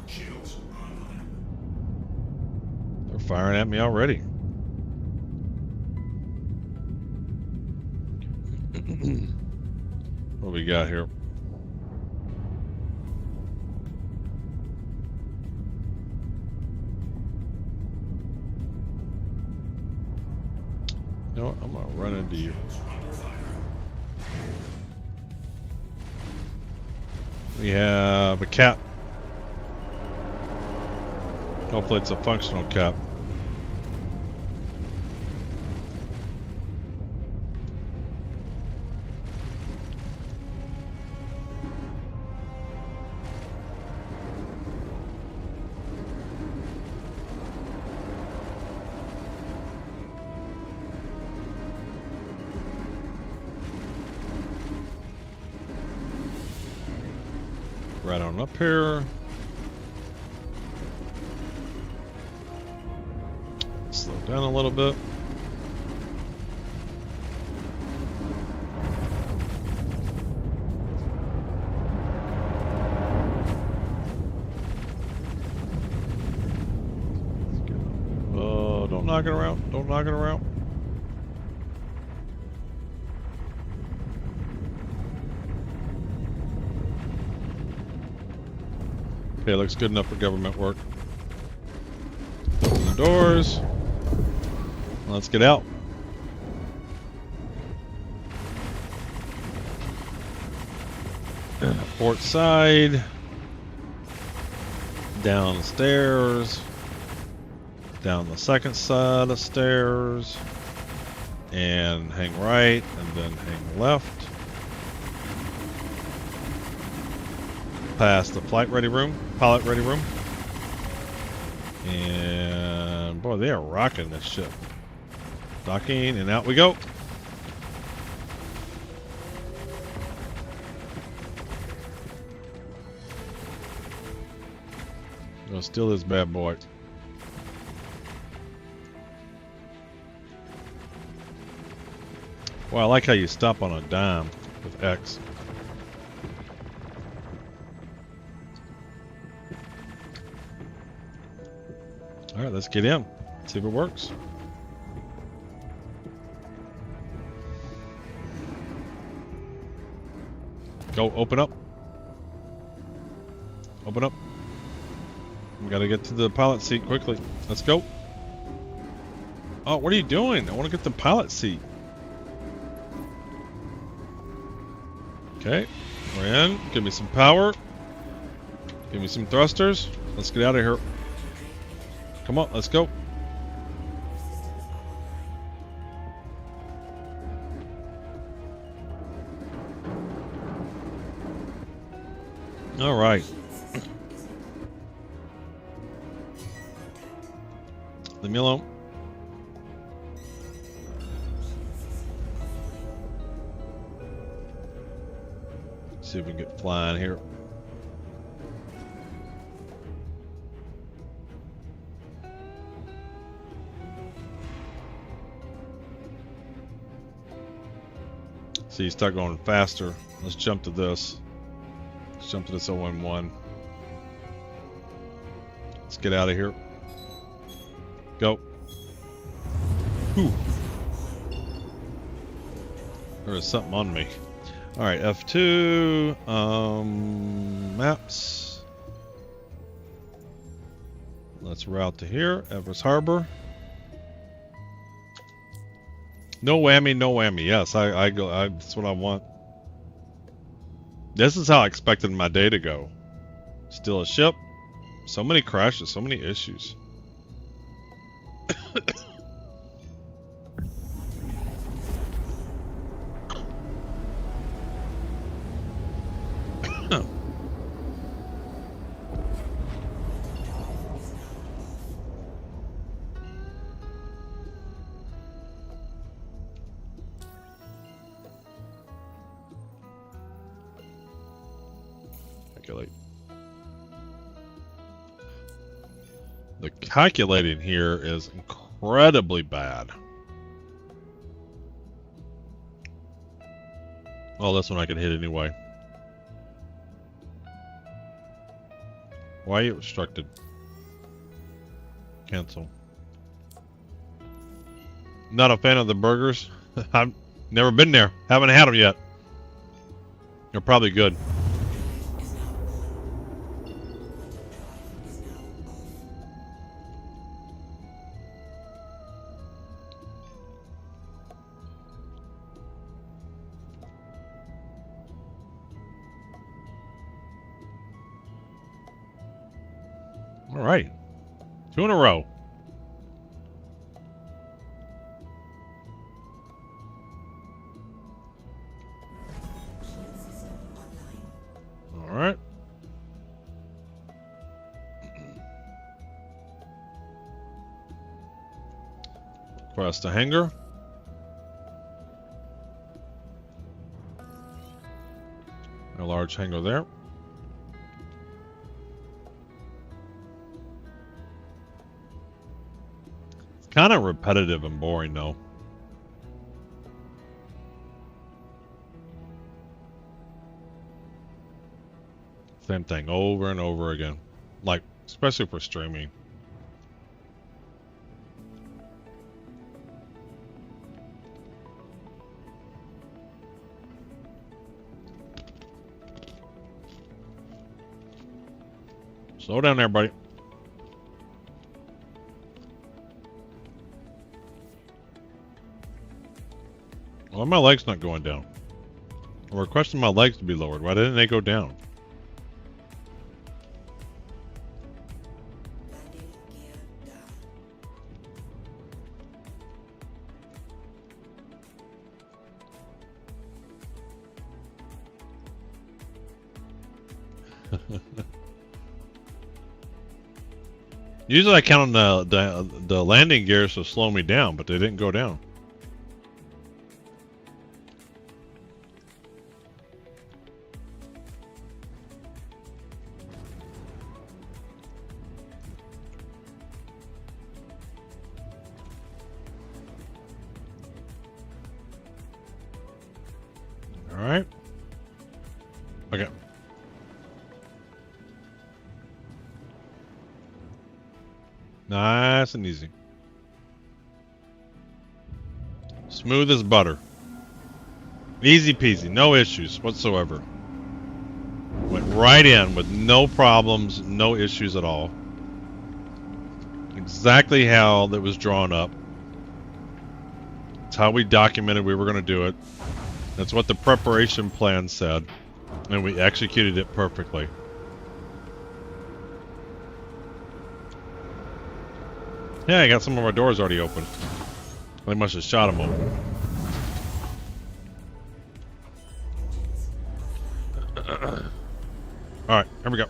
Speaker 1: Firing at me already. What do we got here? You know what? I'm gonna run into you. We have a cap. Hopefully it's a functional cap. Right on up here. Slow down a little bit. Oh, don't knock it around. Don't knock it around. Okay, looks good enough for government work. Open the doors. Let's get out. Port side. Downstairs. Down the second side of stairs. And hang right, and then hang left. Past the flight ready room, pilot ready room. And boy, they are rocking this ship. Docking, and out we go. Gonna steal this bad boy. Well, I like how you stop on a dime with X. Alright, let's get in. See if it works. Go, open up. Open up. We gotta get to the pilot seat quickly. Let's go. Oh, what are you doing? I want to get the pilot seat. Okay, we're in. Give me some power. Give me some thrusters. Let's get out of here. Come on, let's go. All right. Leave me alone. See if we can get flying here. See, you start going faster. Let's jump to this. Let's jump to this OM1. Let's get out of here. Go. Whew. There was something on me. Alright, F2. Maps. Let's route to here. Everest Harbor. No whammy, no whammy. Yes, I go. That's what I want. This is how I expected my day to go. Still a ship. So many crashes, so many issues. Calculate. The calculating here is incredibly bad. Oh, this one I can hit anyway. Why are you obstructed? Cancel. Not a fan of the burgers. I've never been there. Haven't had them yet. They're probably good. All right, 2 in a row. All right. Across the hangar. A large hangar there. Kind of repetitive and boring though. Same thing over and over again. Like, especially for streaming. Slow down there, buddy. Why my leg's not going down? I'm requesting my legs to be lowered. Why didn't they go down? Usually I count on the landing gears to slow me down, but they didn't go down. All right. Okay. Nice and easy. Smooth as butter. Easy peasy, no issues whatsoever. Went right in with no problems, no issues at all. Exactly how that was drawn up. It's how we documented we were going to do it. That's what the preparation plan said. And we executed it perfectly. Yeah, I got some of our doors already open. They must have shot them open. Alright, here we go.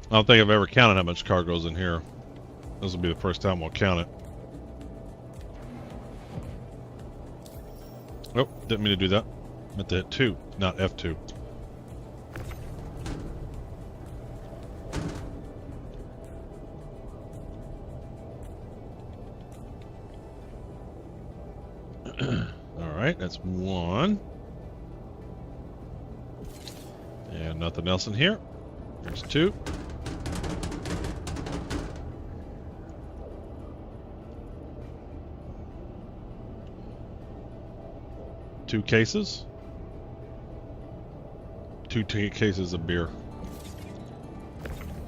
Speaker 1: I don't think I've ever counted how much cargo's in here. This will be the first time we'll count it. Oh, didn't mean to do that. Meant to hit 2, not F2. Alright, that's 1. And nothing else in here. There's 2. Two cases. 2 cases of beer.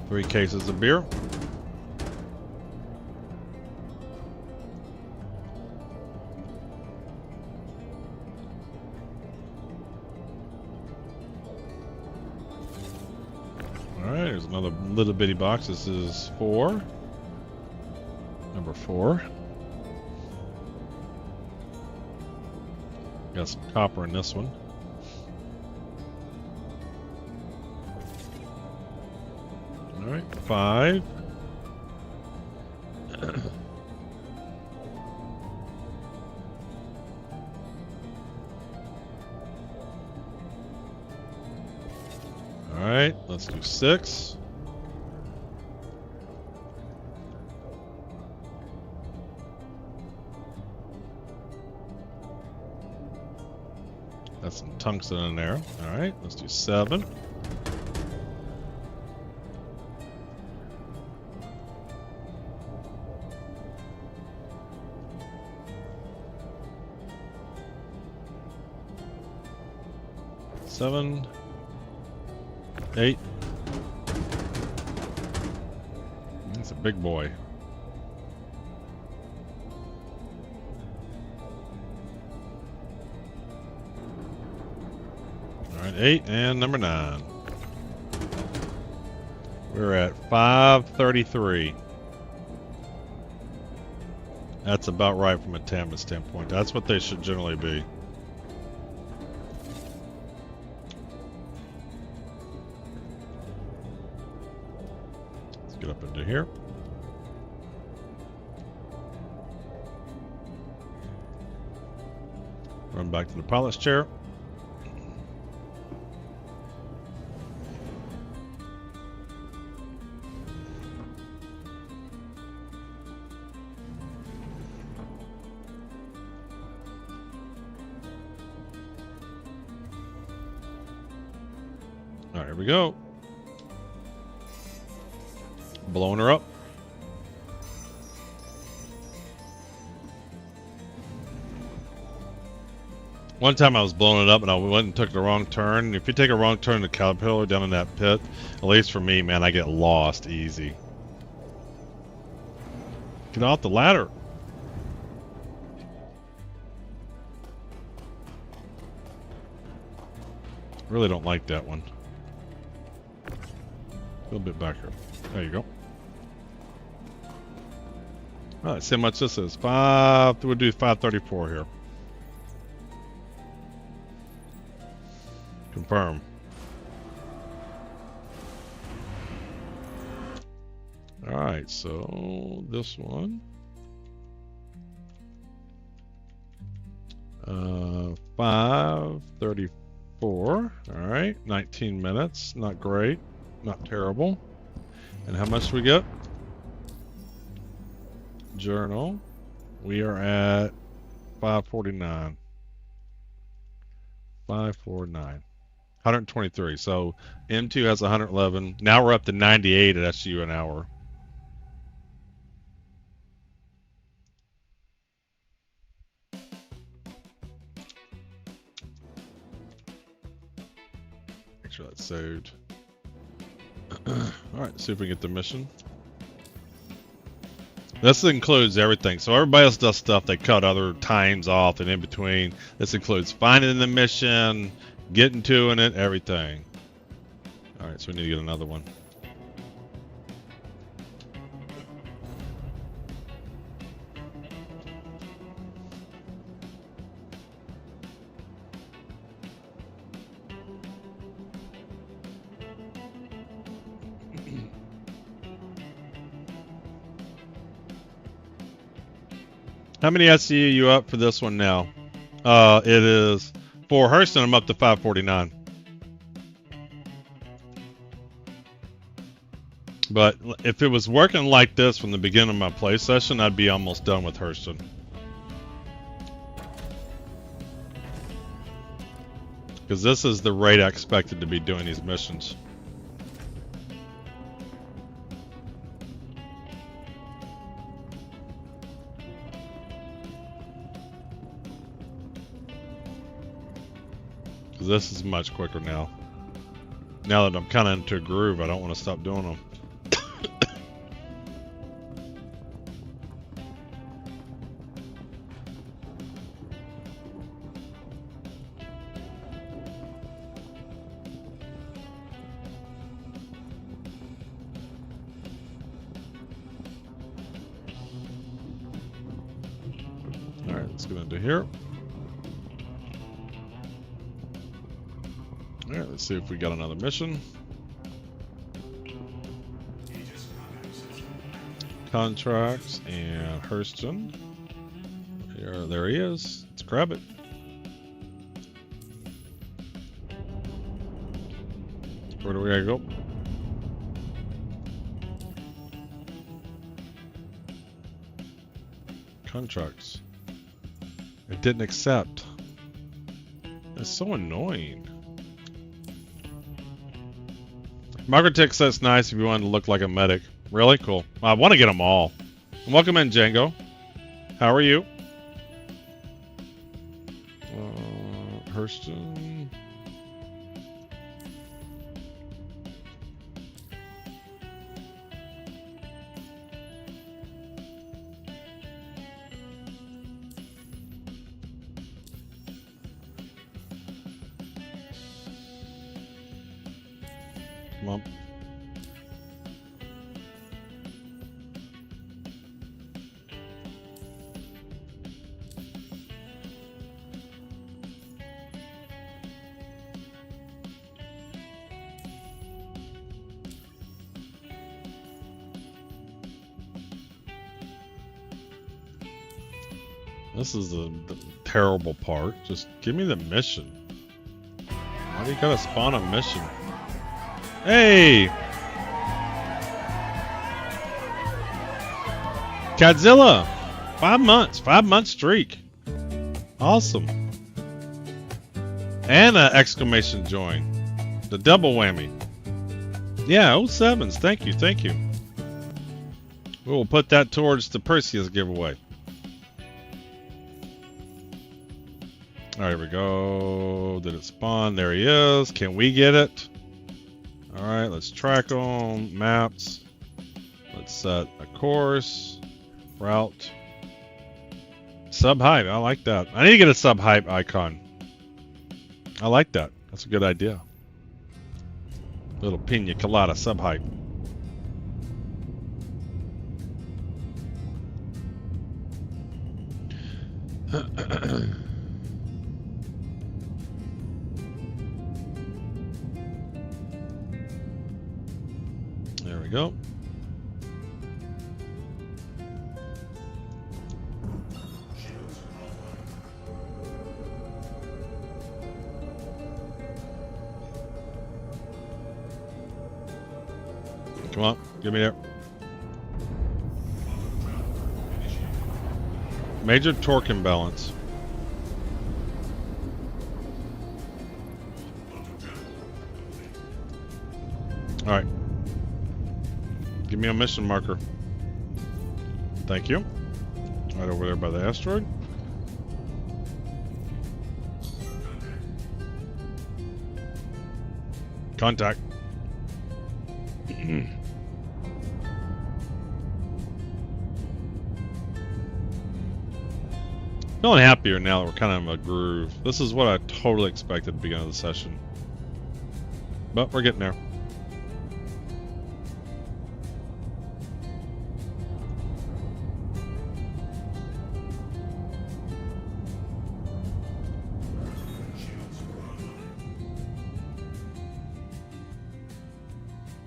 Speaker 1: 3 cases of beer. Alright, there's another little bitty box. This is 4. Number 4. Got some copper in this one. Alright, 5. Alright, let's do 6. That's some tungsten in there. Alright, let's do 7. Seven, 8. That's a big boy. Alright, 8 and number 9. We're at 533. That's about right from a TAMA standpoint. That's what they should generally be. Let's get up into here. Run back to the pilot's chair. Alright, here we go. Blowing her up. One time I was blowing it up and I went and took the wrong turn. If you take a wrong turn in the Caterpillar down in that pit, at least for me, man, I get lost easy. Get off the ladder. Really don't like that one. A little bit back here. There you go. All right, see how much this is. We'll do 534 here. Confirm. All right, so this one. 534. All right, 19 minutes. Not great. Not terrible. And how much do we get? Journal. We are at 549. 549. 123. So M2 has 111. Now we're up to 98 at SU an hour. Make sure that's saved. Alright, see if we can get the mission. This includes everything. So everybody else does stuff. They cut other times off and in between. This includes finding the mission, getting to it, everything. Alright, so we need to get another one. How many SCU are you up for this one now? It is for Hurston. I'm up to 549. But if it was working like this from the beginning of my play session, I'd be almost done with Hurston. Because this is the rate I expected to be doing these missions. This is much quicker now. Now that I'm kind of into a groove, I don't want to stop doing them. All right, let's get into here. Alright, let's see if we got another mission. Contracts and Hurston. There he is. Let's grab it. Where do we gotta go? Contracts. It didn't accept. It's so annoying. Microtech says nice if you want to look like a medic. Really? Cool. I want to get them all. Welcome in, Django. How are you? Hurston. Come on. This is the terrible part. Just give me the mission. Why do you gotta spawn a mission? Hey! Godzilla! 5 months. 5 month streak. Awesome. And an exclamation join. The double whammy. Yeah, 07s. Thank you. Thank you. We will put that towards the Perseus giveaway. Alright, here we go. Did it spawn? There he is. Can we get it? Alright, let's track them. Maps. Let's set a course. Route. Sub hype. I like that. I need to get a sub hype icon. I like that. That's a good idea. Little pina colada sub-hype. There we go. Come on, get me there. Major torque imbalance. All right. Give me a mission marker. Thank you. Right over there by the asteroid. Contact. Feeling happier now that we're kind of in a groove. This is what I totally expected at the beginning of the session. But we're getting there.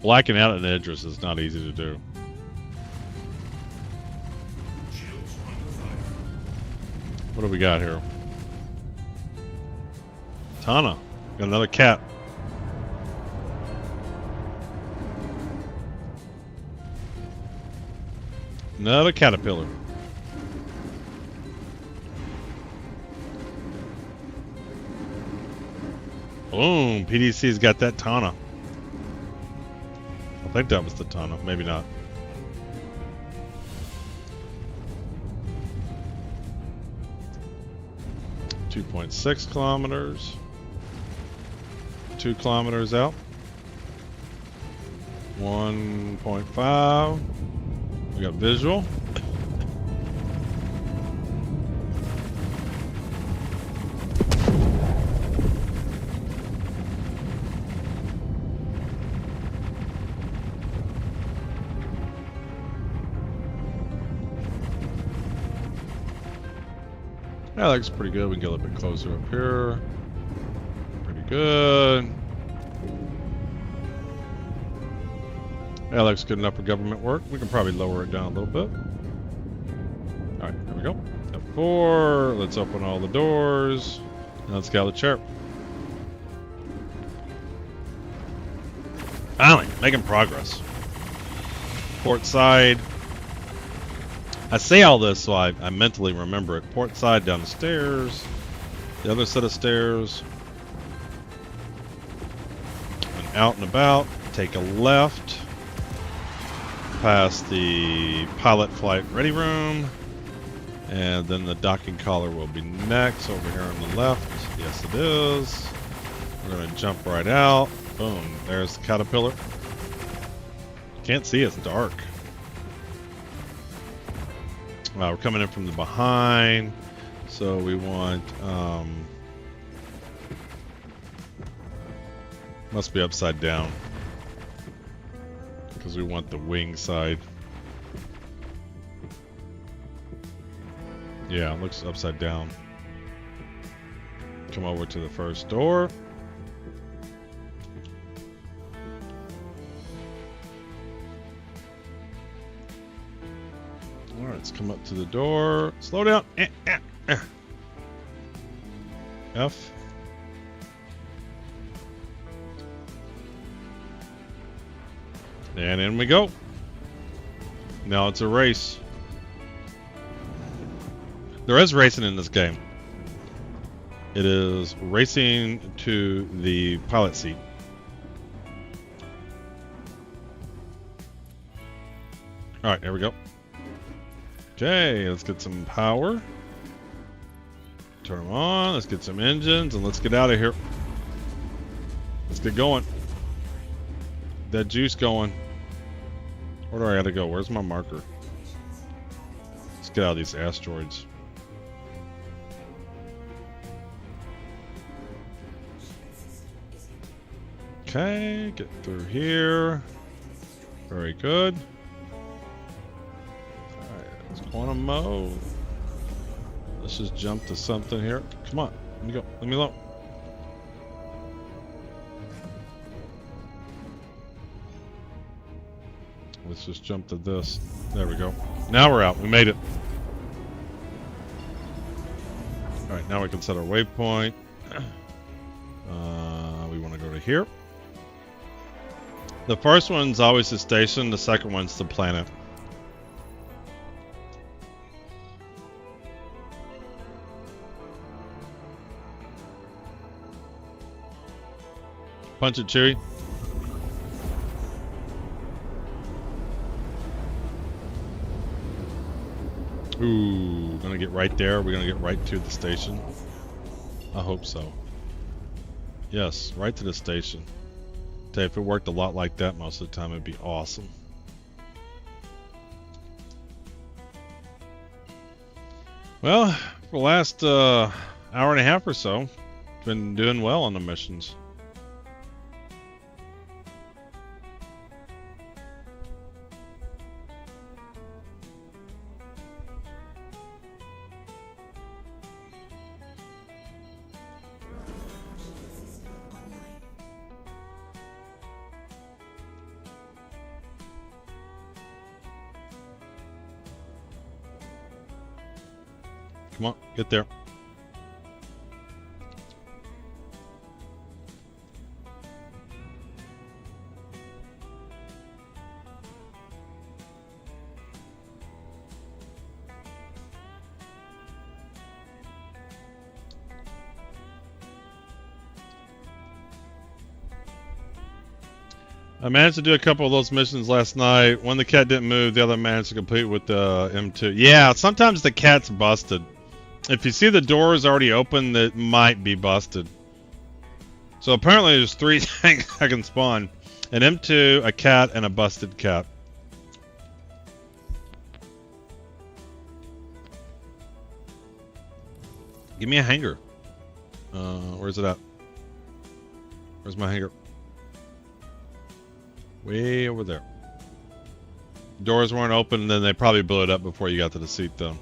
Speaker 1: Blacking out an Idris is not easy to do. What do we got here? Tana. Got another cat. Another caterpillar. Boom. PDC's got that Tana. I think that was the Tana. Maybe not. .6 kilometers. 2 kilometers out. 1.5. We got visual. That looks pretty good. We can get a little bit closer up here. Pretty good. That looks good enough for government work. We can probably lower it down a little bit. Alright, there we go. F4. Let's open all the doors. And let's get out of the chair. Finally, making progress. Port side. I say all this so I mentally remember it. Port side down the stairs. The other set of stairs. And out and about. Take a left. Past the pilot flight ready room. And then the docking collar will be next over here on the left. Yes, it is. We're going to jump right out. Boom. There's the caterpillar. Can't see, it's dark. We're coming in from the behind, so we want, must be upside down, because we want the wing side. Yeah, it looks upside down. Come over to the first door. Alright, let's come up to the door. Slow down. F. And in we go. Now it's a race. There is racing in this game. It is racing to the pilot seat. Alright, here we go. Okay, let's get some power. Turn them on. Let's get some engines and let's get out of here. Let's get going. That juice going. Where do I gotta go? Where's my marker? Let's get out of these asteroids. Okay, get through here. Very good. Alright, it's quantum mode. Let's just jump to something here. Come on, let me go. Let me alone. Let's just jump to this. There we go. Now we're out. We made it. Alright, now we can set our waypoint. We want to go to here. The first one's always the station, the second one's the planet. Punch it, Chewie. Ooh, gonna get right there. We're gonna get right to the station. I hope so. Yes, right to the station. Tell you, if it worked a lot like that most of the time, it'd be awesome. Well, for the last hour and a half or so, been doing well on the missions. Come on, get there. I managed to do a couple of those missions last night. One, the cat didn't move. The other managed to complete with the M2. Yeah, sometimes the cat's busted. If you see the doors already open, that might be busted. So apparently there's 3 things I can spawn. An M2, a cat, and a busted cat. Give me a hanger. Where's it at? Where's my hanger? Way over there. Doors weren't open, and then they probably blew it up before you got to the seat, though.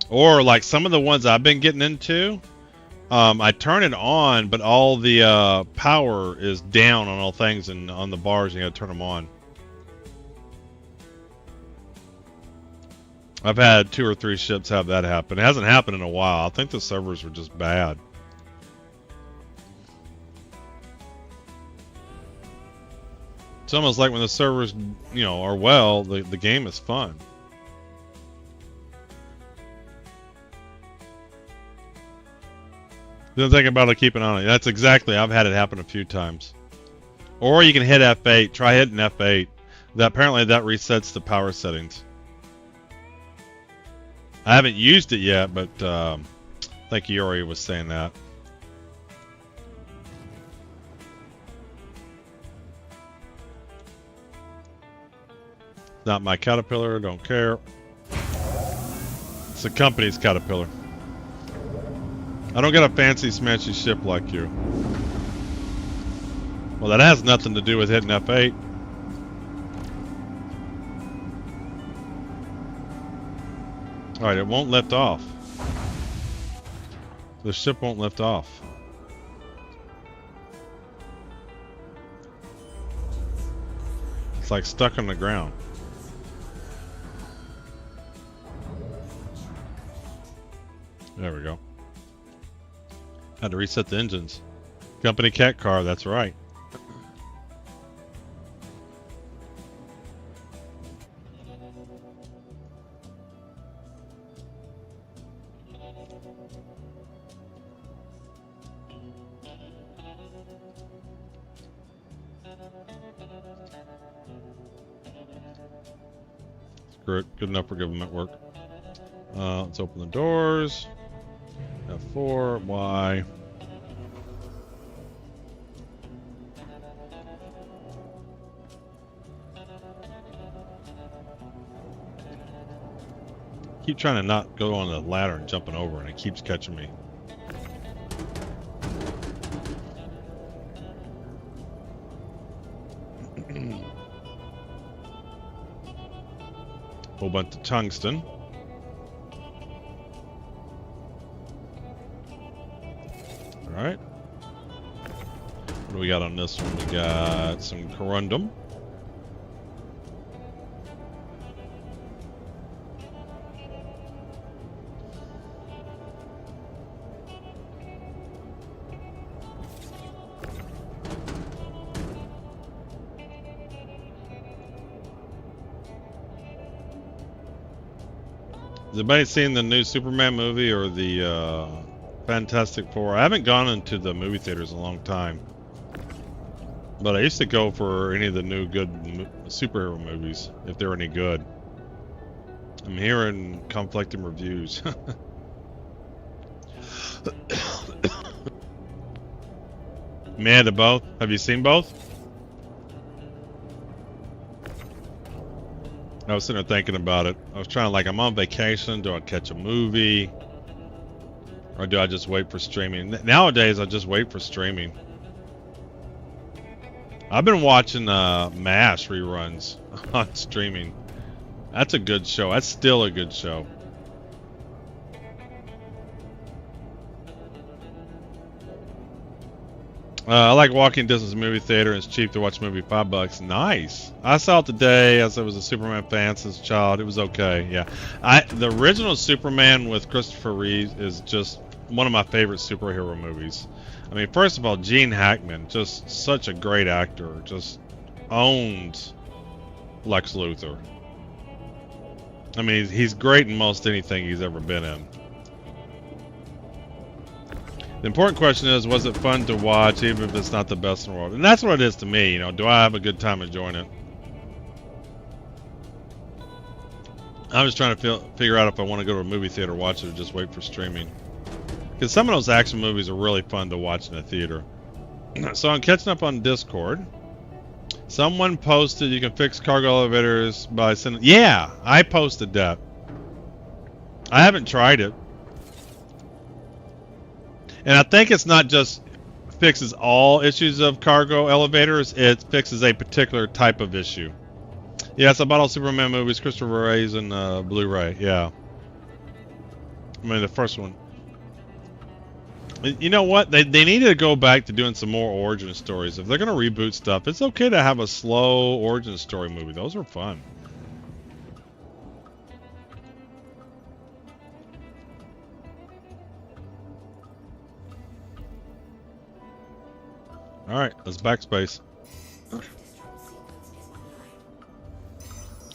Speaker 1: Or like some of the ones I've been getting into, I turn it on, but all the power is down on all things, and on the bars you gotta turn them on. I've had 2 or 3 ships have that happen. It hasn't happened in a while. I think the servers were just bad. It's almost like when the servers, you know, are well, the game is fun. Then think about it, keep it on it. That's exactly, I've had it happen a few times. Or you can hit F8, try hitting F8. Apparently that resets the power settings. I haven't used it yet, but I think Yuri was saying that. Not my caterpillar, don't care. It's the company's caterpillar. I don't got a fancy smashy ship like you. Well, that has nothing to do with hitting F8. Alright, it won't lift off. The ship won't lift off. It's like stuck on the ground. There we go. Had to reset the engines. Company cat car, that's right. Screw it. Good enough for government work. Let's open the doors. F4, Y. Keep trying to not go on the ladder and jumping over, and it keeps catching me. whole bunch of tungsten. Alright. What do we got on this one? We got some corundum. Has anybody seen the new Superman movie or the Fantastic Four? I haven't gone into the movie theaters in a long time. But I used to go for any of the new good superhero movies, if they're any good. I'm hearing conflicting reviews. Man, to both? Have you seen both? I was sitting there thinking about it. I was trying to, like, I'm on vacation. Do I catch a movie? Or do I just wait for streaming? Nowadays, I just wait for streaming. I've been watching MASH reruns on streaming. That's a good show. That's still a good show. I like walking distance movie theater. It's cheap to watch a movie, $5. Nice. I saw it today. As I was a Superman fan since a child. It was okay. Yeah. The original Superman with Christopher Reeve is just one of my favorite superhero movies. I mean, first of all, Gene Hackman, just such a great actor. Just owns Lex Luthor. I mean, he's great in most anything he's ever been in. The important question is, was it fun to watch, even if it's not the best in the world? And that's what it is to me, you know. Do I have a good time enjoying it? I'm just trying to figure out if I want to go to a movie theater, watch it, or just wait for streaming. Because some of those action movies are really fun to watch in a theater. So I'm catching up on Discord. Someone posted you can fix cargo elevators by sending... Yeah, I posted that. I haven't tried it. And I think it's not just fixes all issues of cargo elevators, it fixes a particular type of issue. Yes, I bought all Superman movies, Christopher Reeves, and Blu-ray, yeah. I mean, the first one. You know what? They need to go back to doing some more origin stories. If they're going to reboot stuff, it's okay to have a slow origin story movie. Those are fun. Alright, let's backspace.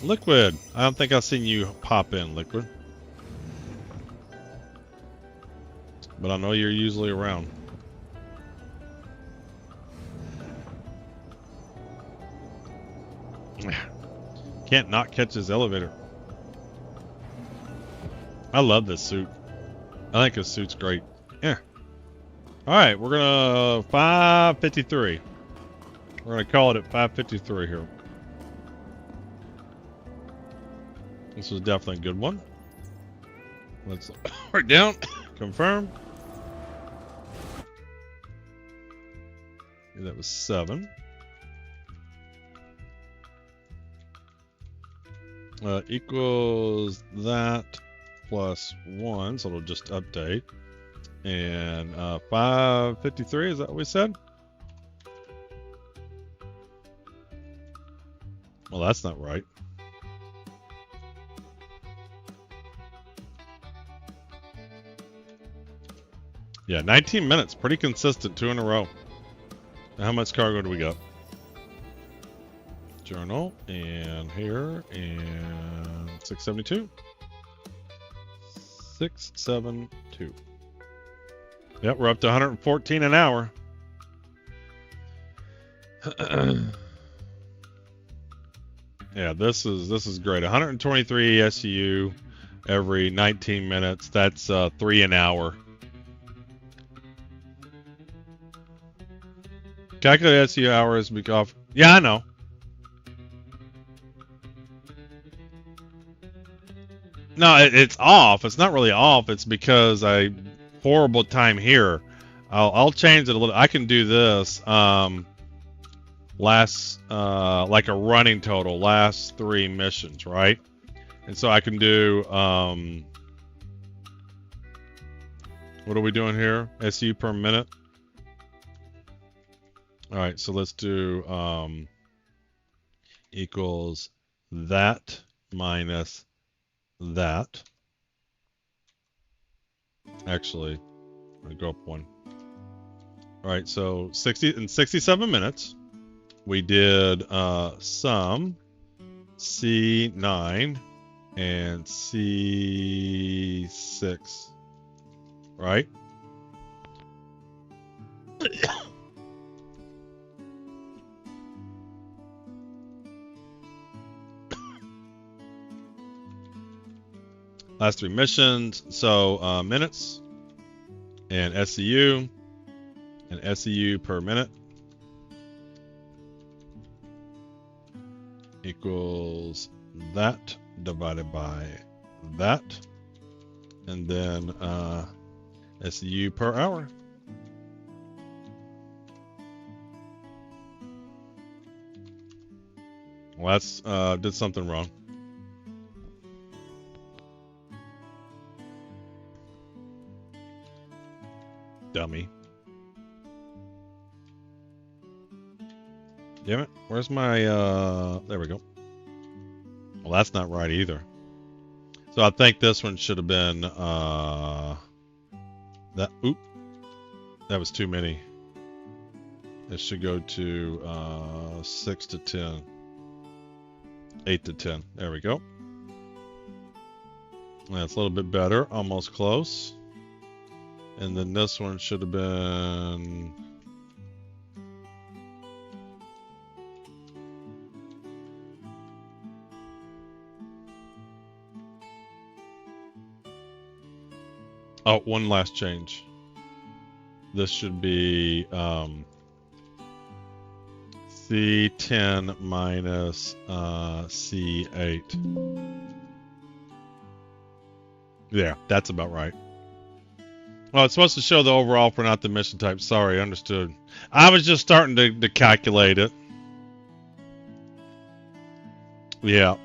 Speaker 1: Liquid! I don't think I've seen you pop in, Liquid. But I know you're usually around. Can't not catch his elevator. I love this suit. I think his suit's great. Yeah. Alright, we're gonna 553. We're gonna call it at 553 here. This was definitely a good one. Let's work down. Confirm. Yeah, that was 7. Equals that plus 1, so it'll just update. And 553, is that what we said? Well, that's not right. Yeah, 19 minutes, pretty consistent, 2 in a row. Now, how much cargo do we got? Journal, and here, and 672. 672. Yep, we're up to 114 an hour. Yeah, this is great. 123 SU every 19 minutes. That's 3 an hour. Calculate SU hours because yeah, I know. No, it's off. It's not really off. It's because I horrible time here. I'll change it a little. I can do this. Last like a running total, last 3 missions, right? And so I can do, what are we doing here? SU per minute. All right, so let's do equals that minus that. Actually, I'm gonna go up one. All right, so 67 minutes, we did some C9 and C6, right? Last three missions, so minutes and SCU per minute equals that divided by that, and then SCU per hour. Well, that's did something wrong. Dummy. Damn it. Where's my, there we go. Well, that's not right either. So I think this one should have been, that was too many. It should go to, 6 to 10. 8 to 10. There we go. That's a little bit better. Almost close. And then this one should have been... Oh, one last change. This should be C10 minus C8. Yeah, that's about right. Well, it's supposed to show the overall for not the mission type. Sorry, understood. I was just starting to calculate it. Yeah.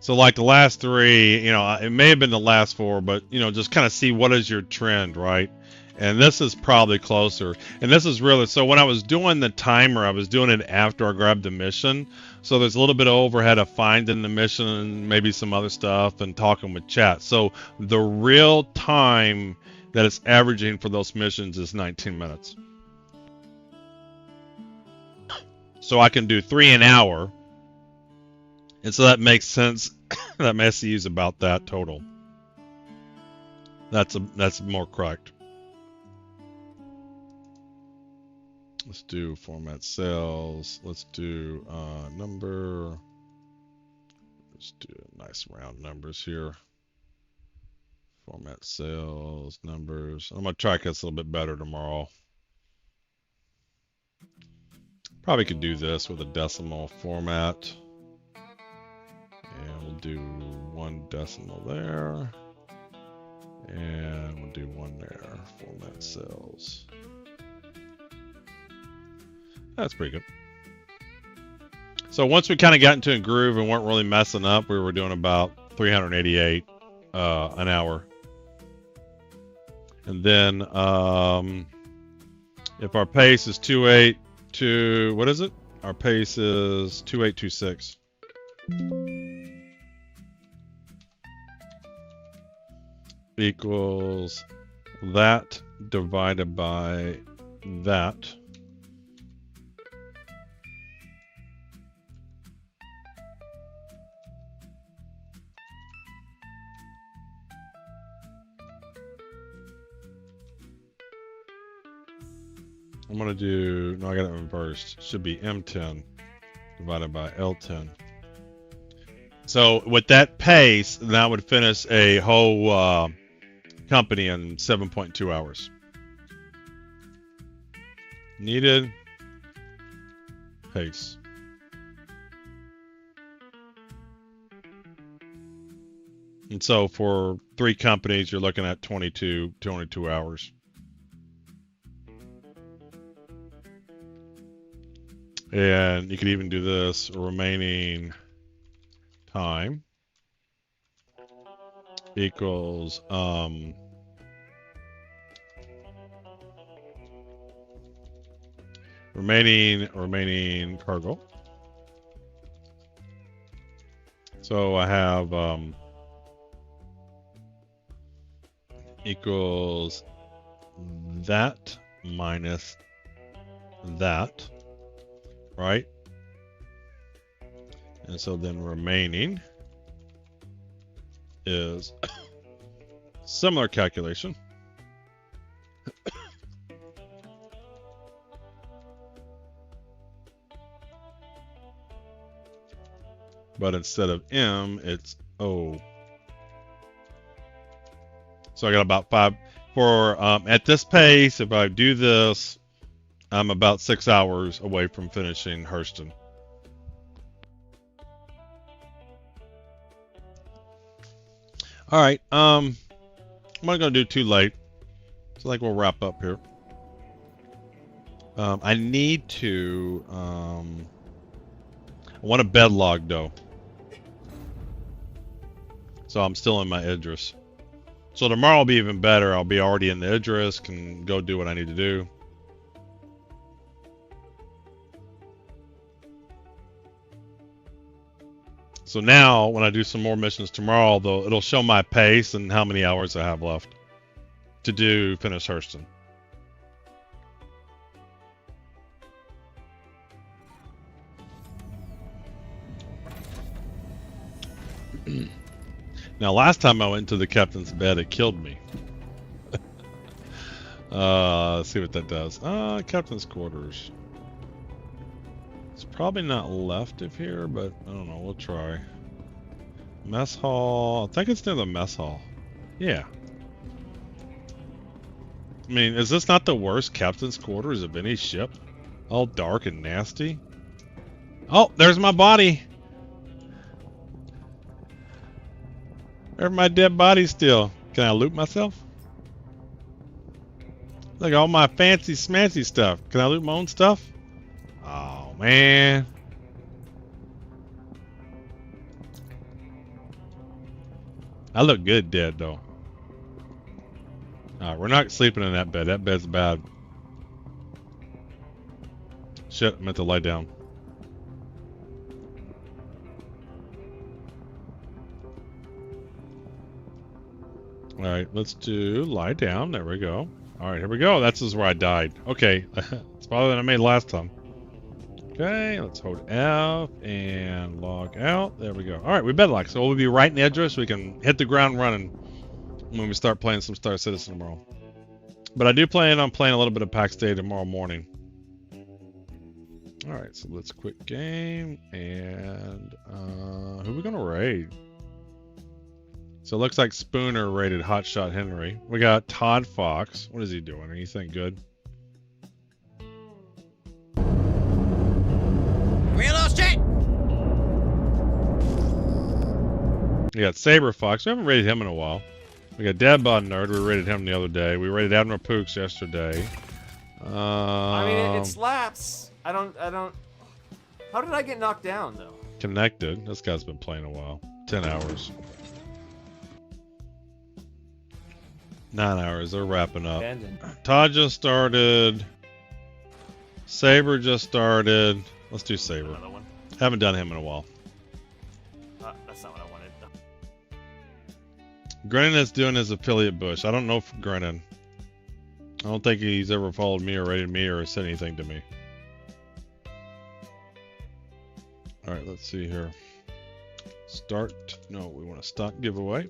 Speaker 1: So like the last three, you know, it may have been the last four, but, you know, just kind of see what is your trend, right? And this is probably closer. And this is really, so when I was doing the timer, I was doing it after I grabbed the mission. So there's a little bit of overhead of finding the mission and maybe some other stuff and talking with chat. So the real time that it's averaging for those missions is 19 minutes. So I can do 3 an hour. And so that makes sense. That my SCU is about that total. That's more correct. Let's do format cells. Let's do number. Let's do nice round numbers here. Format cells, numbers. I'm gonna track this a little bit better tomorrow. Probably could do this with a decimal format. And we'll do 1 decimal there. And we'll do 1 there. Format cells. That's pretty good. So once we kind of got into a groove and weren't really messing up, we were doing about 388 an hour. And then if our pace is 282, what is it? Our pace is 2826. Equals that divided by that. I'm going to do, no, I got it reversed. Should be M10 divided by L10. So with that pace, that would finish a whole company in 7.2 hours. Needed pace. And so for 3 companies, you're looking at 22 hours. And you could even do this remaining time equals remaining cargo. So I have equals that minus that, right? And so then remaining is similar calculation. But instead of M, it's O. So I got about 5 for at this pace. If I do this, I'm about 6 hours away from finishing Hurston. All right. I'm not gonna do too late. So I think we'll wrap up here. I need to. I want a bed log though. So I'm still in my Idris. So tomorrow will be even better. I'll be already in the Idris, can go do what I need to do. So now, when I do some more missions tomorrow, it'll show my pace and how many hours I have left to finish Hurston. Now, last time I went to the captain's bed, it killed me. Let's see what that does. Captain's quarters. It's probably not left of here, but I don't know. We'll try. Mess hall. I think it's near the mess hall. Yeah. I mean, is this not the worst captain's quarters of any ship? All dark and nasty. Oh, there's my body. There's my dead body still. Can I loot myself? Look at all my fancy smancy stuff. Can I loot my own stuff? Oh, man. I look good dead, though. Alright, we're not sleeping in that bed. That bed's bad. Shit, I meant to lie down. Alright, let's do lie down. There we go. Alright, here we go. This is where I died. Okay, it's probably what I made last time. Okay, let's hold F and log out. There we go. Alright, we bedlock. So we'll be right in the address. We can hit the ground running when we start playing some Star Citizen tomorrow. But I do plan on playing a little bit of PAX Day tomorrow morning. Alright, so let's quit game. And who are we going to raid? So it looks like Spooner raided Hotshot Henry. We got Todd Fox. What is he doing? Anything good?
Speaker 8: Real estate.
Speaker 1: We got Saber Fox. We haven't raided him in a while. We got Deadbot Nerd. We raided him the other day. We raided Admiral Pooks yesterday.
Speaker 18: I mean, it slaps. I don't. How did I get knocked down though?
Speaker 1: Connected. This guy's been playing a while. 10 hours. 9 hours. They're wrapping up.
Speaker 18: Abandoned.
Speaker 1: Todd just started. Saber just started. Let's do Saber.
Speaker 18: Another one.
Speaker 1: Haven't done him in a while.
Speaker 18: That's not what I wanted.
Speaker 1: Grennan is doing his affiliate bush. I don't know if Grennan. I don't think he's ever followed me or rated me or said anything to me. Alright, let's see here. Start. No, we want to stop giveaway.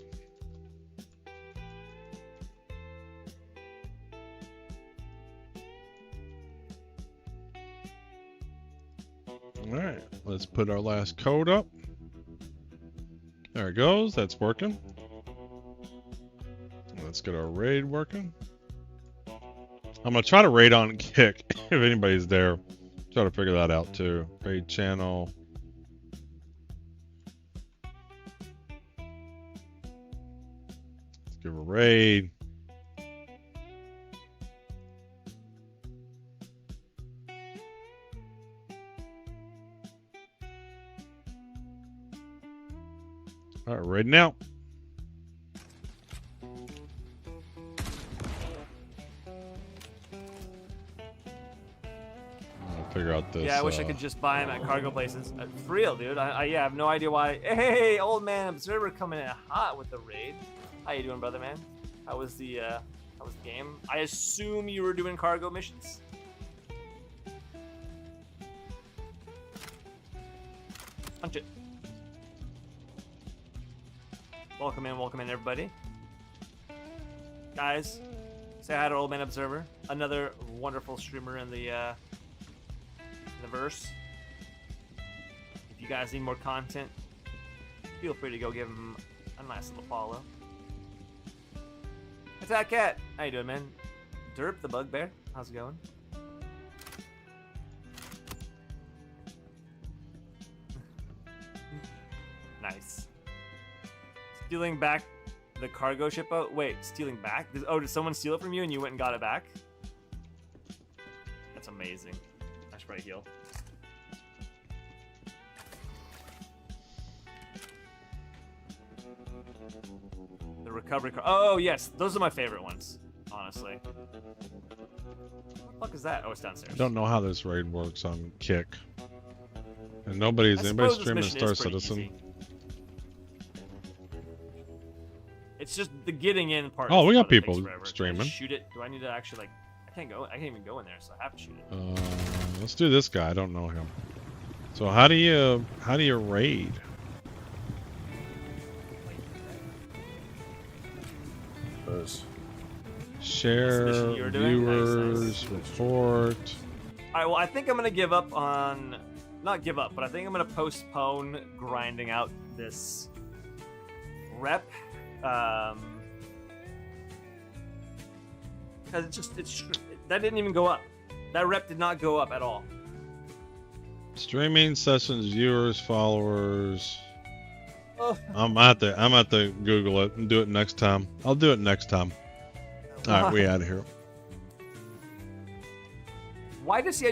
Speaker 1: Alright, let's put our last code up. There it goes. That's working. Let's get our raid working. I'm going to try to raid on Kick if anybody's there. Try to figure that out too. Raid channel. Let's give a raid. All right, raiding out. I'll figure out this.
Speaker 18: Yeah, I wish I could just buy them at cargo places. For real, dude. I have no idea why. Hey, old man observer coming in hot with the raid. How you doing, brother man? How was the game? I assume you were doing cargo missions. Punch it. Welcome in, everybody. Guys, say hi to Old Man Observer, another wonderful streamer in the verse. If you guys need more content, feel free to go give him a nice little follow. Attack Cat, how you doing, man? Derp the Bugbear, how's it going? Nice. Stealing back the cargo ship out? Wait, stealing back? Did someone steal it from you and you went and got it back? That's amazing. I should probably heal. The recovery car. Oh, yes. Those are my favorite ones, honestly. What the fuck is that? Oh, it's downstairs.
Speaker 1: I don't know how this raid works on Kick. And anybody streaming Star Citizen.
Speaker 18: Easy. It's just the getting in part.
Speaker 1: Oh, we got people streaming.
Speaker 18: Shoot it. Do I need to actually like? I can't even go in there, so I have to shoot it.
Speaker 1: Let's do this guy. I don't know him. So how do you raid? Share viewers, report.
Speaker 18: All right. Well, I think I'm gonna give up on. Not give up, but I think I'm gonna postpone grinding out this rep. Because that didn't even go up. That rep did not go up at all.
Speaker 1: Streaming sessions, viewers, followers. Oh. I'm at the Google it and do it next time. I'll do it next time. All right, we out of here.
Speaker 18: Why does he